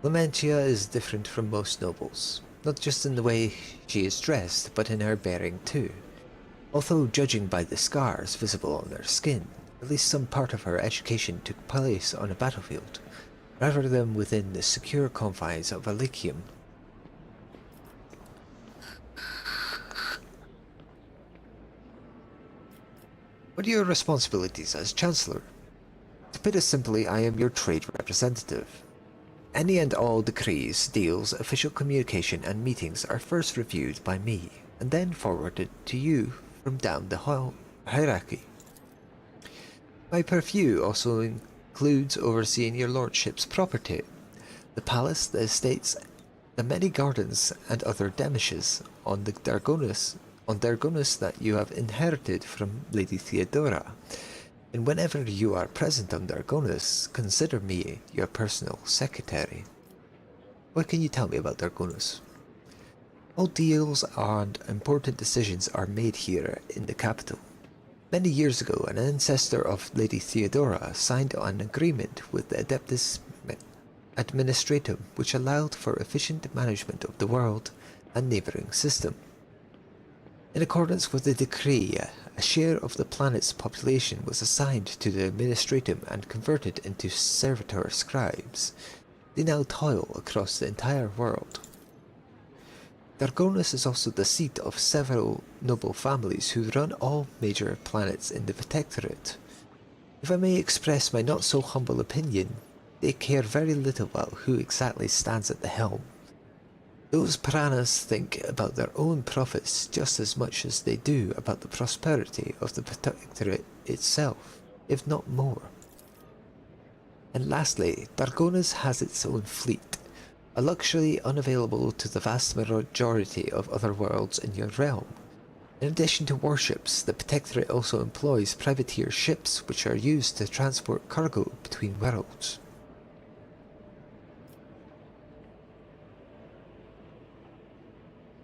Lamentia is different from most nobles, not just in the way she is dressed, but in her bearing too. Although judging by the scars visible on her skin, at least some part of her education took place on a battlefield, rather than within the secure confines of Elysium. What are your responsibilities as Chancellor? To put it simply, I am your trade representative. Any and all decrees, deals, official communication and meetings are first reviewed by me, and then forwarded to you from down the hierarchy. My purview also includes overseeing your Lordship's property, the palace, the estates, the many gardens and other demiches on Dargonus that you have inherited from Lady Theodora. and whenever you are present on Dargonus, consider me your personal secretary. What can you tell me about Dargonus? All deals and important decisions are made here in the capital. Many years ago, an ancestor of Lady Theodora signed an agreement with the Adeptus Administratum which allowed for efficient management of the world and neighbouring system. In accordance with the decree, a share of the planet's population was assigned to the Administratum and converted into servitor scribes. They now toil across the entire world. Dargonus is also the seat of several noble families who run all major planets in the Protectorate. If I may express my not so humble opinion, they care very little about who exactly stands at the helm. Those piranhas think about their own profits just as much as they do about the prosperity of the Protectorate itself, if not more. And lastly, Dargonus has its own fleet, a luxury unavailable to the vast majority of other worlds in your realm. In addition to warships, the Protectorate also employs privateer ships which are used to transport cargo between worlds.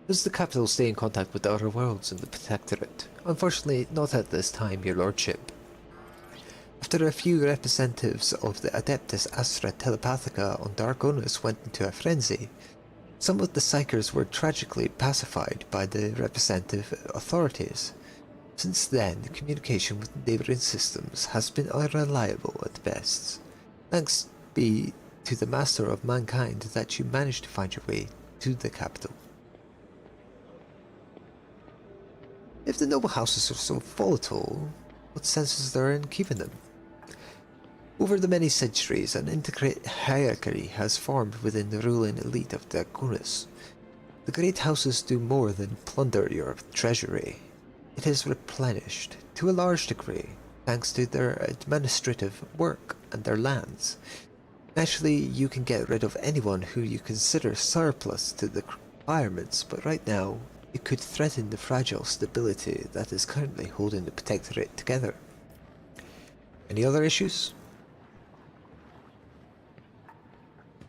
Does the capital stay in contact with the other worlds in the Protectorate? Unfortunately, not at this time, your lordship. After a few representatives of the Adeptus Astra Telepathica on Dargonus went into a frenzy, some of the Psychers were tragically pacified by the representative authorities. Since then, communication with neighbouring systems has been unreliable at best. Thanks be to the Master of Mankind that you managed to find your way to the capital. If the noble houses are so volatile, what sense is there in keeping them? Over the many centuries, an intricate hierarchy has formed within the ruling elite of Dargonus. The great houses do more than plunder your treasury. It is replenished, to a large degree, thanks to their administrative work and their lands. Naturally, you can get rid of anyone who you consider surplus to the requirements, but right now, it could threaten the fragile stability that is currently holding the Protectorate together. Any other issues?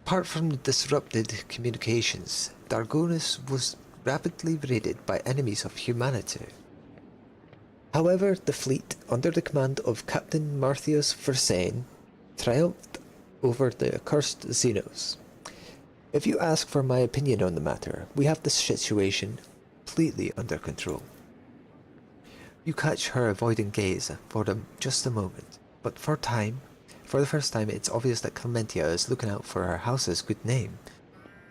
Apart from the disrupted communications, Dargonus was rapidly raided by enemies of humanity. However, the fleet, under the command of Captain Marthius Versane, triumphed over the accursed Xenos. If you ask for my opinion on the matter, we have the situation completely under control. You catch her avoiding gaze for just a moment, but for the first time it's obvious that Clementia is looking out for her house's good name.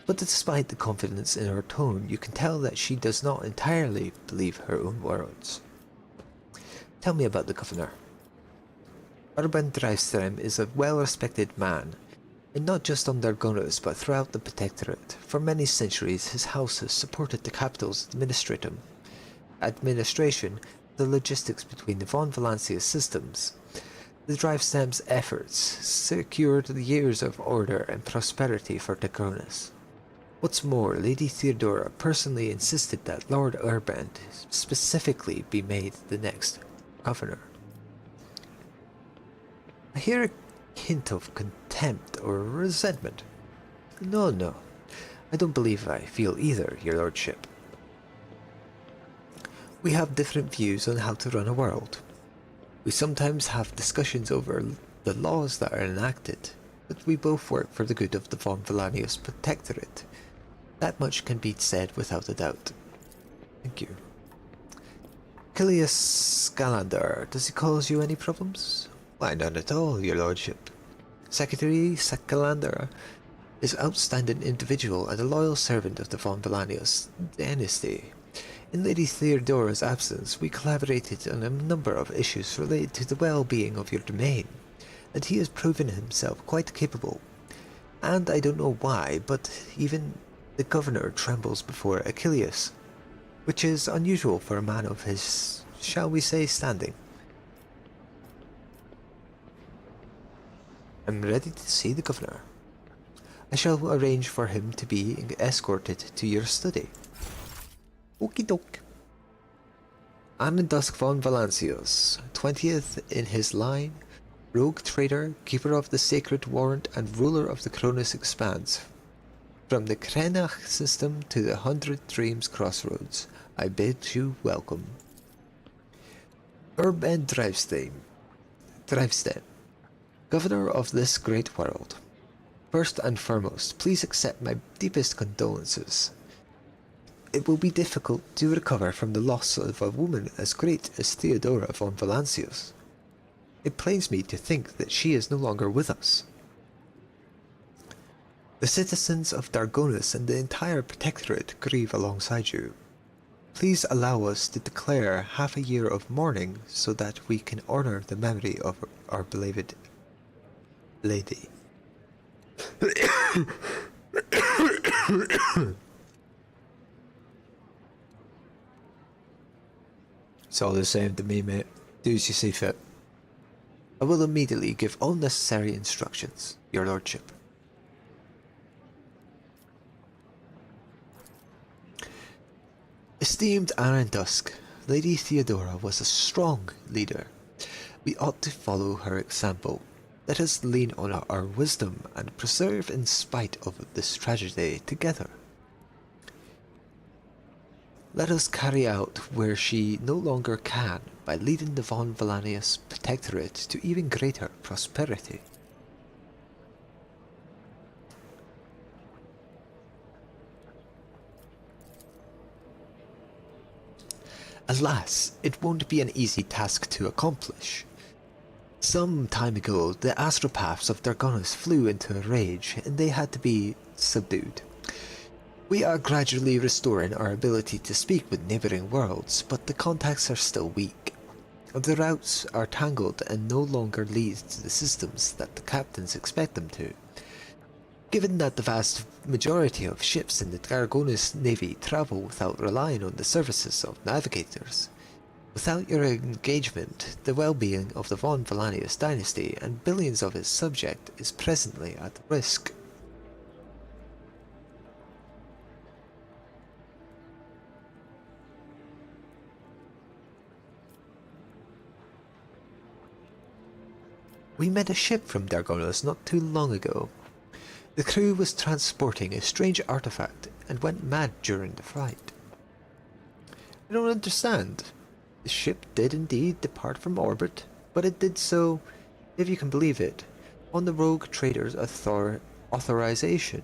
But despite the confidence in her tone, you can tell that she does not entirely believe her own words. Tell me about the Governor. Urban Dreistrem is a well-respected man, and not just on Dargonus but throughout the Protectorate. For many centuries his house has supported the capital's administration, the logistics between the von Valancia systems. The Dreistrem's efforts secured years of order and prosperity for Dargonus. What's more, Lady Theodora personally insisted that Lord Urban specifically be made the next governor. I hear a hint of contempt or resentment. No, I don't believe I feel either, your lordship. We have different views on how to run a world. We sometimes have discussions over the laws that are enacted, but we both work for the good of the von Valanius Protectorate. That much can be said without a doubt. Thank you. Achilles Scalander, does he cause you any problems? Why, none at all, your lordship. Secretary Scalander is an outstanding individual and a loyal servant of the von Valanius dynasty. In Lady Theodora's absence, we collaborated on a number of issues related to the well-being of your domain, and he has proven himself quite capable. And I don't know why, but even the governor trembles before Achilles, which is unusual for a man of his, shall we say, standing. I'm ready to see the governor. I shall arrange for him to be escorted to your study. Okie doke. Anna Dusk von Valancios, 20th in his line, rogue trader, keeper of the sacred warrant, and ruler of the Cronus Expanse. From the Krenach system to the 100 Dreams crossroads, I bid you welcome. Urban Drivestein, Governor of this great world. First and foremost, please accept my deepest condolences. It will be difficult to recover from the loss of a woman as great as Theodora von Valancios. It pains me to think that she is no longer with us. The citizens of Dargonus and the entire Protectorate grieve alongside you. Please allow us to declare half a year of mourning so that we can honor the memory of our beloved lady. It's all the same to me, mate. Do as you see fit. I will immediately give all necessary instructions, your lordship. Esteemed Aaron Dusk, Lady Theodora was a strong leader. We ought to follow her example. Let us lean on our wisdom and persevere in spite of this tragedy together. Let us carry out where she no longer can by leading the von Valancios Protectorate to even greater prosperity. Alas, it won't be an easy task to accomplish. Some time ago, the astropaths of Dargonus flew into a rage, and they had to be subdued. We are gradually restoring our ability to speak with neighboring worlds, but the contacts are still weak. The routes are tangled and no longer lead to the systems that the captains expect them to. Given that the vast majority of ships in the Dargonus Navy travel without relying on the services of navigators, without your engagement, the well-being of the von Valancios dynasty and billions of its subjects is presently at risk. We met a ship from Dargonus not too long ago. The crew was transporting a strange artifact and went mad during the flight. I don't understand. The ship did indeed depart from orbit, but it did so, if you can believe it, on the rogue trader's authorization.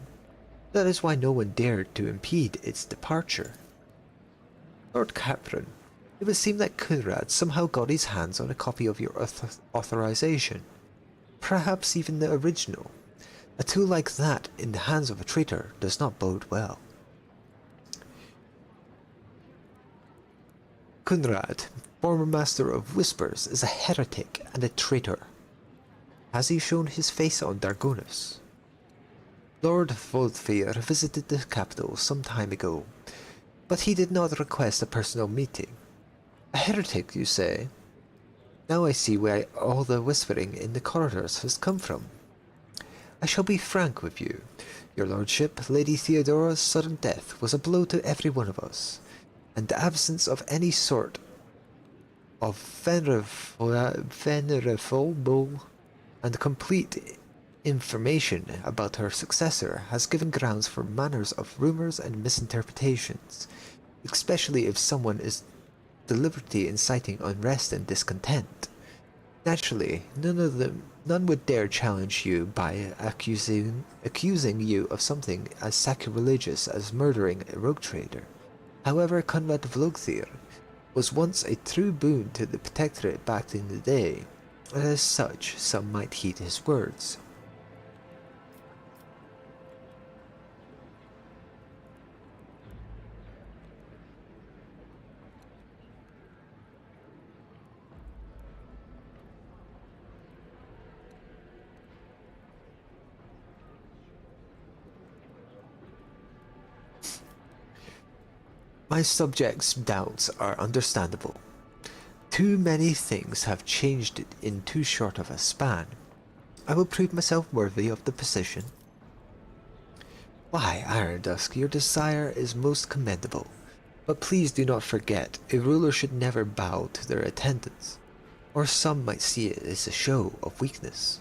That is why no one dared to impede its departure. Lord Capron, it would seem that Kunrad somehow got his hands on a copy of your authorization. Perhaps even the original. A tool like that in the hands of a traitor does not bode well. Kunrad, former master of whispers, is a heretic and a traitor. Has he shown his face on Dargonus? Lord Voldfear visited the capital some time ago, but he did not request a personal meeting. A heretic, you say? Now I see where all the whispering in the corridors has come from. I shall be frank with you. Your lordship, Lady Theodora's sudden death was a blow to every one of us, and the absence of any sort of venerable and complete information about her successor has given grounds for manners of rumors and misinterpretations, especially if someone is deliberately inciting unrest and discontent. Naturally, none would dare challenge you by accusing you of something as sacrilegious as murdering a rogue trader. However, Conrad Vlogthir was once a true boon to the Protectorate back in the day, and as such, some might heed his words. My subjects' doubts are understandable. Too many things have changed in too short of a span. I will prove myself worthy of the position. Why, Iron Dusk, your desire is most commendable. But please do not forget, a ruler should never bow to their attendants, or some might see it as a show of weakness.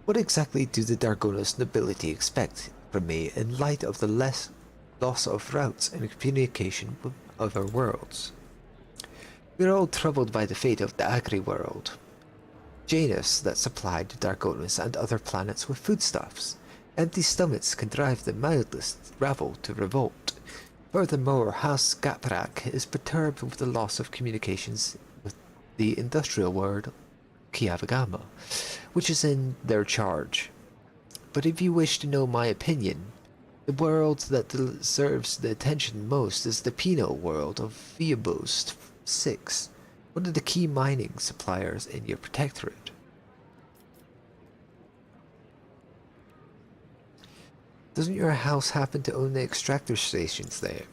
What exactly do the Dargonis nobility expect from me in light of the loss of routes and communication with other worlds? We are all troubled by the fate of the Agri world, Janus that supplied Dargonis and other planets with foodstuffs. Empty stomachs can drive the mildest rabble to revolt. Furthermore, House Gaprak is perturbed with the loss of communications with the industrial world Kiavagama, which is in their charge. But if you wish to know my opinion, the world that deserves the attention most is the penal world of Viabos 6, one of the key mining suppliers in your protectorate. Doesn't your house happen to own the extractor stations there?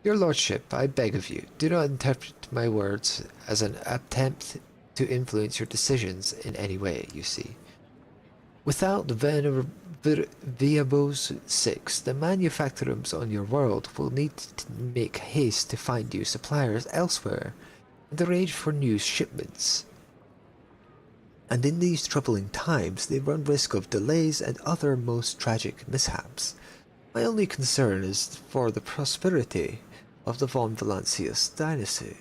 Your lordship, I beg of you, do not interpret my words as an attempt to influence your decisions in any way, you see. Without Viabos 6, the manufacturers on your world will need to make haste to find you suppliers elsewhere and arrange for new shipments. And in these troubling times, they run risk of delays and other most tragic mishaps. My only concern is for the prosperity of the von Valancius dynasty.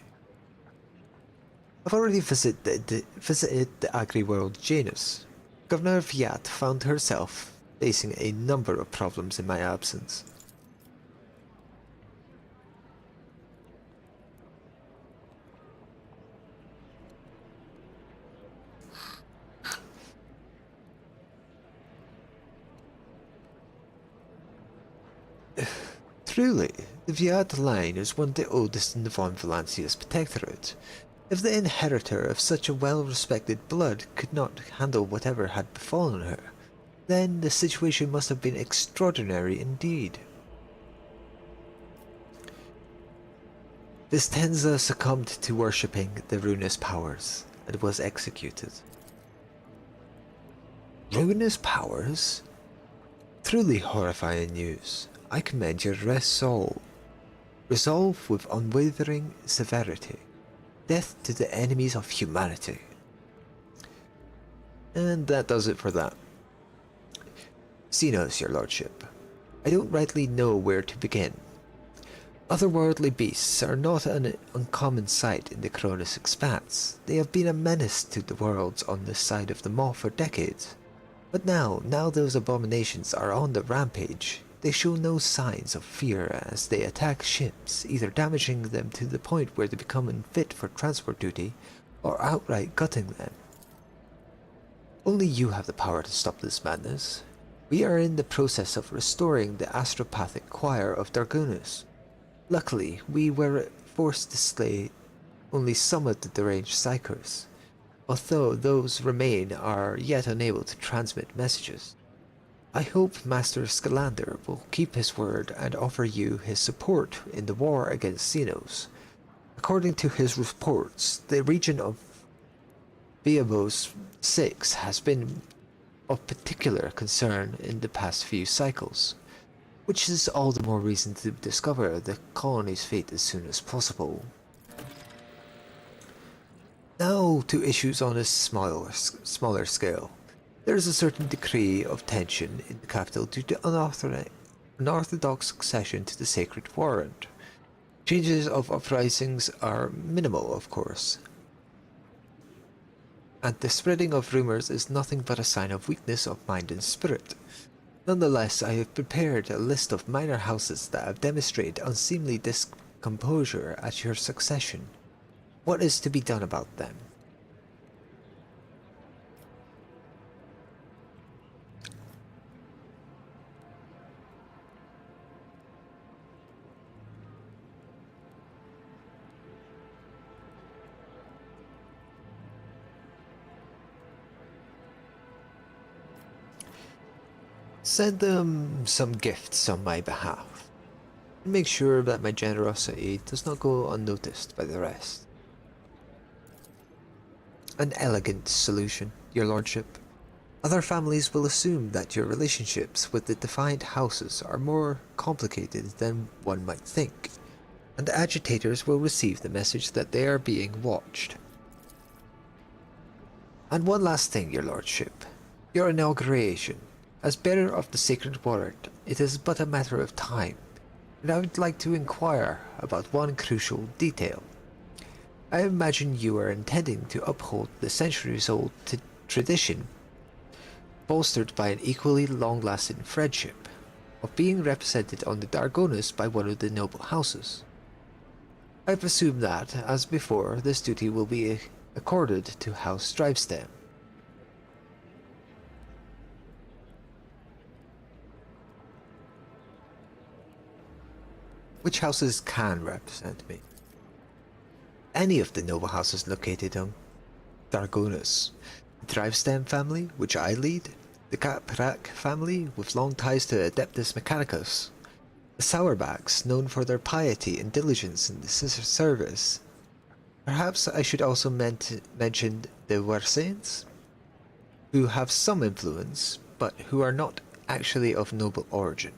I've already visited the agri-world Janus. Governor Viat found herself facing a number of problems in my absence. Truly, the Viat line is one of the oldest in the von Valancius protectorate. If the inheritor of such a well-respected blood could not handle whatever had befallen her, then the situation must have been extraordinary indeed. Vistenza succumbed to worshipping the ruinous powers and was executed. Ruinous powers? Truly horrifying news. I commend your resolve with unwavering severity. Death to the enemies of humanity. And that does it for that. Xenos, your lordship. I don't rightly know where to begin. Otherworldly beasts are not an uncommon sight in the Cronus expanse. They have been a menace to the worlds on this side of the Maw for decades. But now those abominations are on the rampage. They show no signs of fear as they attack ships, either damaging them to the point where they become unfit for transport duty, or outright gutting them. Only you have the power to stop this madness. We are in the process of restoring the astropathic choir of Dargonis. Luckily, we were forced to slay only some of the deranged psychers, although those remain are yet unable to transmit messages. I hope Master Scalander will keep his word and offer you his support in the war against Xenos. According to his reports, the region of Viabos 6 has been of particular concern in the past few cycles, which is all the more reason to discover the colony's fate as soon as possible. Now to issues on a smaller scale. There is a certain degree of tension in the capital due to unorthodox succession to the Sacred Warrant. Changes of uprisings are minimal, of course, and the spreading of rumors is nothing but a sign of weakness of mind and spirit. Nonetheless, I have prepared a list of minor houses that have demonstrated unseemly discomposure at your succession. What is to be done about them? Send them some gifts on my behalf, and make sure that my generosity does not go unnoticed by the rest. An elegant solution, your lordship. Other families will assume that your relationships with the defined houses are more complicated than one might think, and the agitators will receive the message that they are being watched. And one last thing, your lordship. Your inauguration. As bearer of the sacred word, it is but a matter of time, and I would like to inquire about one crucial detail. I imagine you are intending to uphold the centuries-old tradition, bolstered by an equally long-lasting friendship, of being represented on the Dargonus by one of the noble houses. I presume that, as before, this duty will be accorded to House Stripestem. Which houses can represent me? Any of the noble houses located on Dargonus. The Drivestem family, which I lead, the Caprak family, with long ties to Adeptus Mechanicus, the Sauerbachs, known for their piety and diligence in the service. Perhaps I should also mention the Warsains, who have some influence, but who are not actually of noble origin.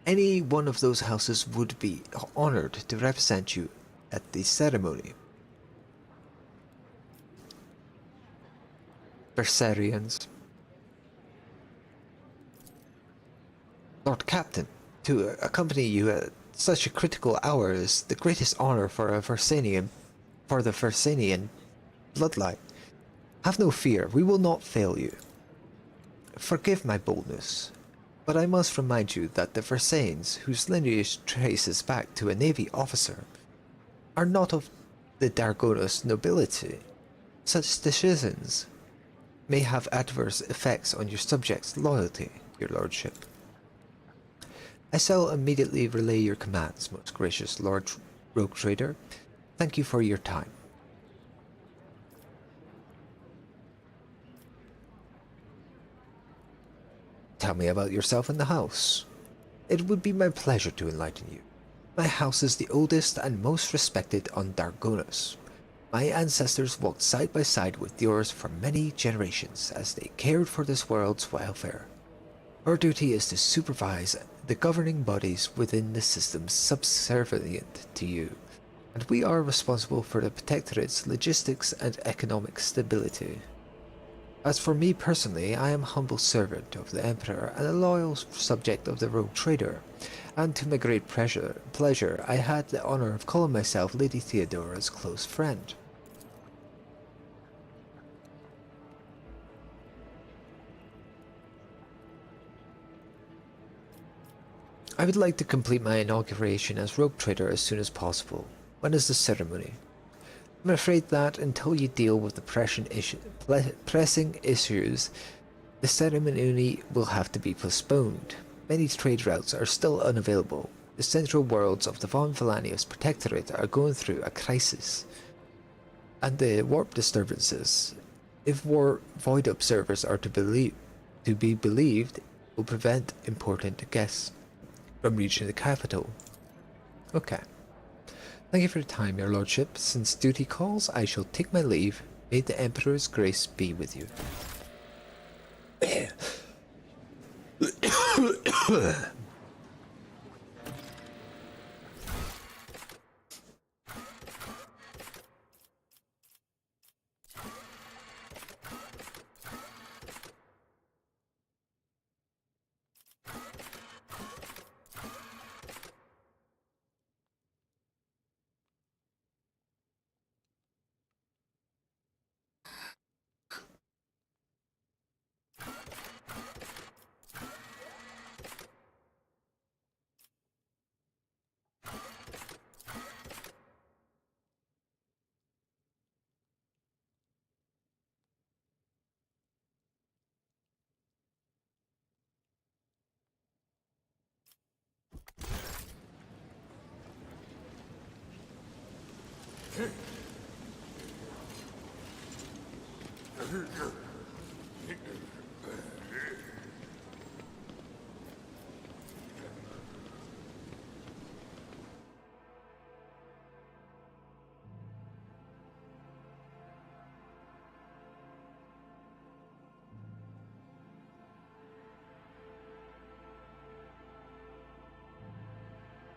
Any one of those houses would be honored to represent you at the ceremony. Bersarians. Lord Captain, to accompany you at such a critical hour is the greatest honor for the Versanian bloodline. Have no fear, we will not fail you. Forgive my boldness, but I must remind you that the Versains, whose lineage traces back to a navy officer, are not of the Dargonus nobility. Such decisions may have adverse effects on your subjects' loyalty, your lordship. I shall immediately relay your commands, most gracious Lord Rogue Trader. Thank you for your time. Tell me about yourself and the house. It would be my pleasure to enlighten you. My house is the oldest and most respected on Dargonus. My ancestors walked side by side with yours for many generations as they cared for this world's welfare. Our duty is to supervise the governing bodies within the systems subservient to you, and we are responsible for the Protectorate's logistics and economic stability. As for me personally, I am a humble servant of the Emperor and a loyal subject of the Rogue Trader, and to my great pleasure, I had the honor of calling myself Lady Theodora's close friend. I would like to complete my inauguration as Rogue Trader as soon as possible. When is the ceremony? I'm afraid that until you deal with the pressing issues, the ceremony will have to be postponed. Many trade routes are still unavailable. The central worlds of the Von Valanius Protectorate are going through a crisis. And the warp disturbances, if void observers are to be believed, will prevent important guests from reaching the capital. Okay. Thank you for your time, your lordship. Since duty calls, I shall take my leave. May the Emperor's grace be with you.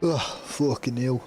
Ugh, fucking hell.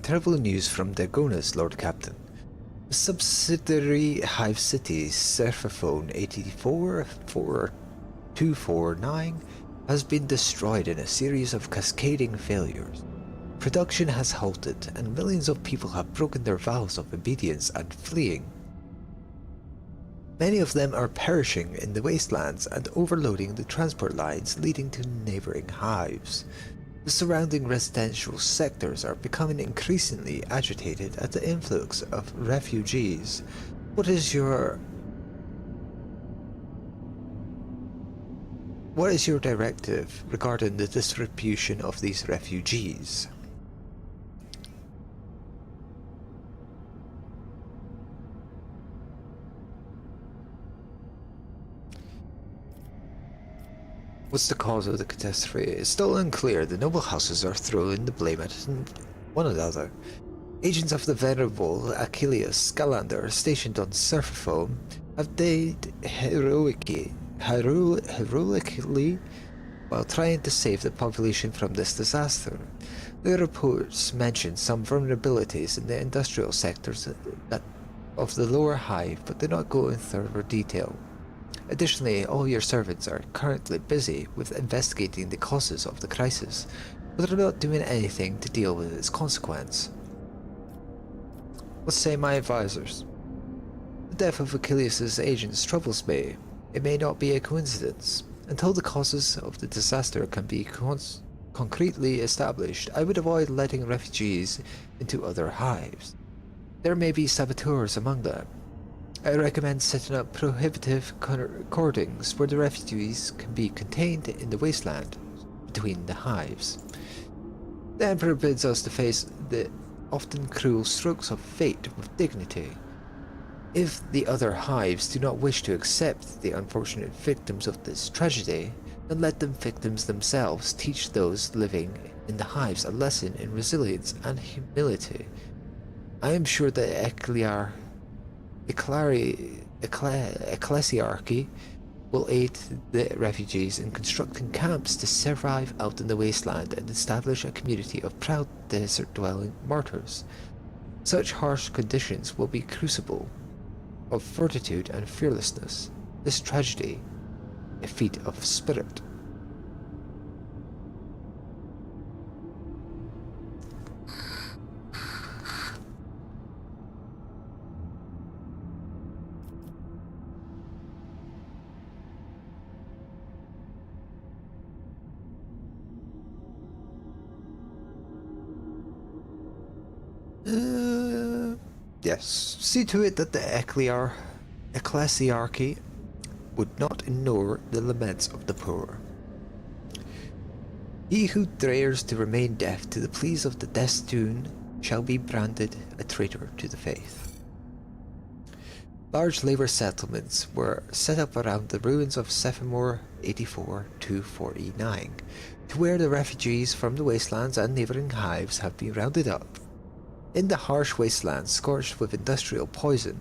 Terrible news from Dagonas, Lord Captain. The subsidiary Hive City Surfaphone 844249 has been destroyed in a series of cascading failures. Production has halted, and millions of people have broken their vows of obedience and fleeing. Many of them are perishing in the wastelands and overloading the transport lines leading to neighboring hives. The surrounding residential sectors are becoming increasingly agitated at the influx of refugees. What is your directive regarding the distribution of these refugees? What's the cause of the catastrophe? It's still unclear. The noble houses are throwing the blame at one another. Agents of the venerable Achilles Scalander stationed on Surfaphone have died heroically while trying to save the population from this disaster. The reports mention some vulnerabilities in the industrial sectors of the lower hive, but do not go in thorough detail. Additionally, all your servants are currently busy with investigating the causes of the crisis, but are not doing anything to deal with its consequence. What say my advisors? The death of Achilles' agents troubles me. It may not be a coincidence. Until the causes of the disaster can be concretely established, I would avoid letting refugees into other hives. There may be saboteurs among them. I recommend setting up prohibitive cordings where the refugees can be contained in the wasteland between the hives. The Emperor bids us to face the often cruel strokes of fate with dignity. If the other hives do not wish to accept the unfortunate victims of this tragedy, then let the victims themselves teach those living in the hives a lesson in resilience and humility. I am sure the Ecclesiarchy will aid the refugees in constructing camps to survive out in the wasteland and establish a community of proud desert-dwelling martyrs. Such harsh conditions will be crucible of fortitude and fearlessness. This tragedy, a feat of spirit. Yes, see to it that the Ecclesiarchy would not ignore the laments of the poor. He who dares to remain deaf to the pleas of the destitute shall be branded a traitor to the faith. Large labor settlements were set up around the ruins of Sephimore 84-249, to where the refugees from the wastelands and neighboring hives have been rounded up. In the harsh wastelands scorched with industrial poison,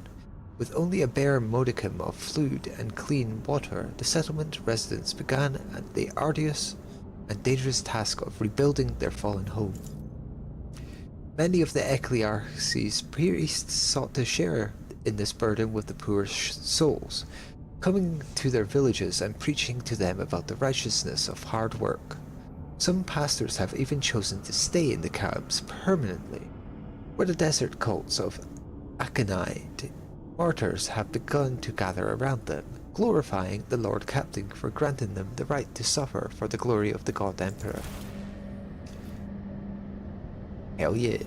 with only a bare modicum of fluid and clean water, the settlement residents began the arduous and dangerous task of rebuilding their fallen home. Many of the Ecclesiarchy's priests sought to share in this burden with the poor souls, coming to their villages and preaching to them about the righteousness of hard work. Some pastors have even chosen to stay in the camps permanently, where the desert cults of Aconite martyrs have begun to gather around them, glorifying the Lord Captain for granting them the right to suffer for the glory of the God Emperor. Hell yeah.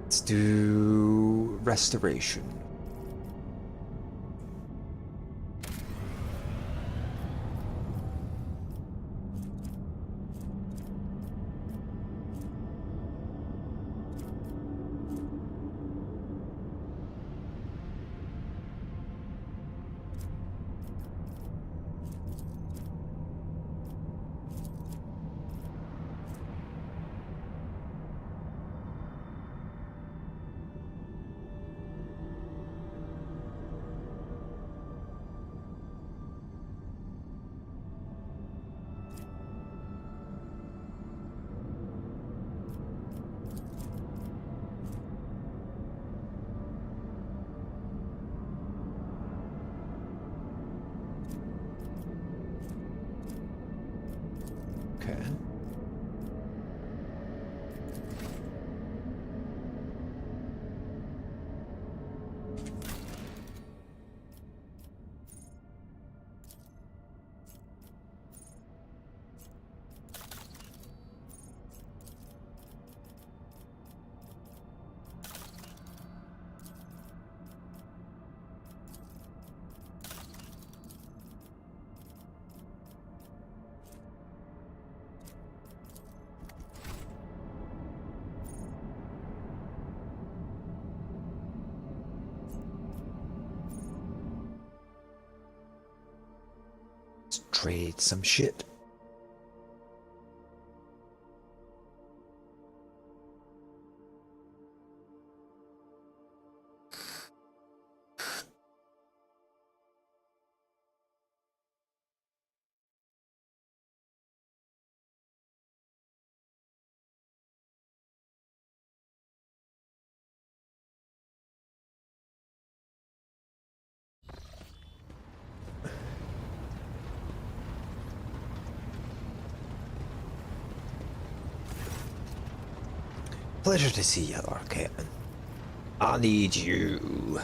Let's do restoration. Okay. Let's trade some shit. Pleasure to see you, Arcane. I need you.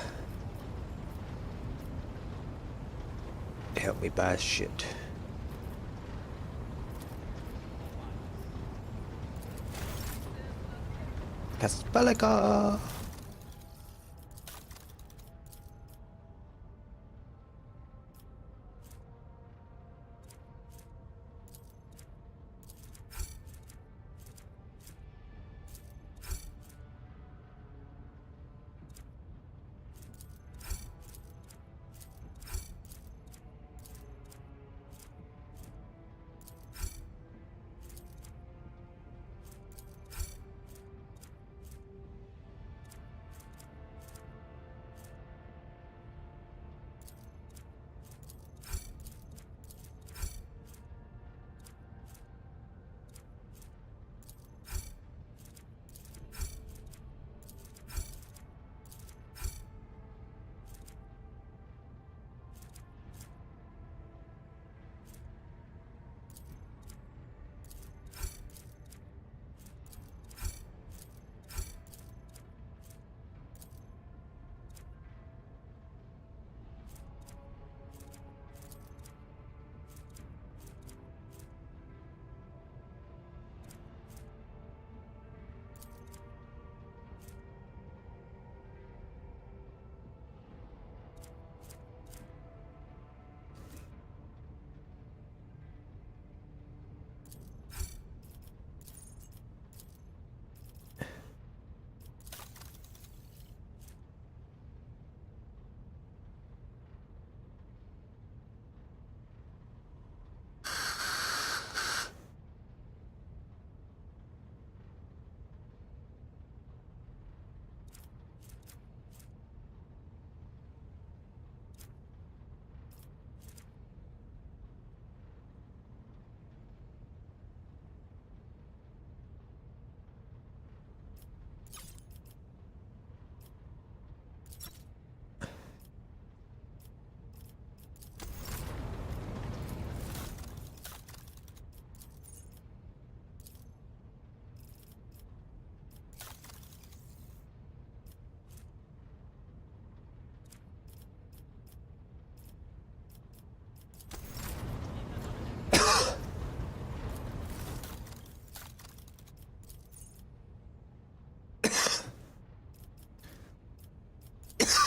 Help me buy shit. Caspelica!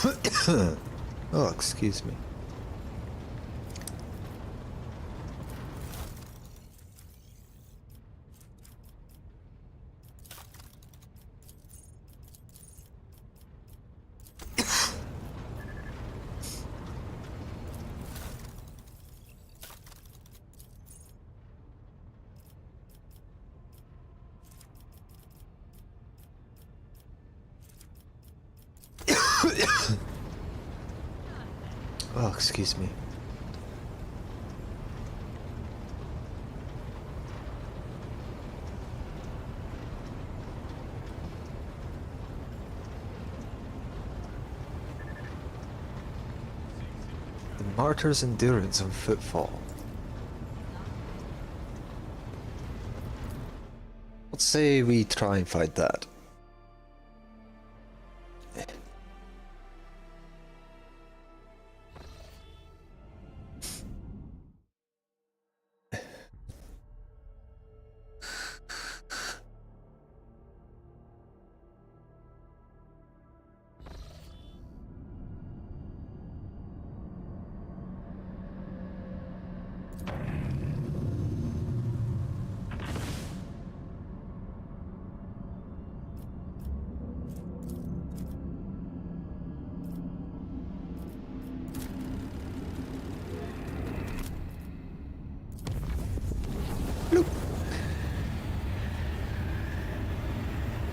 Oh, excuse me. Oh, excuse me. The martyr's endurance on footfall. Let's say we try and fight that.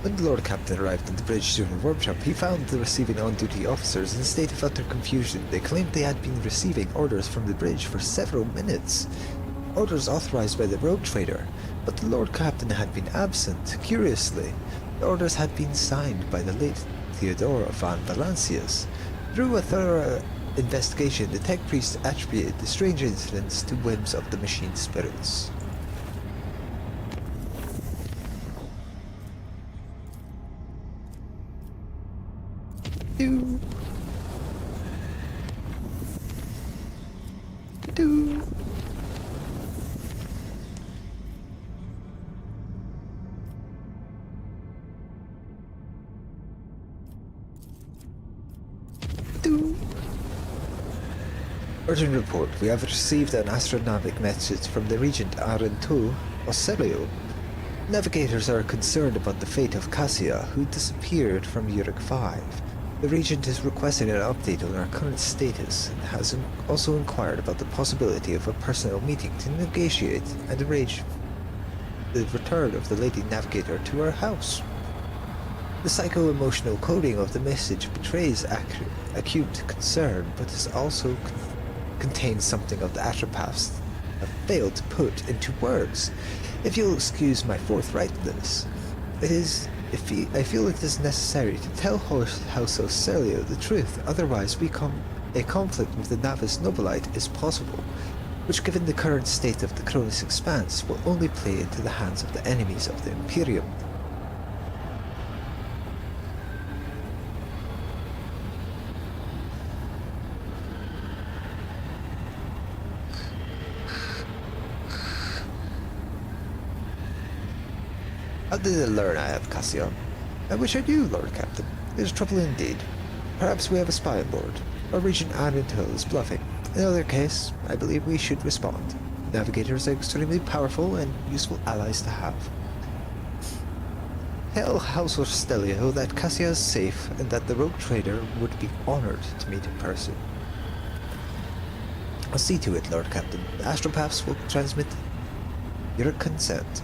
When the Lord Captain arrived on the bridge during the workshop, he found the receiving on-duty officers in a state of utter confusion. They claimed they had been receiving orders from the bridge for several minutes. Orders authorized by the rogue trader, but the Lord Captain had been absent. Curiously, the orders had been signed by the late Theodora van Valancius. Through a thorough investigation, the tech priest attributed the strange incidents to whims of the machine spirits. Do. Do. Do. Urgent report. We have received an astronomic message from the Regent Arentu Ocelio. Navigators are concerned about the fate of Cassia, who disappeared from Uruk 5. The Regent is requesting an update on our current status and has also inquired about the possibility of a personal meeting to negotiate and arrange the return of the Lady Navigator to her house. The psycho-emotional coding of the message betrays acute concern, but is also contains something of the astropaths have failed to put into words. If you'll excuse my forthrightness, I feel it is necessary to tell House Ocelio the truth, otherwise a conflict with the Navis Nobilite is possible, which given the current state of the Cronus Expanse will only play into the hands of the enemies of the Imperium. How did I learn I have Cassia? I wish I knew, Lord Captain. There's trouble indeed. Perhaps we have a spy on board, or Regent Arentil is bluffing. In either case, I believe we should respond. Navigators are extremely powerful and useful allies to have. Tell House Ocelio that Cassia is safe and that the rogue trader would be honored to meet in person. I'll see to it, Lord Captain. The astropaths will transmit your consent.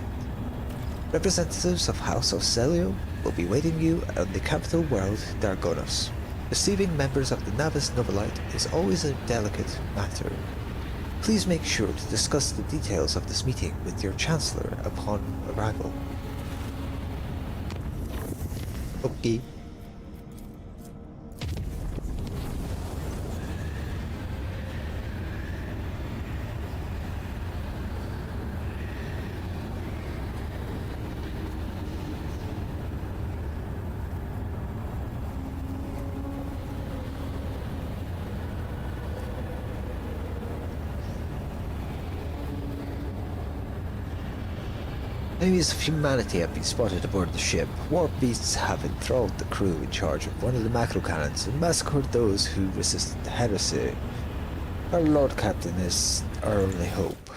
Representatives of House Ocelio will be waiting you on the capital world, Dargonos. Receiving members of the Navis Nobilite is always a delicate matter. Please make sure to discuss the details of this meeting with your Chancellor upon arrival. Okay. Enemies of humanity have been spotted aboard the ship. Warp beasts have enthralled the crew in charge of one of the macro cannons and massacred those who resisted the heresy. Our Lord Captain is our only hope.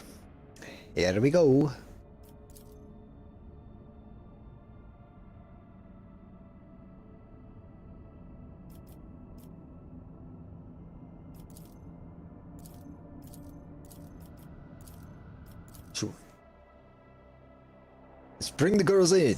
Here we go. Sure. Let's bring the girls in.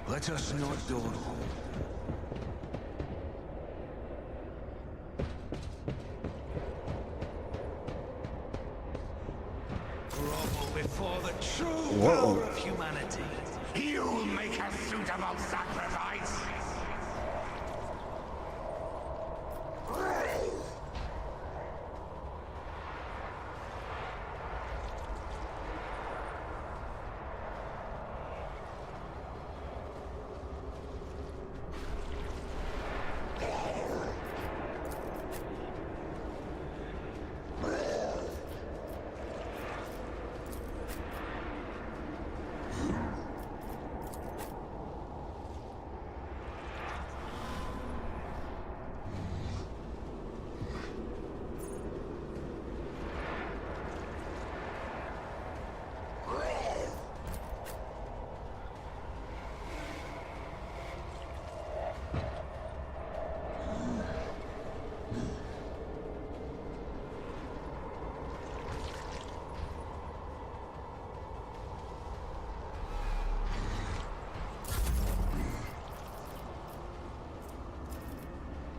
Let us not dawdle. Grovel before the true power of humanity. You'll make a suitable sacrifice.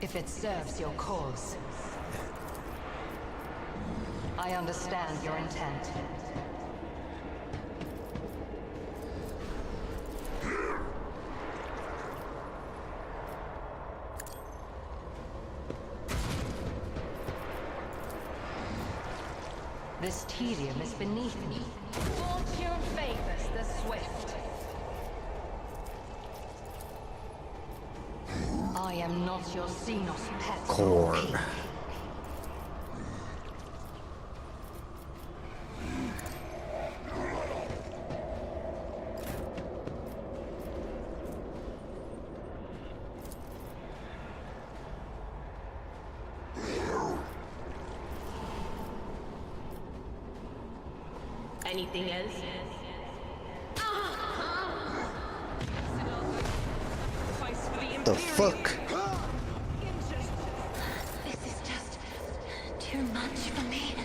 If it serves your cause. I understand your intent. This tedium is beneath me. Fortune favors the swift. I am not your Xenos pet. Corn. Anything else? The fuck? This is just too much for me.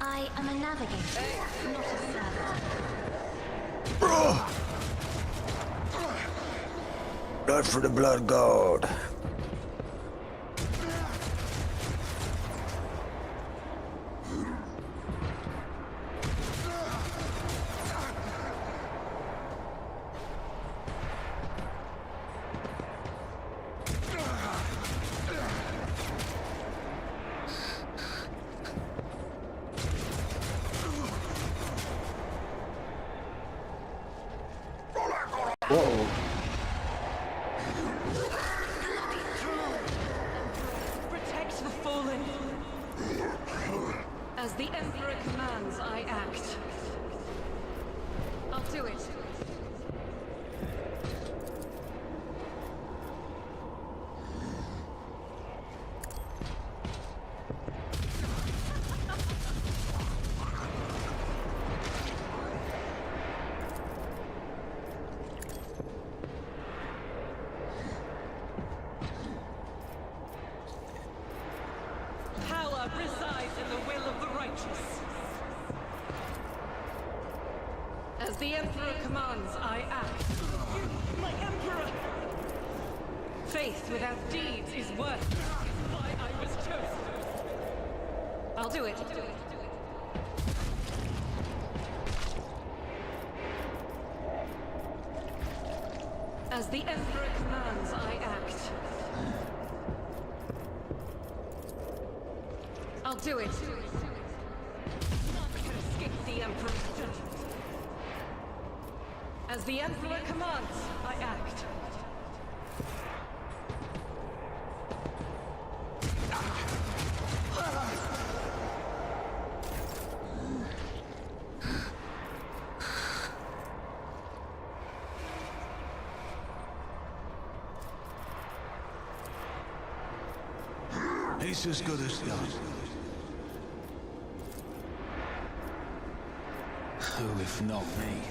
I am a navigator, not a servant. Not for the blood god. Whoa. Protect the fallen. As the Emperor commands, I act. I'll do it. Power resides in the will of the righteous. As the Emperor commands, I act. You, my Emperor! Faith without deeds is worthless. Why I was chosen. I'll do it. As the Emperor commands, I act. I'll do it. None can escape the Emperor's judgment. As the Emperor commands, I act. It's as good as done. Who if not me?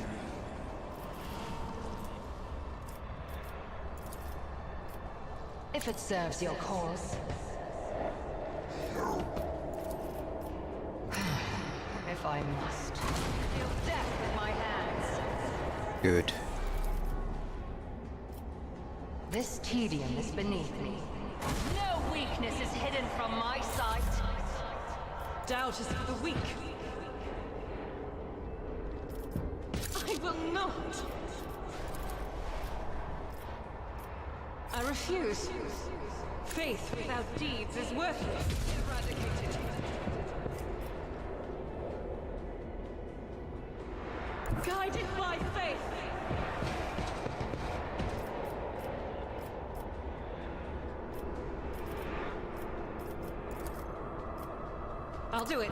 If it serves your cause. If I must. Deal death with my hands. Good. This tedium is beneath me. No weakness is hidden from my sight. Doubt is for the weak. I will not. I refuse. Faith without deeds is worthless. Eradicated. Guided by faith. I'll do it.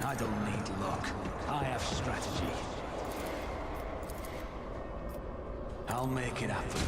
I don't need luck. I have strategy. I'll make it happen.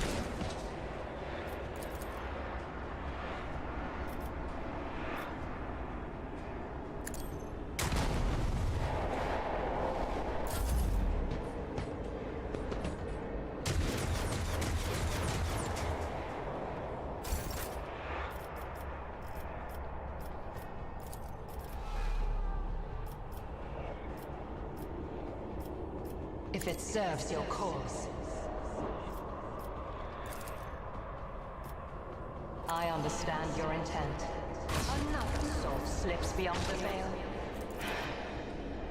If it serves your cause. I understand your intent. Another soul slips beyond the veil.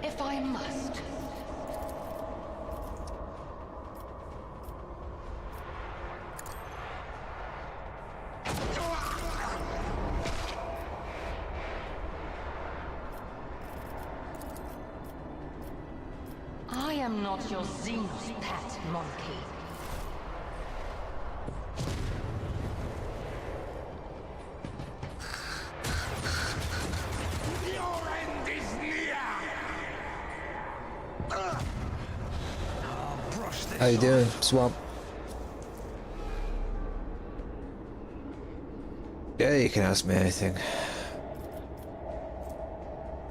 If I must. I am not your Xenos pet monkey. Your end is near! I'll brush this How you off. doing, Swamp? Yeah, you can ask me anything.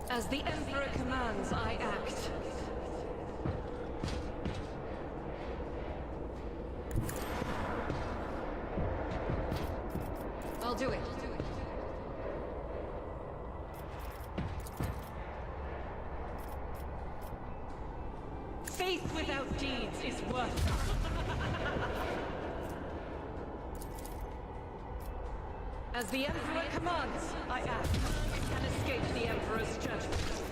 As the Emperor commands, I act. I'll do it. Faith without deeds is worthless. As the Emperor commands, I act. None can escape the Emperor's judgment.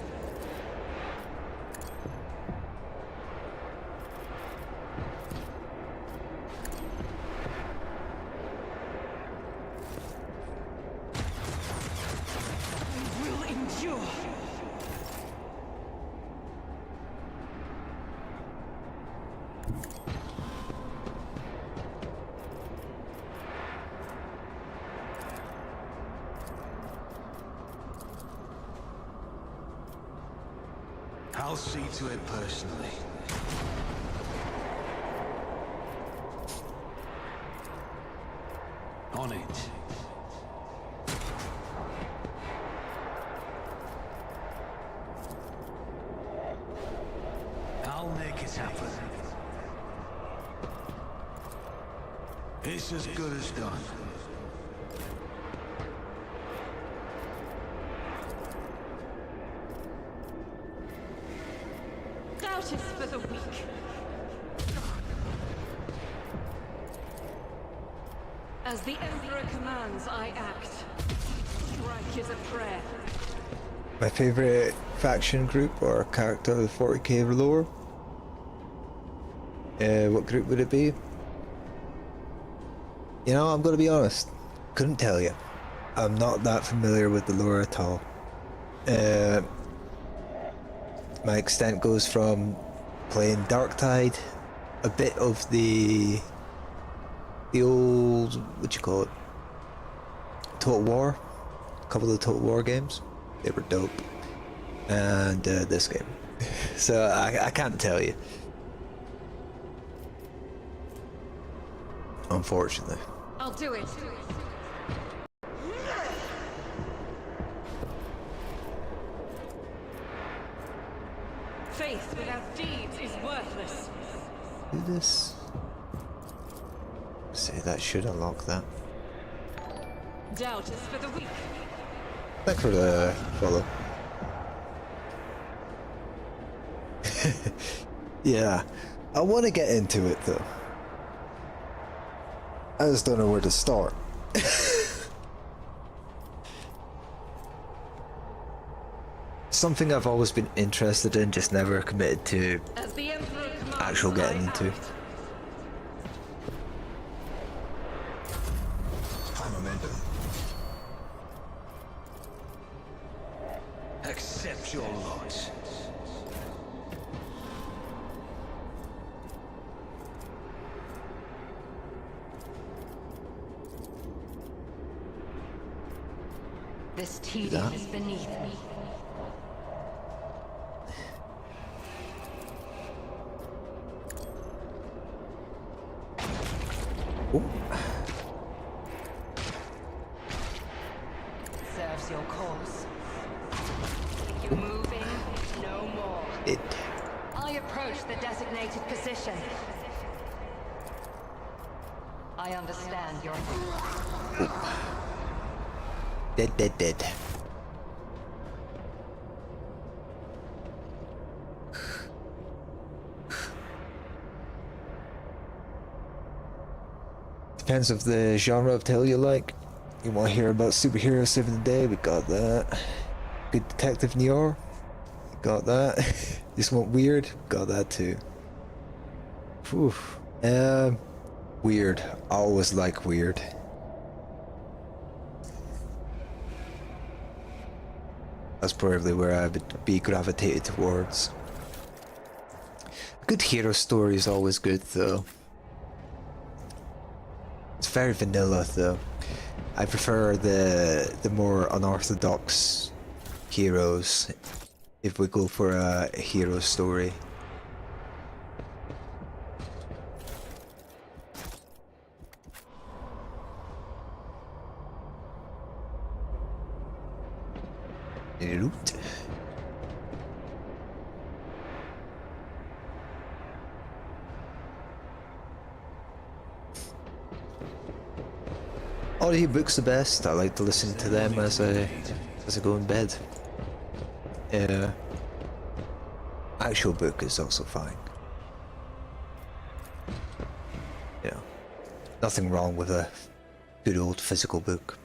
I will endure. I'll see to it personally. On it. I'll make it happen. It's as good as done. Doubt is for the weak. As the Emperor commands, I act. Strike is a prayer. My favorite faction group or character of the 40k lore? What group would it be? You know, I'm gonna be honest. Couldn't tell you. I'm not that familiar with the lore at all. My extent goes from playing Darktide, a bit of the old, what you call it, Total War, a couple of Total War games. They were dope, and this game. So I can't tell you, unfortunately. I'll do it. Faith without deeds is worthless. Do this. Say that should unlock that. Doubt is for the weak. Thanks for the follow. Yeah, I want to get into it though. I just don't know where to start. Something I've always been interested in, just never committed to As the Emperor commands, actual getting into. Accept your lot. This tedium is beneath me. Serves your cause. You're moving no more. I approach the designated position. I understand your... Dead. Depends of the genre of tale you like. You want to hear about superheroes saving the day? We got that. Good detective noir? Got that. Just want weird? Got that too. Whew. Weird. I always like weird. That's probably where I would be gravitated towards. A good hero story is always good though. It's very vanilla though. I prefer the more unorthodox heroes if we go for a hero story. Loot. Audiobooks the best. I like to listen to them as I go in bed. Actual book is also fine. Yeah, nothing wrong with a good old physical book.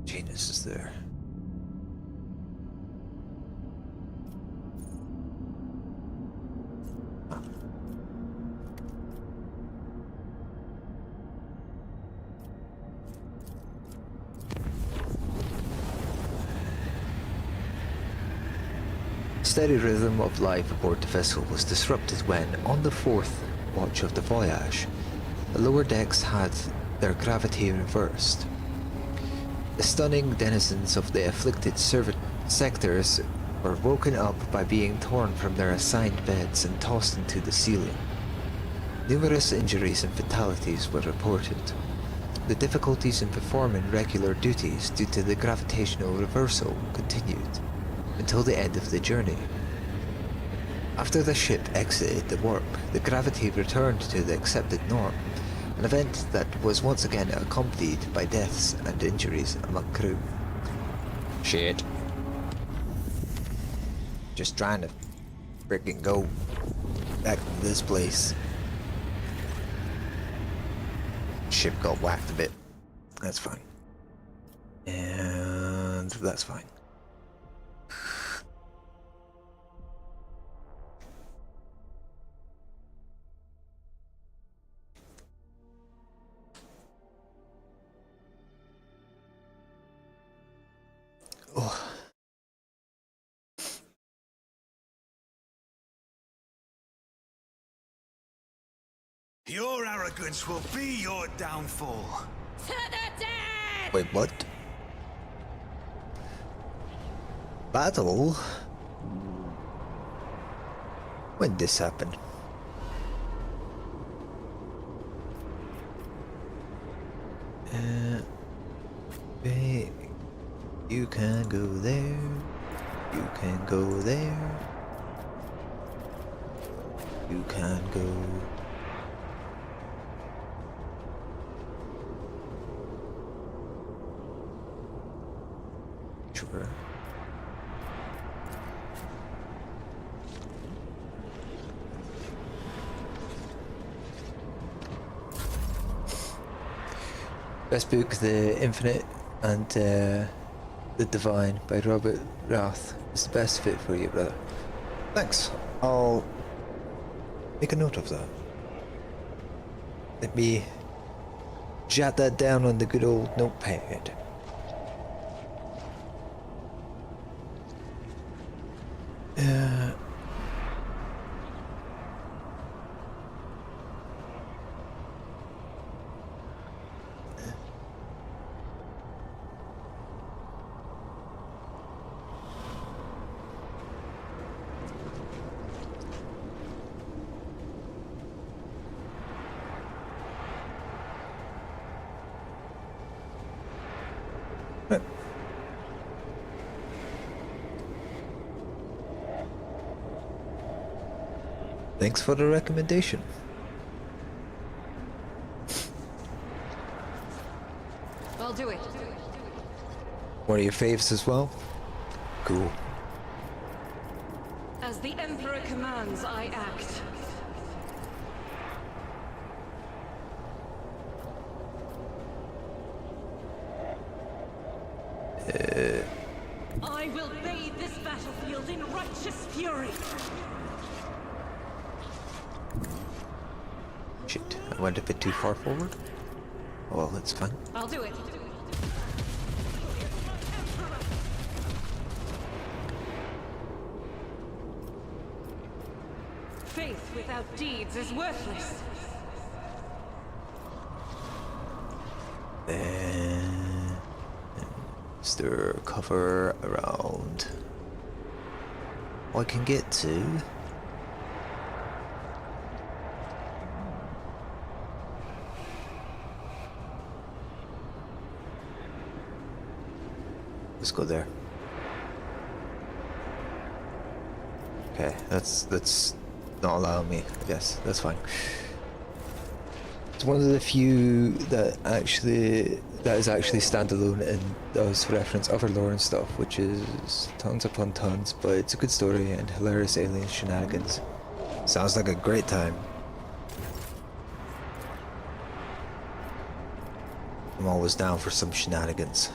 Genius is there. Steady rhythm of life aboard the vessel was disrupted when, on the fourth watch of the voyage, the lower decks had their gravity reversed. The stunning denizens of the afflicted sectors were woken up by being torn from their assigned beds and tossed into the ceiling. Numerous injuries and fatalities were reported. The difficulties in performing regular duties due to the gravitational reversal continued until the end of the journey. After the ship exited the warp, the gravity returned to the accepted norm, an event that was once again accompanied by deaths and injuries among crew. Shit. Just trying to freaking go back to this place. Ship got whacked a bit. That's fine. And that's fine. Oh. Your arrogance will be your downfall. To the dead! Wait, what? Battle? When did this happen? Wait. You can go there. You can go there. You can go. Sure. Best book, The Infinite and The Divine by Robert Rath is the best fit for you, brother. Thanks. I'll make a note of that. Let me jot that down on the good old notepad. Thanks for the recommendation. I'll do it. One of your faves as well? Cool. As the Emperor commands, I act. I will bathe this battlefield in righteous fury. Shit, I went a bit too far forward. Oh, well, that's fine. I'll do it. Faith without deeds is worthless. Then is there cover around I can get to? Let's go there. Okay, that's not allowing me, I guess. That's fine. It's one of the few that is actually standalone and does reference other lore and stuff, which is tons upon tons, but it's a good story and hilarious alien shenanigans. Sounds like a great time. I'm always down for some shenanigans.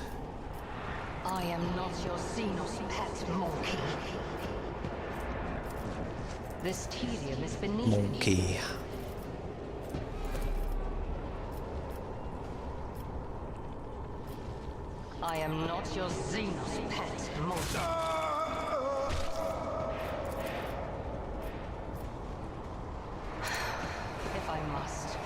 I am not your Xenos pet monkey. This tedium is beneath me. Monkey. I am not your Xenos pet monkey. If I must.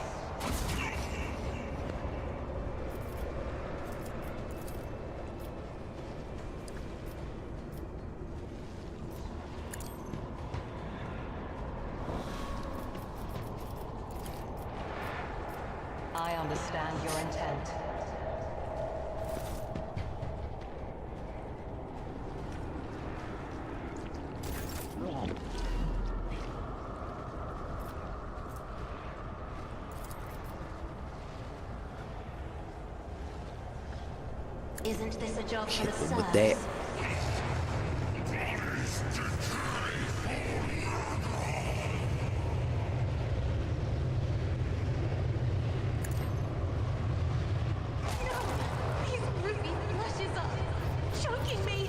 understand your intent. Isn't this a job for the With Sirs? that. His ruby flushes up, choking me.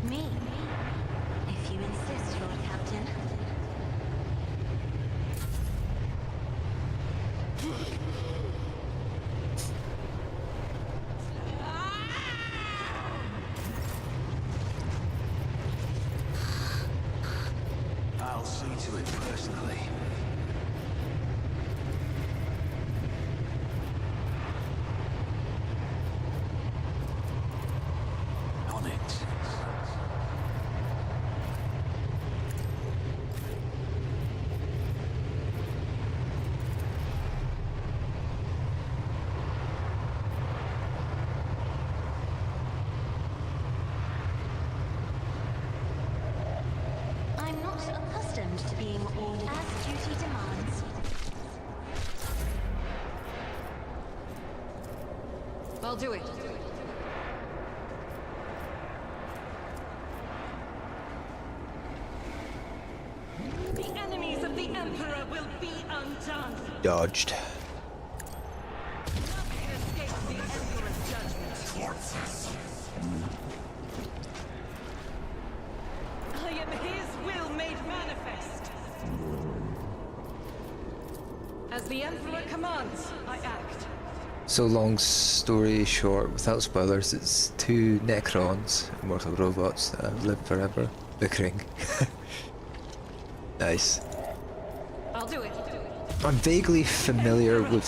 Me? If you insist, Lord Captain. I'll see to it personally. On it. I'm not accustomed to being ordered as duty demands. I'll do it. The enemies of the Emperor will be undone. Dodged. Nothing escapes the Emperor's judgment. I am his will made manifest. As the Emperor commands, I act. So long story short, without spoilers, it's two Necrons, immortal robots that have lived forever, bickering. Nice. I'll do it. I'm vaguely familiar with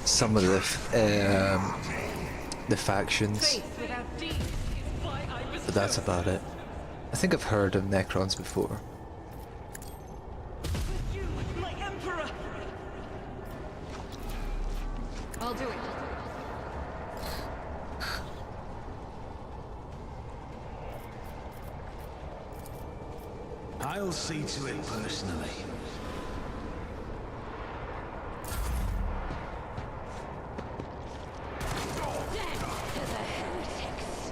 some of the factions, Faith without deeds is why I was but that's chosen. about it. I think I've heard of Necrons before. You, my Emperor! I'll do it. I'll see to it personally. Death to the heretics.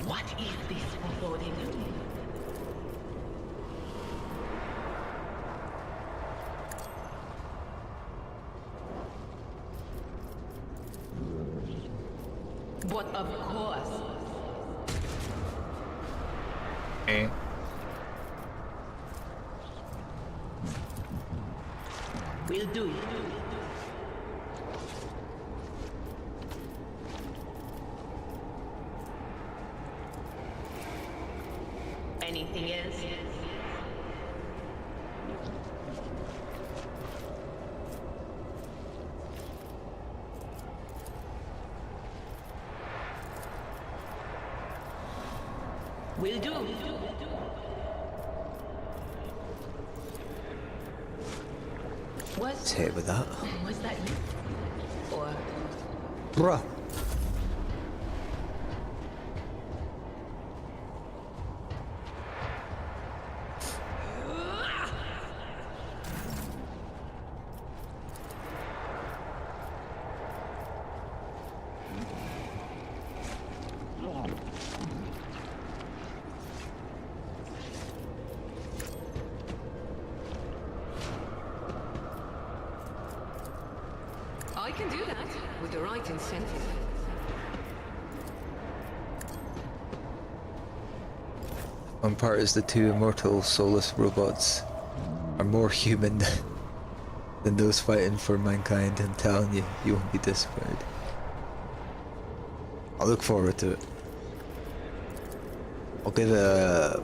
What is this foreboding? But of course. Will do. Anything else? Will do. Let's hit with that. Was that you? Or Bruh. I can do that with the right incentive. One part is the two immortal, soulless robots are more human than those fighting for mankind. I'm telling you, you won't be disappointed. I'll look forward to it. I'll give it a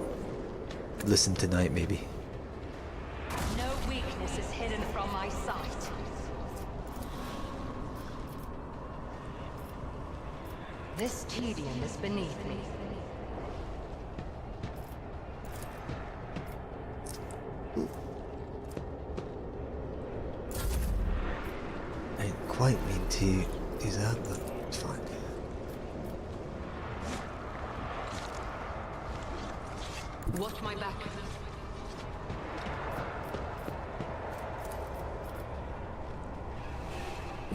listen tonight, maybe. No weakness is hidden from my sight. This tedium is beneath me. I didn't quite mean to do that, but it's fine. Watch my back.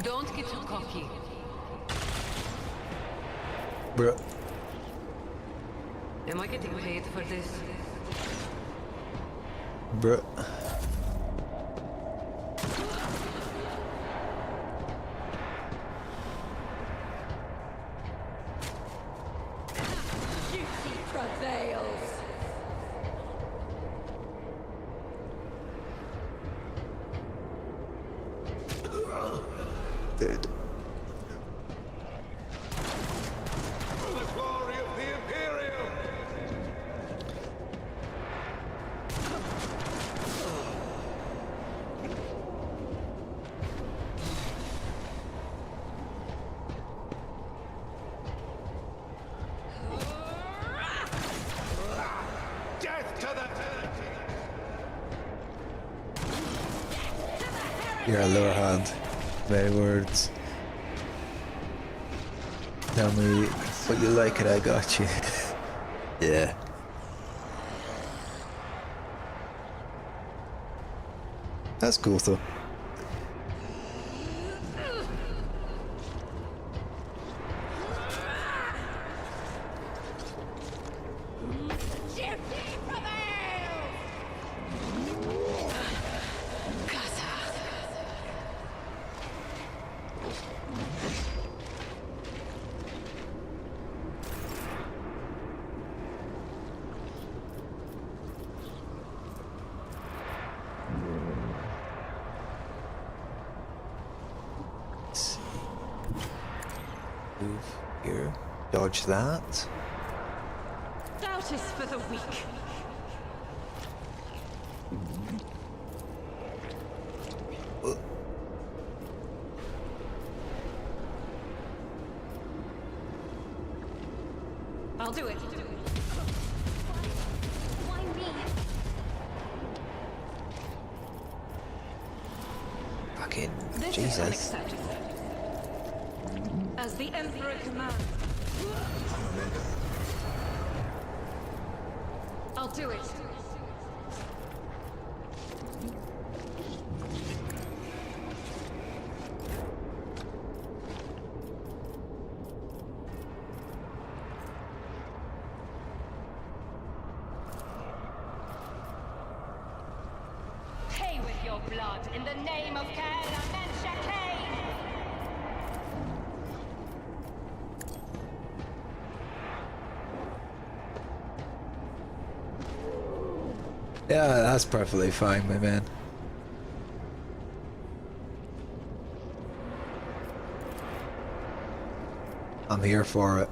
Don't get too cocky. Bruh. Am I getting paid for this? Bruh. Duty prevails. Dude. The glory of the Imperium! Death to the... You're a lower hand. Very words. Tell me what you like and I got you. Yeah. That's cool though. Move here. Dodge that. Doubt is for the weak. I'll do it. Why me? Fucking This is Jesus. unacceptable. As the Emperor commands. I'll do it. Pay with your blood in the name of Kael and Shakain! Yeah, that's perfectly fine, my man. I'm here for it.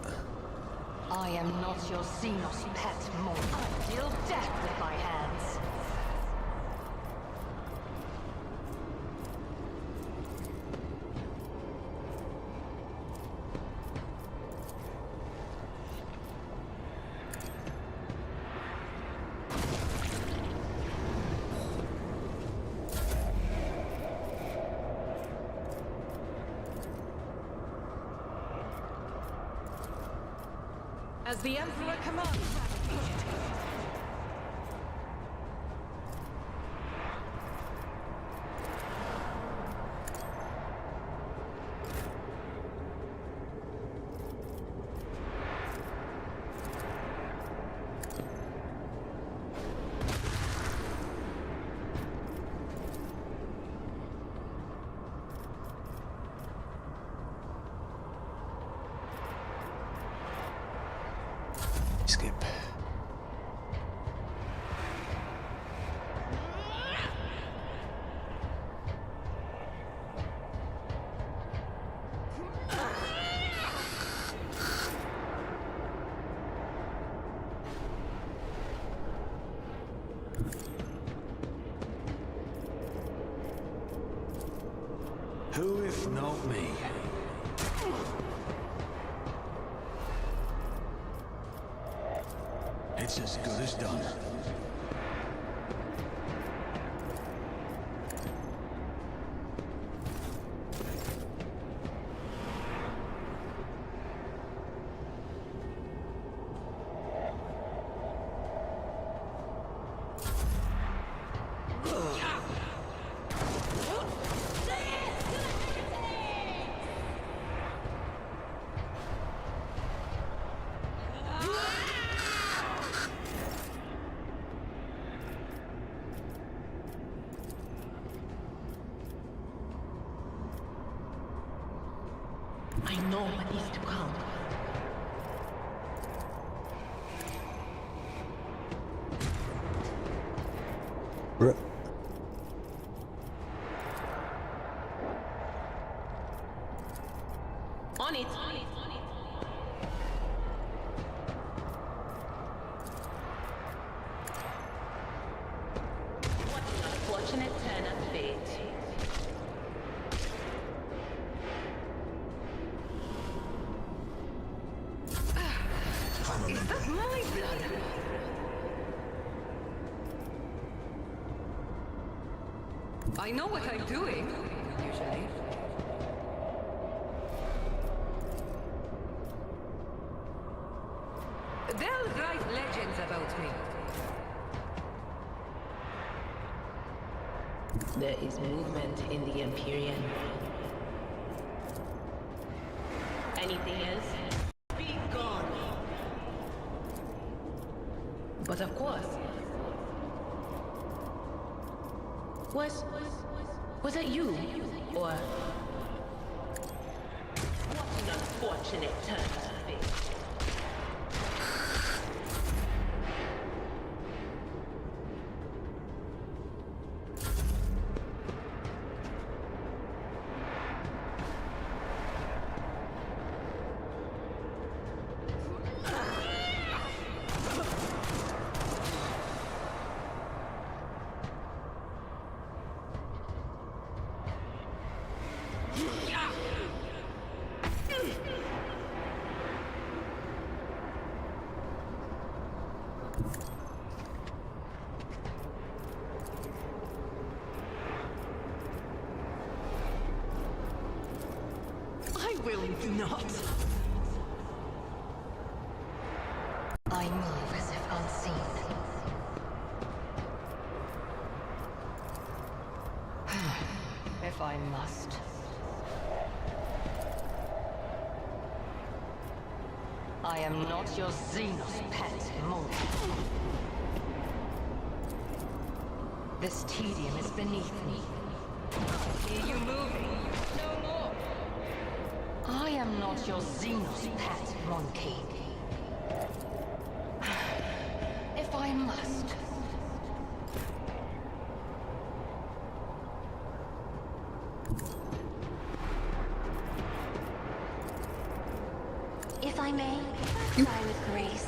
I am not your Xenos pet, Mon. I deal death with my hands. As the Emperor commands. Skip. Who if not me? It's as good as done. I know what is to come. On it. What an unfortunate turn of fate. Is that my blood? I know what I'm doing, usually. They'll write legends about me. There is movement in the Empyrean. Anything else? Be gone. But of course. Was it you? Or what an unfortunate turn of fate. I will not. I move as if unseen. If I must. I am not your Xenos pet, monk. This tedium is beneath me. Hear you moving. No more. I am not your Xenos pet, monkey. If I must. If I may, die with grace.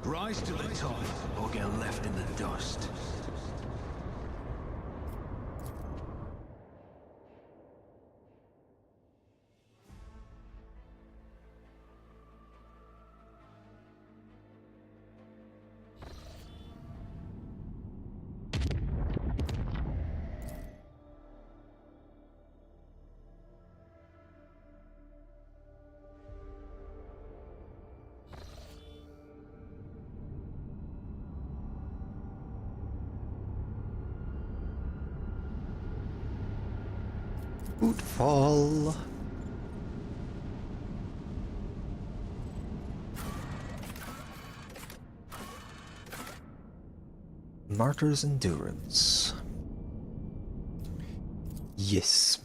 Rise to the top, or get left in the dust. Footfall. Martyr's Endurance. Yes.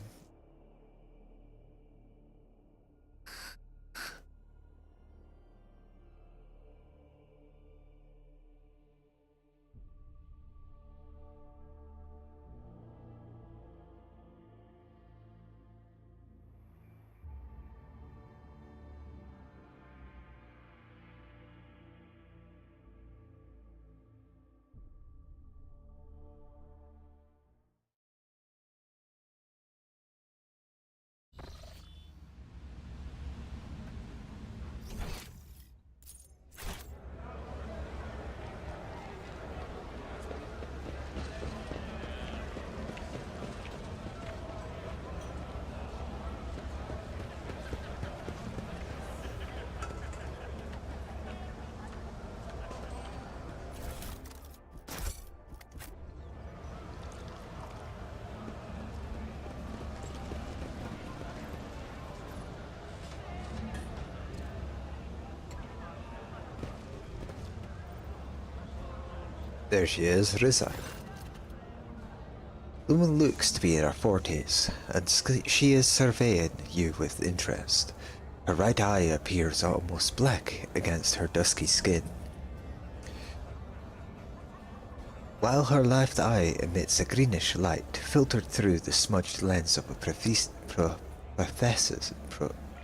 There she is, Riza. The woman looks to be in her 40s, and she is surveying you with interest. Her right eye appears almost black against her dusky skin, while her left eye emits a greenish light filtered through the smudged lens of a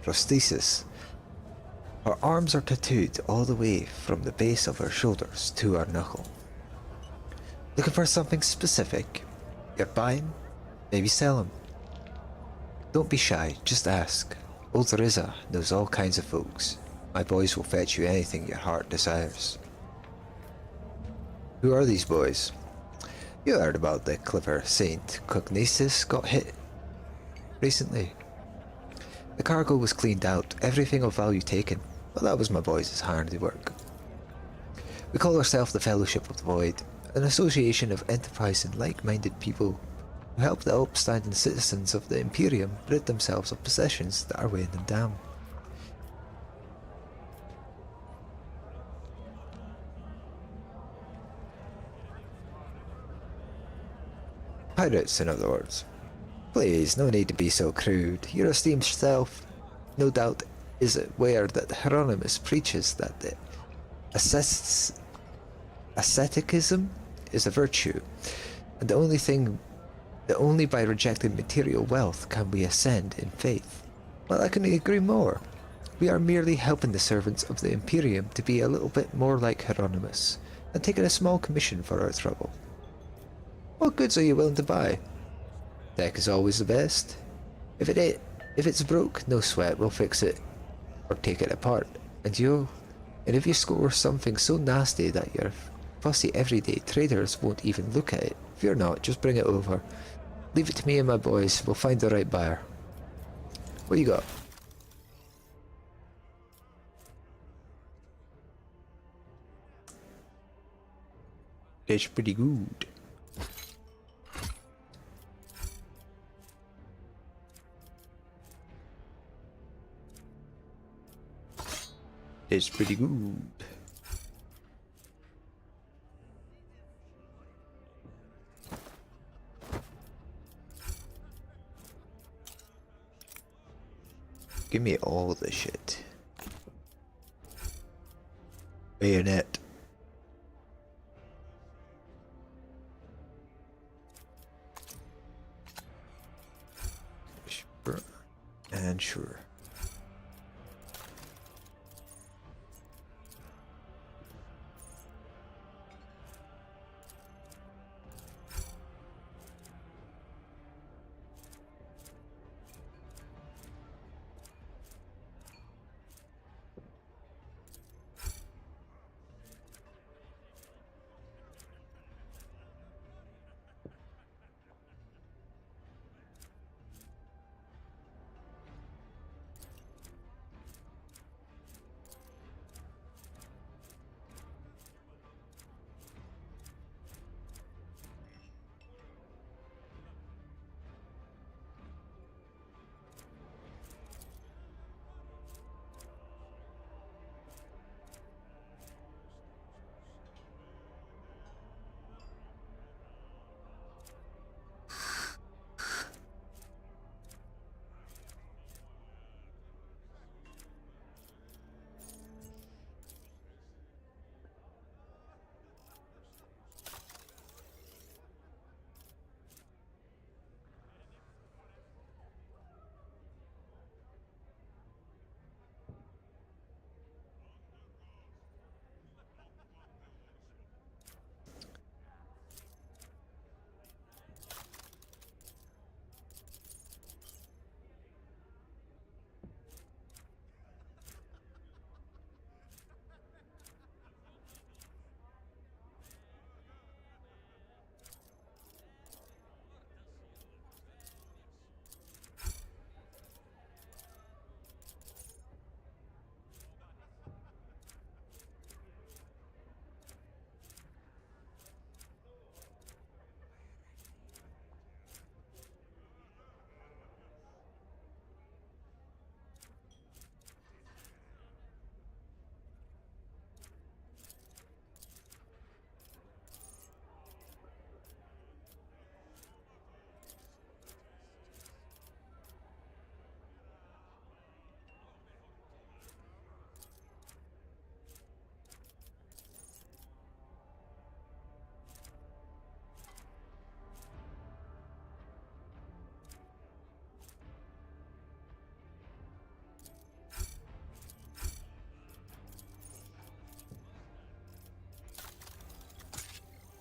prosthesis. Her arms are tattooed all the way from the base of her shoulders to her knuckle. Looking for something specific? You're buying? Maybe selling? Don't be shy, just ask. Old Riza knows all kinds of folks. My boys will fetch you anything your heart desires. Who are these boys? You heard about the clever Saint Cognatus got hit recently. The cargo was cleaned out, everything of value taken. Well, that was my boys' handiwork. We call ourselves the Fellowship of the Void, an association of enterprising, like-minded people who help the upstanding citizens of the Imperium rid themselves of possessions that are weighing them down. Pirates, in other words. Please, no need to be so crude. Your esteemed self, no doubt, is aware that Hieronymus preaches that the asceticism is a virtue, and only by rejecting material wealth can we ascend in faith. Well, I couldn't agree more. We are merely helping the servants of the Imperium to be a little bit more like Hieronymus, and taking a small commission for our trouble. What goods are you willing to buy? Tech is always the best. If it's broke, no sweat, we'll fix it or take it apart. And if you score something so nasty that your fussy everyday traders won't even look at it, fear not, just bring it over. Leave it to me and my boys, we'll find the right buyer. What you got? It's pretty good. It's pretty good. Give me all the shit. Bayonet. Sure. And sure.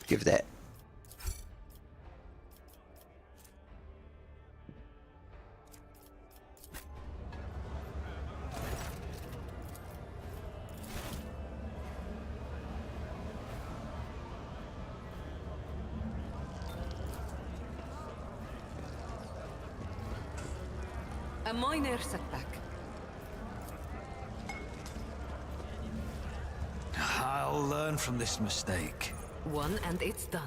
Give that. A minor setback. I'll learn from this mistake. One and it's done.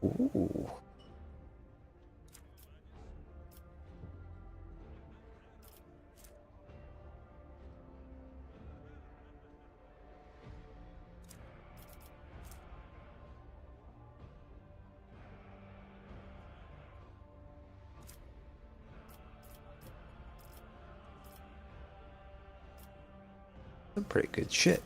Ooh. Some pretty good shit.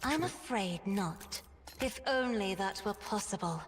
I'm afraid not. If only that were possible.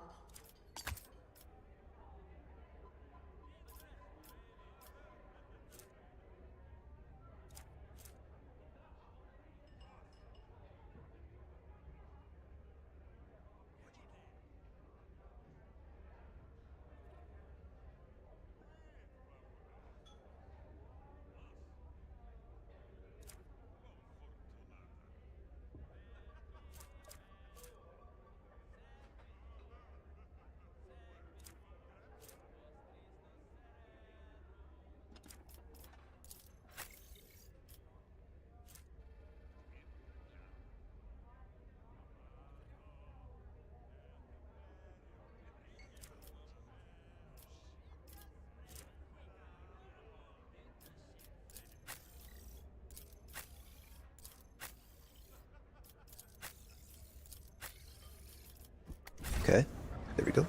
There we go.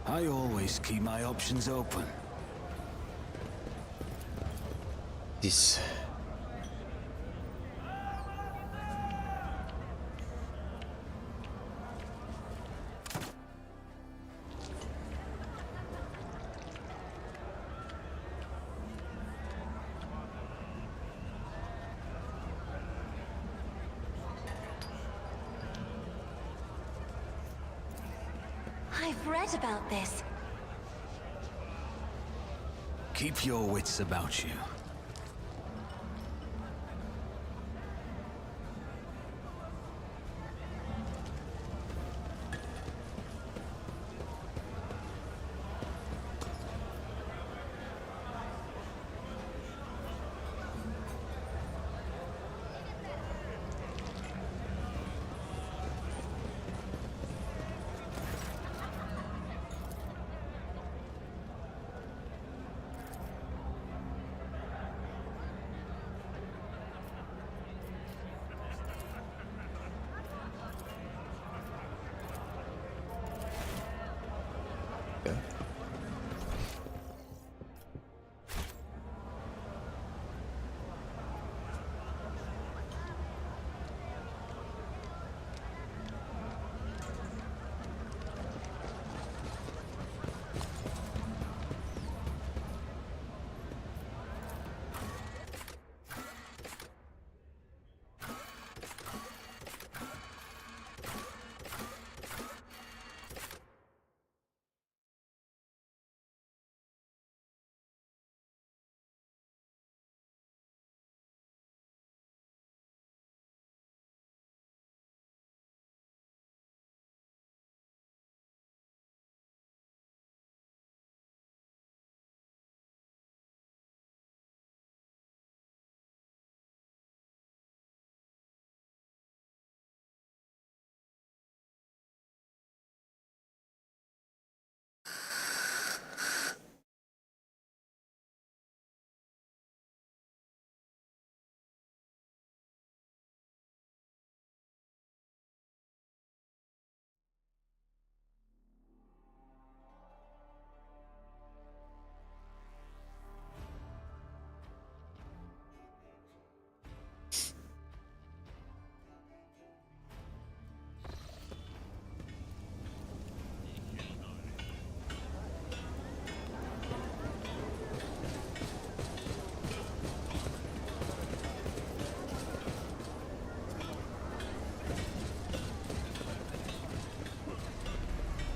I always keep my options open. This. I've read about this. Keep your wits about you.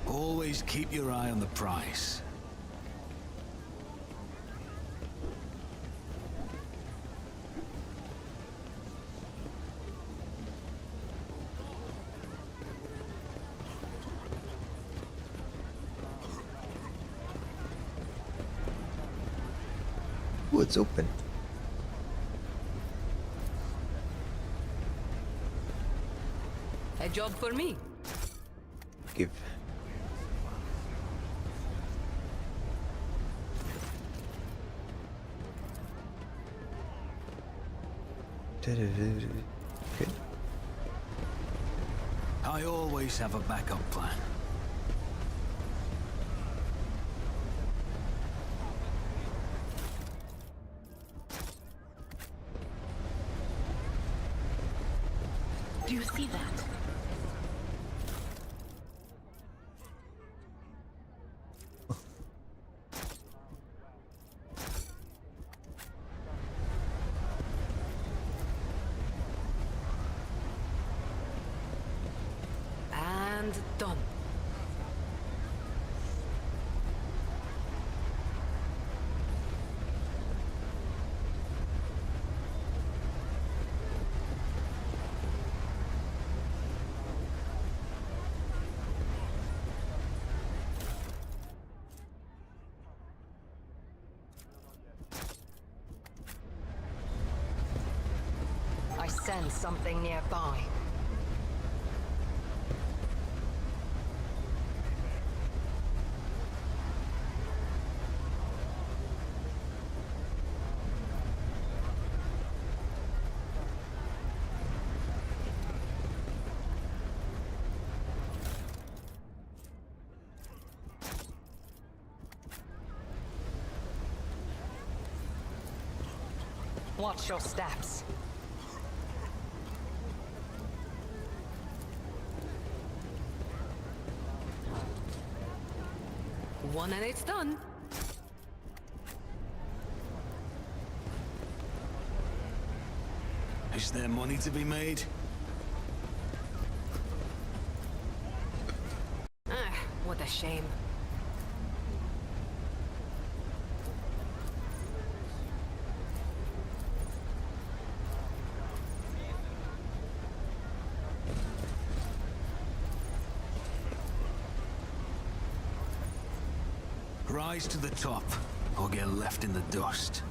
Always keep your eye on the prize. Oh, it's open. A job for me. Give. Okay. I always have a backup plan. Do you see that? And done. I sense something nearby. Watch your steps. One and it's done. Is there money to be made? Ah, what a shame. Rise to the top, or get left in the dust.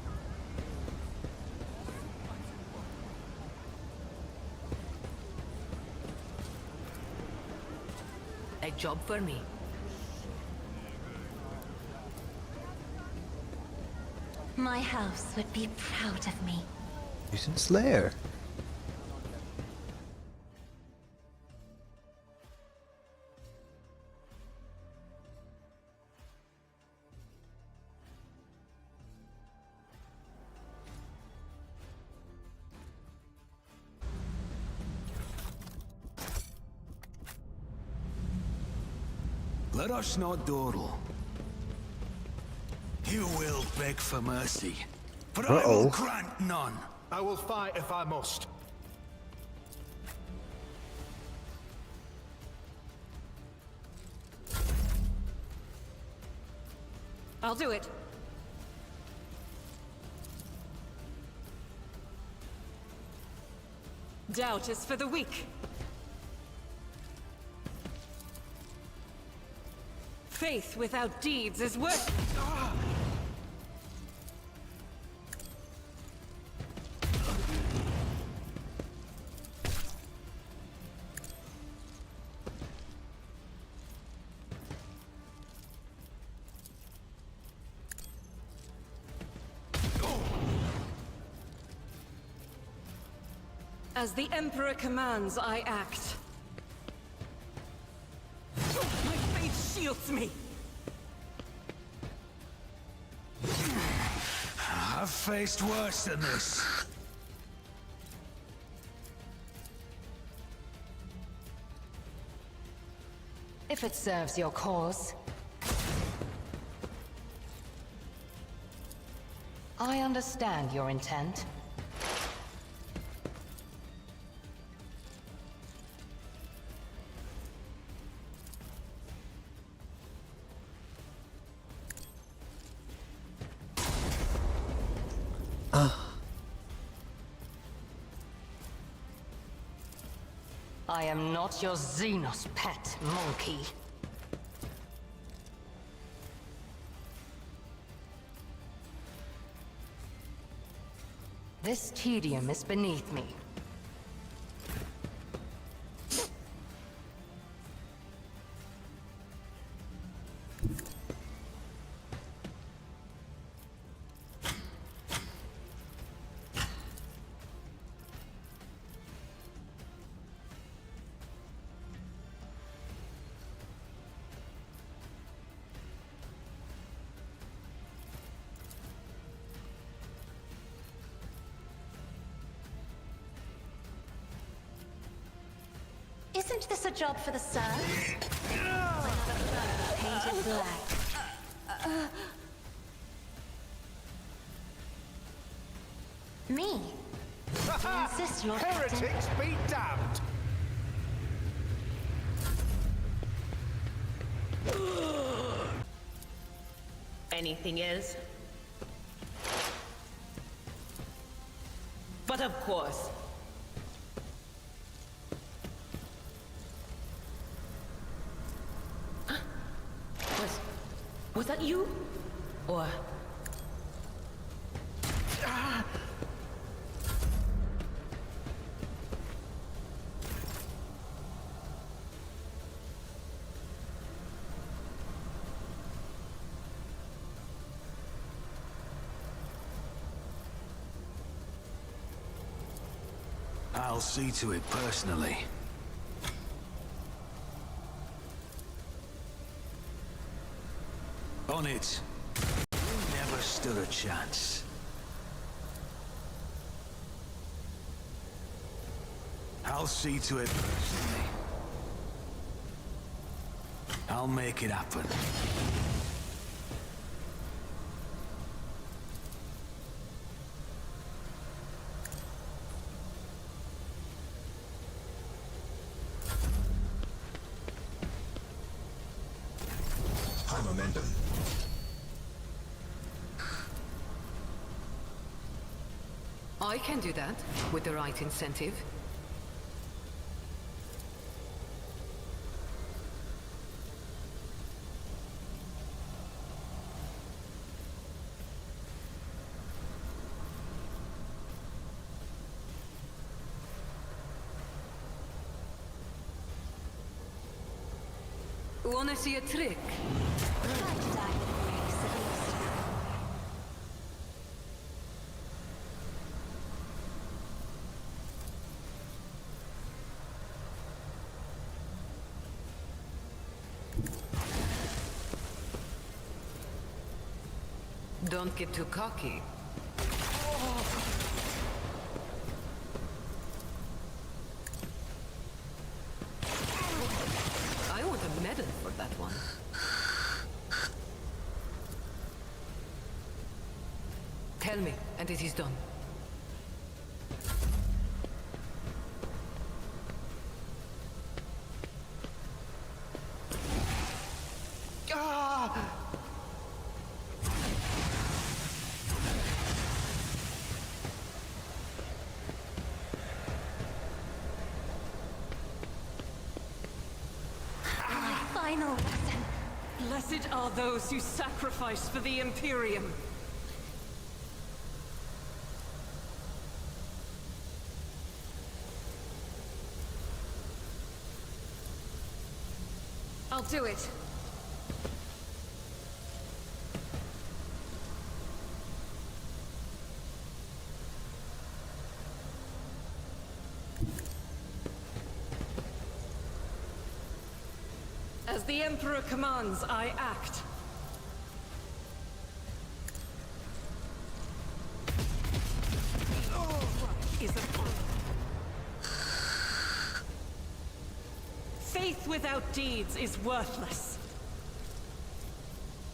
A job for me. My house would be proud of me. Mutant Slayer. Let us not dawdle. You will beg for mercy, but I will grant none. I will fight if I must. I'll do it. Doubt is for the weak. Faith without deeds is worth... As the Emperor commands, I act. My faith shields me! I've faced worse than this. If it serves your cause. I understand your intent. I am not your Xenos pet, monkey. This tedium is beneath me. Isn't this a job for the serfs? Painted black. Me? You insist you're Heretics be damned! Anything else? But of course. Was that you? Or... I'll see to it personally. On it. You never stood a chance. I'll see to it personally. I'll make it happen. High momentum. I can do that, with the right incentive. Wanna see a trick? Don't get too cocky. I want a medal for that one. Tell me, and it is done. Final lesson. Blessed are those who sacrifice for the Imperium. I'll do it. As the Emperor commands, I act. Is Faith without deeds is worthless.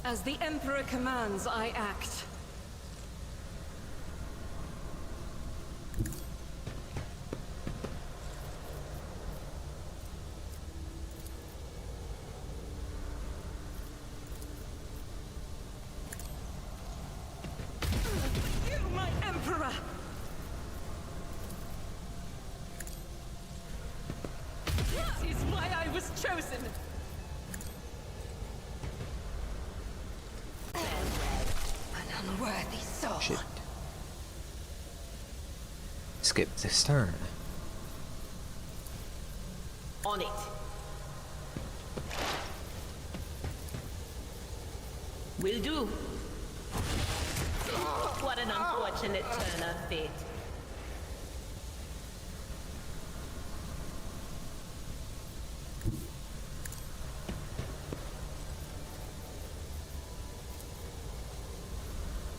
As the Emperor commands, I act. You, my Emperor! This is why I was chosen! An unworthy soul. Shit. Skip this turn. On it. Will do. What an unfortunate turn of fate.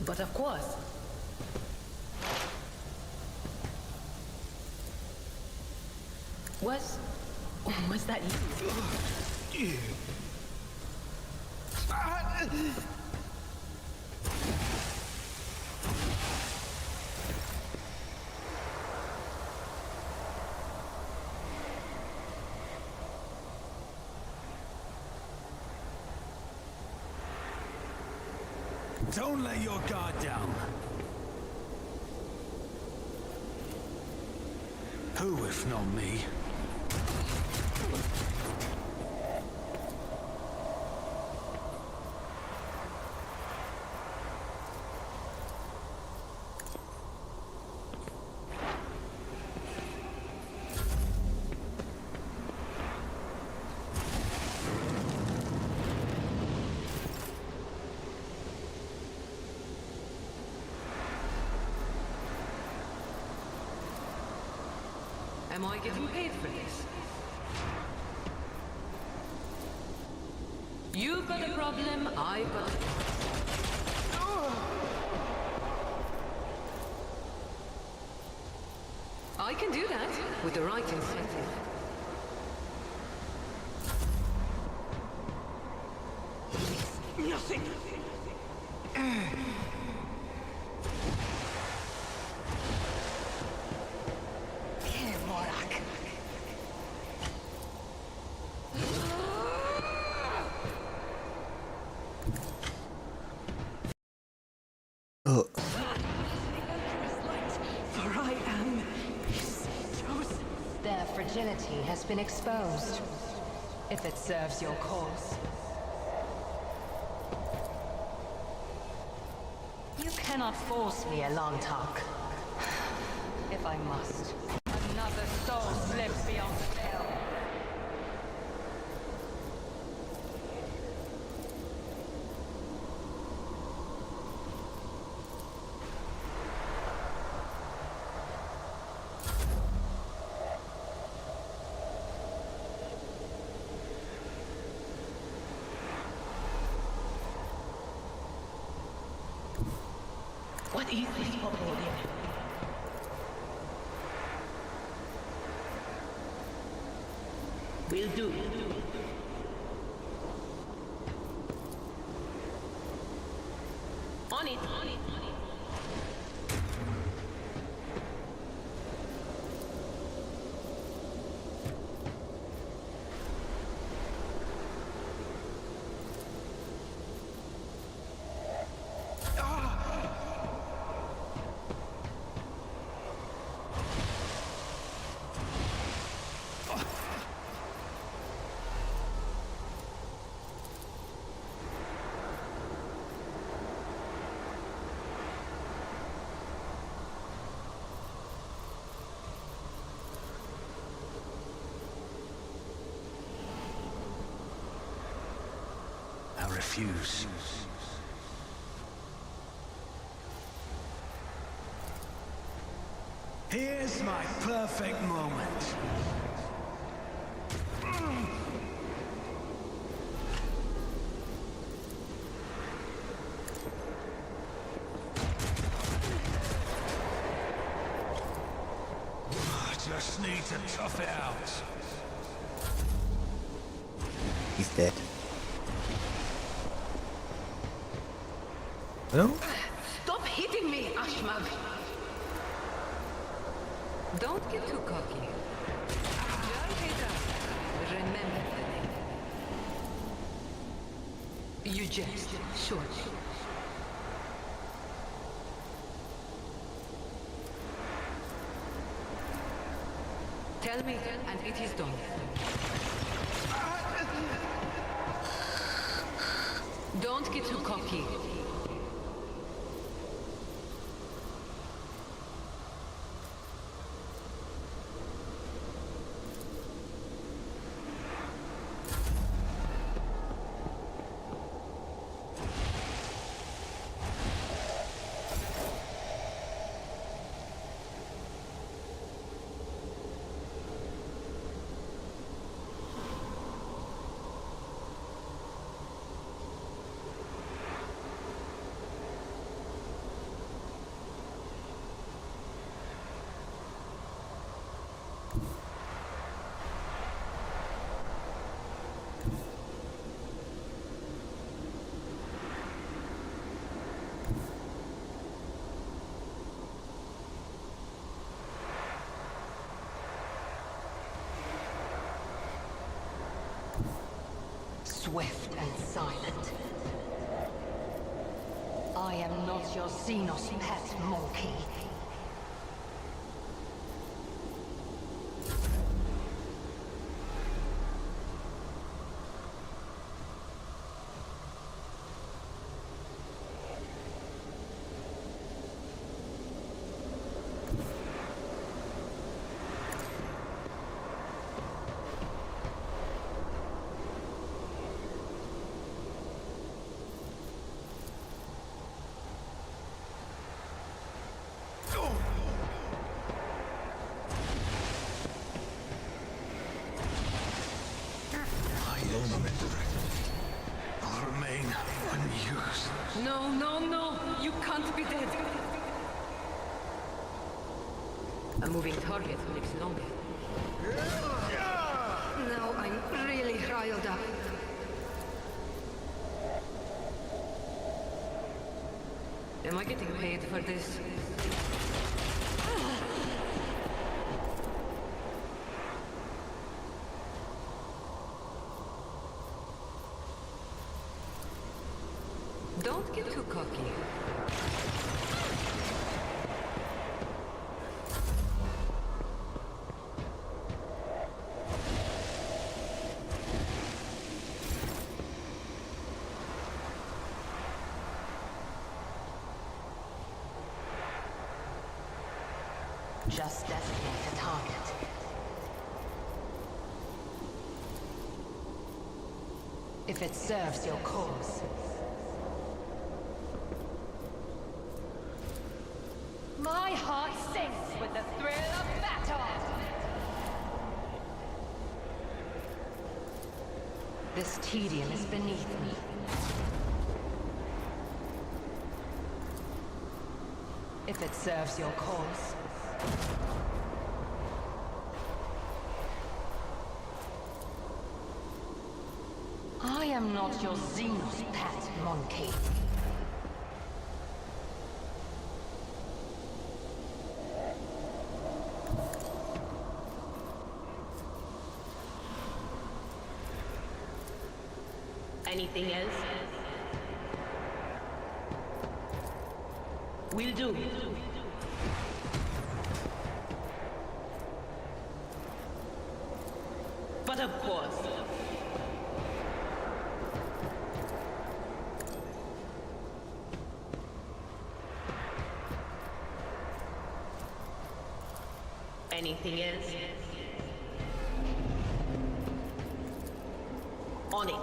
But of course. Was that you? Don't let your guard down. Who, if not me? Am I getting paid for this? You've got a problem, I've got a problem. I can do that with the right incentive. Nothing. Here, Morak. Oh, For I am his chosen. Their fragility has been exposed. If it serves your cause. You cannot force me a long talk. If I must. Another soul slips beyond the veil. What is this foreboding? Will do. On it. I refuse. Here's my perfect moment. I just need to tough it out. he's dead. No? Stop hitting me, Ashmag! Don't get too cocky. Remember the name. You jest, sure. Tell me, and it is done. Don't get too cocky. Swift and silent. I am not your Xenos pet monkey. A moving target lives longer. Now I'm really riled up. Am I getting paid for this? Don't get too cocky. Just designate a target. If it serves your cause. My heart sings with the thrill of battle! This tedium is beneath me. If it serves your cause. I am not your Xenos pet, monkey. Anything else? Will do. But of course. Anything else? On it.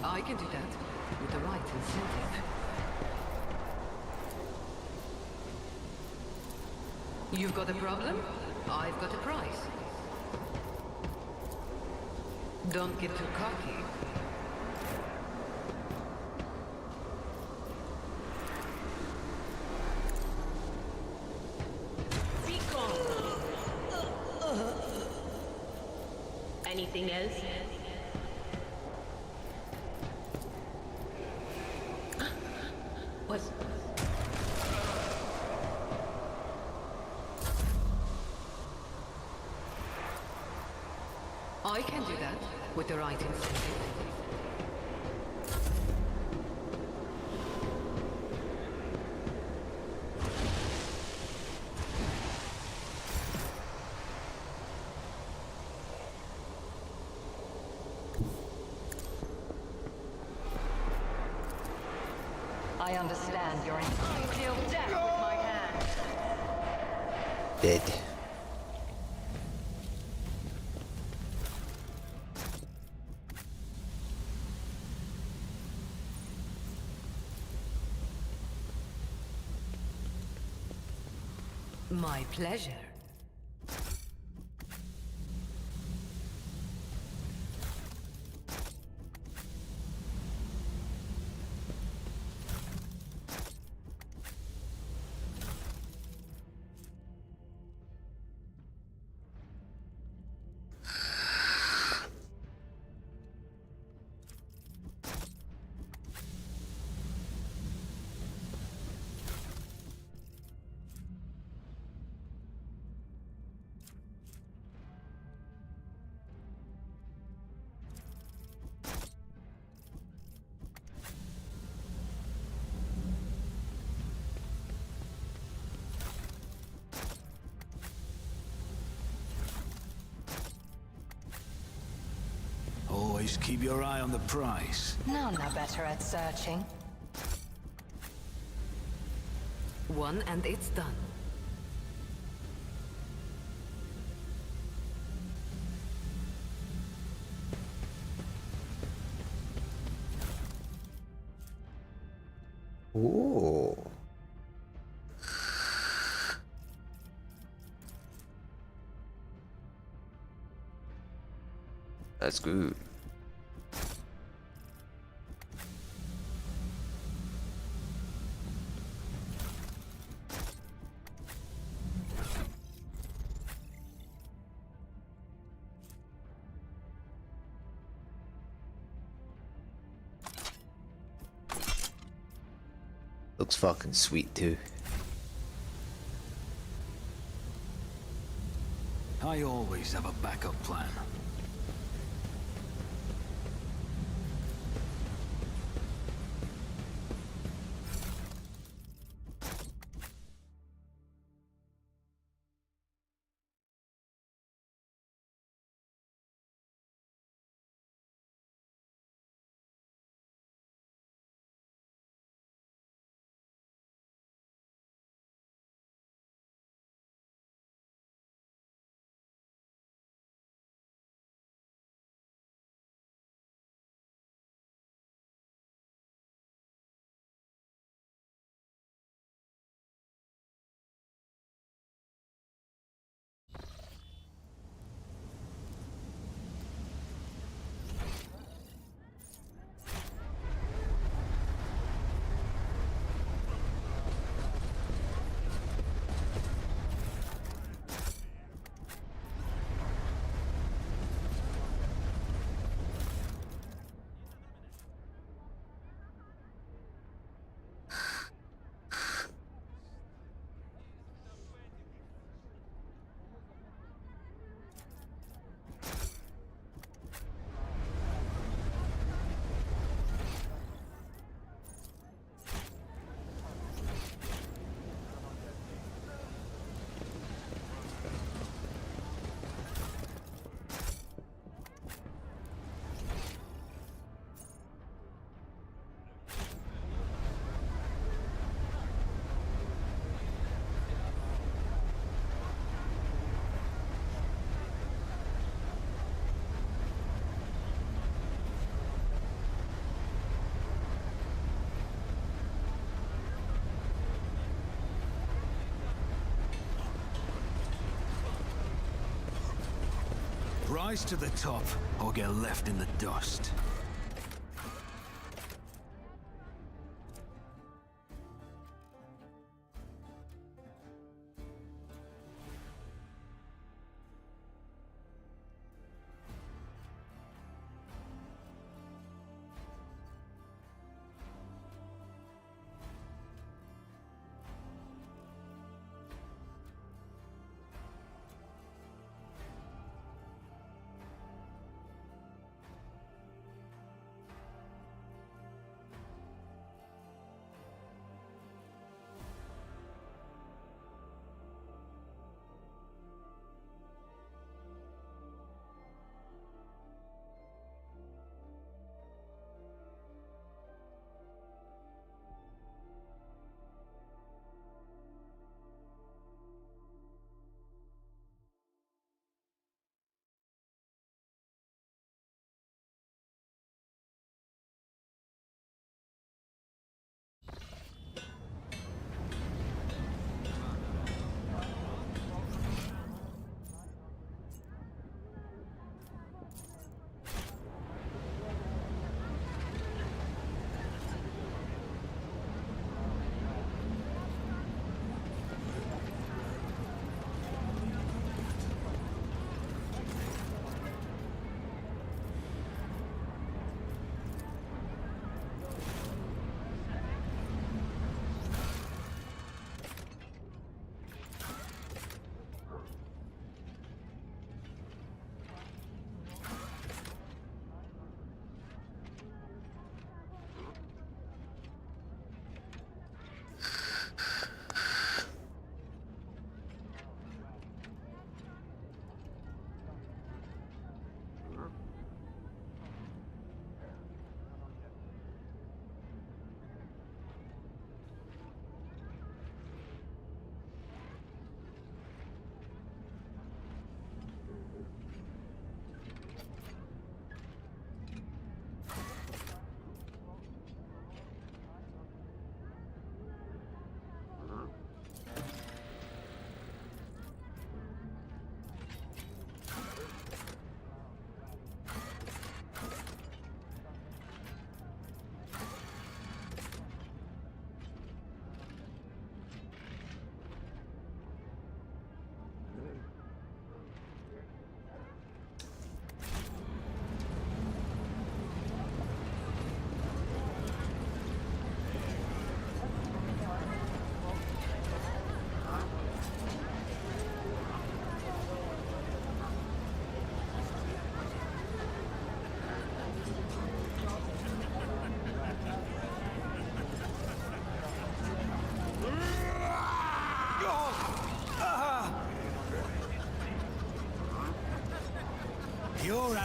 I can do that with the right incentive. You've got a problem, I've got a prize. Don't get too cocky. Be calm. Anything else? What? I can do that with the right incentive. I understand your intent. I deal death with my hand. Dead. My pleasure. Always keep your eye on the prize. None are better at searching. One and it's done. Oh. That's good. Looks fucking sweet too. I always have a backup plan. Rise to the top, or get left in the dust.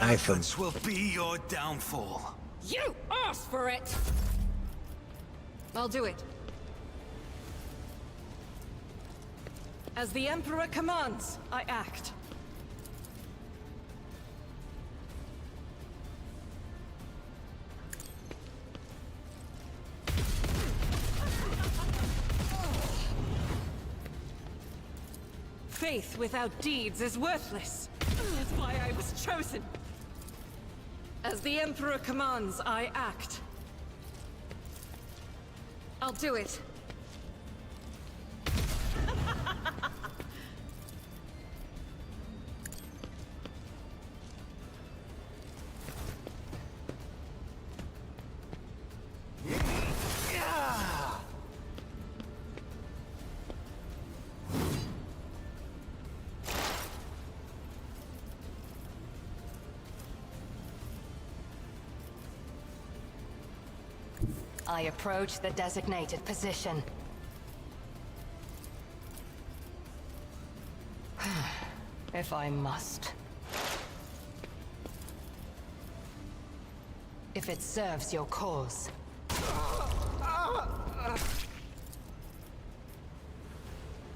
iPhone. This will be your downfall. You asked for it! I'll do it. As the Emperor commands, I act. Faith without deeds is worthless. That's why I was chosen. As the Emperor commands, I act. I'll do it. I approach the designated position. If I must. If it serves your cause.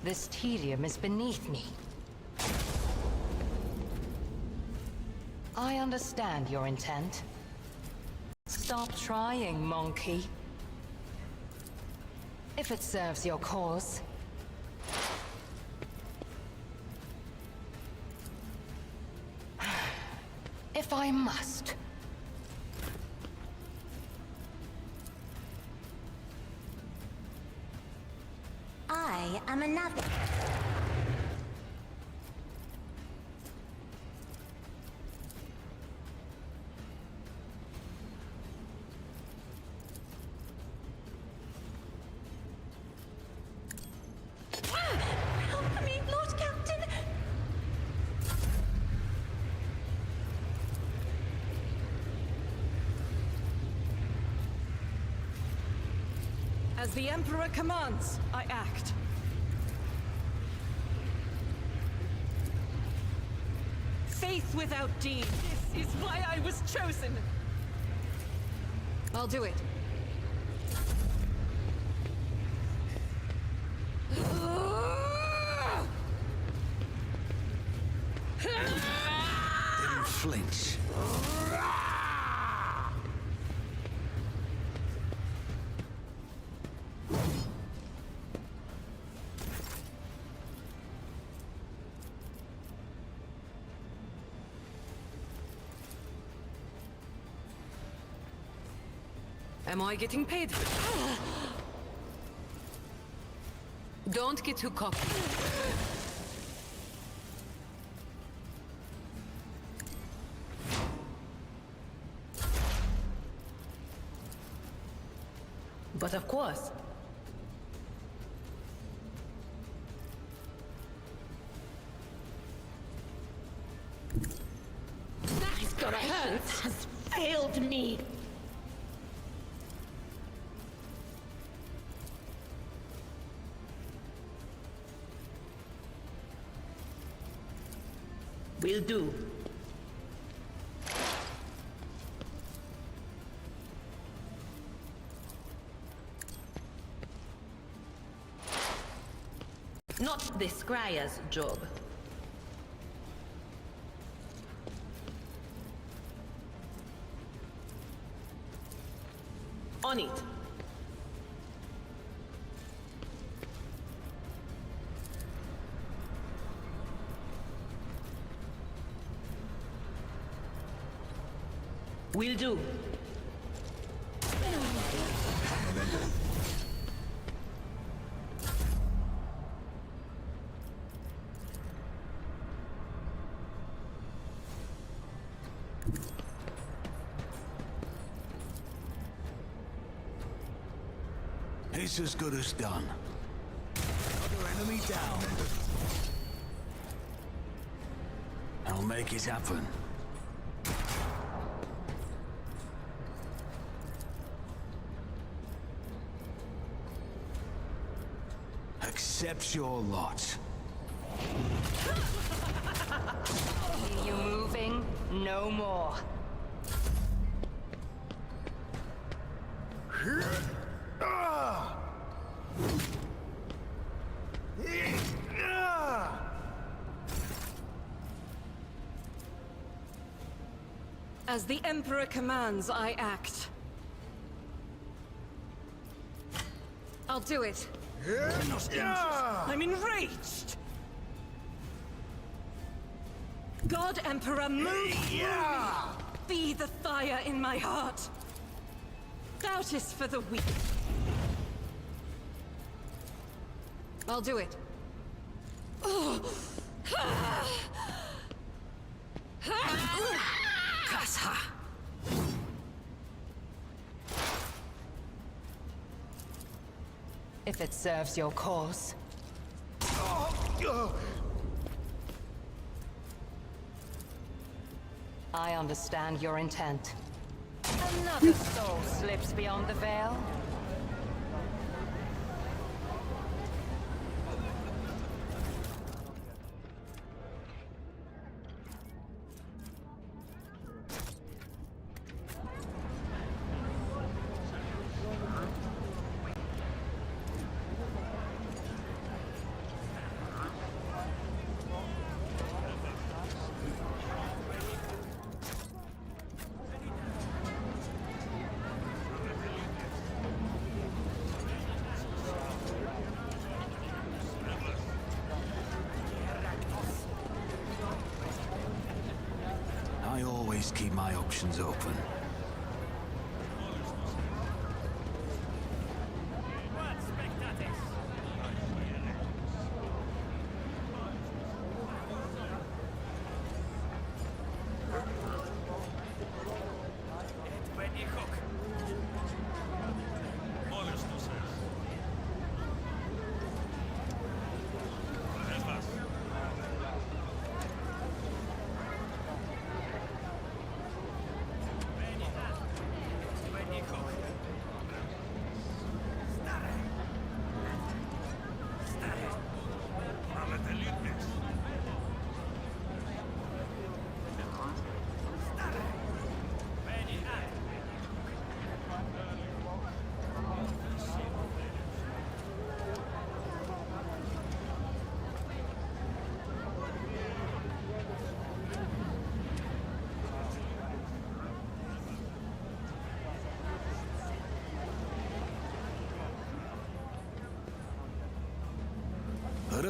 This tedium is beneath me. I understand your intent. Stop trying, monkey. If it serves your cause. If I must. I am another. Help me, Lord Captain! As the Emperor commands, I act. Faith without deed. This is why I was chosen. I'll do it. Didn't flinch. Am I getting paid? Don't get too cocky. But of course. That's gonna hurt! Has failed me! Will do. Not the Scryer's job. On it. Will do. It's as good as done. Another enemy down. I'll make it happen. Accept your lot. See you moving? No more. As the Emperor commands, I act. I'll do it. I'm enraged! God Emperor, move through me! Be the fire in my heart! Doubt is for the weak. I'll do it. Kasa. If it serves your cause. I understand your intent. Another soul slips beyond the veil. I always keep my options open.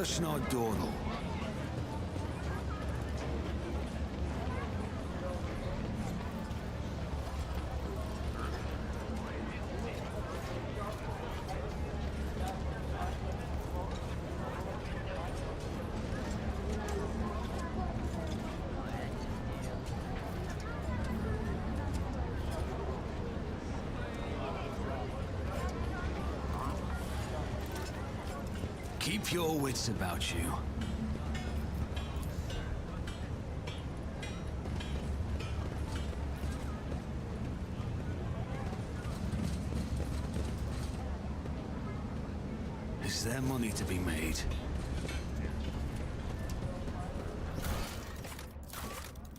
Rysno Donal. Keep your wits about you. Is there money to be made?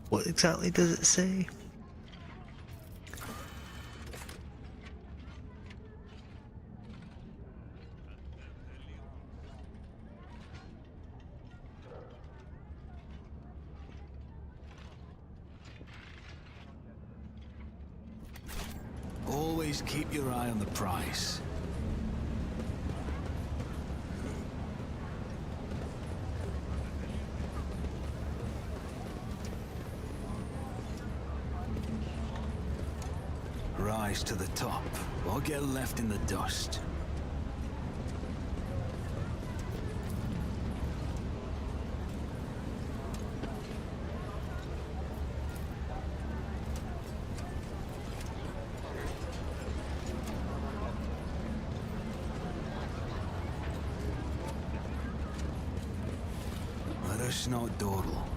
What exactly does it say? Always keep your eye on the price. Rise to the top, or get left in the dust. Rysno Donal.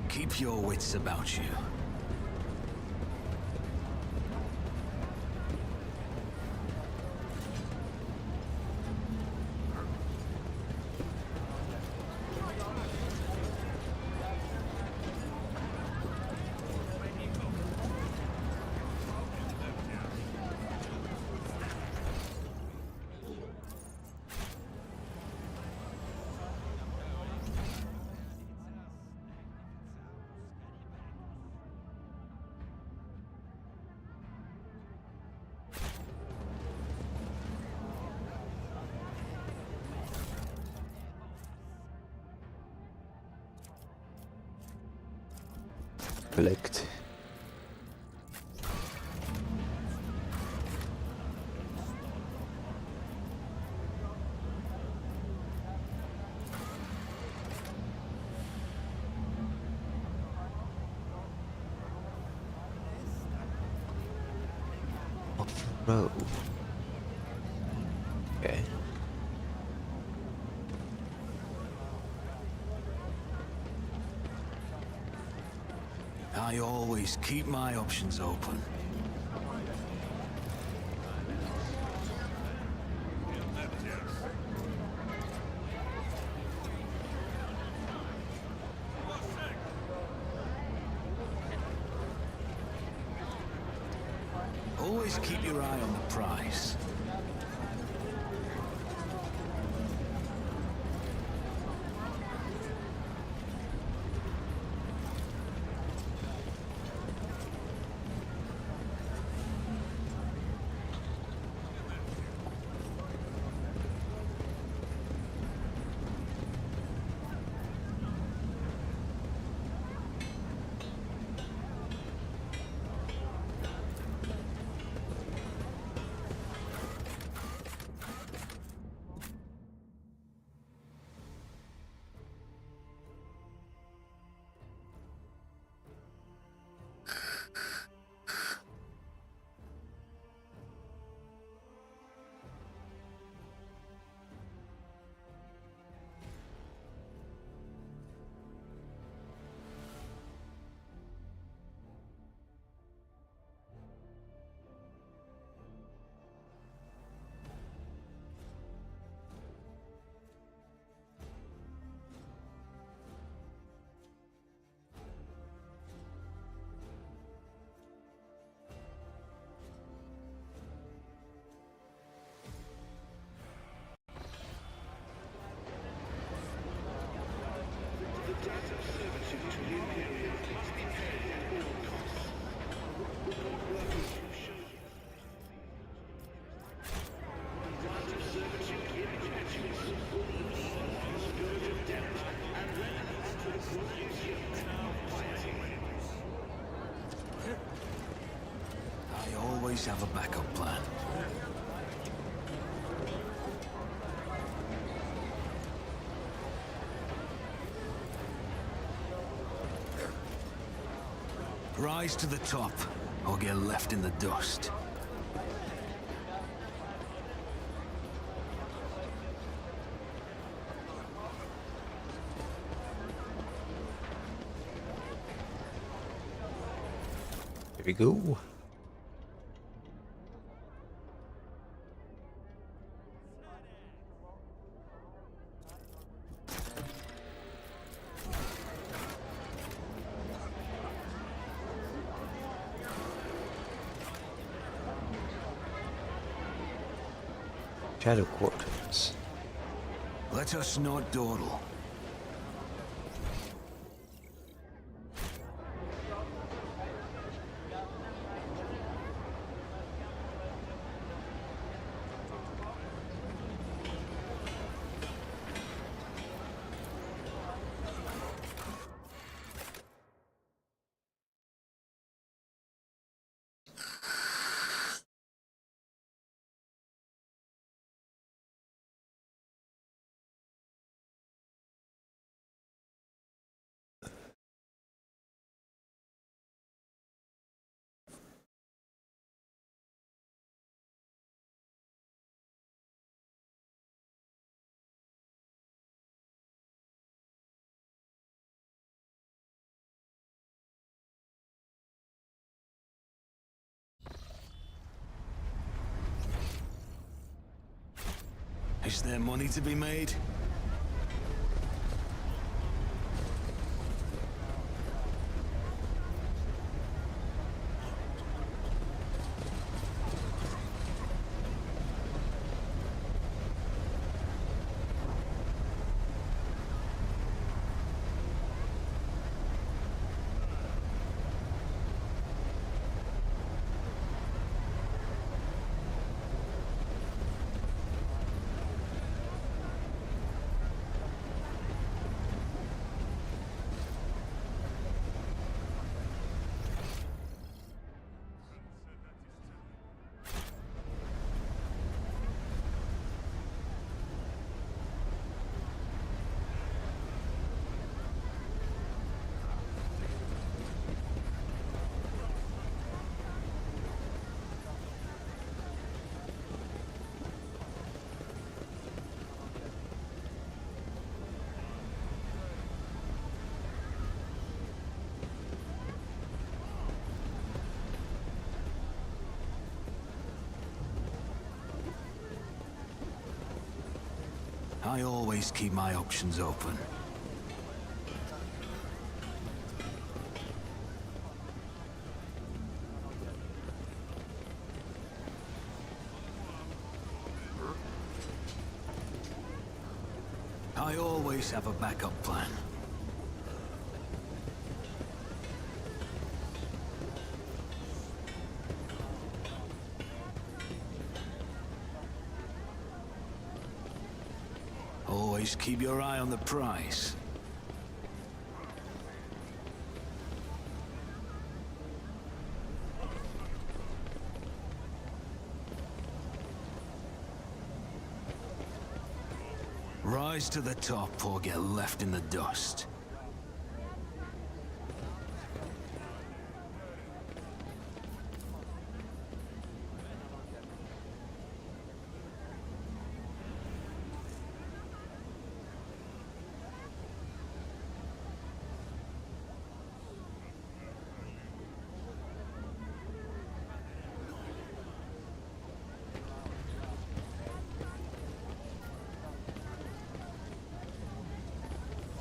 Keep your wits about you. Collect. Off-road. Okay. I always keep my options open. Always keep your eye on the prize. Always have a backup plan. Rise to the top, or get left in the dust. Here we go. Shadow quarters. Let us not dawdle. Is there money to be made? I always keep my options open. I always have a backup plan. Always keep your eye on the prize. Rise to the top or get left in the dust.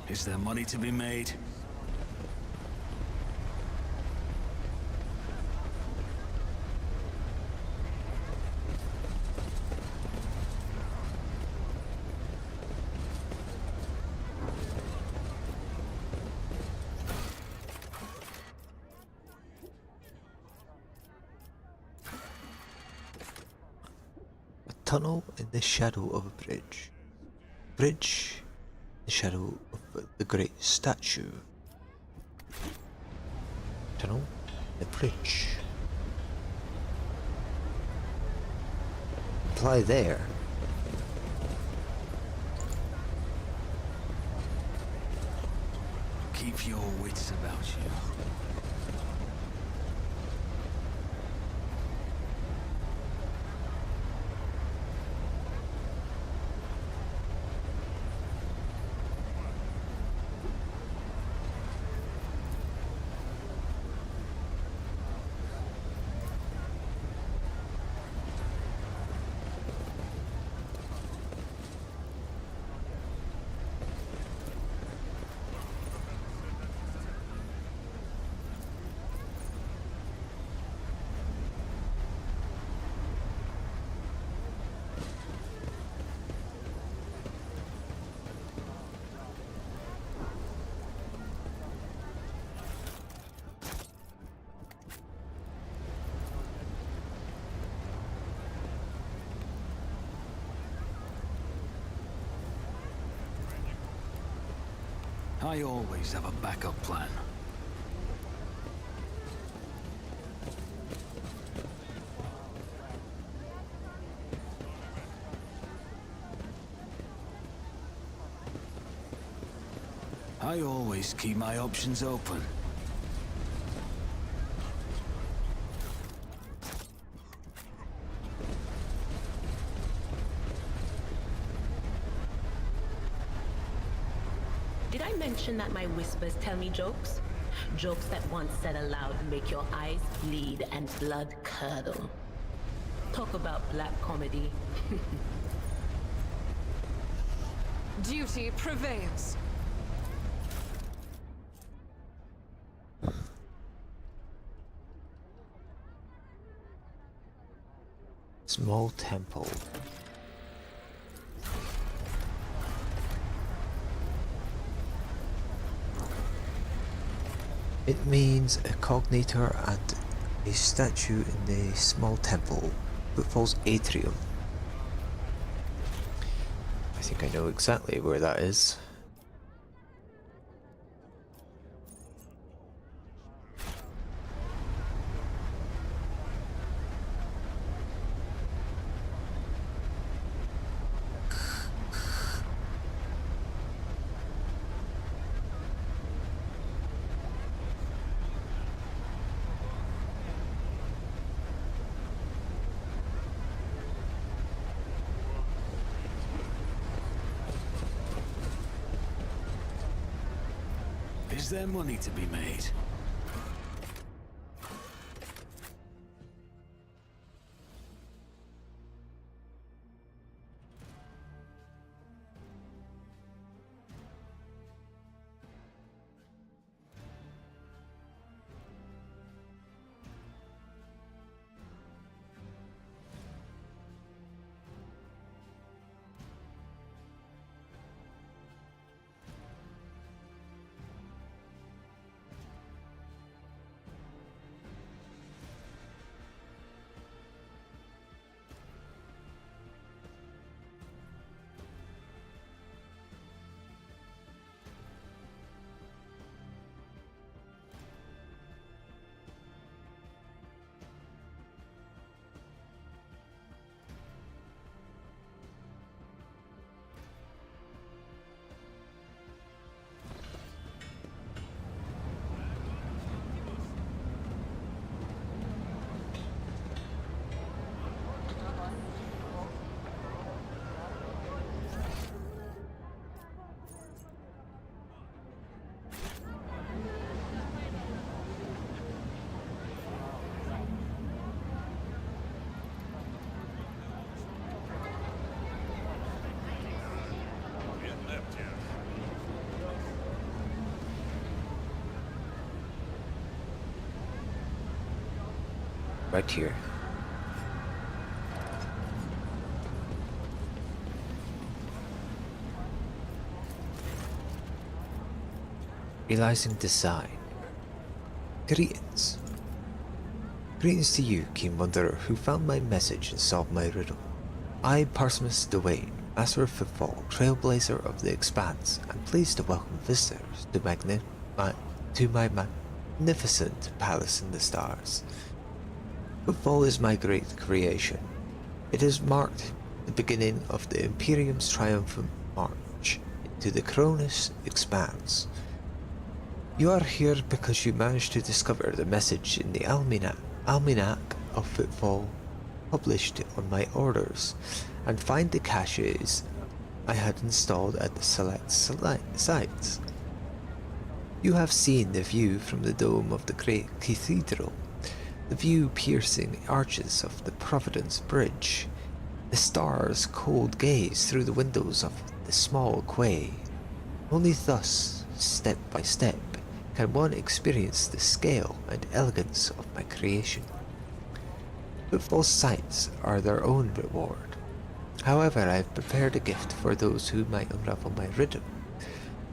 Is there money to be made? A tunnel in the shadow of a bridge. Bridge in the shadow of the great statue. Tunnel, the bridge. Apply there. Keep your wits about you. I always have a backup plan. I always keep my options open. Did I mention that my whispers tell me jokes? Jokes that once said aloud make your eyes bleed and blood curdle. Talk about black comedy. Duty prevails. Small temple. It means a cognator and a statue in the small temple, Footfall's atrium. I think I know exactly where that is. Is there money to be made? Right here. Realizing the sign. Greetings. Greetings to you, keen wanderer, who found my message and solved my riddle. I, Parsimus Dwayne, Master of Footfall, Trailblazer of the Expanse, am pleased to welcome visitors to my magnificent palace in the stars. Footfall is my great creation. It has marked the beginning of the Imperium's triumphant march into the Cronus Expanse. You are here because you managed to discover the message in the Almanac of Footfall published on my orders, and find the caches I had installed at the select sites. You have seen the view from the dome of the great cathedral, the view-piercing arches of the Providence Bridge, the stars' cold gaze through the windows of the small quay. Only thus, step by step, can one experience the scale and elegance of my creation. Footfall sights are their own reward. However, I have prepared a gift for those who might unravel my riddle.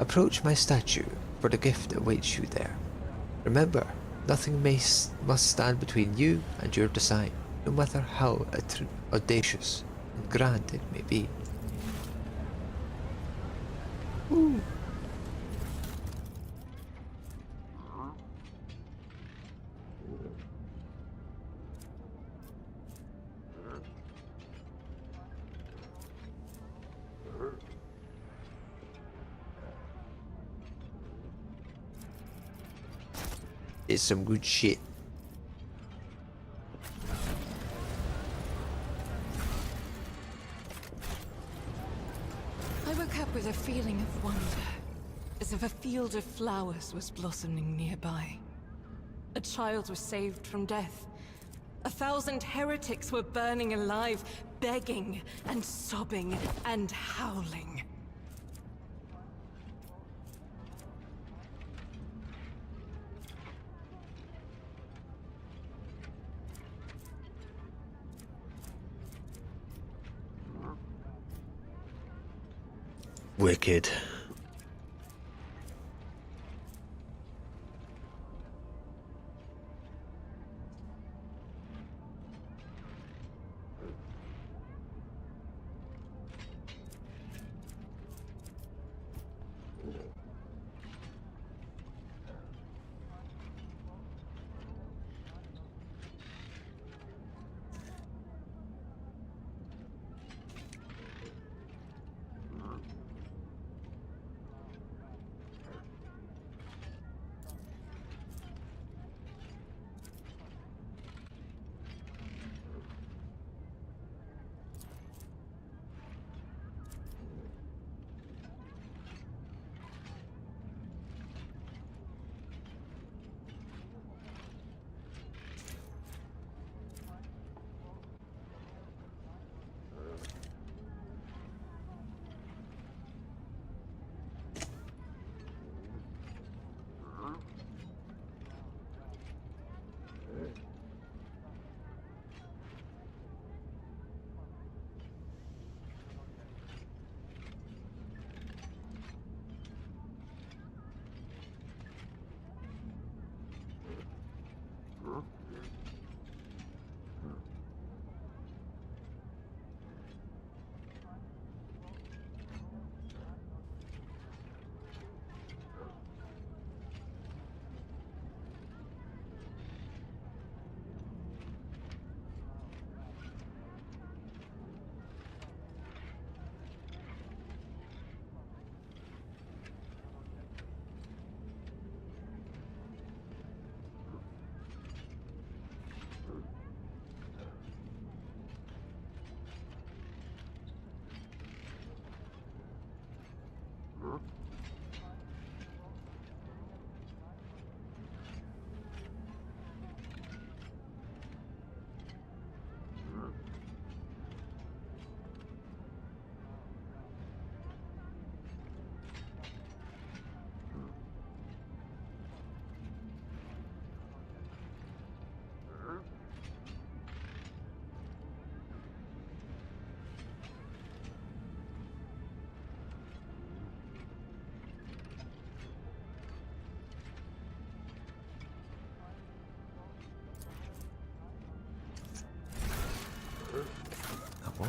Approach my statue, for the gift awaits you there. Remember, nothing must stand between you and your design, no matter how audacious and grand it may be. Ooh. It's some good shit. I woke up with a feeling of wonder, as if a field of flowers was blossoming nearby. A child was saved from death. 1,000 heretics were burning alive, begging and sobbing and howling. Wicked.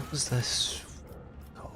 What's this? Oh.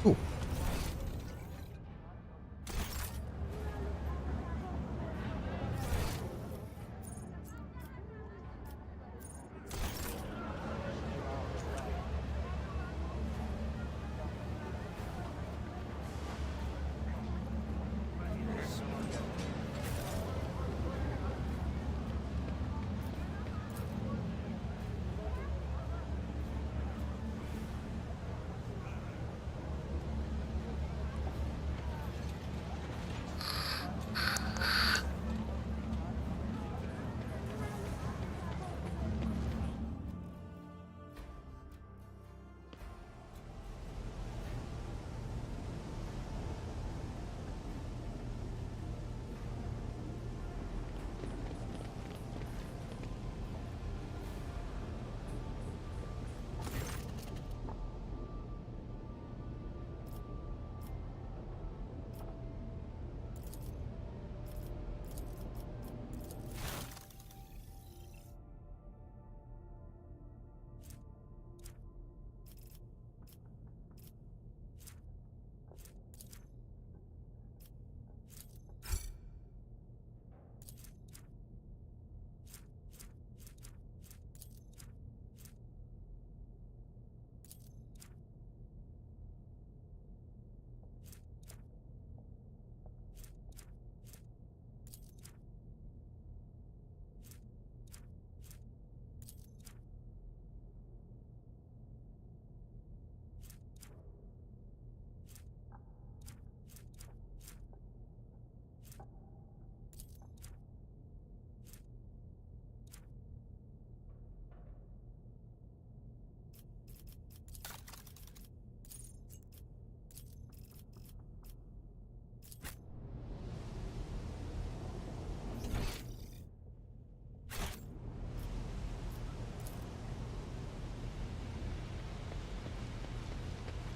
Ooh.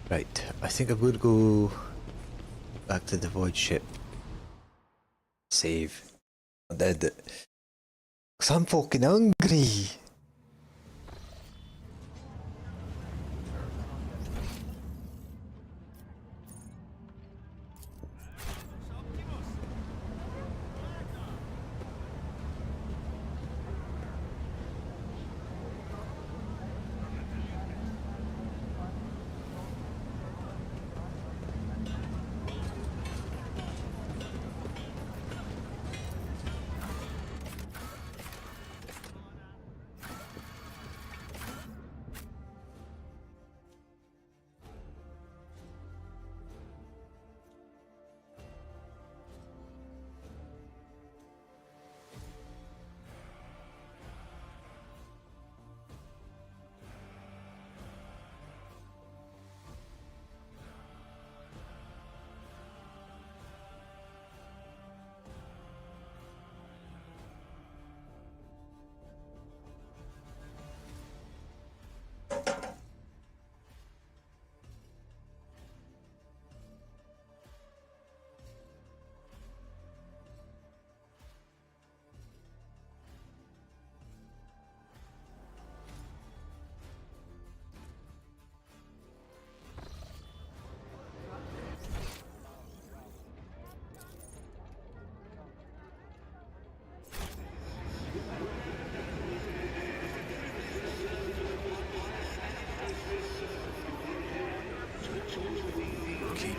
Right, I think I'm going to go back to the void ship. Save. I did it. 'Cause I'm fucking hungry.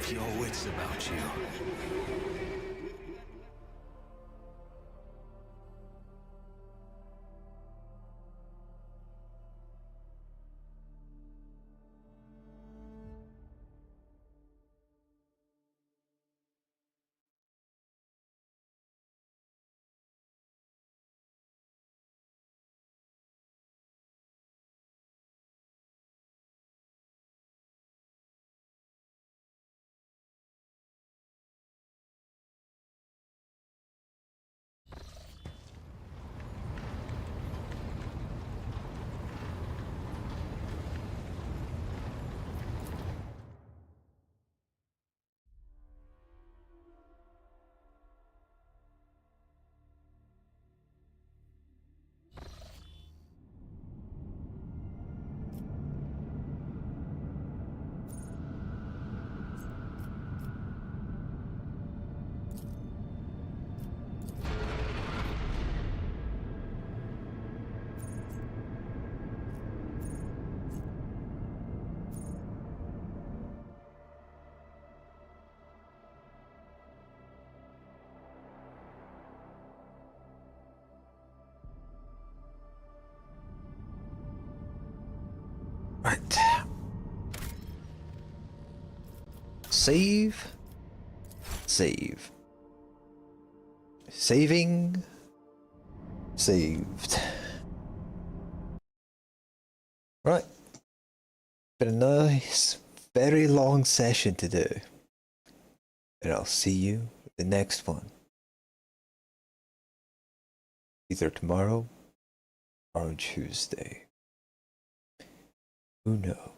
keep your wits about you. Right. Save. Save. Saving. Saved. Right. Been a nice, very long session to do. And I'll see you the next one. Either tomorrow or on Tuesday. Who knows?